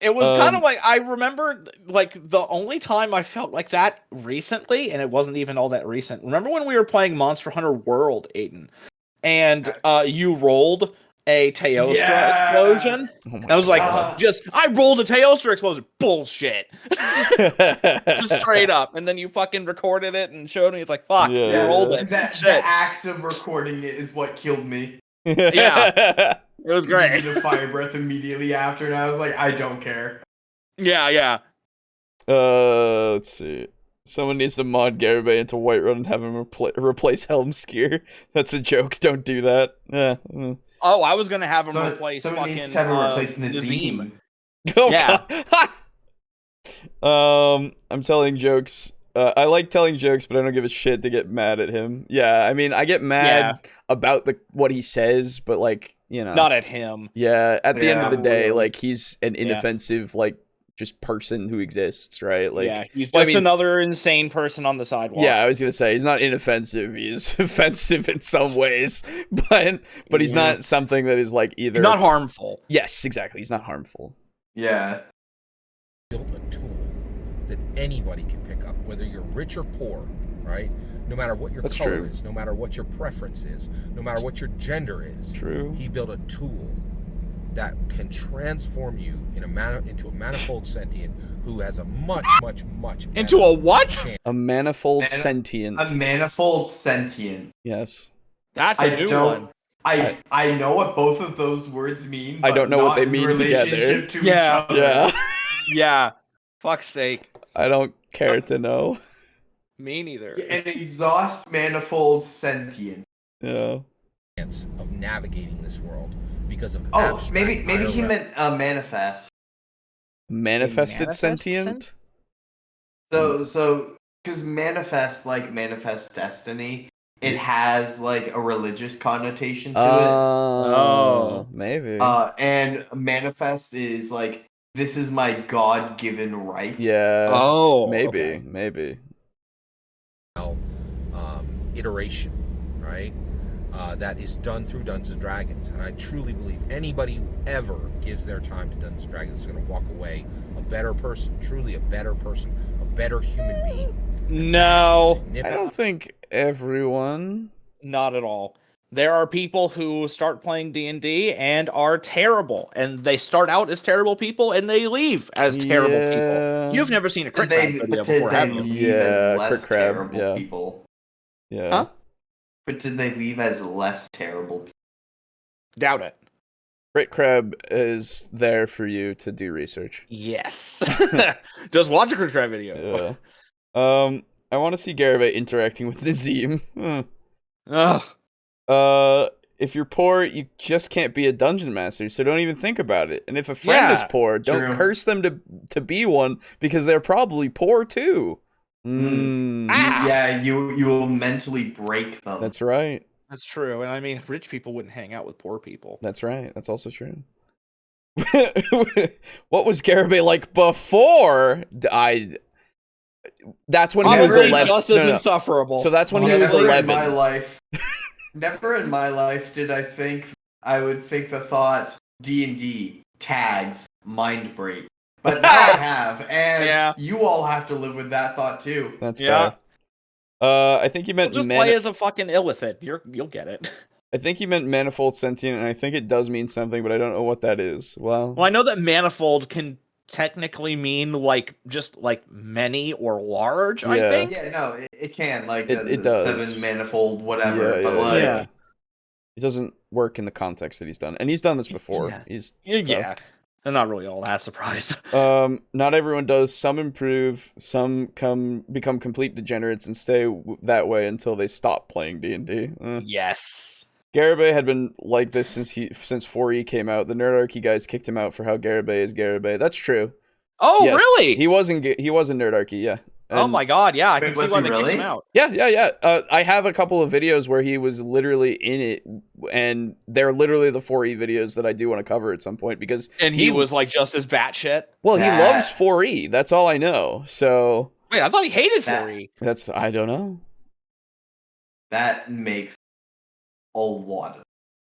E: It was kind of like, I remember, like, the only time I felt like that recently, and it wasn't even all that recent. Remember when we were playing Monster Hunter World, Aiden? And you rolled a Teostra explosion? I was like, I rolled a Teostra explosion. Bullshit. Just straight up. And then you fucking recorded it and showed me. It's like, fuck, you rolled it.
B: The act of recording it is what killed me.
E: Yeah. It was great.
B: The fire breath immediately after, and I was like, I don't care.
E: Yeah.
A: Let's see. Someone needs to mod Garibay into Whiterun and have him replace Helmskier. That's a joke. Don't do that. Yeah.
E: Oh, I was gonna have him replace
B: fucking
E: needs
B: to have him replace Nazim.
A: Oh, yeah. I'm telling jokes. I like telling jokes, but I don't give a shit to get mad at him. Yeah, I mean, I get mad about what he says, but like, you know,
E: not at him.
A: Yeah, at the end of the day, like he's an inoffensive, like just person who exists, right? Like,
E: he's just another insane person on the sidewalk.
A: Yeah, I was gonna say he's not inoffensive. He is offensive in some ways, but he's not something that is like either
E: not harmful.
A: Yes, exactly. He's not harmful.
B: Yeah.
D: Built a tool that anybody can pick up, whether you're rich or poor, right? No matter what your color is, no matter what your preference is, no matter what your gender is.
A: True.
D: He built a tool that can transform you into a manifold sentient who has a much
E: into a what?
D: Chance.
A: A manifold sentient.
B: A manifold sentient.
A: Yes.
E: That's a new one.
B: I know what both of those words mean. But
A: I don't know what they mean together.
E: Yeah. Fuck's sake.
A: I don't care to know.
E: Me neither.
B: An exhaust manifold sentient.
A: Yeah.
D: Of navigating this world because of
B: maybe he meant manifest.
A: Manifested sentient?
B: So because manifest, like manifest destiny, it has like a religious connotation to it.
A: Oh, maybe.
B: And manifest is like, this is my God-given right.
A: Yeah.
E: Oh,
A: maybe.
D: Iteration, right? that is done through Dungeons & Dragons. And I truly believe anybody who ever gives their time to Dungeons & Dragons is going to walk away a better person, truly a better person, a better human being.
E: No.
A: I don't think everyone.
E: Not at all. There are people who start playing D&D and are terrible, and they start out as terrible people and they leave as terrible people. You've never seen a Crit Crab video before, have you?
B: Yeah,
A: Crit Crab.
B: Terrible people.
A: Yeah.
E: Huh?
B: But did they leave as less terrible people?
E: Doubt it.
A: Crit Crab is there for you to do research.
E: Yes. Just watch a Crit Crab video.
A: Yeah. I want to see Garibay interacting with Nazim.
E: Ugh.
A: If you're poor, you just can't be a dungeon master, so don't even think about it. And if a friend is poor, don't curse them to be one, because they're probably poor too.
B: Yeah, you will mentally break them.
A: That's right.
E: That's true. And I mean, rich people wouldn't hang out with poor people.
A: That's right. That's also true. What was Garibay like before? That's when he was 11.
E: Just as insufferable.
A: So that's when he was 11.
B: In my life, never in my life did I would think the thought D&D tags mind break. But now I have, and you all have to live with that thought too.
A: That's fair. I think you meant
E: just play as a fucking illithid. You'll get it.
A: I think you meant manifold sentient, and I think it does mean something, but I don't know what that is. Well,
E: I know that manifold can technically mean just many or large. I think.
B: Yeah, no, it can
A: it does.
B: 7 manifold whatever,
A: it doesn't work in the context that he's done, and he's done this before.
E: I'm not really all that surprised.
A: Not everyone does. Some improve. Some become complete degenerates and stay that way until they stop playing D&D.
E: Yes.
A: Garibay had been like this since 4E came out. The Nerdarchy guys kicked him out for how Garibay is Garibay. That's true.
E: Oh, yes. Really?
A: He was in Nerdarchy, yeah. And
E: oh my god, yeah, I can see why they kicked him out.
A: Yeah. I have a couple of videos where he was literally in it, and they're literally the 4E videos that I do want to cover at some point, because...
E: And he was, just as batshit?
A: Well, he loves 4E, that's all I know, so...
E: Wait, I thought he hated 4E.
A: I don't know.
B: That makes a lot of...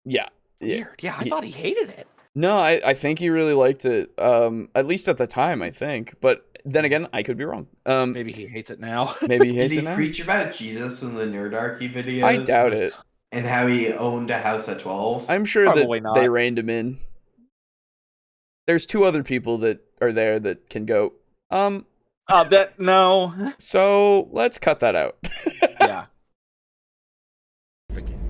A: Yeah.
E: Weird, yeah, I thought he hated it.
A: No, I think he really liked it, at least at the time, I think, but... Then again, I could be wrong.
E: Maybe he hates it now.
A: Maybe he hates it now.
B: Did he preach about Jesus in the Nerdarchy videos?
A: I doubt it.
B: And how he owned a house at 12?
A: I'm sure that they reined him in. There's 2 other people that are there that can go,
E: no.
A: So, let's cut that out.
E: Yeah.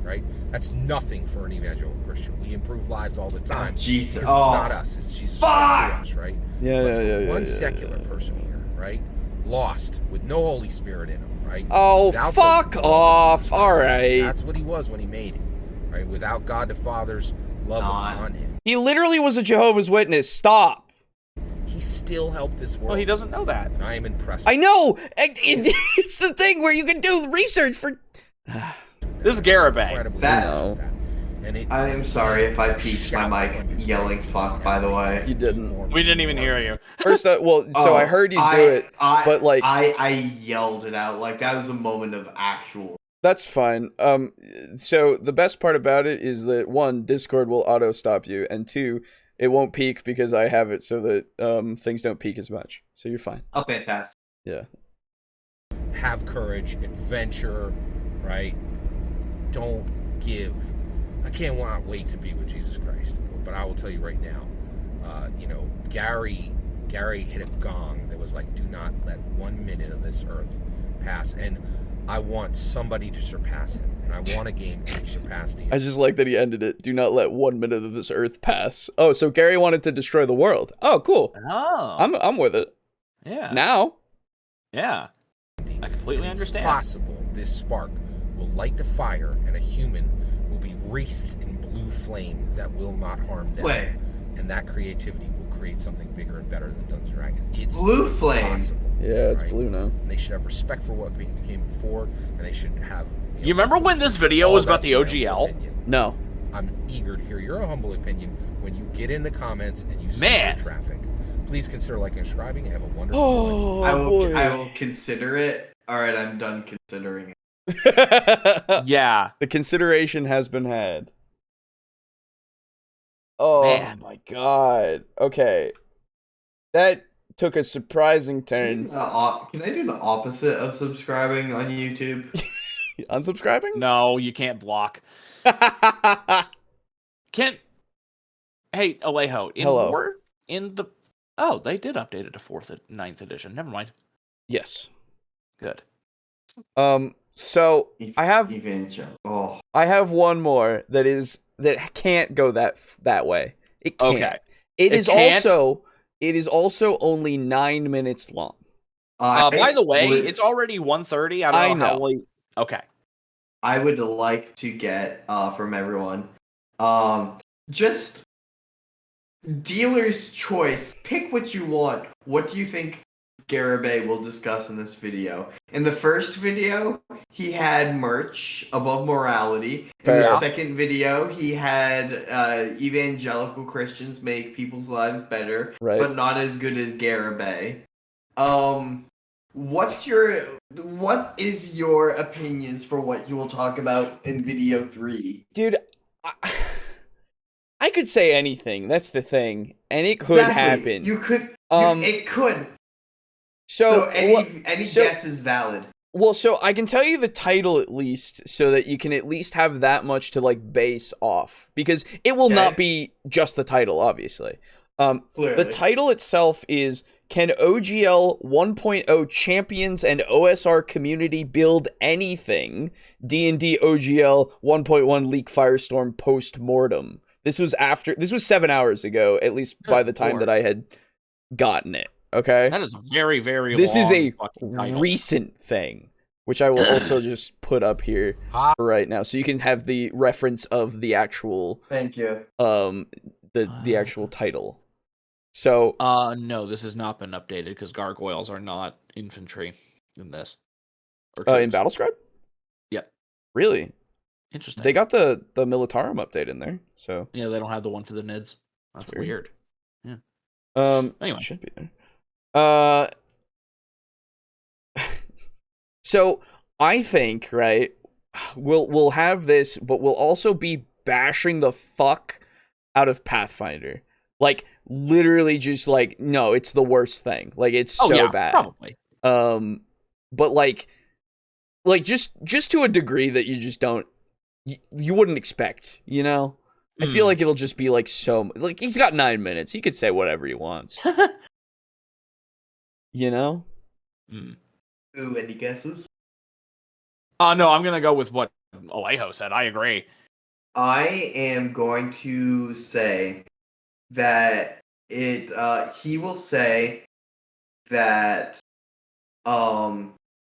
D: Right? That's nothing for an evangelical Christian. We improve lives all the time.
B: Jesus.
D: It's not us. It's Jesus Christ for us, right?
A: Yeah.
D: One secular person here, right? Lost with no Holy Spirit in him, right?
A: Oh,
D: Without
A: fuck off. All right.
D: That's what he was when he made it, right? Without God the Father's love upon him.
A: He literally was a Jehovah's Witness. Stop.
D: He still helped this world.
E: Well, he doesn't know that.
D: And I am impressed.
A: I know. It's the thing where you can do research for...
E: This is Garibay.
B: I am sorry if I peaked my mic yelling fuck, by the way.
A: You didn't.
E: We didn't even hear you.
A: First, I heard you do it, but
B: I yelled it out. That was a moment of actual...
A: That's fine. So the best part about it is that 1, Discord will auto-stop you, and 2, it won't peak because I have it so that things don't peak as much. So you're fine.
B: Oh, fantastic.
A: Yeah.
D: Have courage, adventure, right? Don't give. I can't wait to be with Jesus Christ, but I will tell you right now, Gary hit a gong that was do not let 1 minute of this earth pass, and I want somebody to surpass him, and I want a game to surpass the.
A: I just like that he ended it. Do not let 1 minute of this earth pass. Oh, so Gary wanted to destroy the world. Oh, cool.
E: Oh,
A: I'm with it.
E: Yeah.
A: Now.
E: Yeah. I completely understand.
D: It's possible this spark will light the fire, and a human will be wreathed in blue flame that will not harm them.
B: Wait.
D: And that creativity will create something bigger and better than Dungeons & Dragons. It's
B: blue flame.
D: Possible,
A: yeah, it's blue now.
D: And they should have respect for what became before, and they should have...
E: You remember when this video was about the OGL?
A: No.
D: I'm eager to hear your humble opinion when you get in the comments and you see the traffic. Please consider liking and subscribing and have a wonderful
B: I will consider it. All right, I'm done considering it.
E: Yeah.
A: The consideration has been had. Oh
E: Man.
A: my god. Okay. That took a surprising turn.
B: Can I do the opposite of subscribing on YouTube?
A: Unsubscribing?
E: No, you can't block. Can't. Hey, Alejo.
A: Hello.
E: Oh, they did update it to 9th edition. Never mind.
A: Yes.
E: Good.
A: So I have I have one more that can't go that way. It can't. Okay. It is also only 9 minutes long.
E: By the way, it's already 1:30. I don't know how late. Okay.
B: I would like to get from everyone just dealer's choice. Pick what you want. What do you think Garibay will discuss in this video? In the first video, he had merch above morality. In the second video, he had evangelical Christians make people's lives better, but not as good as Garibay. What is your opinions for what you will talk about in video 3?
A: Dude, I could say anything. That's the thing, and it could happen.
B: You could. It could. So any guess is valid.
A: Well, so I can tell you the title at least, so that you can at least have that much to like base off, because it will not be just the title, obviously. The title itself is "Can OGL 1.0 champions and OSR community build anything? D&D OGL 1.1 leak firestorm post-mortem." This was 7 hours ago, at least by the time that I had gotten it. Okay?
E: That is very, very
A: This
E: long
A: is a
E: title.
A: recent thing, which I will also just put up here right now, so you can have the reference of the actual.
B: Thank you.
A: The actual title. So.
E: No, this has not been updated because gargoyles are not infantry in this.
A: In Battlescribe?
E: Yep.
A: Really?
E: Interesting.
A: They got the Militarum update in there, so.
E: Yeah, they don't have the one for the NIDS. That's weird. Yeah.
A: Anyway, should be there. So I think, right, we'll have this, but we'll also be bashing the fuck out of Pathfinder. Like, literally just like, no, it's the worst thing. Like, it's so bad.
E: Probably.
A: But like just to a degree that you just don't, you wouldn't expect, you know? I feel like it'll just be like like, he's got 9 minutes. He could say whatever he wants. You know?
B: Ooh, any guesses?
E: No, I'm gonna go with what Alejo said. I agree.
B: I am going to say that he will say that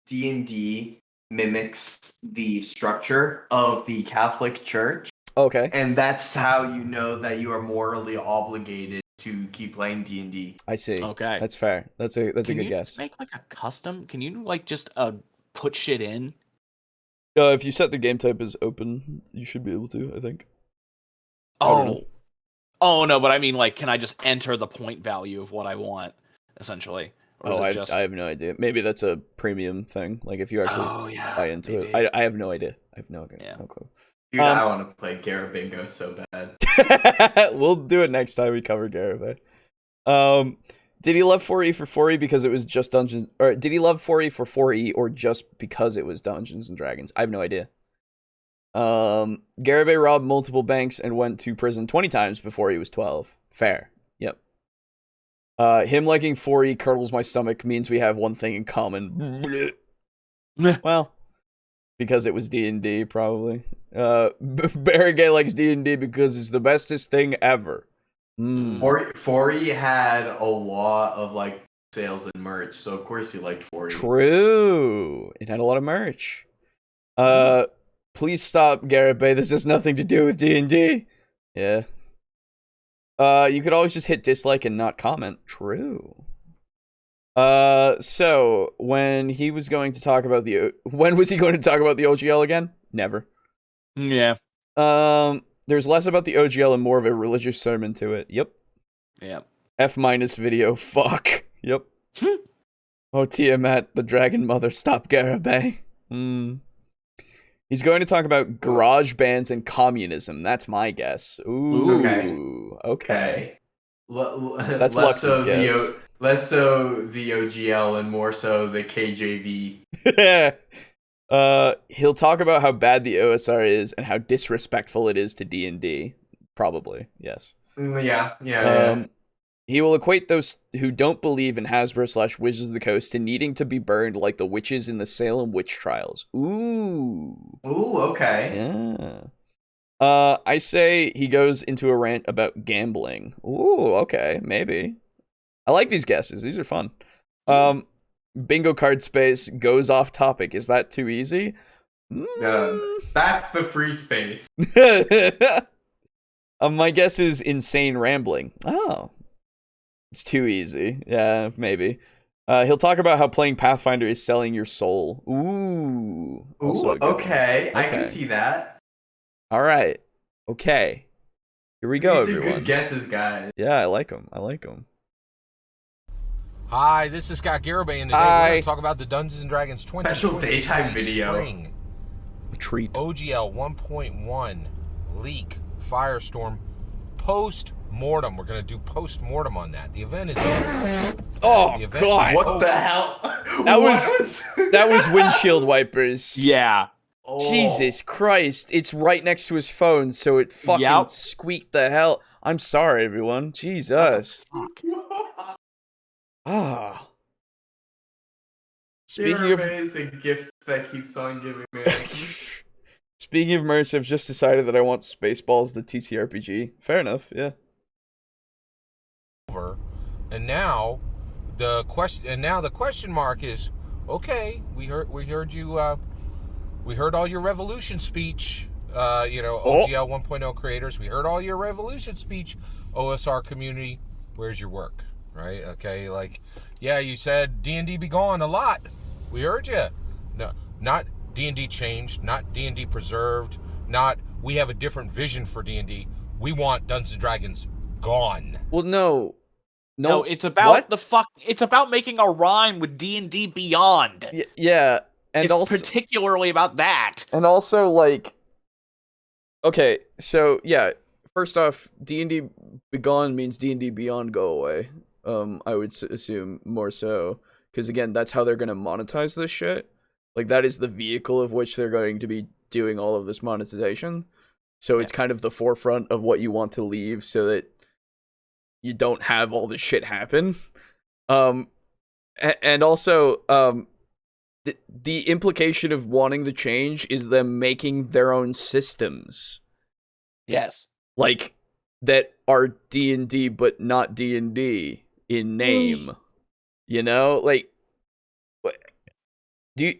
B: D&D mimics the structure of the Catholic Church.
A: Okay.
B: And that's how you know that you are morally obligated to keep playing D&D.
A: I see.
E: Okay.
A: That's fair. That's a good guess.
E: Make like a custom? Can you like just put shit in?
A: If you set the game type as open, you should be able to, I think.
E: Oh no, but I mean, like, can I just enter the point value of what I want, essentially?
A: Or I have no idea. Maybe that's a premium thing. Like, if you actually buy into it. I have no idea. I have no clue.
B: Dude, I want to play Garabingo so bad.
A: We'll do it next time we cover Garabay. Did he love 4E for 4E because it was just Dungeons, or did he love 4E for 4E or just because it was Dungeons and Dragons? I have no idea. Garibay robbed multiple banks and went to prison 20 times before he was 12. Fair. Yep. Him liking 4E curdles my stomach means we have one thing in common. Well, because it was D&D, probably. Barrigay likes D&D because it's the bestest thing ever.
B: 4E had a lot of like sales and merch, so of course he liked 4E.
A: True. It had a lot of merch. Please stop, Garibay. This has nothing to do with D&D. Yeah. You could always just hit dislike and not comment. True. So when he was going to talk about when was he going to talk about the OGL again? Never.
E: Yeah.
A: There's less about the OGL and more of a religious sermon to it. Yep.
E: Yeah.
A: F- video. Fuck. Yep. Oh, Tiamat, the dragon mother, stop Garibay. He's going to talk about garage bands and communism. That's my guess. Ooh. Okay. That's Lux's guess.
B: Less so the OGL and more so the KJV.
A: He'll talk about how bad the OSR is and how disrespectful it is to D&D. Probably, yes.
B: Yeah.
A: He will equate those who don't believe in Hasbro/Wizards of the Coast to needing to be burned like the witches in the Salem witch trials. Ooh,
B: okay.
A: Yeah. I say he goes into a rant about gambling. Ooh, okay, maybe. I like these guesses. These are fun. Bingo card space goes off topic. Is that too easy?
B: That's the free space.
A: My guess is insane rambling. Oh. It's too easy. Yeah, maybe. He'll talk about how playing Pathfinder is selling your soul. Ooh.
B: Okay. I can see that.
A: All right. Okay. Here we go,
B: These
A: everyone.
B: Are good guesses, guys.
A: Yeah, I like them.
D: Hi, this is Scott Garibay, and today we're going to talk about the Dungeons & Dragons 2023
B: special daytime video.
D: Spring
A: Treat.
D: OGL 1.1 Leak Firestorm Post-Mortem. We're going to do post-mortem on that. The event is over.
A: Oh, God.
B: What the hell?
A: That was windshield wipers.
E: Yeah.
B: Oh.
A: Jesus Christ. It's right next to his phone, so it fucking squeaked the hell. I'm sorry, everyone. Jesus. Ah. Speaking of
B: a gift that keeps on giving, man.
A: Speaking of merch, I've just decided that I want Spaceballs the TTRPG. Fair enough, yeah.
D: And now the question mark is, okay, we heard you we heard all your revolution speech, OGL 1.0 creators. We heard all your revolution speech, OSR community. Where's your work? Right? Okay, you said D&D be gone a lot. We heard you. No, not D&D changed, not D&D preserved, not we have a different vision for D&D. We want Dungeons & Dragons gone.
A: Well, no,
E: it's about it's about making a rhyme with D&D Beyond.
A: Yeah, and
E: it's
A: also
E: particularly about that.
A: And also, okay, so yeah. First off, D&D Begone means D&D Beyond go away. I would assume more so, because again, that's how they're gonna monetize this shit. That is the vehicle of which they're going to be doing all of this monetization. So it's kind of the forefront of what you want to leave, so that you don't have all this shit happen. And also, the implication of wanting the change is them making their own systems.
E: Yes.
A: That are D&D but not D&D in name. You know? What? Do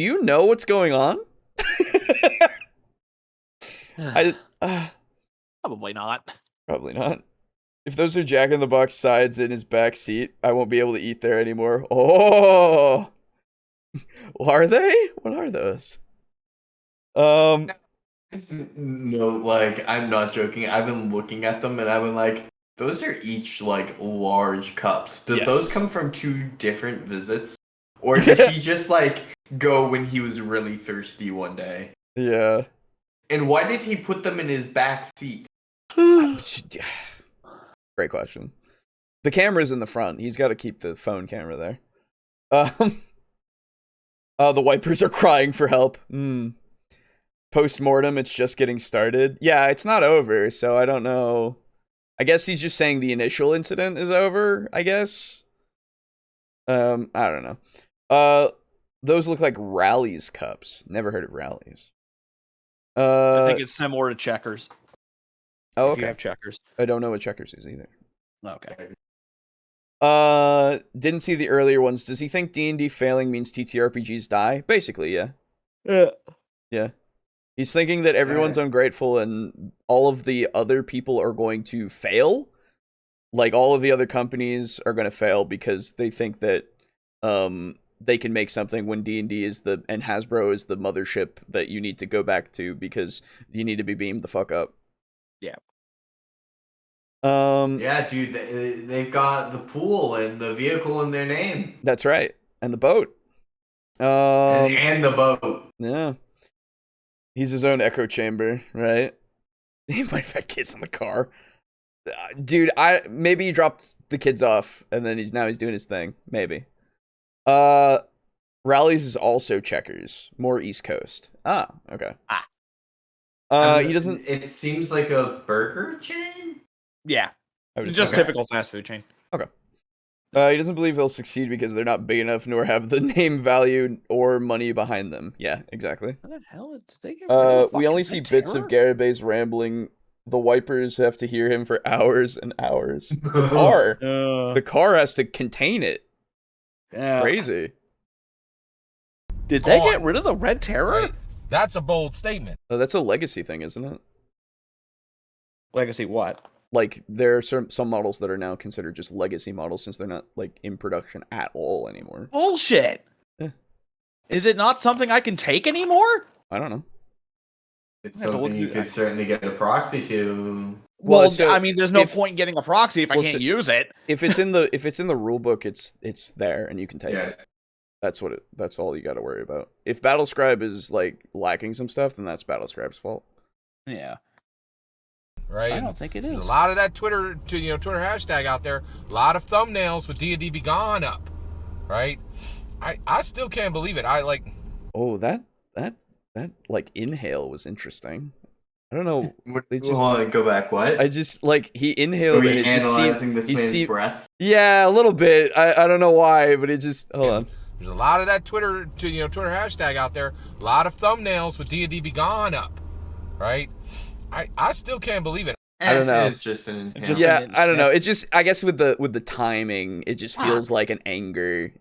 A: you know what's going on?
E: Probably not.
A: Probably not. If those are Jack in the Box sides in his back seat, I won't be able to eat there anymore. Oh! Are they? What are those?
B: No, I'm not joking. I've been looking at them and I've been like, those are each large cups. Did those come from 2 different visits? Or did he just go when he was really thirsty one day?
A: Yeah.
B: And why did he put them in his back seat?
A: Great question. The camera's in the front. He's got to keep the phone camera there. The wipers are crying for help. Post-mortem, it's just getting started. Yeah, it's not over, so I don't know. I guess he's just saying the initial incident is over, I guess. I don't know. Those look like Rallies cups. Never heard of Rallies.
E: I think it's similar to Checkers.
A: Oh, okay.
E: If you have Checkers.
A: I don't know what Checkers is either.
E: Okay.
A: Didn't see the earlier ones. Does he think D&D failing means TTRPGs die? Basically, yeah. Yeah. He's thinking that everyone's ungrateful and all of the other people are going to fail. All of the other companies are going to fail because they think that they can make something when D&D is and Hasbro is the mothership that you need to go back to because you need to be beamed the fuck up.
E: Yeah.
B: Yeah, dude, they've got the pool and the vehicle in their name.
A: That's right. And the boat.
B: And the boat.
A: Yeah. He's his own echo chamber, right? He might have had kids in the car. Dude, maybe he dropped the kids off and then he's doing his thing. Maybe. Rallies is also Checkers, more East Coast. Ah, okay. He doesn't.
B: It seems like a burger chain.
E: Yeah, just typical fast food chain.
A: Okay. He doesn't believe they'll succeed because they're not big enough nor have the name value or money behind them. Yeah, exactly.
E: What the hell did they get?
A: We only see bits of Garabay's rambling. The wipers have to hear him for hours and hours. The car has to contain it.
E: Yeah.
A: Crazy.
E: Did they get rid of the Red Terror?
D: Right. That's a bold statement.
A: Oh, that's a legacy thing, isn't it?
E: Legacy what?
A: Like, there are some models that are now considered just legacy models since they're not, like, in production at all anymore.
E: Bullshit!
A: Yeah.
E: Is it not something I can take anymore?
A: I don't know.
B: It's something you could certainly get a proxy to.
E: Well, so I mean, there's no point in getting a proxy if I can't use it.
A: If it's in the rule book, it's there and you can take it. That's all you got to worry about. If Battlescribe is like lacking some stuff, then that's Battlescribe's fault.
E: Yeah.
D: Right.
E: I don't think it is.
D: There's a lot of that Twitter hashtag out there. A lot of thumbnails with D&D Be Gone up. Right. I still can't believe it.
A: Oh, that like inhale was interesting. I don't know.
B: Hold on, go back. What?
A: I just like he inhaled and it just
B: analyzing this man's breaths.
A: Yeah, a little bit. I don't know why, but it just hold on.
D: There's a lot of that Twitter hashtag out there. A lot of thumbnails with D&D Be Gone up. Right. I still can't believe it.
B: I
A: don't know.
B: It's just an
A: I don't know. It's just I guess with the timing, it just feels like an anger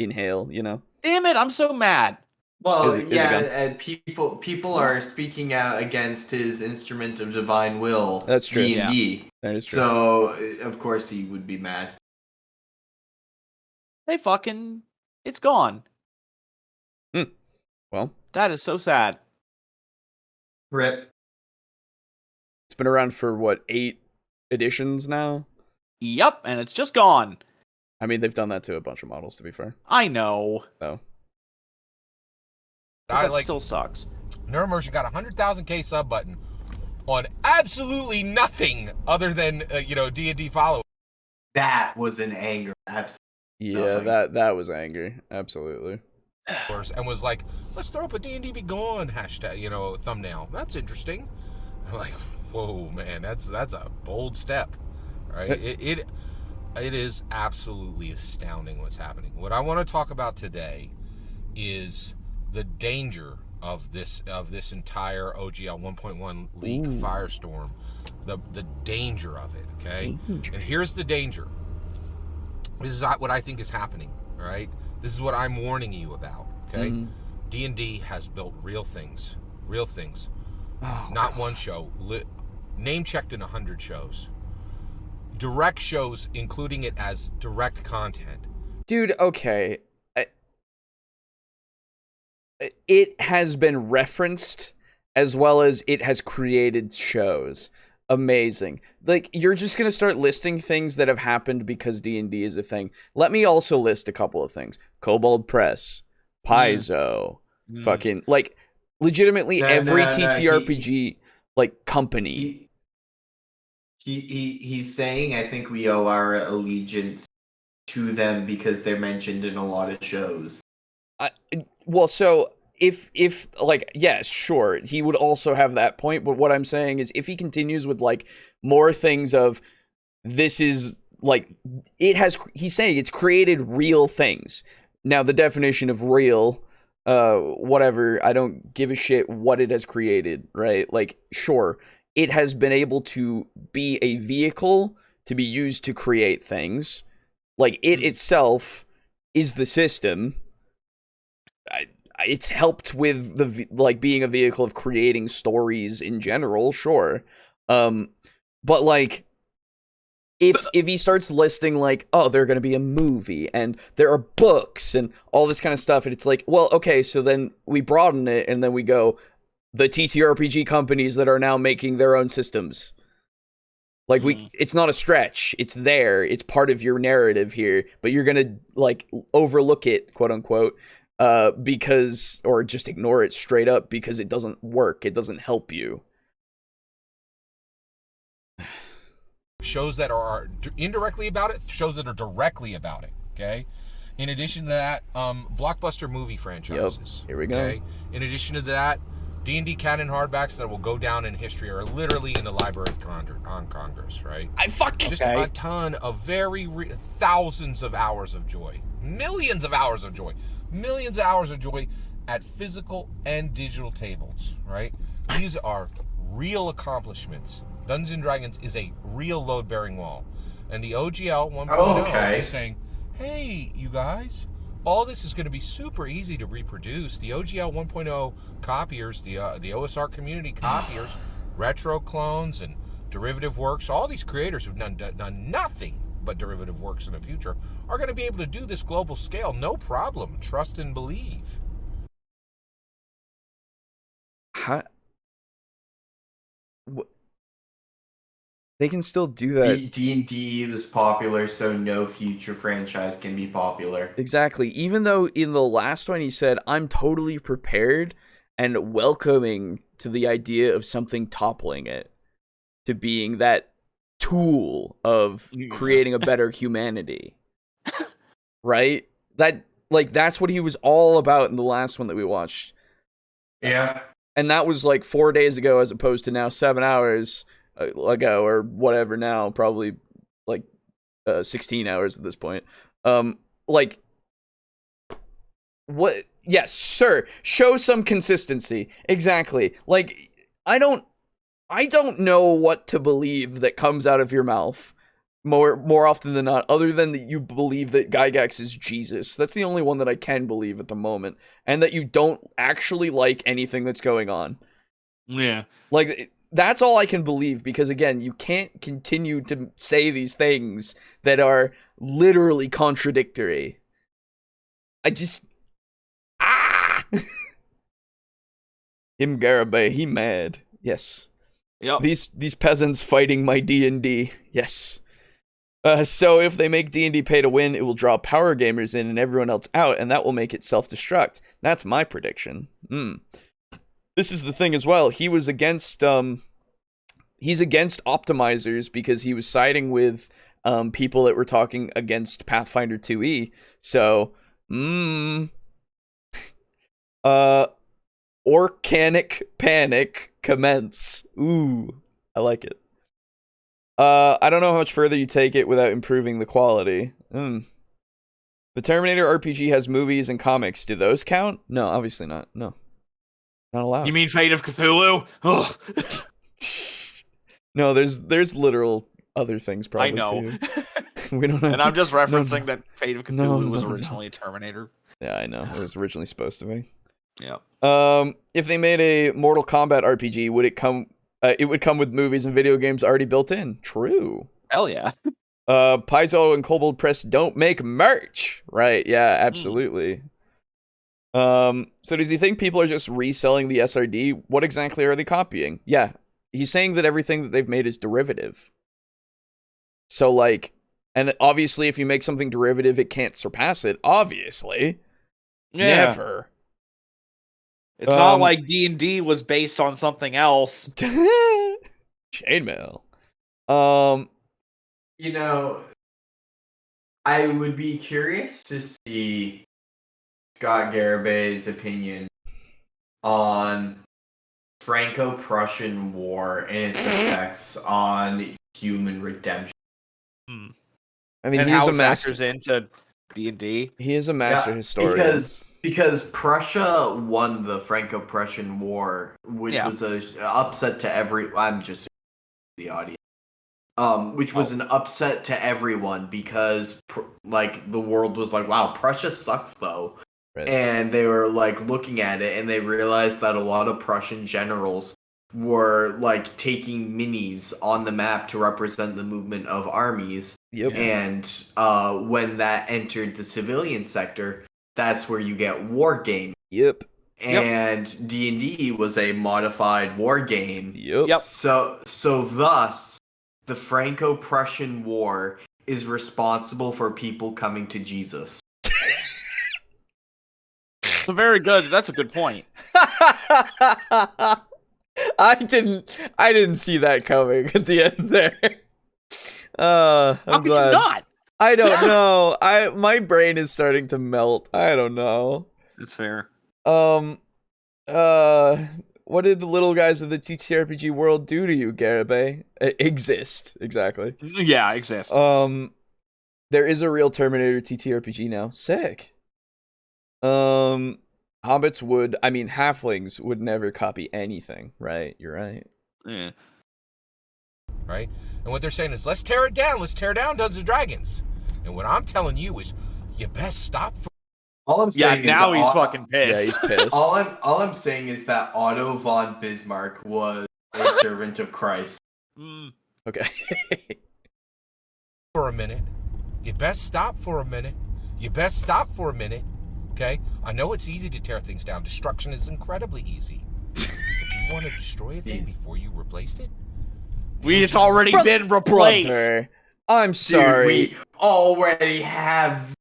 A: inhale. You know.
E: Damn it! I'm so mad.
B: Well, and people are speaking out against his instrument of divine will.
A: That's true.
B: D&D.
A: Yeah. That is true.
B: So of course he would be mad.
E: It's gone.
A: Well,
E: that is so sad.
B: Rip.
A: It's been around for what, 8 editions now?
E: Yep, and it's just gone.
A: I mean, they've done that to a bunch of models, to be fair.
E: I know.
A: So.
E: But that still sucks.
D: Neuromerchant got 100,000K sub button on absolutely nothing other than D&D follow.
B: That was an anger. Absolutely.
A: Yeah, that was anger. Absolutely.
D: And was like, let's throw up a D&D Be Gone hashtag, thumbnail. That's interesting. I'm like, whoa, man, that's a bold step, right? It is absolutely astounding what's happening. What I want to talk about today is the danger of this entire OGL 1.1 leak firestorm, the danger of it. Okay, and here's the danger. This is what I think is happening. All right, this is what I'm warning you about. Okay, D&D has built real things.
A: Oh,
D: not God. One show. Name checked in 100 shows. Direct shows, including it as direct content.
A: Dude, okay. It has been referenced as well as it has created shows. Amazing. Like, you're just going to start listing things that have happened because D&D is a thing. Let me also list a couple of things. Kobold Press, Paizo, fucking, like, legitimately every TTRPG, like, company.
B: He's saying, I think we owe our allegiance to them because they're mentioned in a lot of shows.
A: Well, so if like, yes, sure, he would also have that point, but what I'm saying is if he continues with like more things of this is like he's saying it's created real things. Now the definition of real, whatever, I don't give a shit what it has created, right? Like, sure, it has been able to be a vehicle to be used to create things. Like, it itself is the system. It's helped with the being a vehicle of creating stories in general, sure. But like, if he starts listing like, oh, they're gonna be a movie and there are books and all this kind of stuff, and it's like, well, okay, so then we broaden it and then we go the TTRPG companies that are now making their own systems. Like, it's not a stretch. It's there. It's part of your narrative here, but you're gonna like overlook it, quote unquote, because, or just ignore it straight up because it doesn't work. It doesn't help you.
D: Shows that are indirectly about it, shows that are directly about it. Okay. In addition to that, blockbuster movie franchises.
A: Yep. Here we go. Okay?
D: In addition to that, D&D canon hardbacks that will go down in history are literally in the Library of Congress, right? Just a ton of thousands of hours of joy, millions of hours of joy at physical and digital tables, right? These are real accomplishments. Dungeons & Dragons is a real load-bearing wall. And the OGL 1.0 is saying, hey, you guys, all this is going to be super easy to reproduce. The OGL 1.0 copiers, the OSR community copiers, retro clones and derivative works, all these creators who've done nothing but derivative works in the future are going to be able to do this global scale, no problem. Trust and believe.
A: They can still do that.
B: D&D was popular, so no future franchise can be popular.
A: Exactly. Even though in the last one he said, I'm totally prepared and welcoming to the idea of something toppling it, to being that tool of creating a better humanity. Right? That's what he was all about in the last one that we watched.
B: Yeah.
A: And that was 4 days ago as opposed to now 7 hours ago or whatever now, probably 16 hours at this point. What? Yes, sir. Show some consistency. Exactly. I don't know what to believe that comes out of your mouth more often than not, other than that you believe that Gygax is Jesus. That's the only one that I can believe at the moment, and that you don't actually like anything that's going on.
E: Yeah.
A: That's all I can believe, because again, you can't continue to say these things that are literally contradictory. Him Garibay, he mad. Yes.
E: Yep.
A: These peasants fighting my D&D. Yes. So if they make D&D pay to win, it will draw power gamers in and everyone else out, and that will make it self-destruct. That's my prediction. This is the thing as well. He was against he's against optimizers because he was siding with people that were talking against Pathfinder 2e. So, Organic panic commence. Ooh, I like it. I don't know how much further you take it without improving the quality. The Terminator RPG has movies and comics. Do those count? No, obviously not. No. Not allowed.
E: You mean Fate of Cthulhu? Ugh.
A: No, there's literal other things probably.
E: I know.
A: Too. We don't have
E: and I'm just referencing that Fate of Cthulhu was originally a Terminator.
A: Yeah, I know. It was originally supposed to be.
E: Yeah.
A: If they made a Mortal Kombat RPG, would it come? It would come with movies and video games already built in. True.
E: Hell yeah.
A: Paizo and Kobold Press don't make merch. Right? Yeah, absolutely. So does he think people are just reselling the SRD? What exactly are they copying? Yeah, he's saying that everything that they've made is derivative. So and obviously, if you make something derivative, it can't surpass it. Obviously, never.
E: It's not like D&D was based on something else.
A: Chainmail.
B: I would be curious to see Scott Garabay's opinion on Franco-Prussian War and its effects on human redemption.
A: I mean,
E: and how it factors into D&D.
A: He is a master historian.
B: Because Prussia won the Franco-Prussian War, which was an upset to I'm just the audience. Which was an upset to everyone because the world was like, wow, Prussia sucks though. Right. And they were looking at it and they realized that a lot of Prussian generals were taking minis on the map to represent the movement of armies.
A: Yep.
B: And when that entered the civilian sector, that's where you get war game.
A: Yep.
B: And D&D was a modified war game.
A: Yep.
B: So thus, the Franco-Prussian War is responsible for people coming to Jesus.
E: That's a good point.
A: I didn't see that coming at the end there.
E: How could
A: glad.
E: you not?
A: I don't know. My brain is starting to melt. I don't know.
E: That's fair.
A: What did the little guys of the TTRPG world do to you, Garibay? Exist, exactly.
E: Yeah, exist.
A: There is a real Terminator TTRPG now. Sick. Halflings would never copy anything, right? You're right.
E: Yeah.
D: Right? And what they're saying is, let's tear it down. Let's tear down Dungeons and Dragons. And what I'm telling you is, you best stop.
B: All I'm saying is
E: now he's fucking pissed.
A: Yeah, he's pissed.
B: all I'm saying is that Otto von Bismarck was a servant of Christ.
A: Okay.
D: For a minute. You best stop for a minute. You best stop for a minute. Okay? I know it's easy to tear things down. Destruction is incredibly easy. But you want to destroy a thing before you replaced it?
E: It's already been replaced.
A: Brother, I'm sorry.
B: Dude, we already have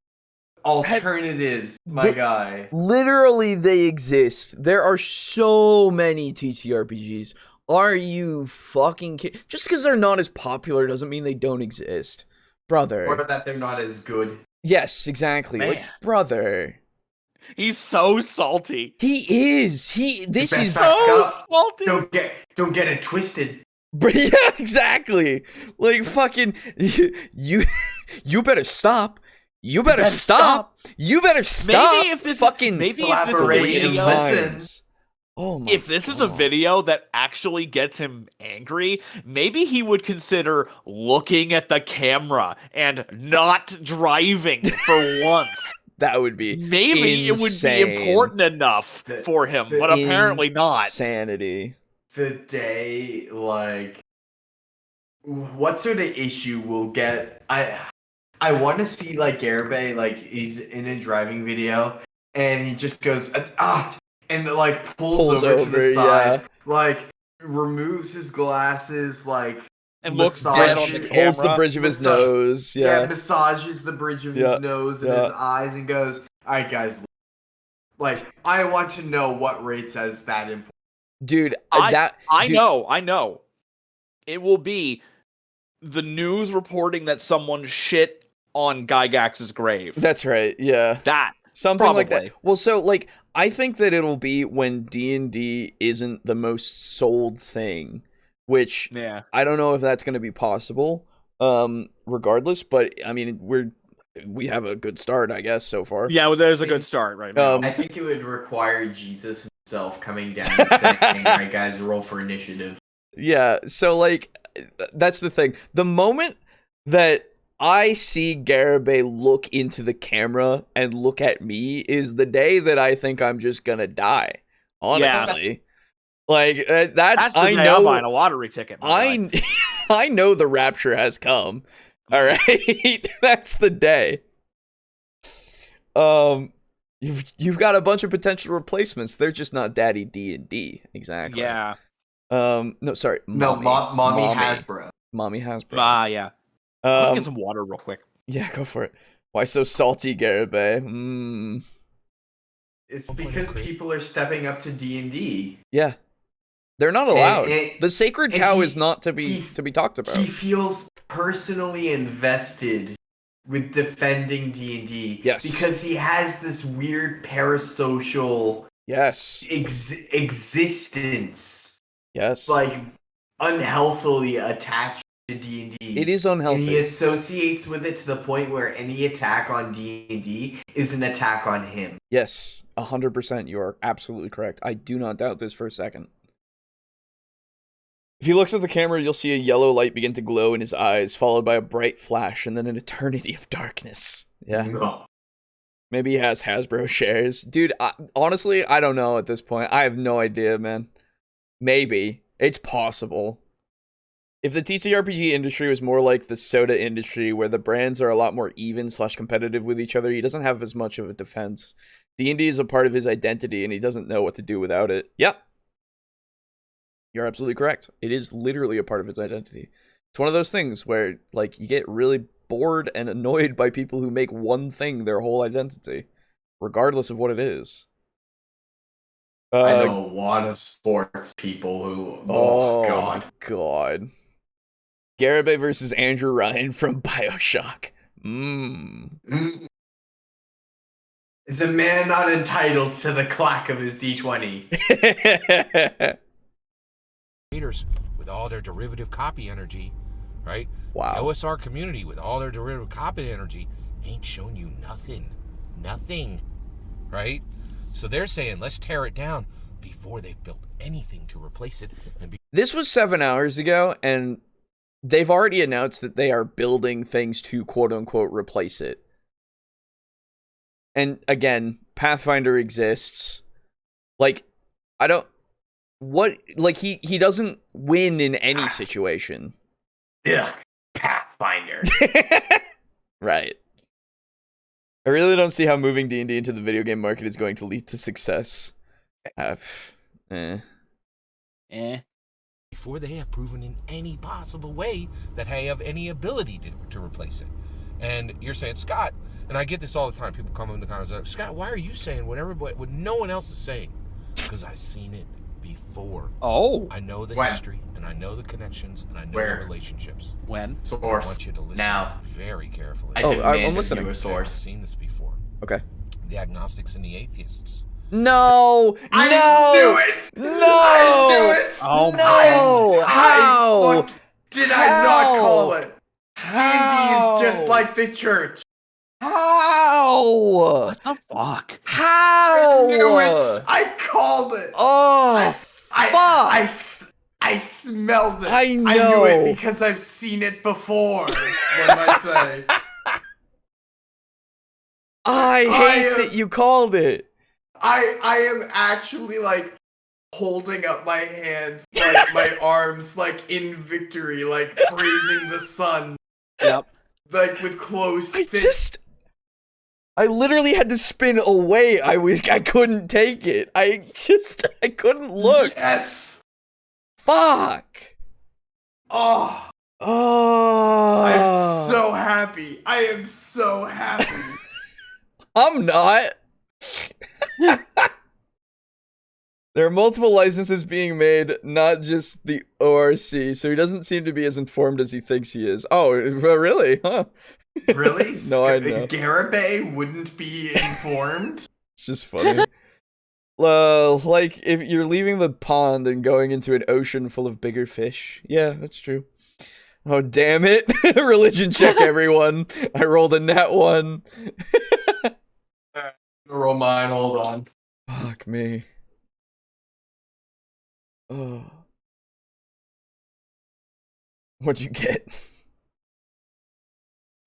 B: alternatives, my guy.
A: Literally, they exist. There are so many TTRPGs. Are you fucking kidding? Just because they're not as popular doesn't mean they don't exist. Brother.
B: Or that they're not as good.
A: Yes, exactly.
E: Man.
A: Like, brother.
E: He's so salty.
A: He is. This is
E: so salty.
B: Don't get it twisted.
A: Yeah, exactly. Like, fucking, you better stop. You better stop. You better stop.
E: Maybe if this is a video, if this is a video that actually gets him angry, maybe he would consider looking at the camera and not driving for once.
A: That would be
E: maybe
A: insane.
E: It would be important enough for him, but apparently not.
B: The day, like, what sort of issue will get? I want to see, like, Garibay, like, he's in a driving video and he just goes and like pulls over to the side, like removes his glasses, like,
E: and looks dead on the camera,
A: holds the bridge of his nose,
B: massages the bridge of his nose and his eyes, and goes, "All right, guys, like, I want to know what rates as that important."
A: Dude,
E: I know. It will be the news reporting that someone shit on Gygax's grave.
A: That's right. Yeah. Something
E: probably
A: like that. Well, so, like, I think that it'll be when D&D isn't the most sold thing, which I don't know if that's going to be possible, regardless, but I mean, we have a good start, I guess, so far.
E: Yeah, well, there's a good start right now.
B: I think it would require Jesus himself coming down and saying, "All right, guys, roll for initiative."
A: Yeah, so, like, that's the thing. The moment that I see Garibay look into the camera and look at me is the day that I think I'm just gonna die. Honestly, like
E: that's the day I'm buying a lottery ticket.
A: I know the rapture has come. All right, that's the day. You've got a bunch of potential replacements. They're just not Daddy D&D. Exactly.
E: Yeah.
A: No, sorry.
B: Mommy Hasbro.
A: Mommy Hasbro.
E: Yeah. I'll get some water real quick.
A: Yeah, go for it. Why so salty, Garibay?
B: It's because people are stepping up to D&D.
A: Yeah. They're not allowed. The sacred cow is not to be talked about.
B: He feels personally invested with defending D&D.
A: Yes.
B: Because he has this weird parasocial existence.
A: Yes.
B: Like, unhealthily attached to D&D.
A: It is unhealthy.
B: And he associates with it to the point where any attack on D&D is an attack on him.
A: Yes, 100%. You are absolutely correct. I do not doubt this for a second. If he looks at the camera, you'll see a yellow light begin to glow in his eyes, followed by a bright flash, and then an eternity of darkness. Yeah.
B: No.
A: Maybe he has Hasbro shares. Dude, honestly, I don't know at this point. I have no idea, man. Maybe. It's possible. If the TTRPG industry was more like the soda industry, where the brands are a lot more even/competitive with each other, he doesn't have as much of a defense. D&D is a part of his identity, and he doesn't know what to do without it. Yep. You're absolutely correct. It is literally a part of his identity. It's one of those things where, like, you get really bored and annoyed by people who make one thing their whole identity, regardless of what it is.
B: I know a lot of sports people who. Oh God.
A: My God. Garibay versus Andrew Ryan from BioShock.
B: Is a man not entitled to the clack of his D20?
D: With all their derivative copy energy, right?
A: Wow.
D: The OSR community with all their derivative copy energy ain't showing you nothing, right? So they're saying, let's tear it down before they've built anything to replace it.
A: This was 7 hours ago, and they've already announced that they are building things to quote-unquote replace it. And again, Pathfinder exists. Like, I don't... What... Like, he doesn't win in any situation.
B: Ugh, Pathfinder.
A: Right. I really don't see how moving D&D into the video game market is going to lead to success.
D: Before they have proven in any possible way that they have any ability to replace it. And you're saying, Scott, and I get this all the time, people come in the comments like, Scott, why are you saying what no one else is saying? Because I've seen it before.
E: Oh.
D: I know the history, and I know the connections, and I know the relationships.
E: When?
B: Source.
D: I want you to listen
B: now.
D: Very carefully.
A: I'm listening.
B: A source.
D: I've seen this before.
A: Okay.
D: The agnostics and the atheists.
A: No!
B: I knew it!
A: No!
B: I knew it!
E: Oh
A: no! How?
B: Did I not call it? D&D is just like the church.
A: How?
E: What the fuck?
A: How?
B: I knew it! I called it!
A: Oh, fuck!
B: I smelled it.
A: I know.
B: I knew it because I've seen it before. What did I say?
A: I hate that you called it.
B: I am actually like holding up my hands, like my arms, like in victory, like praising the sun.
E: Yep.
B: Like with closed fists.
A: I literally had to spin away. I couldn't take it. I couldn't look.
B: Yes.
A: Fuck.
B: Oh.
A: Oh.
B: I'm so happy. I am so happy.
A: I'm not. There are multiple licenses being made, not just the ORC, so he doesn't seem to be as informed as he thinks he is. Oh, really? Huh?
B: Really?
A: No, I know.
B: Garibay wouldn't be informed?
A: It's just funny. Like, if you're leaving the pond and going into an ocean full of bigger fish. Yeah, that's true. Oh, damn it. Religion check, everyone. I rolled a nat 1.
B: Roll mine, hold on.
A: Fuck me. Oh. What'd you get?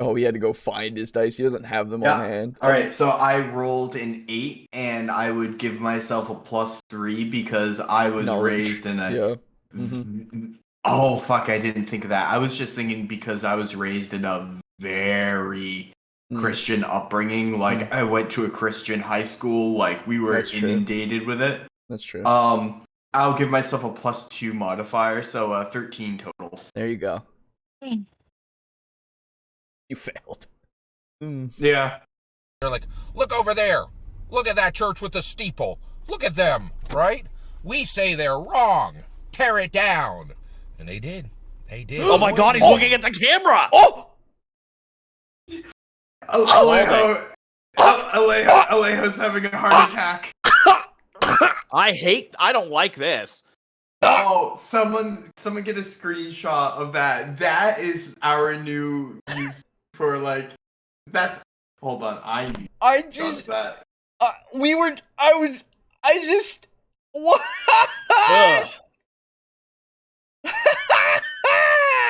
A: Oh, he had to go find his dice. He doesn't have them on hand.
B: Alright, so I rolled an 8, and I would give myself a +3 because I was raised in a...
A: Yeah. Mm-hmm.
B: Oh, fuck, I didn't think of that. I was just thinking because I was raised in a very Christian upbringing. Like, I went to a Christian high school. Like, we were inundated with it.
A: That's true.
B: I'll give myself a +2 modifier, so 13 total.
A: There you go. You failed.
B: Yeah.
D: They're like, look over there. Look at that church with the steeple. Look at them, right? We say they're wrong. Tear it down. And they did. They did.
E: Oh my god, he's looking at the camera!
A: Oh!
B: Alejo's having a heart attack.
E: I don't like this.
B: Oh, someone get a screenshot of that. That is our new use for like. That's. Hold on, I just. That.
A: What?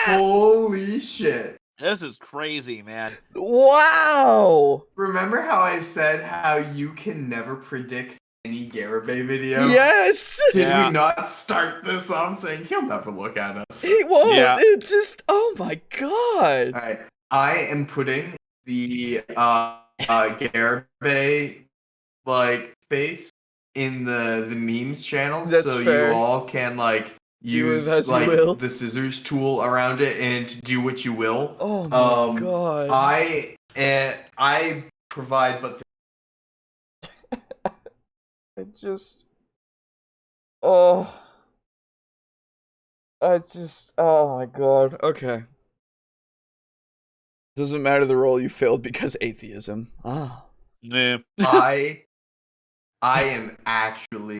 B: Holy shit.
E: This is crazy, man.
A: Wow.
B: Remember how I said how you can never predict any Garibay video?
A: Yes.
B: Did we not start this off saying he'll never look at us?
A: He won't.
E: Yeah.
A: It just. Oh my god.
B: Alright. I am putting the Garibay like face in the memes channel.
A: That's
B: so
A: fair.
B: You all can like use like the scissors tool around it and do what you will.
A: Oh my god.
B: I provide but
A: I just Oh, oh my god. Okay. Doesn't matter the role you filled because atheism. Ah.
E: Yeah.
B: I am actually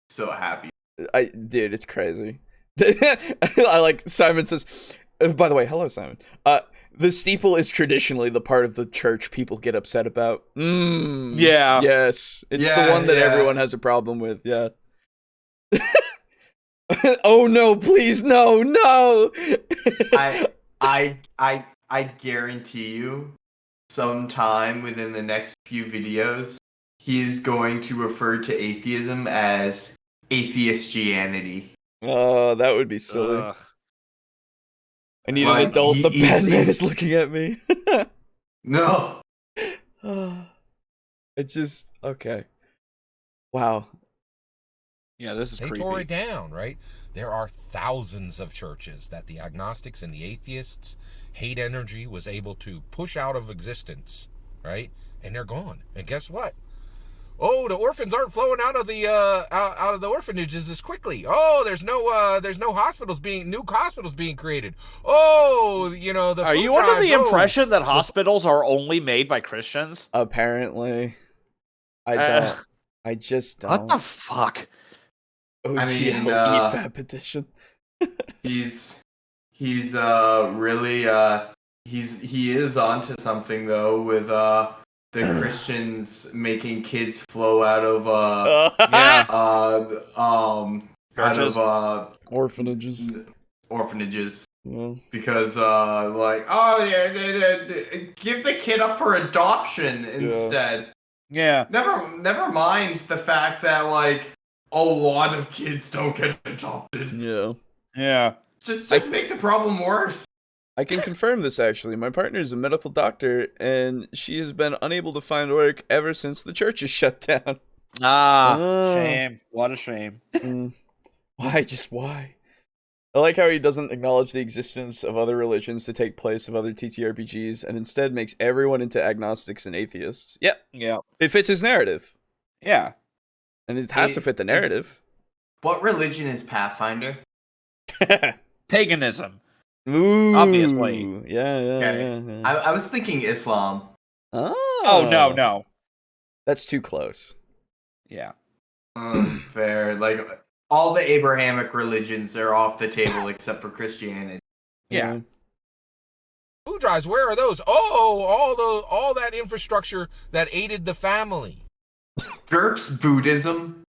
B: so happy.
A: Dude, it's crazy. I like Simon says. By the way, hello Simon. The steeple is traditionally the part of the church people get upset about.
E: Yeah.
A: Yes, it's the one that everyone has a problem with. Yeah. Oh no! Please no! No!
B: I guarantee you, sometime within the next few videos, he is going to refer to atheism as atheistgianity.
A: Oh, that would be silly. I need
B: Like,
A: an adult. The Batman is looking at me.
B: No.
A: It's just okay. Wow.
E: Yeah, this is
D: they
E: creepy.
D: tore it down, right? There are thousands of churches that the agnostics and the atheists, hate energy was able to push out of existence, right? And they're gone. And guess what? Oh, the orphans aren't flowing out of the out of the orphanages as quickly. Oh, there's no new hospitals being created. Oh, you know, the
E: Are you under the impression that hospitals are only made by Christians?
A: Apparently. I don't. I just don't.
E: What the fuck?
A: OGL EFAP petition.
B: He's really he is onto something though with the Christians making kids flow out of
E: Churches?
B: out of orphanages.
A: Yeah.
B: Because give the kid up for adoption instead.
E: Yeah.
B: Never mind the fact that like a lot of kids don't get adopted.
A: Yeah.
E: Yeah.
B: Just make the problem worse.
A: I can confirm this actually. My partner is a medical doctor and she has been unable to find work ever since the church is shut down.
E: Shame. What a shame.
A: Why? Just why? I like how he doesn't acknowledge the existence of other religions to take place of other TTRPGs and instead makes everyone into agnostics and atheists. Yep.
E: Yeah.
A: It fits his narrative.
E: Yeah.
A: And it has to fit the narrative.
B: What religion is Pathfinder?
E: Paganism.
A: Ooh.
E: Obviously.
A: Yeah.
B: I was thinking Islam.
A: Oh,
E: No.
A: That's too close.
E: Yeah.
B: Fair. Like, all the Abrahamic religions are off the table except for Christianity.
E: Yeah.
D: Food drives, where are those? Oh, all that infrastructure that aided the family.
B: GURPS Buddhism.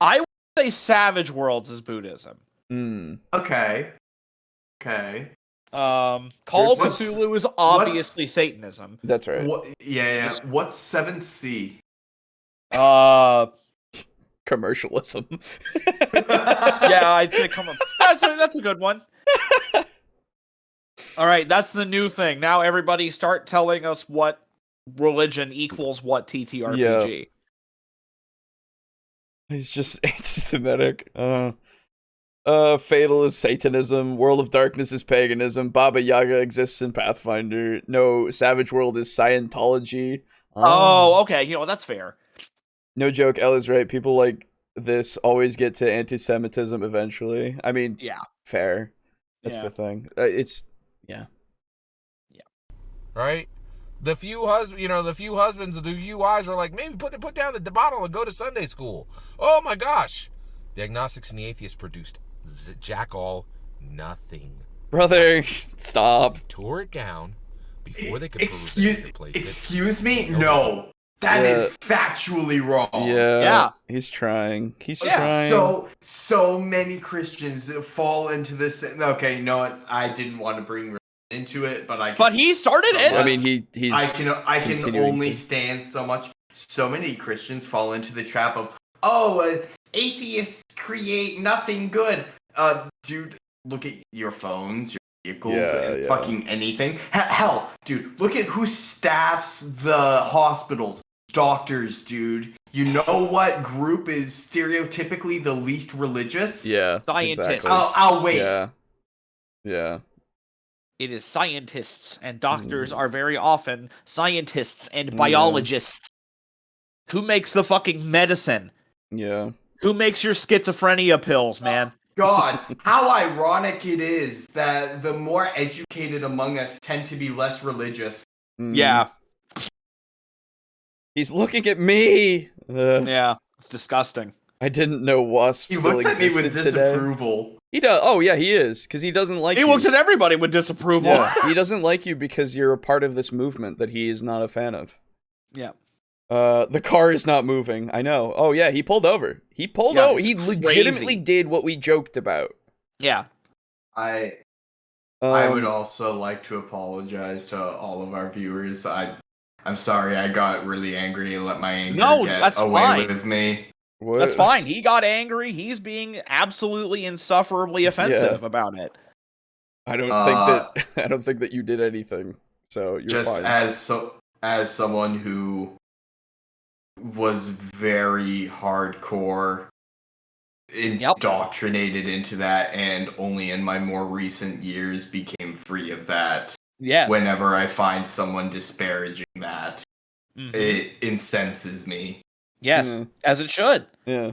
E: I would say Savage Worlds is Buddhism.
B: Okay.
E: Call of Cthulhu is obviously Satanism.
A: That's right.
B: Yeah. What's 7th Sea?
A: Commercialism.
E: Yeah, I'd say come on. That's a good one. All right, that's the new thing. Now everybody start telling us what religion equals what TTRPG.
A: Yeah. He's just anti-Semitic. Fatal is Satanism. World of Darkness is paganism. Baba Yaga exists in Pathfinder. No, Savage World is Scientology.
E: Oh, okay. You know, that's fair.
A: No joke, Ella's right. People like this always get to anti-Semitism eventually. I mean,
E: yeah,
A: fair. That's the thing. Yeah.
D: Right? The few husbands of the few wives were like, maybe put down the bottle and go to Sunday school. Oh my gosh. The agnostics and the atheists produced jack all nothing.
A: Brother, stop.
D: Tore it down before they could
B: Excuse me? No. That is factually wrong.
A: Yeah. He's trying.
B: So many Christians fall into this. Okay, you know what? I didn't want to bring into it, but
E: he started it.
A: I mean, he's.
B: I can only stand so much. So many Christians fall into the trap of atheists create nothing good. Dude, look at your phones, your vehicles, fucking anything. Hell, dude, look at who staffs the hospitals. Doctors, dude. You know what group is stereotypically the least religious?
A: Yeah.
E: Scientists.
A: Exactly.
B: I'll wait.
A: Yeah.
E: It is scientists, and doctors are very often scientists and biologists. Who makes the fucking medicine?
A: Yeah.
E: Who makes your schizophrenia pills, man?
B: God, how ironic it is that the more educated among us tend to be less religious.
E: Yeah.
A: He's looking at me.
E: Yeah, it's disgusting.
A: I didn't know Wasp
B: He
A: still
B: looks at me
A: existed
B: with
A: today.
B: disapproval.
A: He does. Oh yeah, he is, because he doesn't like
E: He
A: you.
E: looks at everybody with disapproval.
A: Yeah, he doesn't like you because you're a part of this movement that he is not a fan of.
E: Yeah.
A: The car is not moving. I know. Oh yeah, he pulled over. He pulled over. He legitimately did what we joked about.
E: Yeah.
B: I would also like to apologize to all of our viewers. I'm sorry I got really angry and let my anger get away with me.
A: What?
E: That's fine. He got angry. He's being absolutely insufferably offensive about it.
A: I don't think that you did anything. So you're
B: just
A: fine.
B: as someone who was very hardcore indoctrinated into that, and only in my more recent years became free of that.
E: Yes.
B: Whenever I find someone disparaging that, it incenses me.
E: Yes, as it should.
A: Yeah.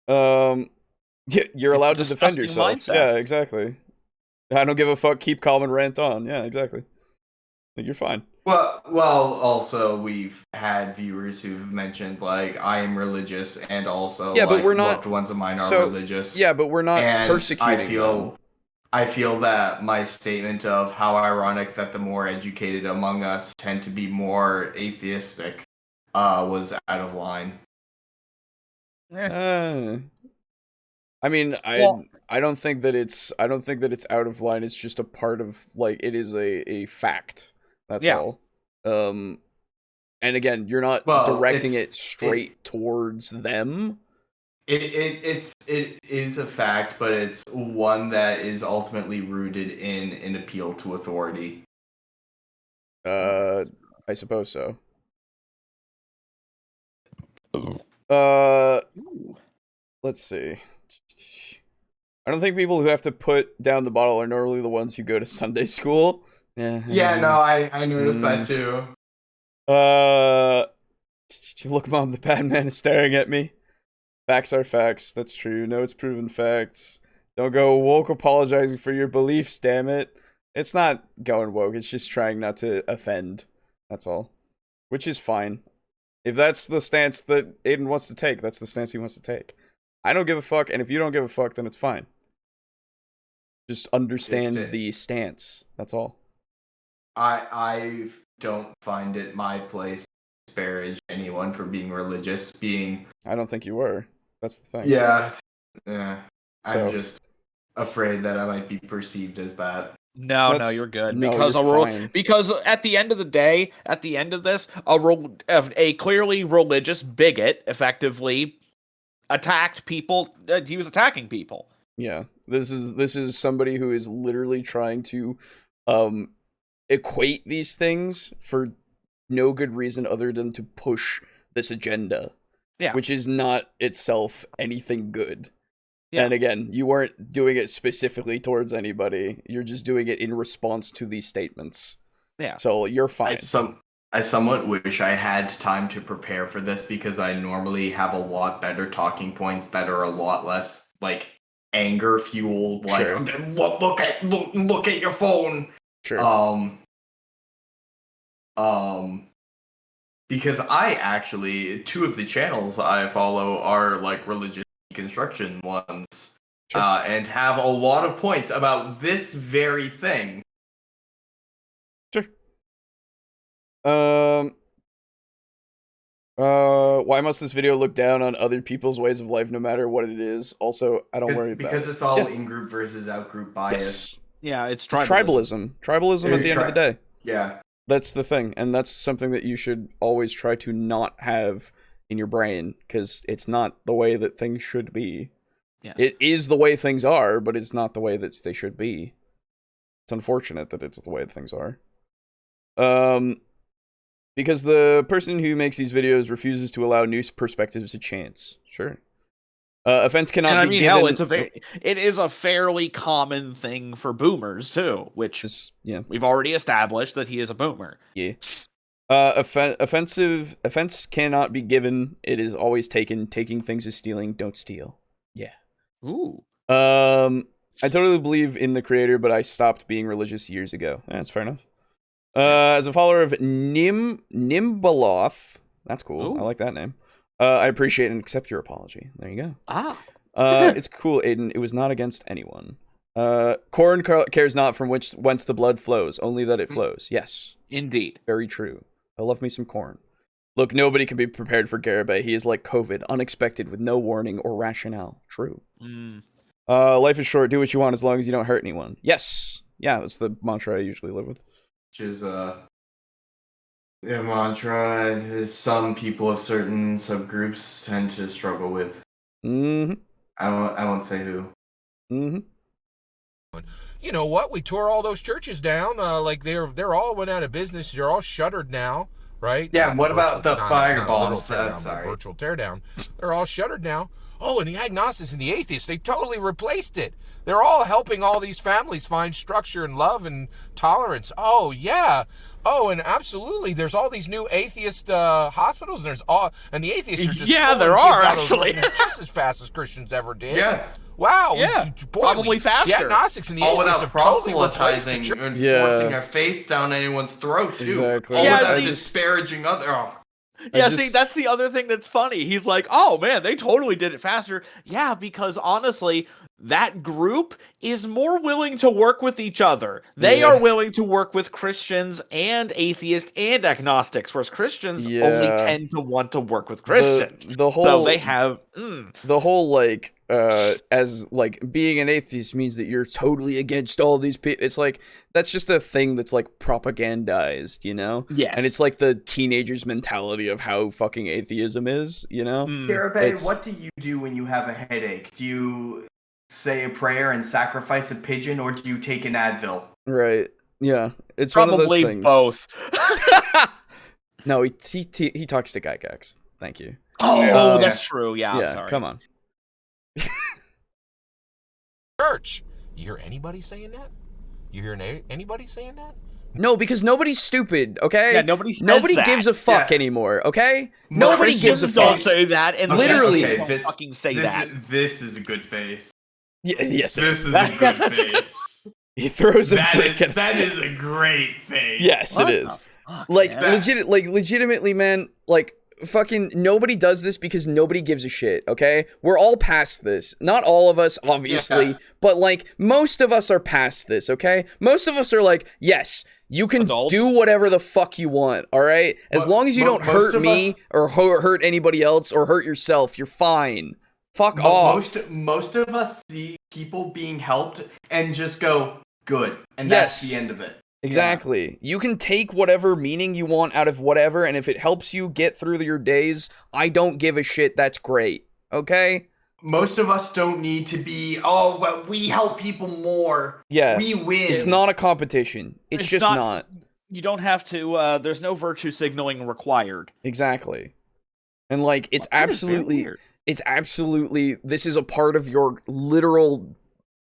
A: You're allowed to defend yourself.
E: Mindset.
A: Yeah, exactly. I don't give a fuck. Keep calm and rant on. Yeah, exactly. You're fine.
B: Well, also we've had viewers who've mentioned like I am religious, and also
A: but we're not
B: loved ones of mine are religious.
A: Yeah, but we're not persecuting them.
B: I feel that my statement of how ironic that the more educated among us tend to be more atheistic was out of line.
A: I mean, I don't think that it's out of line. It's just a part of, like, it is a fact. That's all. And again, you're not directing it straight towards them.
B: It is a fact, but it's one that is ultimately rooted in an appeal to authority.
A: I suppose so. Let's see. I don't think people who have to put down the bottle are normally the ones who go to Sunday school.
B: Yeah, no, I noticed that too.
A: Look, Mom, the Batman is staring at me. Facts are facts. That's true. No, it's proven facts. Don't go woke apologizing for your beliefs, damn it. It's not going woke. It's just trying not to offend. That's all. Which is fine. If that's the stance that Aiden wants to take, that's the stance he wants to take. I don't give a fuck, and if you don't give a fuck, then it's fine. Just understand the stance. That's all.
B: I don't find it my place to disparage anyone for being religious.
A: I don't think you were. That's the thing.
B: Yeah.
A: So,
B: I'm just afraid that I might be perceived as that.
E: No, you're good.
A: No,
E: because at the end of the day, at the end of this, a clearly religious bigot effectively attacked people. He was attacking people.
A: Yeah, this is somebody who is literally trying to equate these things for no good reason other than to push this agenda.
E: Yeah,
A: which is not itself anything good.
E: Yeah.
A: And again, you weren't doing it specifically towards anybody. You're just doing it in response to these statements.
E: Yeah.
A: So you're fine.
B: I somewhat wish I had time to prepare for this, because I normally have a lot better talking points that are a lot less like anger fueled. Like,
A: Sure.
B: look at your phone.
A: Sure.
B: Because I actually, two of the channels I follow are like religious deconstruction ones,
A: Sure.
B: And have a lot of points about this very thing.
A: Sure. Why must this video look down on other people's ways of life, no matter what it is? Also, I don't worry about it.
B: Because it's all in-group versus out-group bias.
A: Yes.
E: Yeah, it's tribalism.
A: Tribalism at the end of the day.
B: Yeah.
A: That's the thing, and that's something that you should always try to not have in your brain, because it's not the way that things should be.
E: Yes.
A: It is the way things are, but it's not the way that they should be. It's unfortunate that it's the way that things are. Because the person who makes these videos refuses to allow new perspectives a chance. Sure. Offense cannot be given...
E: it is a fairly common thing for boomers too, which
A: yeah,
E: we've already established that he is a boomer.
A: Yeah. Offense cannot be given. It is always taken. Taking things is stealing. Don't steal. Yeah.
E: Ooh.
A: I totally believe in the creator, but I stopped being religious years ago. That's fair enough. As a follower of Nimbaloth, that's cool.
E: Ooh.
A: I like that name. I appreciate and accept your apology. There you go.
E: Ah.
A: It's cool, Aiden. It was not against anyone. Corn cares not from whence the blood flows, only that it flows. Yes.
E: Indeed.
A: Very true. I love me some corn. Look, nobody can be prepared for Garibay. He is like COVID, unexpected, with no warning or rationale. True. Life is short. Do what you want as long as you don't hurt anyone. Yes. Yeah, that's the mantra I usually live with.
B: Which is the mantra is some people of certain subgroups tend to struggle with.
A: Mm-hmm.
B: I won't say who.
A: Mm-hmm.
D: You know what? We tore all those churches down. Like they're all went out of business. They're all shuttered now, right?
B: Yeah. What about the firebombs?
D: Sorry, virtual teardown. They're all shuttered now. Oh, and the agnostics and the atheists, they totally replaced it. They're all helping all these families find structure and love and tolerance. Oh yeah. Oh, and absolutely, there's all these new atheist hospitals, and and the atheists are just
E: there are actually
D: just as fast as Christians ever did.
B: Yeah.
D: Wow.
E: Yeah. Probably faster.
D: The agnostics and the
B: all
D: atheists
B: without
D: have totally replaced
B: proselytizing
D: the church.
B: and
A: Yeah.
B: forcing our faith down anyone's throat too.
A: Exactly.
B: All
E: Yeah,
B: without
E: see-
B: disparaging other. Oh.
E: Yeah, see, that's the other thing that's funny. He's like, oh man, they totally did it faster. Yeah, because honestly, that group is more willing to work with each other. They are willing to work with Christians and atheists and agnostics, whereas Christians only tend to want to work with Christians.
A: The whole,
E: so they have
A: the whole like as like being an atheist means that you're totally against all these people. It's like that's just a thing that's like propagandized, you know?
E: Yes.
A: And it's like the teenagers' mentality of how fucking atheism is, you know?
B: Garibay, what do you do when you have a headache? Do you say a prayer and sacrifice a pigeon, or do you take an Advil?
A: Right. Yeah. It's
E: probably
A: one of those things.
E: both.
A: No, he talks to Gygax. Thank you.
E: Oh, that's true. Yeah, I'm sorry.
A: Come on.
D: Church. You hear anybody saying that? You hear anybody saying that?
A: No, because nobody's stupid, okay?
E: Yeah, nobody
A: that. Gives a fuck anymore, okay? Nobody gives a
E: Christians
A: fuck.
E: don't say that, and
A: Literally,
E: don't fucking say that.
B: This is a good face.
A: Yeah, yes,
B: this is a good face.
A: He throws a brick at
B: that is a great face.
A: Yes,
E: What
A: it is.
E: fuck,
A: Like
E: man?
A: legitimately, man. Like fucking nobody does this because nobody gives a shit. Okay, we're all past this. Not all of us, obviously, but like most of us are past this. Okay, most of us are like, yes, you can do whatever the fuck you want. All right, as long as you don't hurt me or hurt anybody else or hurt yourself, you're fine. Fuck off.
B: Most of us see people being helped and just go good, and that's the end of it.
A: Exactly. Yeah. You can take whatever meaning you want out of whatever, and if it helps you get through your days, I don't give a shit. That's great. Okay?
B: Most of us don't need to be, oh, but we help people more.
A: Yeah.
B: We win.
A: It's not a competition. It's just not.
E: You don't have to, there's no virtue signaling required.
A: Exactly. And like, it's absolutely, this is a part of your literal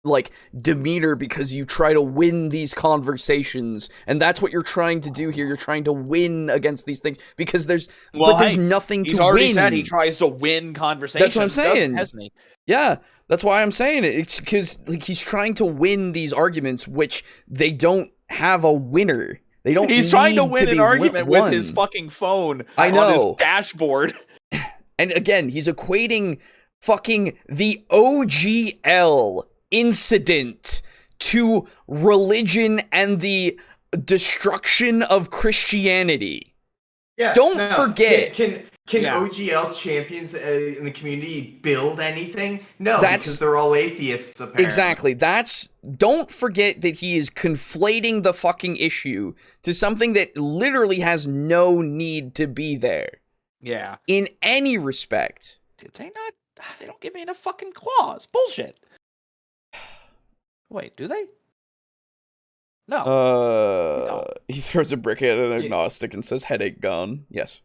A: like demeanor because you try to win these conversations, and that's what you're trying to do here. You're trying to win against these things because there's nothing to win.
E: He's already said he tries to win conversations.
A: That's what I'm saying.
E: Hasn't he?
A: Yeah, that's why I'm saying it. It's because like he's trying to win these arguments, which they don't have a winner. They don't.
E: He's trying to win an argument with his fucking phone.
A: I know.
E: On his dashboard.
A: And again, he's equating fucking the OGL incident to religion and the destruction of Christianity.
B: Yeah,
A: don't forget.
B: Can OGL champions in the community build anything? No, because they're all atheists, apparently.
A: Exactly. Don't forget that he is conflating the fucking issue to something that literally has no need to be there.
E: Yeah.
A: In any respect.
E: Did they not? They don't give me enough fucking claws. Bullshit. Wait, do they? No.
A: No. He throws a brick at an agnostic and says headache gone. Yes.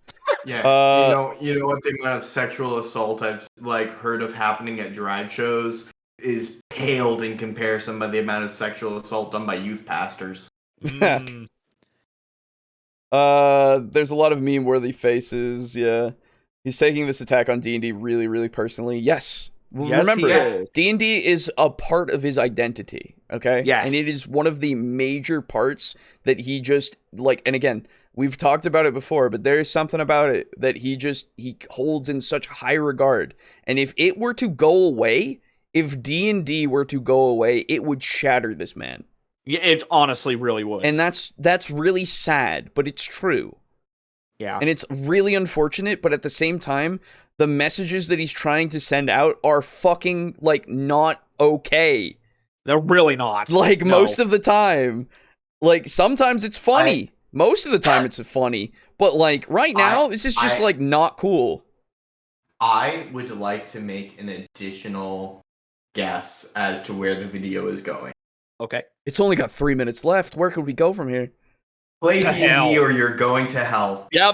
B: Yeah. You know what the amount of sexual assault I've heard of happening at drag shows is paled in comparison by the amount of sexual assault done by youth pastors.
A: There's a lot of meme-worthy faces. Yeah, he's taking this attack on D&D really, really personally. Yes. Remember, D&D is a part of his identity. Okay.
E: Yes.
A: And it is one of the major parts that he just like. And again, we've talked about it before, but there is something about it that he holds in such high regard. And if it were to go away, if D&D were to go away, it would shatter this man.
E: Yeah, it honestly really would.
A: And that's really sad, but it's true.
E: Yeah.
A: And it's really unfortunate, but at the same time, the messages that he's trying to send out are fucking, like, not okay.
E: They're really not.
A: Like, most of the time. Like, sometimes it's funny. Most of the time it's funny. But, like, right now, this is just, like, not cool.
B: I would like to make an additional guess as to where the video is going.
E: Okay.
A: It's only got 3 minutes left. Where could we go from here?
B: Play D&D or you're going to hell.
E: Yep,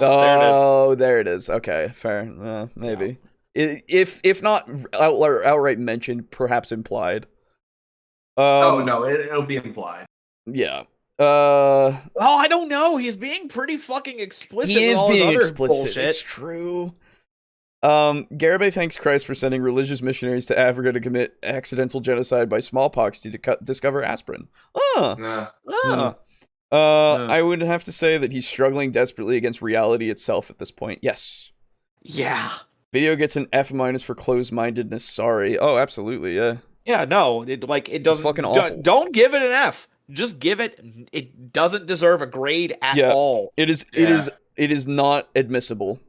A: there it is. Okay, fair. Maybe. Yeah. If not outright mentioned, perhaps implied.
B: No, it'll be implied.
A: Yeah.
E: I don't know. He's being pretty fucking explicit.
A: He is being explicit.
E: Bullshit.
A: It's true. Garibay thanks Christ for sending religious missionaries to Africa to commit accidental genocide by smallpox to discover aspirin. I would have to say that he's struggling desperately against reality itself at this point. Yes.
E: Yeah.
A: Video gets an F- for closed-mindedness. Sorry. Oh, absolutely. Yeah.
E: Yeah. No. It doesn't.
A: It's fucking awful.
E: Don't give it an F. Just give it. It doesn't deserve a grade at all.
A: It is. Yeah. It is not admissible.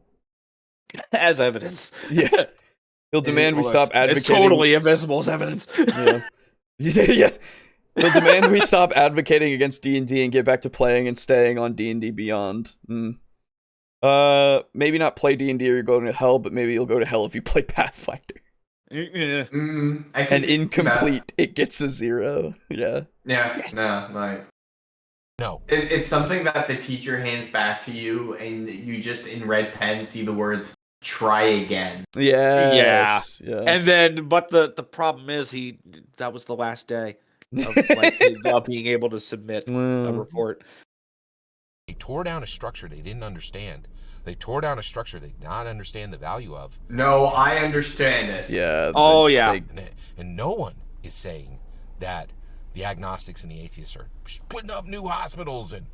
E: As evidence.
A: Yeah. He'll demand we stop advocating.
E: It's totally invisible as evidence.
A: Yeah. Yeah. He'll demand we stop advocating against D&D and get back to playing and staying on D&D Beyond. Maybe not play D&D or you're going to hell, but maybe you'll go to hell if you play Pathfinder.
E: Yeah.
A: And incomplete, it gets a 0. Yeah.
B: Yeah.
E: Yes.
B: No. It's something that the teacher hands back to you, and you just in red pen see the words "try again."
A: Yes. Yeah.
E: And then, but the problem is that was the last day of being able to submit a report.
D: They tore down a structure they didn't understand. They tore down a structure they did not understand the value of.
B: No, I understand it.
A: Yeah.
D: And no one is saying that the agnostics and the atheists are splitting up new hospitals and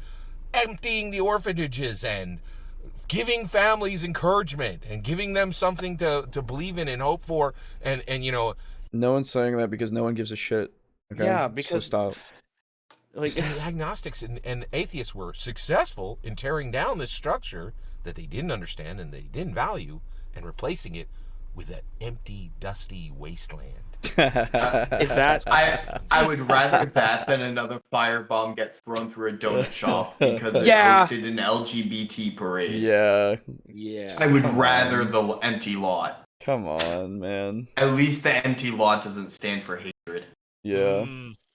D: emptying the orphanages and giving families encouragement and giving them something to believe in and hope for. And
A: no one's saying that because no one gives a shit. Okay?
E: Yeah, because
A: stop.
D: Like the agnostics and atheists were successful in tearing down this structure that they didn't understand and they didn't value and replacing it with an empty, dusty wasteland.
E: Is that
B: I would rather that than another firebomb get thrown through a donut shop because it hosted an LGBT parade.
A: Yeah.
B: I would rather the empty lot.
A: Come on, man.
B: At least the empty lot doesn't stand for hatred.
A: Yeah.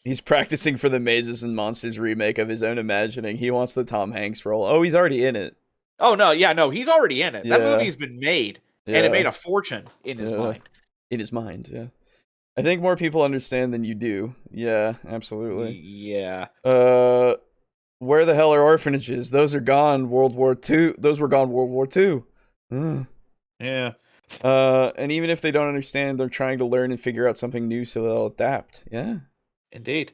A: He's practicing for the Mazes and Monsters remake of his own imagining. He wants the Tom Hanks role. Oh, he's already in it.
E: Oh, no, he's already in it. That movie's been made, and it made a fortune in his mind.
A: In his mind, yeah. I think more people understand than you do. Yeah, absolutely.
E: Yeah.
A: Where the hell are orphanages? Those are gone World War II. Those were gone World War II.
E: Yeah.
A: And even if they don't understand, they're trying to learn and figure out something new so they'll adapt. Yeah.
E: Indeed.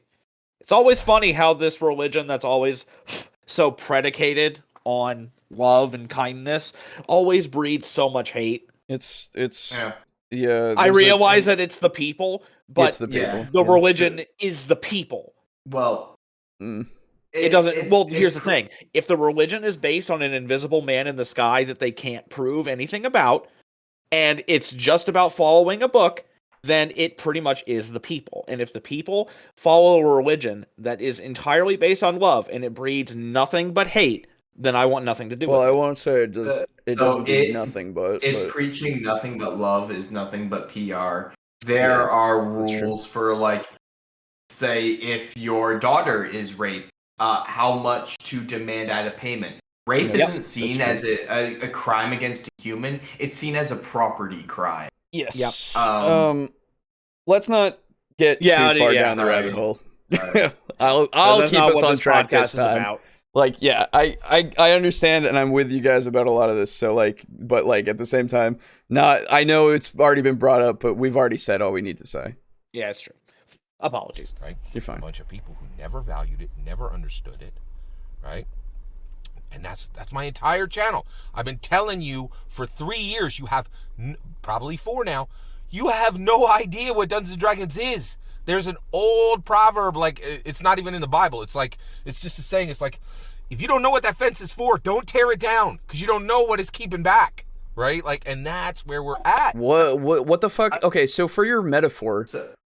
E: It's always funny how this religion that's always so predicated on love and kindness always breeds so much hate.
A: It's yeah.
E: I realize that it's the people, but
A: it's the people.
E: The religion is the people.
B: Well,
E: it doesn't. Here's the thing: if the religion is based on an invisible man in the sky that they can't prove anything about, and it's just about following a book, then it pretty much is the people. And if the people follow a religion that is entirely based on love and it breeds nothing but hate, then I want nothing to do with it.
A: Well, I won't say it does. It doesn't do nothing but.
B: It's preaching nothing but love is nothing but PR. There are rules for, like, say, if your daughter is raped, how much to demand out of payment. Rape isn't seen as a crime against a human. It's seen as a property crime.
A: Yes. Yep. Let's not get too far down the rabbit hole. I'll keep us on track this time. Like, yeah, I understand, and I'm with you guys about a lot of this. So, like, but like at the same time, I know it's already been brought up, but we've already said all we need to say.
E: Yeah, it's true. Apologies.
D: Right?
A: You're fine.
D: A bunch of people who never valued it, never understood it, right? And that's my entire channel. I've been telling you for 3 years. You have probably 4 now. You have no idea what Dungeons and Dragons is. There's an old proverb, like, it's not even in the Bible. It's like, it's just a saying. It's like, if you don't know what that fence is for, don't tear it down, because you don't know what it's keeping back, right? Like, and that's where we're at.
A: What the fuck? Okay, so for your metaphor,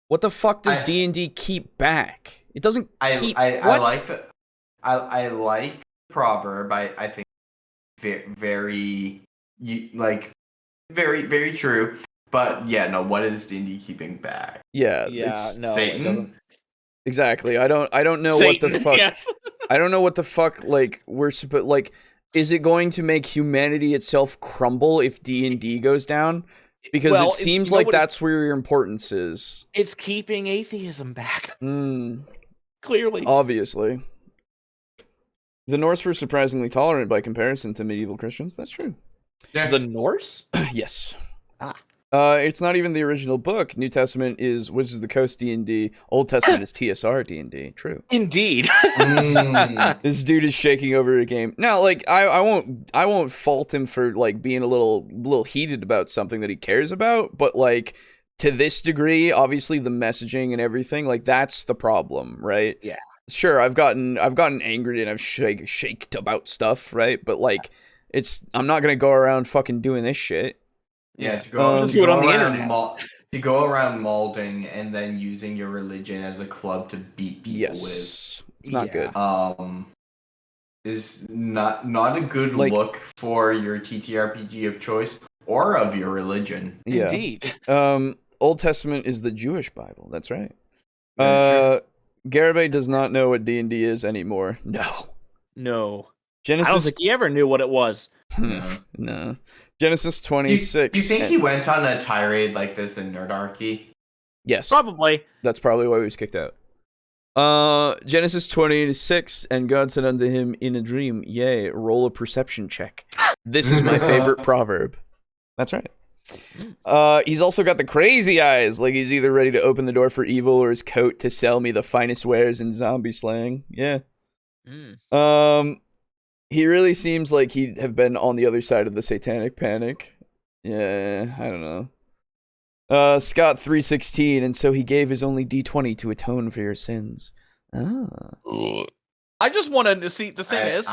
A: what the fuck does D&D keep back? It doesn't keep.
B: I like the. I like the proverb. I think very very true. But yeah, no. What is D&D keeping back?
A: Yeah,
E: no,
B: Satan.
E: It doesn't.
A: Exactly. I don't know
E: Satan,
A: what the fuck.
E: Yes.
A: I don't know what the fuck. Like, we're supposed. Like, is it going to make humanity itself crumble if D&D goes down? Because it seems like that's where your importance is.
E: It's keeping atheism back. Clearly.
A: Obviously. The Norse were surprisingly tolerant by comparison to medieval Christians. That's true.
B: Yeah.
E: The Norse?
A: Yes.
E: Ah.
A: It's not even the original book. New Testament is Wizards of the Coast D&D. Old Testament is TSR D&D. True.
E: Indeed.
A: This dude is shaking over a game. Now, like, I won't fault him for like being a little heated about something that he cares about, but like to this degree, obviously the messaging and everything, like that's the problem, right?
E: Yeah.
A: Sure, I've gotten angry and I've shaked about stuff, right? But like I'm not gonna go around fucking doing this shit.
B: Yeah, to go around mauling and then using your religion as a club to beat people with.
A: It's not good.
B: Is not a good look for your TTRPG of choice or of your religion.
A: Yeah.
E: Indeed.
A: Old Testament is the Jewish Bible. That's right.
B: That's
A: Garibay does not know what D&D is anymore. No. Genesis.
E: I don't think he ever knew what it was.
A: No. Genesis 26.
B: Do you think he went on a tirade like this in Nerdarchy?
A: Yes.
E: Probably.
A: That's probably why he was kicked out. Genesis 26, and God said unto him in a dream, yea, roll a perception check. This is my favorite proverb. That's right. He's also got the crazy eyes, like he's either ready to open the door for evil or his coat to sell me the finest wares in zombie slang. Yeah. He really seems like he'd have been on the other side of the satanic panic. Yeah, I don't know. Scott 316, and so he gave his only D20 to atone for your sins.
E: I just wanted to see. The thing is,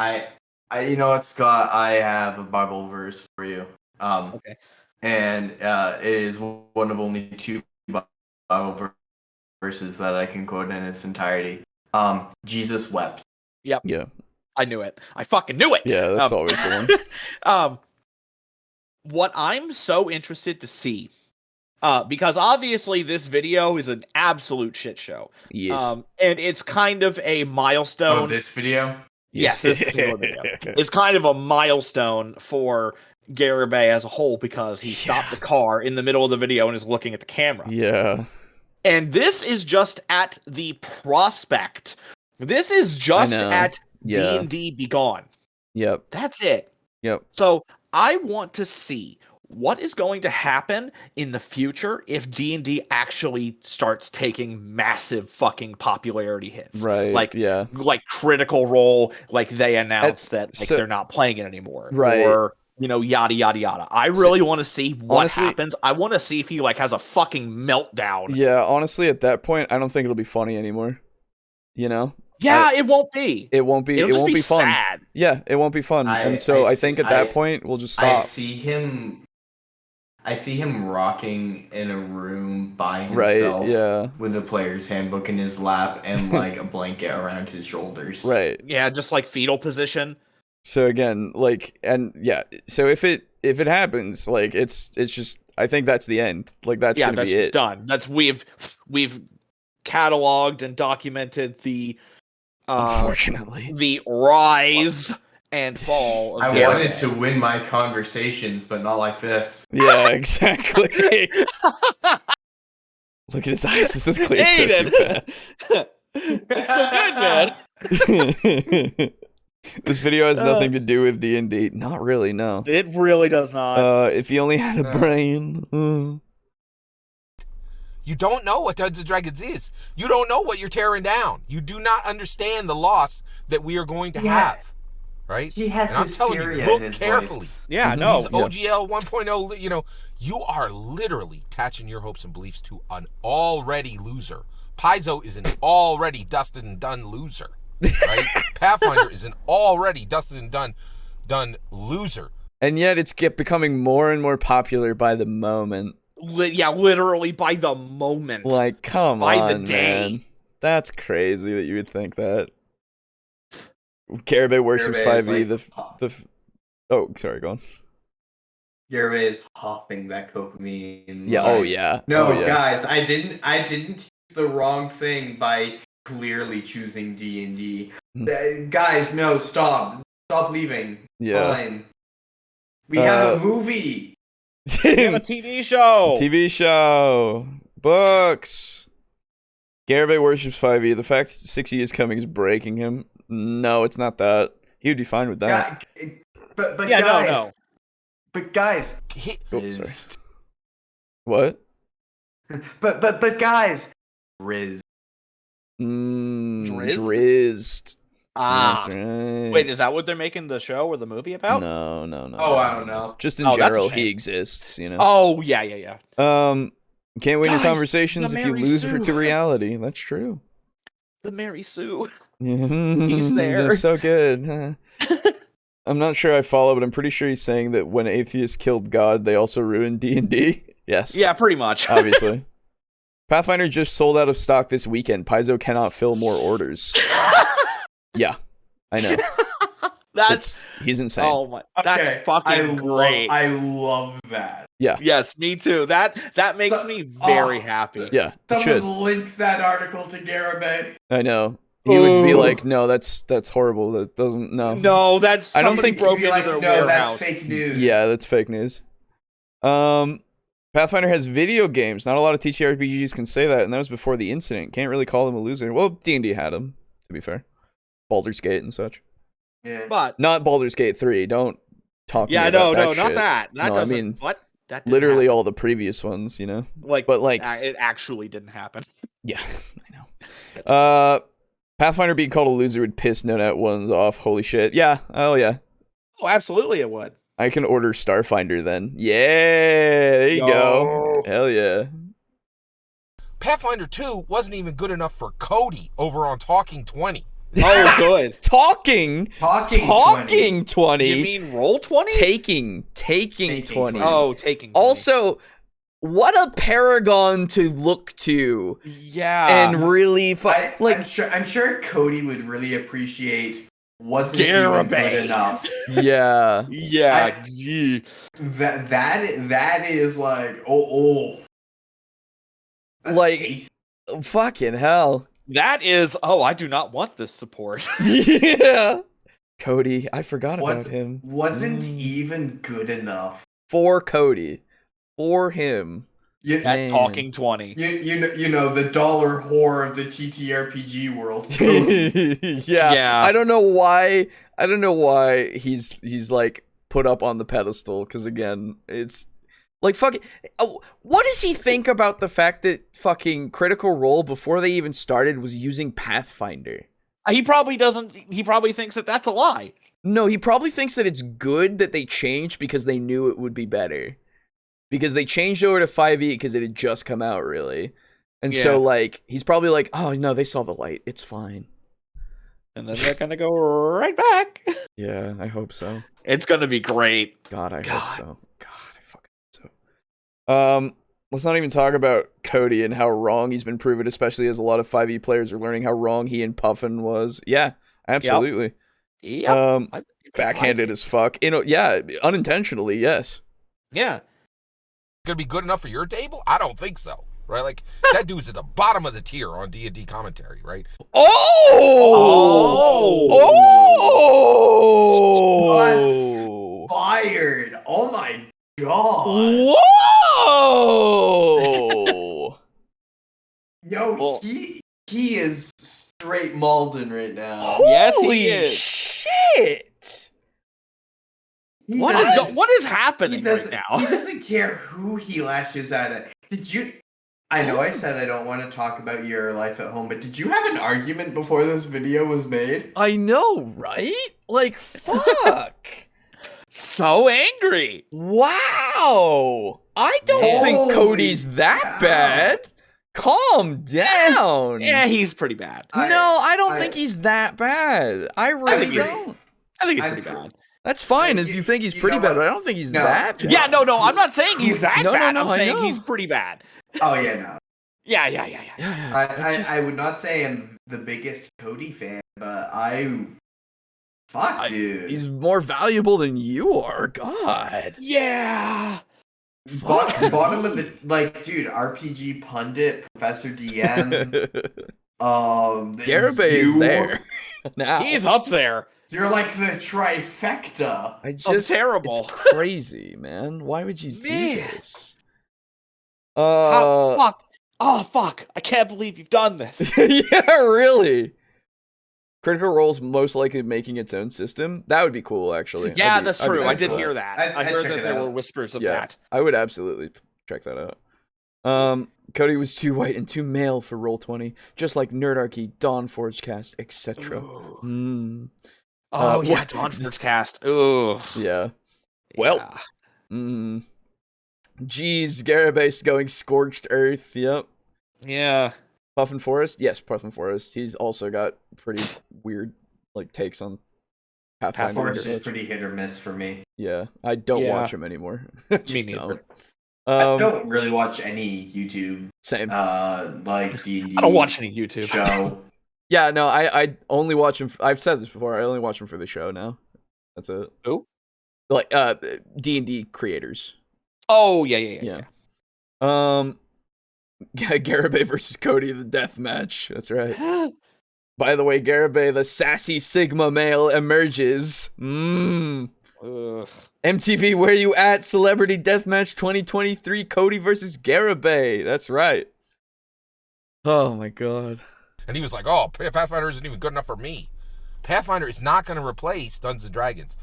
B: you know what, Scott? I have a Bible verse for you.
E: Okay.
B: And it is one of only 2 Bible verses that I can quote in its entirety. Jesus wept.
E: Yep.
A: Yeah.
E: I knew it. I fucking knew it.
A: Yeah, that's always the
E: one. What I'm so interested to see, because obviously this video is an absolute shit show.
A: Yes.
E: And it's kind of a milestone.
B: Oh, this video?
E: Yes, this particular video. It's kind of a milestone for Garibay as a whole, because he stopped the car in the middle of the video and is looking at the camera.
A: Yeah.
E: And this is just at the prospect. This is just at D&D Be Gone.
A: Yep.
E: That's it.
A: Yep.
E: So I want to see what is going to happen in the future if D&D actually starts taking massive fucking popularity hits.
A: Right.
E: Like Critical Role, like they announced that they're not playing it anymore.
A: Right.
E: Or, yada, yada, yada. I really want to see what happens. I want to see if he has a fucking meltdown.
A: Yeah, honestly, at that point, I don't think it'll be funny anymore. You know?
E: Yeah, it won't be.
A: It won't be.
E: It'll
A: it won't be fun.
E: Sad.
A: Yeah, it won't be fun. And so I think at that point we'll just stop.
B: I see him rocking in a room by himself, with a player's handbook in his lap and like a blanket around his shoulders.
A: Right.
E: Yeah, just like fetal position.
A: So again, so if it happens, like it's just, I think that's the end. Like that's gonna be it.
E: It's done. That's we've cataloged and documented the
A: unfortunately
E: the rise and fall of
B: I wanted to win my conversations, but not like this.
A: Yeah, exactly. Look at his eyes. This is clear.
E: Aiden! It's so good, man.
A: This video has nothing to do with D&D. Not really, no.
E: It really does not.
A: If you only had a brain.
D: You don't know what Dungeons & Dragons is. You don't know what you're tearing down. You do not understand the loss that we are going to have. Right?
B: He has
D: and I'm telling you,
B: hysteria
D: look
B: in his
D: carefully.
B: voice.
E: Yeah, no.
D: These OGL 1.0, you know, you are literally attaching your hopes and beliefs to an already loser. Paizo is an already dusted and done loser. Right? Pathfinder is an already dusted and done loser.
A: And yet it's becoming more and more popular by the moment.
E: Yeah, literally by the moment.
A: Like, come
E: by
A: on,
E: the day.
A: man. That's crazy that you would think that. Garibay worships
B: Garibay
A: 5e. Oh, sorry, go on.
B: Garibay is hopping that dopamine.
A: Yeah. Oh yeah.
B: No,
A: oh, yeah.
B: guys, I didn't choose the wrong thing by clearly choosing D&D. Guys, no, stop leaving.
A: Yeah.
B: Fine. We have a movie.
E: We have a TV show.
A: TV show. Books. Garibay worships 5e. The fact 6e is coming is breaking him. No, it's not that. He would be fine with that.
B: But
E: yeah,
B: guys,
E: no.
B: But guys,
A: sorry. What?
B: But guys, Riz.
A: Drizzed. That's right.
E: Wait, is that what they're making the show or the movie about?
A: No.
B: Oh, I don't know.
A: Just in
E: that's a
A: general,
E: shame.
A: he exists, you know.
E: Oh, yeah.
A: Can't win your
E: Guys,
A: conversations
E: the
A: if you
E: Mary
A: lose
E: Sue.
A: to reality. That's true.
E: The Mary Sue.
A: He's
E: there.
A: They're so good. I'm not sure I follow, but I'm pretty sure he's saying that when atheists killed God, they also ruined D&D. Yes.
E: Yeah, pretty much.
A: Obviously. Pathfinder just sold out of stock this weekend. Paizo cannot fill more orders. Yeah, I know. He's insane.
E: Oh my, that's fucking great.
B: I love that.
A: Yeah.
E: Yes, me too. That makes me very happy.
A: Yeah, it should.
B: Someone link that article to Garibay.
A: I know. He would be like, "No, that's horrible. That doesn't. No.
E: No, that's.
A: I don't think
E: broke
B: He'd be
E: into
B: like,
E: their
B: no,
E: warehouse.
B: that's fake news.
A: Yeah, that's fake news. Pathfinder has video games. Not a lot of TTRPGs can say that, and that was before the incident. Can't really call him a loser. Well, D&D had him, to be fair. Baldur's Gate and such.
B: Yeah.
E: But
A: Not Baldur's Gate 3. Don't talk to me about that shit.
E: not that. That
A: No,
E: doesn't.
A: I mean,
E: what? That didn't
A: literally
E: happen.
A: all the previous ones, you know?
E: But it actually didn't happen.
A: Yeah, I know. Pathfinder being called a loser would piss no-net ones off. Holy shit. Yeah, oh yeah.
E: Oh, absolutely, it would.
A: I can order Starfinder then. Yeah, there you go. Hell yeah.
D: Pathfinder 2 wasn't even good enough for Cody over on Talking 20.
E: Oh, good.
A: Talking 20.
E: You mean roll 20?
A: Taking 20.
B: 20.
E: Oh, taking 20.
A: Also, what a paragon to look to.
E: Yeah.
A: And really
B: I'm sure Cody would really appreciate wasn't even
E: Garibay.
B: good enough.
A: Yeah.
E: Yeah. Gee.
B: That is like that's
A: Like-
B: tasty.
A: Fucking hell.
E: That is. Oh, I do not want this support.
A: Yeah. Cody, I forgot about him.
B: Wasn't even good enough.
A: For Cody. For him.
B: You,
E: At Talking 20.
B: you know the dollar whore of the TTRPG world.
A: Yeah. I don't know why he's like put up on the pedestal, because again, it's like fucking what does he think about the fact that fucking Critical Role before they even started was using Pathfinder?
E: He probably doesn't. He probably thinks that that's a lie.
A: No, he probably thinks that it's good that they changed because they knew it would be better. Because they changed over to 5e because it had just come out, really. And so, like, he's probably like, oh, no, they saw the light. It's fine.
E: And then they're going to go right back.
A: Yeah, I hope so.
E: It's going to be great.
A: God, I hope so. God, I fucking hope so. Let's not even talk about Cody and how wrong he's been proven, especially as a lot of 5e players are learning how wrong he and Puffin was. Yeah, absolutely.
E: Yep.
A: Backhanded as fuck. You know, yeah, unintentionally, yes.
E: Yeah.
D: Gonna be good enough for your table? I don't think so. Right? Like, that dude's at the bottom of the tier on D&D commentary, right?
B: Shots fired. Oh my god.
A: Whoa!
B: Yo, he is straight Malden right now.
E: Yes, he
A: Holy
E: is.
A: shit.
E: What is happening right now?
B: He doesn't care who he lashes at. Did you? I know I said I don't want to talk about your life at home, but did you have an argument before this video was made?
A: I know, right? Like, fuck.
E: So angry.
A: Wow. I don't think Cody's that bad. Calm down.
E: Yeah, he's pretty bad.
A: I don't think he's that bad. I really don't.
E: I think he's pretty bad.
A: That's fine if you think he's pretty bad, but I don't think he's that bad.
E: Yeah, no, I'm not saying he's that bad.
A: No,
E: I'm saying he's pretty bad.
B: Oh, yeah, no.
E: Yeah.
B: I would not say I'm the biggest Cody fan, but dude.
A: He's more valuable than you are. God.
E: Yeah.
B: Bottom of the dude, RPG pundit, Professor DM.
A: Garibay is there now.
E: He's up there.
B: You're like the trifecta.
E: Terrible.
A: It's crazy, man. Why would you do this?
E: Fuck. Oh, fuck. I can't believe you've done this.
A: Yeah, really. Critical Role's most likely making its own system. That would be cool, actually.
E: Yeah, that's true. I did hear that. I heard that there were whispers of that.
A: I would absolutely check that out. Cody was too white and too male for Roll20, just like Nerdarchy, Dawn Forgecast, etc.
E: Oh, yeah, Dawn Forgecast. Ooh.
A: Yeah. Well. Jeez, Garabase's going Scorched Earth. Yep.
E: Yeah.
A: Puffin Forest? Yes, Puffin Forest. He's also got pretty weird takes on Pathfinder.
B: Forest is pretty hit or miss for me.
A: Yeah. I don't watch him anymore.
E: Me neither.
B: I don't really watch any YouTube.
A: Same.
B: D&D.
E: I don't watch any YouTube
B: show.
A: Yeah, no, I only watch him. I've said this before. I only watch him for the show now. That's it.
E: Who?
A: D&D creators.
E: Oh, yeah.
A: Garibay versus Cody, the death match. That's right. By the way, Garibay, the sassy Sigma male, emerges. MTV, where you at? Celebrity Deathmatch 2023, Cody versus Garibay. That's right. Oh my god.
D: And he was like, oh, Pathfinder isn't even good enough for me. Pathfinder is not going to replace Dungeons & Dragons.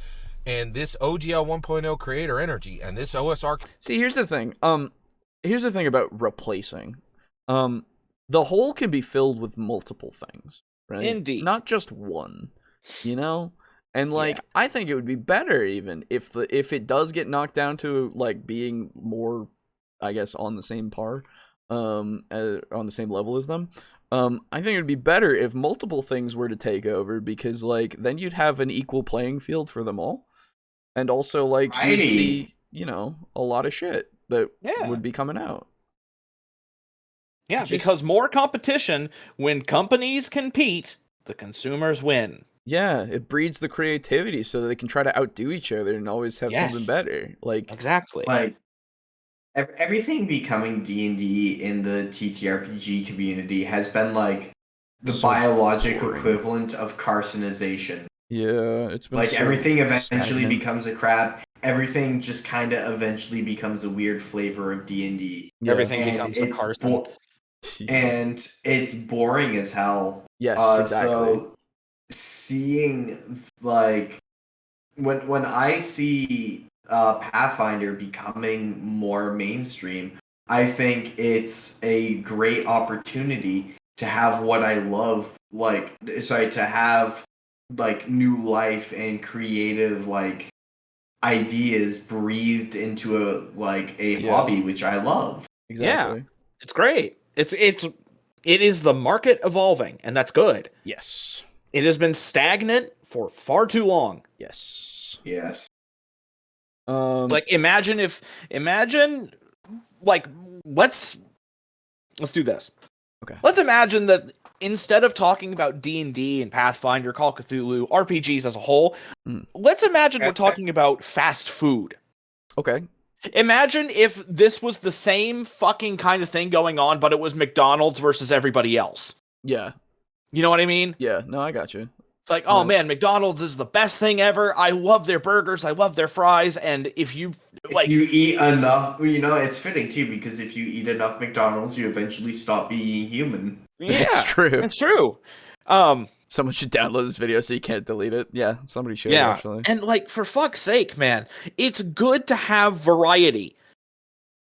D: And this OGL 1.0 creator energy and this OSR...
A: See, here's the thing. Here's the thing about replacing. The hole can be filled with multiple things, right?
E: Indeed.
A: Not just one, you know? And I think it would be better even if it does get knocked down to being more, I guess, on the same par, on the same level as them. I think it would be better if multiple things were to take over, because then you'd have an equal playing field for them all. And also you'd see, a lot of shit that would be coming out.
E: Yeah, because more competition, when companies compete, the consumers win.
A: Yeah, it breeds the creativity so that they can try to outdo each other and always have something better.
E: Exactly.
B: Everything becoming D&D in the TTRPG community has been the biologic equivalent of carcinization.
A: Yeah, it's been
B: everything eventually becomes a crap. Everything just kind of eventually becomes a weird flavor of D&D.
E: Yeah. Everything becomes a carcin.
B: And it's boring as hell.
A: Yes, exactly.
B: So seeing when I see Pathfinder becoming more mainstream, I think it's a great opportunity to have what I love, to have new life and creative ideas breathed into a hobby, which I love.
A: Exactly.
E: Yeah, it's great. It is the market evolving, and that's good.
A: Yes.
E: It has been stagnant for far too long.
A: Yes.
E: Imagine let's do this.
A: Okay.
E: Let's imagine that instead of talking about D&D and Pathfinder, Call of Cthulhu, RPGs as a whole, let's imagine we're talking about fast food.
A: Okay.
E: Imagine if this was the same fucking kind of thing going on, but it was McDonald's versus everybody else.
A: Yeah.
E: You know what I mean?
A: Yeah, no, I got you.
E: It's oh man, McDonald's is the best thing ever. I love their burgers. I love their fries. And if you
B: you eat enough, it's fitting too, because if you eat enough McDonald's, you eventually stop being human.
E: Yeah,
A: it's true.
E: It's true.
A: Someone should download this video so you can't delete it. Yeah, somebody should,
E: Yeah,
A: actually.
E: and like, for fuck's sake, man, it's good to have variety.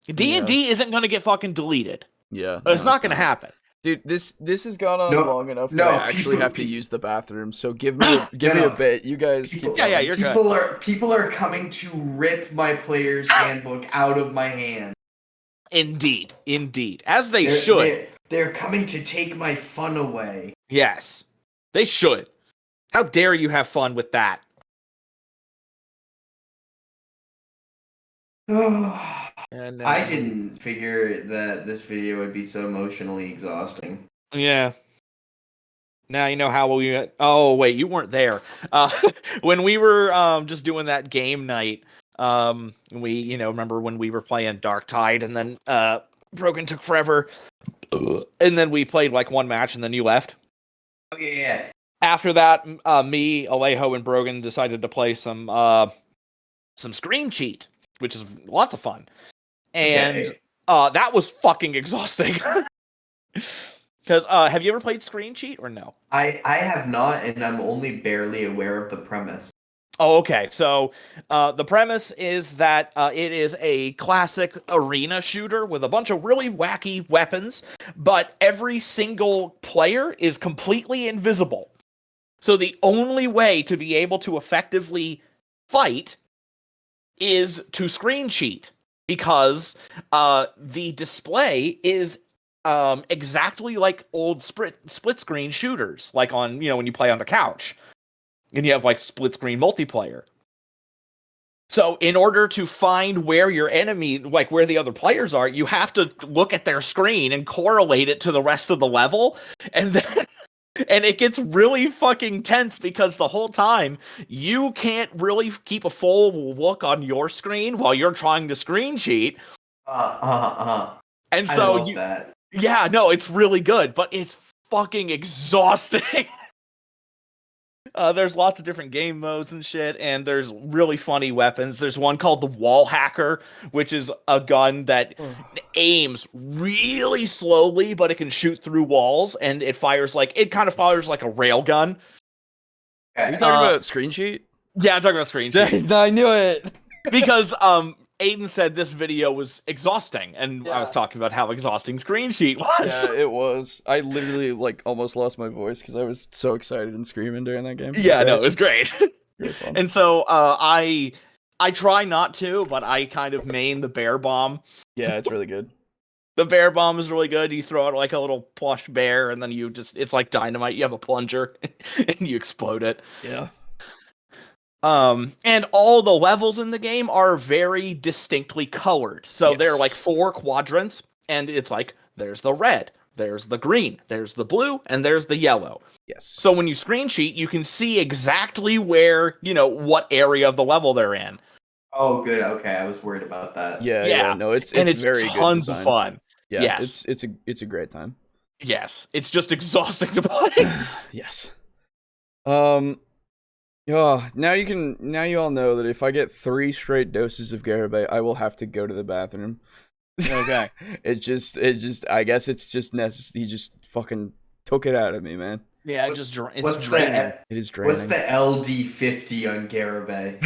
E: D&D isn't going to get fucking deleted.
A: Yeah.
E: It's not going to happen.
A: Dude, this has gone on long enough that I actually have to use the bathroom. So give me a bit. You guys keep going.
E: You're good.
B: People are coming to rip my player's handbook out of my hand.
E: Indeed. As they should.
B: They're coming to take my fun away.
E: Yes. They should. How dare you have fun with that? And,
B: I didn't figure that this video would be so emotionally exhausting.
E: Yeah. Now you know how we... Oh, wait, you weren't there. When we were just doing that game night, we, remember when we were playing Dark Tide, and then Brogan took forever, and then we played like one match, and then you left?
B: Oh, yeah.
E: After that, me, Alejo, and Brogan decided to play some Screen Cheat, which is lots of fun. And that was fucking exhausting. Because, have you ever played Screen Cheat or no?
B: I have not, and I'm only barely aware of the premise.
E: Oh, okay. So, the premise is that it is a classic arena shooter with a bunch of really wacky weapons, but every single player is completely invisible. So the only way to be able to effectively fight is to screen cheat, because the display is exactly like old split screen shooters, like on, when you play on the couch and you have like split screen multiplayer. So in order to find where your enemy, like where the other players are, you have to look at their screen and correlate it to the rest of the level, and then and it gets really fucking tense, because the whole time you can't really keep a full look on your screen while you're trying to screen cheat. And so
B: I love that.
E: Yeah, no, it's really good, but it's fucking exhausting. There's lots of different game modes and shit, and there's really funny weapons. There's one called the Wall Hacker, which is a gun that aims really slowly, but it can shoot through walls, and it kind of fires like a rail gun.
A: Are you talking about Screen Cheat?
E: Yeah, I'm talking about Screen Cheat.
A: I knew it.
E: Because Aiden said this video was exhausting, and I was talking about how exhausting Screen Cheat was.
A: Yeah, it was. I literally almost lost my voice because I was so excited and screaming during that game.
E: Yeah, no, it was great. And so I try not to, but I kind of main the bear bomb.
A: Yeah, it's really good.
E: The bear bomb is really good. You throw out like a little plush bear, and then it's like dynamite. You have a plunger, and you explode it.
A: Yeah.
E: And all the levels in the game are very distinctly colored. So they're like 4 quadrants, and it's like, there's the red, there's the green, there's the blue, and there's the yellow.
A: Yes.
E: So when you screen cheat, you can see exactly where, what area of the level they're in.
B: Oh, good. Okay, I was worried about that.
A: Yeah. No, it's very good.
E: Tons of fun.
A: Yeah,
E: yes.
A: It's a great time.
E: Yes, it's just exhausting to play.
A: Yes. Now you all know that if I get 3 straight doses of Garibay, I will have to go to the bathroom.
E: Okay.
A: It's just I guess it's just necessary. He just fucking took it out of me, man.
E: Yeah, it's draining.
A: It is draining.
B: What's the LD50 on Garibay?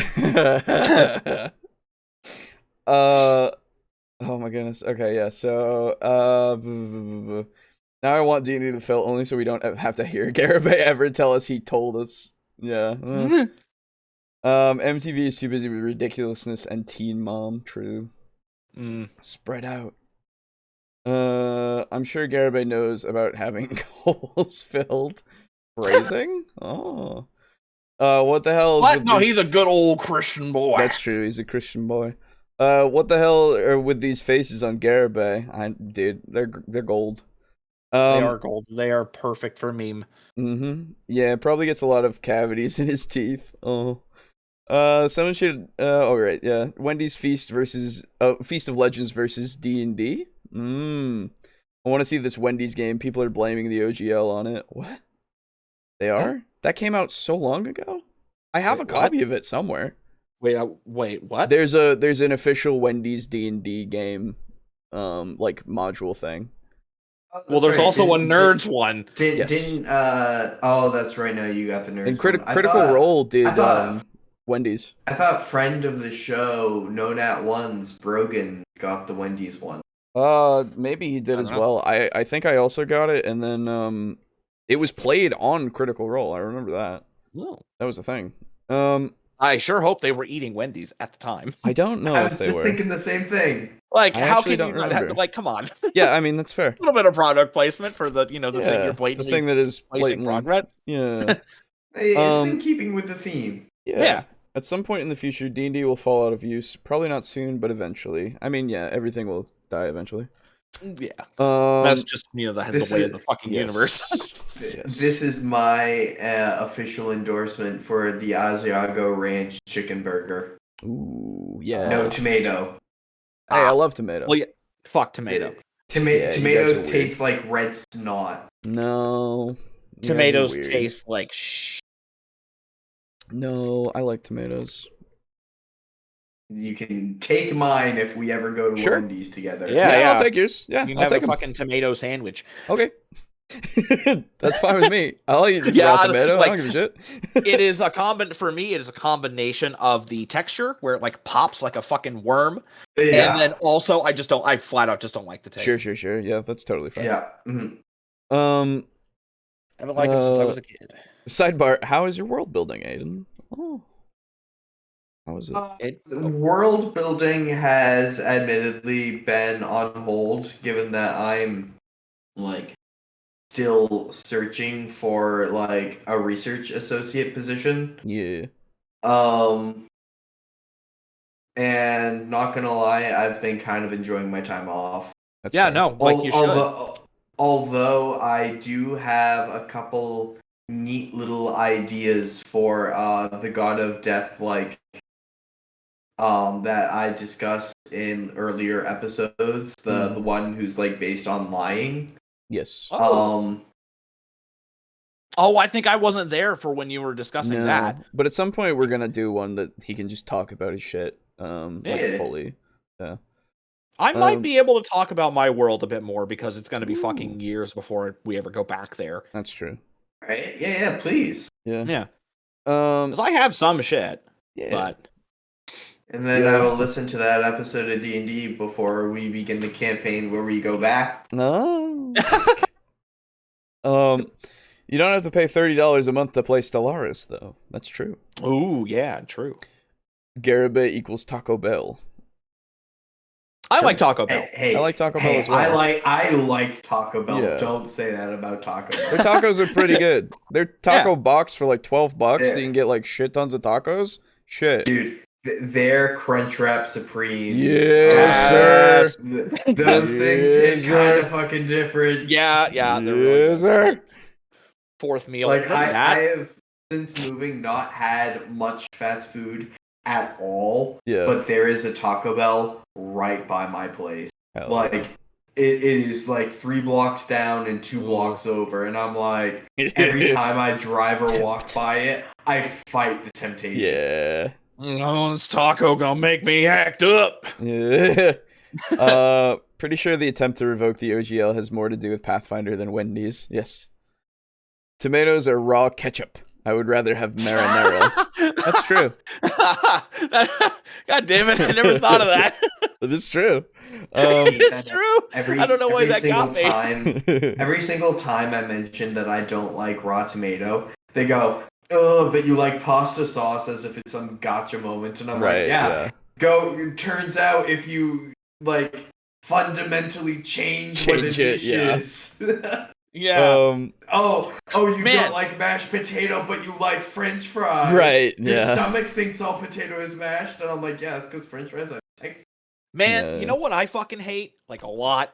A: Oh my goodness. Okay, yeah. So now I want D&D to fail only so we don't have to hear Garibay ever tell us he told us. Yeah. MTV is too busy with ridiculousness and Teen Mom. True. Spread out. I'm sure Garibay knows about having holes filled. Phrasing? Oh. What the hell?
E: What? No, he's a good old Christian boy.
A: That's true. He's a Christian boy. What the hell are with these faces on Garibay? Dude, they're gold.
E: They are gold. They are perfect for meme.
A: Yeah, probably gets a lot of cavities in his teeth. Oh. Someone should. Oh right, yeah. Wendy's Feast of Legends versus D&D. I want to see this Wendy's game. People are blaming the OGL on it. What? They are? That came out so long ago. I have a copy of it somewhere.
E: Wait, what?
A: There's an official Wendy's D&D game, module thing.
E: Well, there's also a nerds one.
B: Didn't oh, that's right. No, you got the nerds.
A: And
B: one.
A: Critical Role did Wendy's.
B: I thought friend of the show, No Nat Ones, Brogan got the Wendy's one.
A: Maybe he did as well. I think I also got it, and then it was played on Critical Role. I remember that.
E: Oh.
A: That was the thing.
E: I sure hope they were eating Wendy's at the time.
A: I don't know if they were.
B: I was thinking the same thing.
E: Like,
A: I
E: how
A: actually
E: can you
A: don't
E: not have,
A: remember.
E: like, come on.
A: Yeah, I mean, that's fair.
E: A little bit of product placement for the, thing you're blatantly
A: the thing that is
E: placing
A: blatantly,
E: progress.
A: Yeah.
B: It's in keeping with the theme.
E: Yeah.
A: At some point in the future, D&D will fall out of use. Probably not soon, but eventually. I mean, yeah, everything will die eventually.
E: Yeah.
A: That's
E: just, the way of the fucking universe.
B: This is my official endorsement for the Asiago Ranch chicken burger.
A: Ooh, yeah.
B: No tomato.
A: Hey, I love tomato.
E: Well, yeah, fuck tomato.
B: Tomatoes taste like red snot.
A: No.
E: Tomatoes taste like
A: No, I like tomatoes.
B: You can take mine if we ever go to Wendy's together.
A: Yeah, I'll take yours. Yeah,
E: you can
A: I'll
E: have
A: take
E: a fucking tomato sandwich.
A: Okay. That's fine with me. I'll eat raw tomato. I don't give a shit.
E: It is for me, it is a combination of the texture where it like pops like a fucking worm.
B: Yeah.
E: And then also I flat out just don't like the taste.
A: Sure. Yeah, that's totally fine.
B: Yeah. Mm-hmm.
E: I haven't liked them since I was a kid.
A: Sidebar, how is your world building, Aiden? Oh. How is it?
B: World building has admittedly been on hold, given that I'm still searching for a research associate position.
A: Yeah.
B: And not gonna lie, I've been kind of enjoying my time off.
A: That's
E: yeah,
A: fair.
E: no, like you should.
B: Although I do have a couple neat little ideas for the God of Death, that I discussed in earlier episodes. The one who's based on lying.
A: Yes.
E: Oh, I think I wasn't there for when you were discussing that.
A: But at some point we're gonna do one that he can just talk about his shit, fully. Yeah.
E: I might be able to talk about my world a bit more because it's gonna be fucking years before we ever go back there.
A: That's true.
B: Right? Yeah, please.
A: Yeah.
E: Yeah. Because I have some shit.
A: Yeah.
E: But.
B: And then I will listen to that episode of D&D before we begin the campaign where we go back.
A: No. You don't have to pay $30 a month to play Stellaris, though. That's true.
E: Ooh, yeah, true.
A: Garibay equals Taco Bell.
E: I like Taco Bell.
B: Hey,
A: I like Taco Bell as well.
B: I like Taco Bell.
A: Yeah.
B: Don't say that about Taco Bell.
A: Their tacos are pretty good. Their taco box for $12, so you can get shit tons of tacos. Shit.
B: Dude, their Crunchwrap Supreme.
A: Yes, sir.
B: Those things hit kind of fucking different.
E: Yeah, they're really
A: Yes, sir.
E: Fourth meal.
B: I have since moving not had much fast food at all.
A: Yeah.
B: But there is a Taco Bell right by my place.
A: Hell
B: it is 3 blocks down and 2 blocks over, and I'm every time I drive or walk by it, I fight the temptation.
A: Yeah.
E: Oh, this taco gonna make me act up.
A: Yeah. Pretty sure the attempt to revoke the OGL has more to do with Pathfinder than Wendy's. Yes. Tomatoes are raw ketchup. I would rather have marinara. That's true.
E: God damn it! I never thought of that.
A: It is true.
E: It's true. I don't know why that got me.
B: Every single time I mention that I don't like raw tomato, they go, "Oh, but you like pasta sauce," as if it's some gotcha moment, and I'm yeah. Turns out if you fundamentally change what a dish is.
E: Yeah.
B: You don't like mashed potato, but you like French fries.
A: Right.
B: Your
A: Yeah.
B: stomach thinks all potato is mashed, and I'm yeah, it's because French fries have texture.
E: Man, you know what I fucking hate? A lot?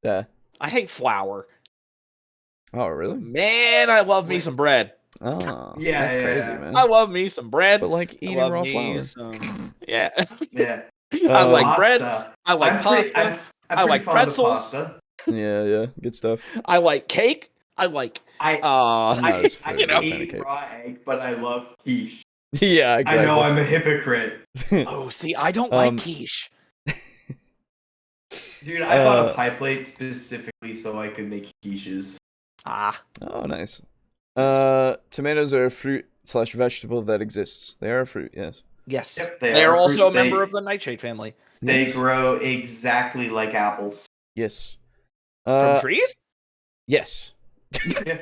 A: Yeah.
E: I hate flour.
A: Oh, really?
E: Man, I love me some bread.
A: Oh,
B: Yeah,
A: that's crazy,
B: yeah.
A: man.
E: I love me some bread.
A: But eating raw flour.
E: Yeah.
B: Yeah.
E: I like
B: Pasta.
E: bread. I like pasta. I like pretzels.
A: Yeah, good stuff.
E: I like cake. I like.
B: I
A: hate
B: raw egg, but I love quiche.
A: Yeah, exactly.
B: I know I'm a hypocrite.
E: Oh, see, I don't like quiche.
B: Dude, I bought a pie plate specifically so I could make quiches.
E: Ah.
A: Oh, nice. Tomatoes are a fruit/vegetable that exists. They are a fruit, yes.
E: Yes.
B: Yep,
E: they are also a
B: fruit.
E: member of the nightshade family.
B: They grow exactly like apples.
A: Yes.
E: From trees?
A: Yes.
B: Yeah.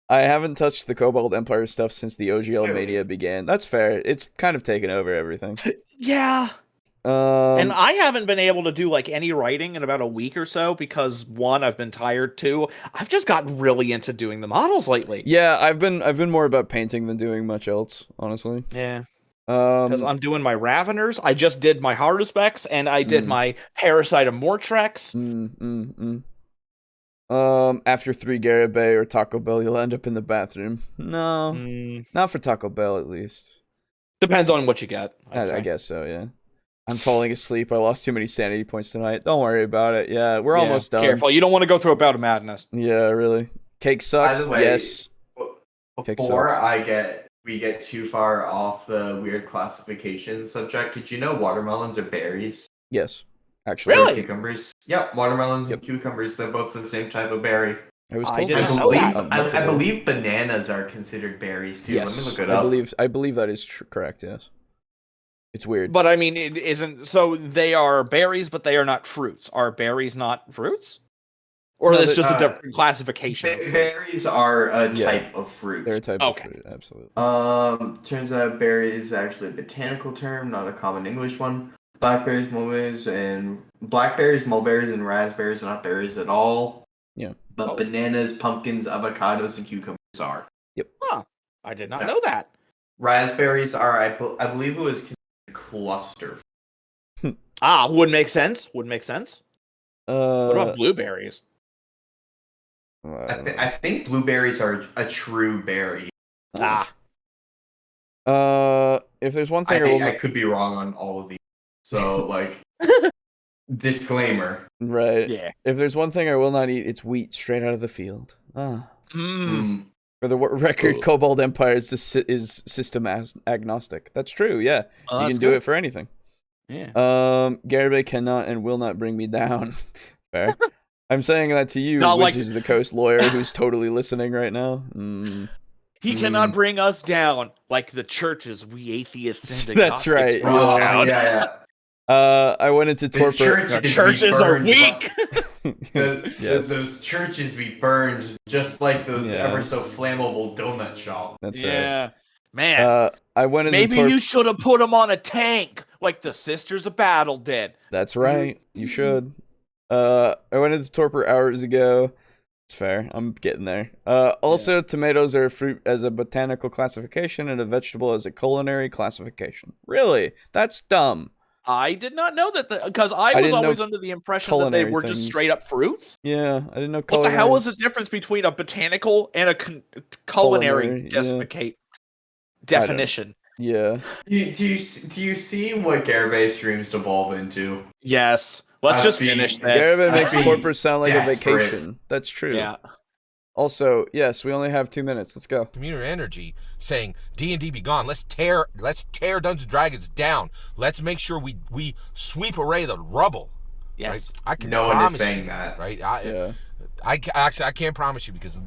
A: I haven't touched the Cobalt Empire stuff since the OGL mania began. That's fair. It's kind of taken over everything.
E: Yeah. And I haven't been able to do like any writing in about a week or so because one, I've been tired. Two, I've just gotten really into doing the models lately.
A: Yeah, I've been more about painting than doing much else, honestly.
E: Yeah. Because I'm doing my Raveners. I just did my Haruspecs, and I did my Parasite of Mortrex.
A: After 3 Garibay or Taco Bell, you'll end up in the bathroom. No, not for Taco Bell, at least.
E: Depends on what you get.
A: I guess so, yeah. I'm falling asleep. I lost too many sanity points tonight. Don't worry about it. Yeah, we're almost done.
E: Careful, you don't want to go through a bout of madness.
A: Yeah, really. Cake sucks.
B: By the way,
A: yes.
B: Before we get too far off the weird classification subject, did you know watermelons are berries?
A: Yes, actually.
E: Really?
B: Cucumbers. Yep, watermelons and cucumbers, they're both the same type of berry.
A: I was told
B: I believe bananas are considered berries too.
A: Yes,
B: let me look it up.
A: I believe that is correct, yes. It's weird.
E: But I mean, it isn't. So they are berries, but they are not fruits. Are berries not fruits? Or is this just a different classification?
B: Berries are a type of fruit.
A: They're a type of fruit, absolutely.
B: Turns out berry is actually a botanical term, not a common English one. Blackberries, mulberries, and raspberries are not berries at all.
A: Yeah.
B: But bananas, pumpkins, avocados, and cucumbers are.
A: Yep.
E: Huh. I did not know that.
B: Raspberries are, I believe it was considered cluster.
E: Would make sense. What about blueberries?
B: I think blueberries are a true berry.
A: If there's one thing
B: I could be wrong on all of these. So, like, disclaimer.
A: Right.
E: Yeah.
A: If there's one thing I will not eat, it's wheat straight out of the field. For the record, Cobalt Empire is system agnostic. That's true, yeah. You can do it for anything.
E: Yeah.
A: Garibay cannot and will not bring me down. Fair. I'm saying that to you, Wizards of the Coast lawyer, who's totally listening right now.
E: He cannot bring us down like the churches we atheists and
A: That's right.
B: Yeah.
A: I went into torpor.
E: Churches are weak.
B: Those churches we burned, just like those ever so flammable donut shop.
A: That's right.
E: Yeah, man.
A: I went into
E: maybe you should have put them on a tank, like the Sisters of Battle did.
A: That's right. You should. I went into torpor hours ago. It's fair. I'm getting there. Also, tomatoes are a fruit as a botanical classification and a vegetable as a culinary classification. Really? That's dumb.
E: I did not know that because I was always under the impression that they were just straight up fruits.
A: Yeah, I didn't know.
E: What the hell is the difference between a botanical and a culinary definition?
A: Yeah.
B: Do you see what Garibay streams devolve into?
E: Yes. Let's just finish this.
A: Garibay makes torpor sound like a vacation. That's true.
E: Yeah.
A: Also, yes, we only have 2 minutes. Let's go.
D: Community energy saying D&D be gone. Let's tear Dungeons and Dragons down. Let's make sure we sweep away the rubble.
E: Yes.
D: Right? I can
B: no one is saying that.
D: Right? I can't promise you because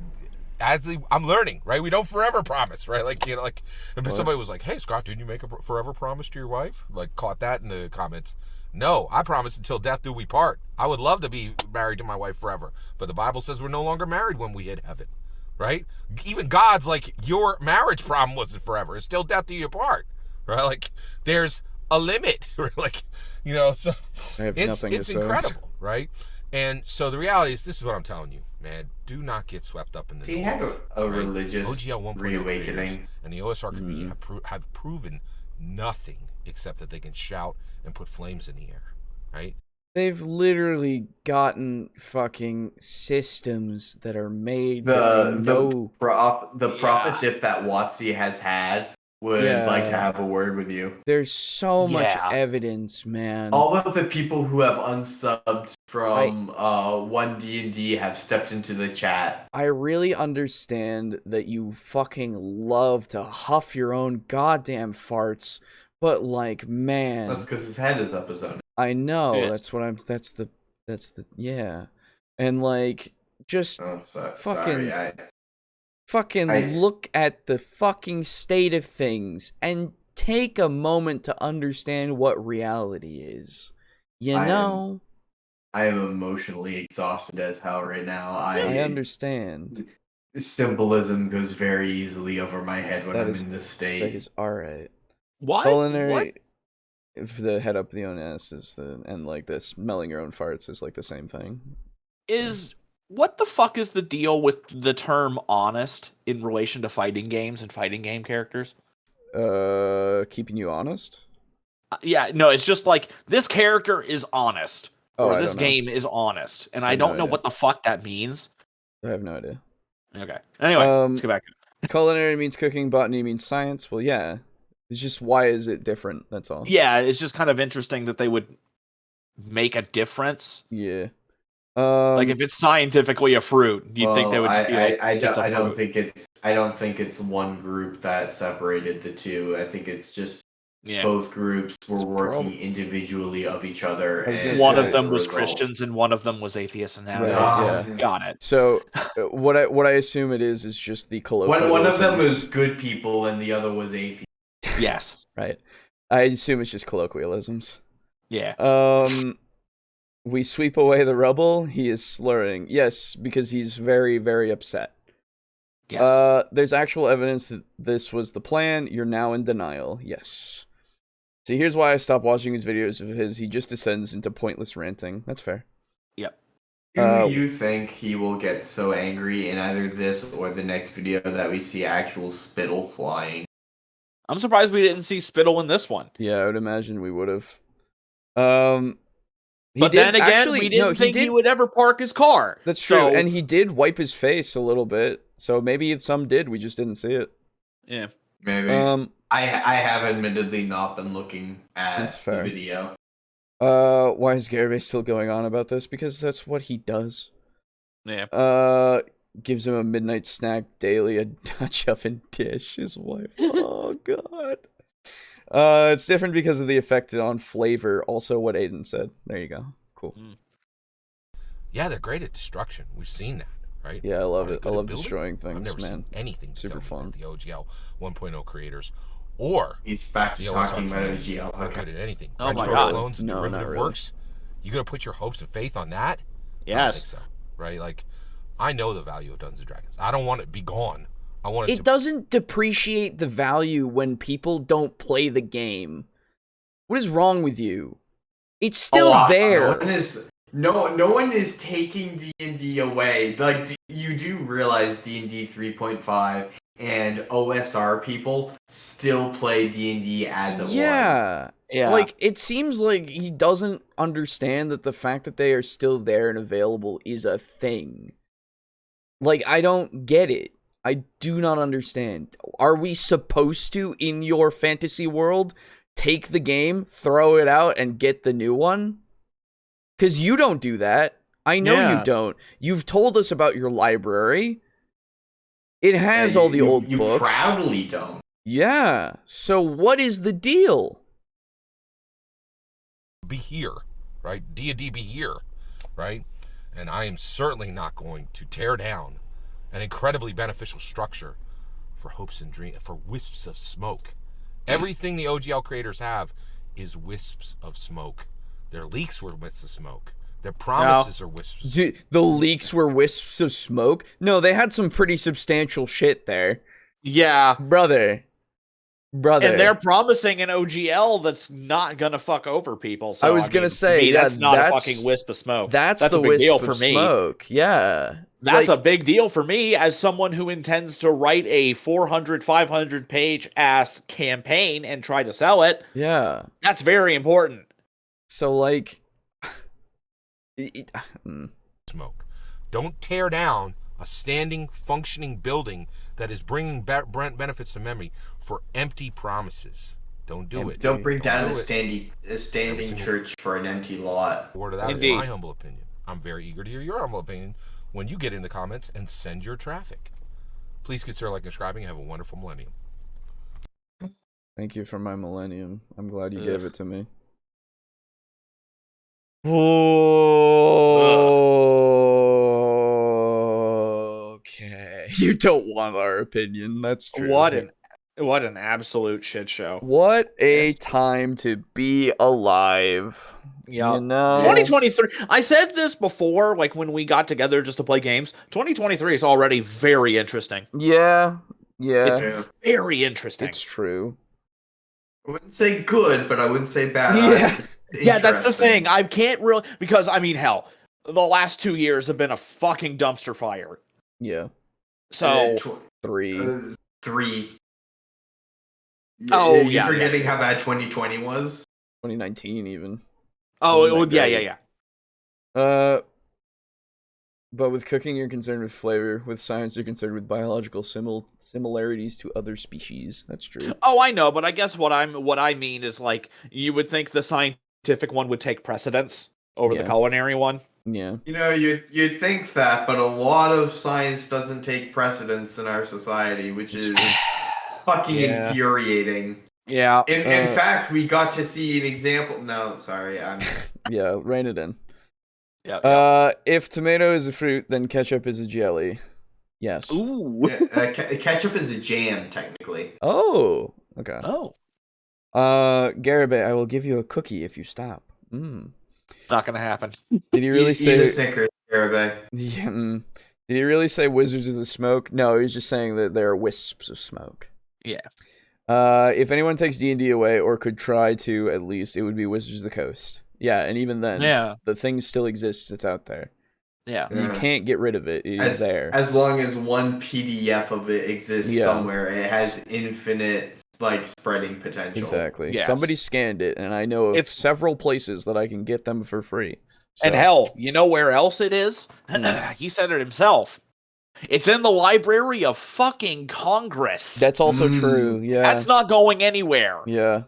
D: I'm learning, right? We don't forever promise, right? Like, you know, like if somebody was like, "Hey, Scott, didn't you make a forever promise to your wife?" Like, caught that in the comments. No, I promise until death do we part. I would love to be married to my wife forever, but the Bible says we're no longer married when we hit heaven, right? Even God's like, your marriage problem wasn't forever. It's still death do you part, right? Like, there's a limit, like, you know, so it's incredible, right? And so the reality is, this is what I'm telling you, man. Do not get swept up in the noise.
B: He had a religious
D: OGL
B: reawakening.
D: And the OSR community have proven nothing except that they can shout and put flames in the air, right?
A: They've literally gotten fucking systems that are made.
B: The profit dip that WotC has had would like to have a word with you.
A: There's so much evidence, man.
B: All of the people who have unsubbed from 1D&D have stepped into the chat.
A: I really understand that you fucking love to huff your own goddamn farts, but like, man,
B: that's because his head is up his own.
A: I know.
E: Yes.
A: That's what I'm. That's the. Yeah. And like, just fucking, look at the fucking state of things and take a moment to understand what reality is.
B: I am emotionally exhausted as hell right now.
A: I understand.
B: Symbolism goes very easily over my head when I'm in this state.
A: That is alright.
E: What?
A: Culinary. If the head up the own ass is and like the smelling your own farts is like the same thing.
E: What the fuck is the deal with the term honest in relation to fighting games and fighting game characters?
A: Keeping you honest?
E: Yeah, no, it's just like this character is honest. Or
A: I
E: this game is honest. And I don't know what the fuck that means.
A: I have no idea.
E: Okay. Anyway, let's go back.
A: Culinary means cooking, botany means science. Well, yeah. It's just why is it different? That's all.
E: Yeah, it's just kind of interesting that they would make a difference.
A: Yeah.
E: Like if it's scientifically a fruit, you'd think they would just be like,
B: I don't think it's one group that separated the two. I think it's just both groups were working individually of each other.
E: And one of them was Christians and one of them was atheists, and now got it.
A: So what I assume it is just the colloquialisms.
B: One of them was good people and the other was atheists.
E: Yes.
A: Right. I assume it's just colloquialisms.
E: Yeah.
A: We sweep away the rubble. He is slurring. Yes, because he's very, very upset.
E: Yes.
A: There's actual evidence that this was the plan. You're now in denial. Yes. See, here's why I stopped watching these videos of his. He just descends into pointless ranting. That's fair.
E: Yep.
B: Do you think he will get so angry in either this or the next video that we see actual spittle flying?
E: I'm surprised we didn't see spittle in this one.
A: Yeah, I would imagine we would have.
E: But then again, we didn't think he would ever park his car.
A: That's true, and he did wipe his face a little bit. So maybe some did, we just didn't see it.
E: Yeah.
B: Maybe. I have admittedly not been looking at the video.
A: Why is Garibay still going on about this? Because that's what he does.
E: Yeah.
A: Gives him a midnight snack daily, a Dutch oven dish, his wife. Oh, God. It's different because of the effect on flavor. Also what Aiden said. There you go. Cool.
D: Yeah, they're great at destruction. We've seen that, right?
A: Yeah, I love it. I love destroying things,
D: I've never
A: man.
D: seen anything
A: super fun.
D: The OGL 1.0 creators or
B: he's back to talking about OGL.
D: Not good at anything.
E: Oh my God.
D: Clones and derivative works. You gonna put your hopes and faith on that?
E: Yes.
D: I don't think so. Right? Like, I know the value of Dungeons and Dragons. I don't want it to be gone. I want
A: it doesn't depreciate the value when people don't play the game. What is wrong with you? It's still there.
B: No one is taking D&D away. Like, you do realize D&D 3.5 and OSR people still play D&D as it was.
A: Yeah. Like, it seems like he doesn't understand that the fact that they are still there and available is a thing. Like, I don't get it. I do not understand. Are we supposed to, in your fantasy world, take the game, throw it out, and get the new one? Because you don't do that. I know you don't. You've told us about your library. It has all the old books.
B: You proudly don't.
A: Yeah. So what is the deal?
D: Be here, right? D&D be here, right? And I am certainly not going to tear down an incredibly beneficial structure for hopes and dreams, for wisps of smoke. Everything the OGL creators have is wisps of smoke. Their leaks were wisps of smoke. Their promises are wisps of smoke.
A: The leaks were wisps of smoke? No, they had some pretty substantial shit there.
E: Yeah.
A: Brother.
E: And they're promising an OGL that's not gonna fuck over people. So
A: I was gonna say
E: that's not a fucking wisp of smoke.
A: That's
E: a big deal for me.
A: Smoke. Yeah.
E: That's a big deal for me as someone who intends to write a 400, 500 page ass campaign and try to sell it.
A: Yeah.
E: That's very important.
A: So, like,
D: smoke. Don't tear down a standing, functioning building that is bringing benefits to memory for empty promises. Don't do it.
B: Don't bring down a standing church for an empty lot.
D: Word of that is my humble opinion. I'm very eager to hear your humble opinion when you get in the comments and send your traffic. Please consider liking and subscribing. Have a wonderful millennium.
A: Thank you for my millennium. I'm glad you gave it to me. Okay. You don't want our opinion. That's true.
E: What an absolute shit show.
A: What a time to be alive.
E: Yeah.
A: You know?
E: 2023. I said this before, like when we got together just to play games. 2023 is already very interesting.
A: Yeah.
E: It's very interesting.
A: It's true.
B: I wouldn't say good, but I wouldn't say bad.
A: Yeah.
E: Yeah, that's the thing. I can't really, because I mean, hell, the last 2 years have been a fucking dumpster fire.
A: Yeah.
E: So
A: 3.
B: 3.
E: Oh,
B: You're
E: yeah.
B: forgetting how bad 2020 was?
A: 2019 even.
E: Oh, yeah.
A: But with cooking, you're concerned with flavor. With science, you're concerned with biological similarities to other species. That's true.
E: Oh, I know, but I guess what I mean is, like, you would think the scientific one would take precedence over the culinary one.
A: Yeah.
B: You know, you'd think that, but a lot of science doesn't take precedence in our society, which is fucking infuriating.
E: Yeah.
B: In fact, we got to see an example. No, sorry, I'm.
A: Yeah, rein it in.
E: Yeah.
A: If tomato is a fruit, then ketchup is a jelly. Yes.
E: Ooh.
B: Ketchup is a jam, technically.
A: Oh. Okay.
E: Oh.
A: Garibay, I will give you a cookie if you stop.
E: It's not gonna happen.
A: Did he really say?
B: Eat a Snickers, Garibay.
A: Yeah. Did he really say wizards of the smoke? No, he was just saying that there are wisps of smoke.
E: Yeah.
A: If anyone takes D&D away, or could try to at least, it would be Wizards of the Coast. Yeah, and even then, the thing still exists. It's out there.
E: Yeah.
A: You can't get rid of it. It is there.
B: As long as one PDF of it exists somewhere, it has infinite spreading potential.
A: Exactly.
E: Yes.
A: Somebody scanned it, and I know of several places that I can get them for free. So.
E: And hell, you know where else it is? He said it himself. It's in the Library of fucking Congress.
A: That's also true. Yeah.
E: That's not going anywhere.
A: Yeah.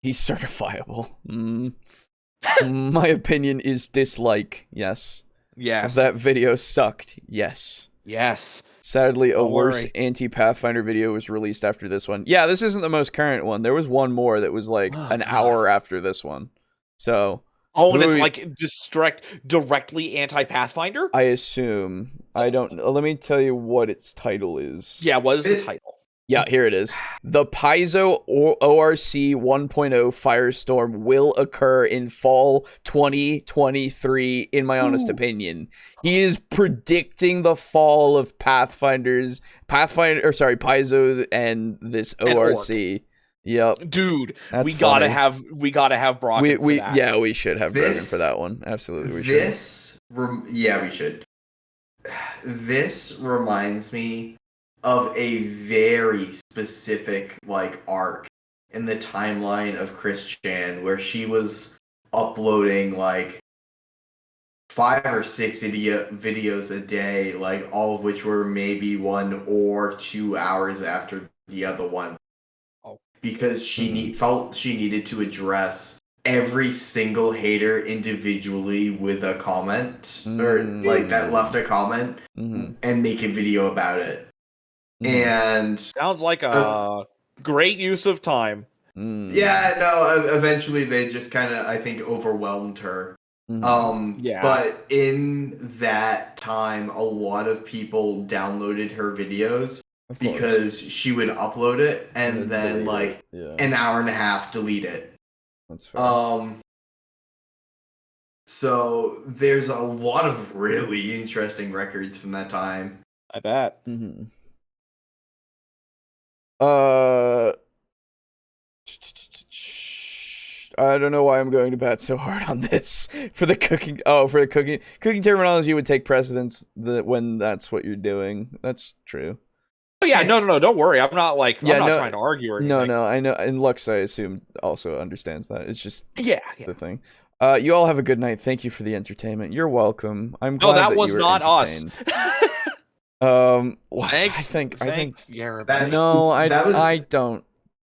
A: He's certifiable. My opinion is dislike. Yes.
E: Yes.
A: That video sucked. Yes.
E: Yes.
A: Sadly, a worse anti-Pathfinder video was released after this one. Yeah, this isn't the most current one. There was one more that was like an hour after this one. So.
E: Oh, and it's like just directly anti-Pathfinder?
A: I assume. I don't know. Let me tell you what its title is.
E: Yeah, what is the title?
A: Yeah, here it is. The Paizo ORC 1.0 Firestorm will occur in fall 2023, in my honest opinion. He is predicting the fall of Paizo's and this ORC. Yep.
E: Dude,
A: That's
E: we gotta have Brogan for that.
A: Yeah, we should have Brogan for that one. Absolutely, we should.
B: We should. This reminds me of a very specific arc in the timeline of Chris Chan, where she was uploading 5 or 6 videos a day, all of which were maybe 1 or 2 hours after the other one. Because she felt she needed to address every single hater individually with a comment, or that left a comment, and make a video about it. And
E: sounds like a great use of time.
B: Yeah, no, eventually they just kind of, I think, overwhelmed her. But in that time, a lot of people downloaded her videos. Because she would upload it and then an hour and a half delete it.
A: That's fair.
B: So there's a lot of really interesting records from that time.
E: I bet.
A: I don't know why I'm going to bat so hard on this. For the cooking terminology would take precedence when that's what you're doing. That's true.
E: Oh yeah, no, don't worry. I'm not trying to argue or anything.
A: No, I know. And Lux, I assume, also understands that. It's just the thing. You all have a good night. Thank you for the entertainment. You're welcome. I'm glad that
E: was
A: you were
E: not us.
A: I don't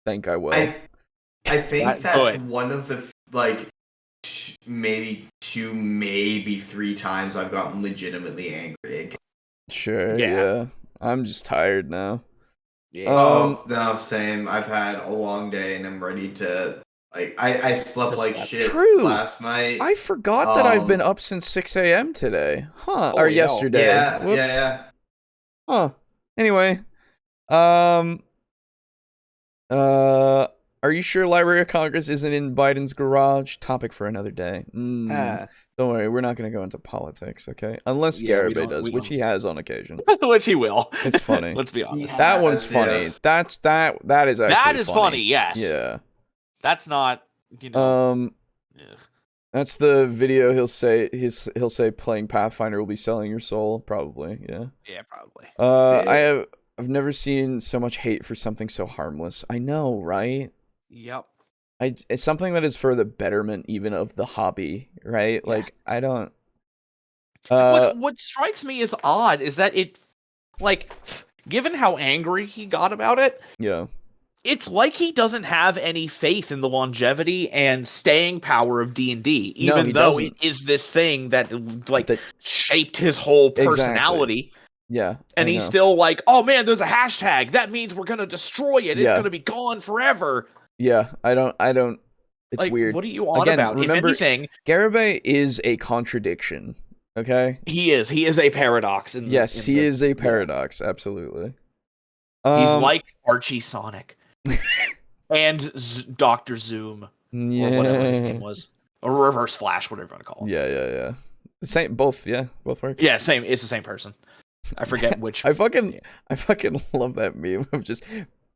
A: think I will.
B: I think that's one of the maybe 2, maybe 3 times I've gotten legitimately angry again.
A: Sure. Yeah. I'm just tired now.
B: Yeah. No, same. I've had a long day and I'm ready to Like I slept like shit last night.
A: I forgot that I've been up since 6 a.m. today. Huh? Or yesterday.
B: Yeah,
A: Whoops.
B: yeah.
A: Huh. Anyway, are you sure Library of Congress isn't in Biden's garage? Topic for another day. Don't worry, we're not going to go into politics, okay? Unless Garibay does, which he has on occasion.
E: Which he will.
A: It's funny.
E: Let's be honest.
A: That one's funny.
B: Yes.
A: That is actually
E: that is funny. Yes.
A: Yeah.
E: That's not. You know.
A: That's the video. He'll say playing Pathfinder will be selling your soul. Probably. Yeah.
E: Yeah. Probably.
A: I've never seen so much hate for something so harmless. I know, right?
E: Yep.
A: It's something that is for the betterment even of the hobby, right?
E: Yeah.
A: Like, I don't...
E: what strikes me as odd is that it, like, given how angry he got about it,
A: yeah,
E: it's like he doesn't have any faith in the longevity and staying power of D&D, even though it is this thing that, like, shaped his whole personality.
A: Exactly. Yeah.
E: And he's still like, oh man, there's a hashtag. That means we're going to destroy it. It's going to be gone forever.
A: Yeah, I don't, it's
E: like,
A: weird.
E: What are you on about?
A: Remember,
E: if anything,
A: Garibay is a contradiction, okay?
E: He is a paradox.
A: He is a paradox, absolutely.
E: He's like Archie Sonic. And Dr. Zoom.
A: Yeah.
E: Or whatever his name was. Or Reverse Flash, whatever you want to call him.
A: Yeah. Same, both work.
E: Yeah, same. It's the same person. I forget which.
A: I fucking love that meme of just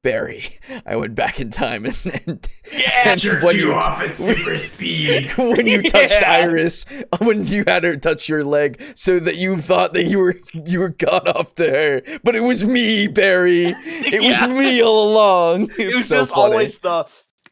A: Barry. I went back in time and
B: jerked you off at super speed
A: when you touched Iris, when you had her touch your leg, so that you thought that you were got off to her, but it was me, Barry. It was me all along.
E: It was
A: so
E: just
A: funny.
E: always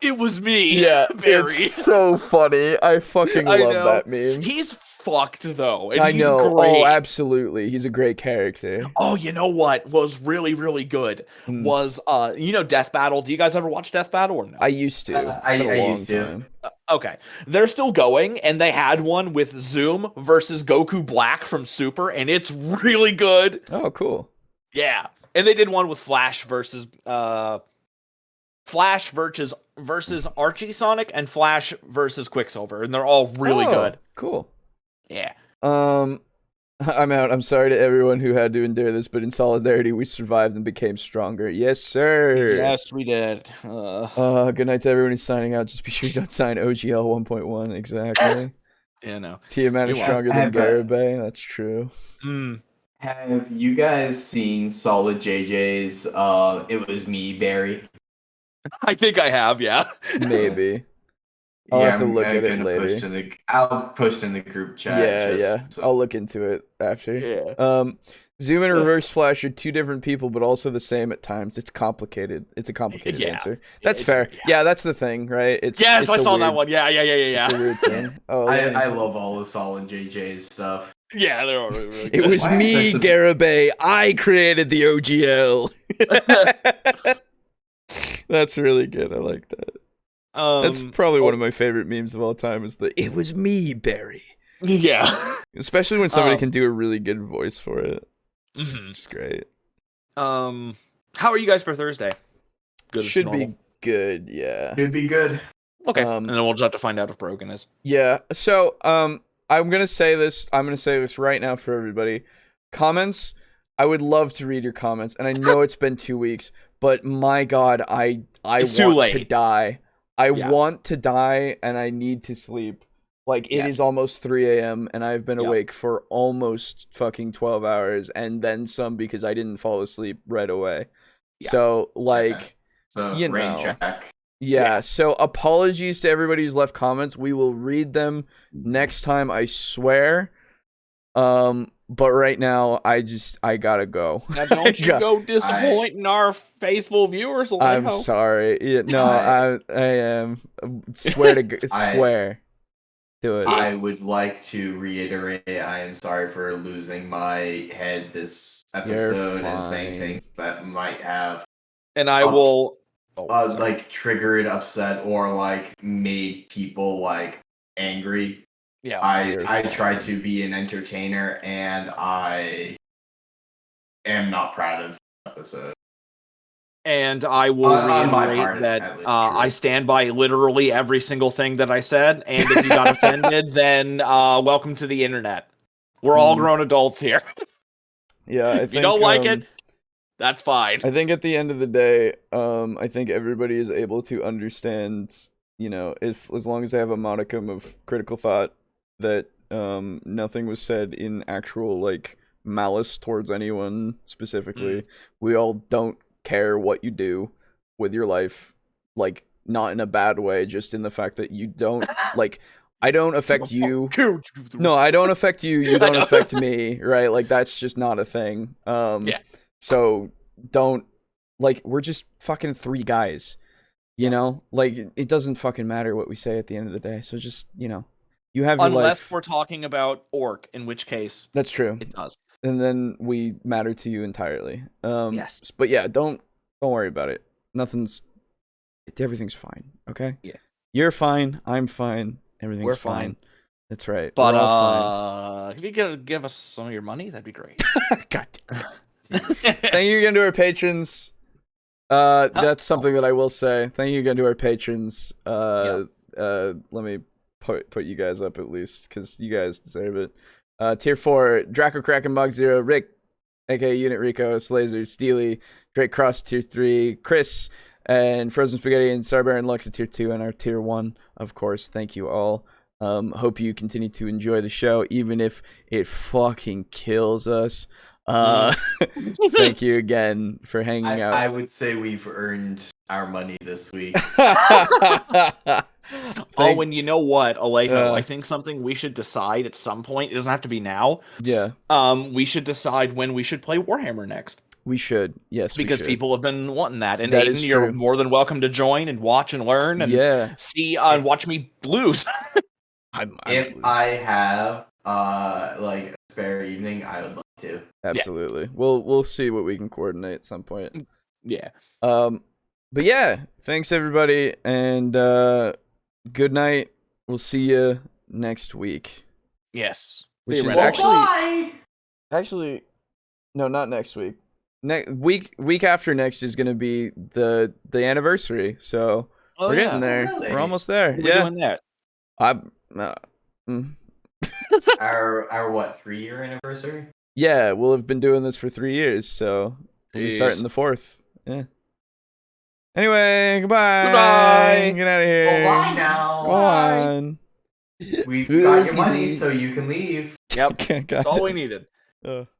E: it was me.
A: Yeah,
E: Barry.
A: It's so funny. I fucking love that meme.
E: He's fucked though. And
A: I know.
E: He's great.
A: Oh, absolutely. He's a great character.
E: Oh, you know what was really, really good was Death Battle. Do you guys ever watch Death Battle or no?
A: I used to.
B: I used to.
E: Okay, they're still going, and they had one with Zoom versus Goku Black from Super, and it's really good.
A: Oh, cool.
E: Yeah, and they did one with Flash versus Archie Sonic and Flash versus Quicksilver, and they're all really good.
A: Cool.
E: Yeah.
A: I'm out. I'm sorry to everyone who had to endure this, but in solidarity, we survived and became stronger. Yes, sir.
E: Yes, we did.
A: Good night to everyone who's signing out. Just be sure you don't sign OGL 1.1. Exactly.
E: Yeah, no.
A: Tiamat is stronger than Garibay. That's true.
B: Have you guys seen Solid JJ's It Was Me, Barry?
E: I think I have, yeah.
A: Maybe. I'll have to look at it later.
B: I'll post in the group chat.
A: Yeah. I'll look into it after. Yeah. Zoom and Reverse Flash are two different people, but also the same at times. It's complicated. It's a complicated answer. That's fair. Yeah, that's the thing, right?
E: I saw that one. Yeah.
A: It's a weird thing. Oh,
B: I love all the Solid JJ's stuff.
E: Yeah, they're all really good.
A: It was me, Garibay. I created the OGL. That's really good. I like that. That's probably one of my favorite memes of all time is "It was me, Barry."
E: Yeah.
A: Especially when somebody can do a really good voice for it.
E: Mm-hmm.
A: It's great.
E: How are you guys for Thursday? Good.
A: Should be good, yeah.
B: Should be good.
E: Okay. And then we'll just have to find out if Broken is.
A: Yeah. So, I'm gonna say this right now for everybody. Comments, I would love to read your comments, and I know it's been 2 weeks, but my god, I want to die. I want to die and I need to sleep. Like, it is almost 3 a.m. and I've been awake for almost fucking 12 hours and then some because I didn't fall asleep right away. Yeah. So, like,
B: so,
A: you
B: rain
A: know.
B: check.
A: Yeah, so apologies to everybody who's left comments. We will read them next time, I swear. But right now, I gotta go.
E: Now don't you go disappointing our faithful viewers, Alejo.
A: I'm sorry. Yeah, no, I am. Swear to swear. Do it.
B: I would like to reiterate, I am sorry for losing my head this episode and saying things that might have.
E: And I will.
B: Like triggered, upset, or like made people like angry.
E: Yeah,
B: I try to be an entertainer, and I am not proud of this episode.
E: And I will reiterate that I stand by literally every single thing that I said. And if you got offended, then welcome to the internet. We're all grown adults here.
A: Yeah,
E: if you don't like it, that's fine.
A: I think at the end of the day, I think everybody is able to understand, you know, if as long as they have a modicum of critical thought, that nothing was said in actual like malice towards anyone specifically. We all don't care what you do with your life, like not in a bad way, just in the fact that you don't like I don't affect you. No, I don't affect you, you don't affect me, right? Like that's just not a thing.
E: Yeah.
A: So don't like we're just fucking three guys. You know? Like it doesn't fucking matter what we say at the end of the day. So just, you know, you have your life.
E: Unless we're talking about orc, in which case
A: that's true.
E: It does.
A: And then we matter to you entirely.
E: Yes.
A: But yeah, don't worry about it. Everything's fine. Okay.
E: Yeah.
A: You're fine. I'm fine. Everything's
E: We're
A: fine. That's right.
E: But if you could give us some of your money, that'd be great.
A: God damn. Thank you again to our patrons. That's something that I will say. Thank you again to our patrons. Let me put you guys up at least because you guys deserve it. Tier 4, Draco Kraken Bog 0, Rick, aka Unit Rico, Slazer, Steely, Drake Cross Tier 3, Chris, and Frozen Spaghetti and Starbear Lux at Tier 2, and our Tier 1, of course. Thank you all. Hope you continue to enjoy the show, even if it fucking kills us. Thank you again for hanging out.
B: I would say we've earned our money this week.
E: And you know what, Alejo, I think something we should decide at some point, it doesn't have to be now.
A: Yeah.
E: We should decide when we should play Warhammer next.
A: We should, yes.
E: Because people have been wanting that. And
A: that
E: Aiden, you're more than welcome to join and watch and learn and see and watch me lose.
B: If I have like a spare evening, I would love to.
A: Absolutely. Yeah. We'll see what we can coordinate at some point.
E: Yeah.
A: But yeah, thanks everybody, and good night. We'll see you next week.
E: Yes.
A: Which is actually no, not next week. Week after next is gonna be the anniversary. So we're getting there. Really? We're almost there.
E: We're doing that.
B: Our what, 3-year anniversary?
A: Yeah, we'll have been doing this for 3 years, so we'll be starting the 4th. Yeah. Anyway, goodbye.
E: Goodbye.
A: Get out of here.
B: Bye now.
A: Go on.
B: We've got your money, so you can leave.
E: Yep. That's all we needed.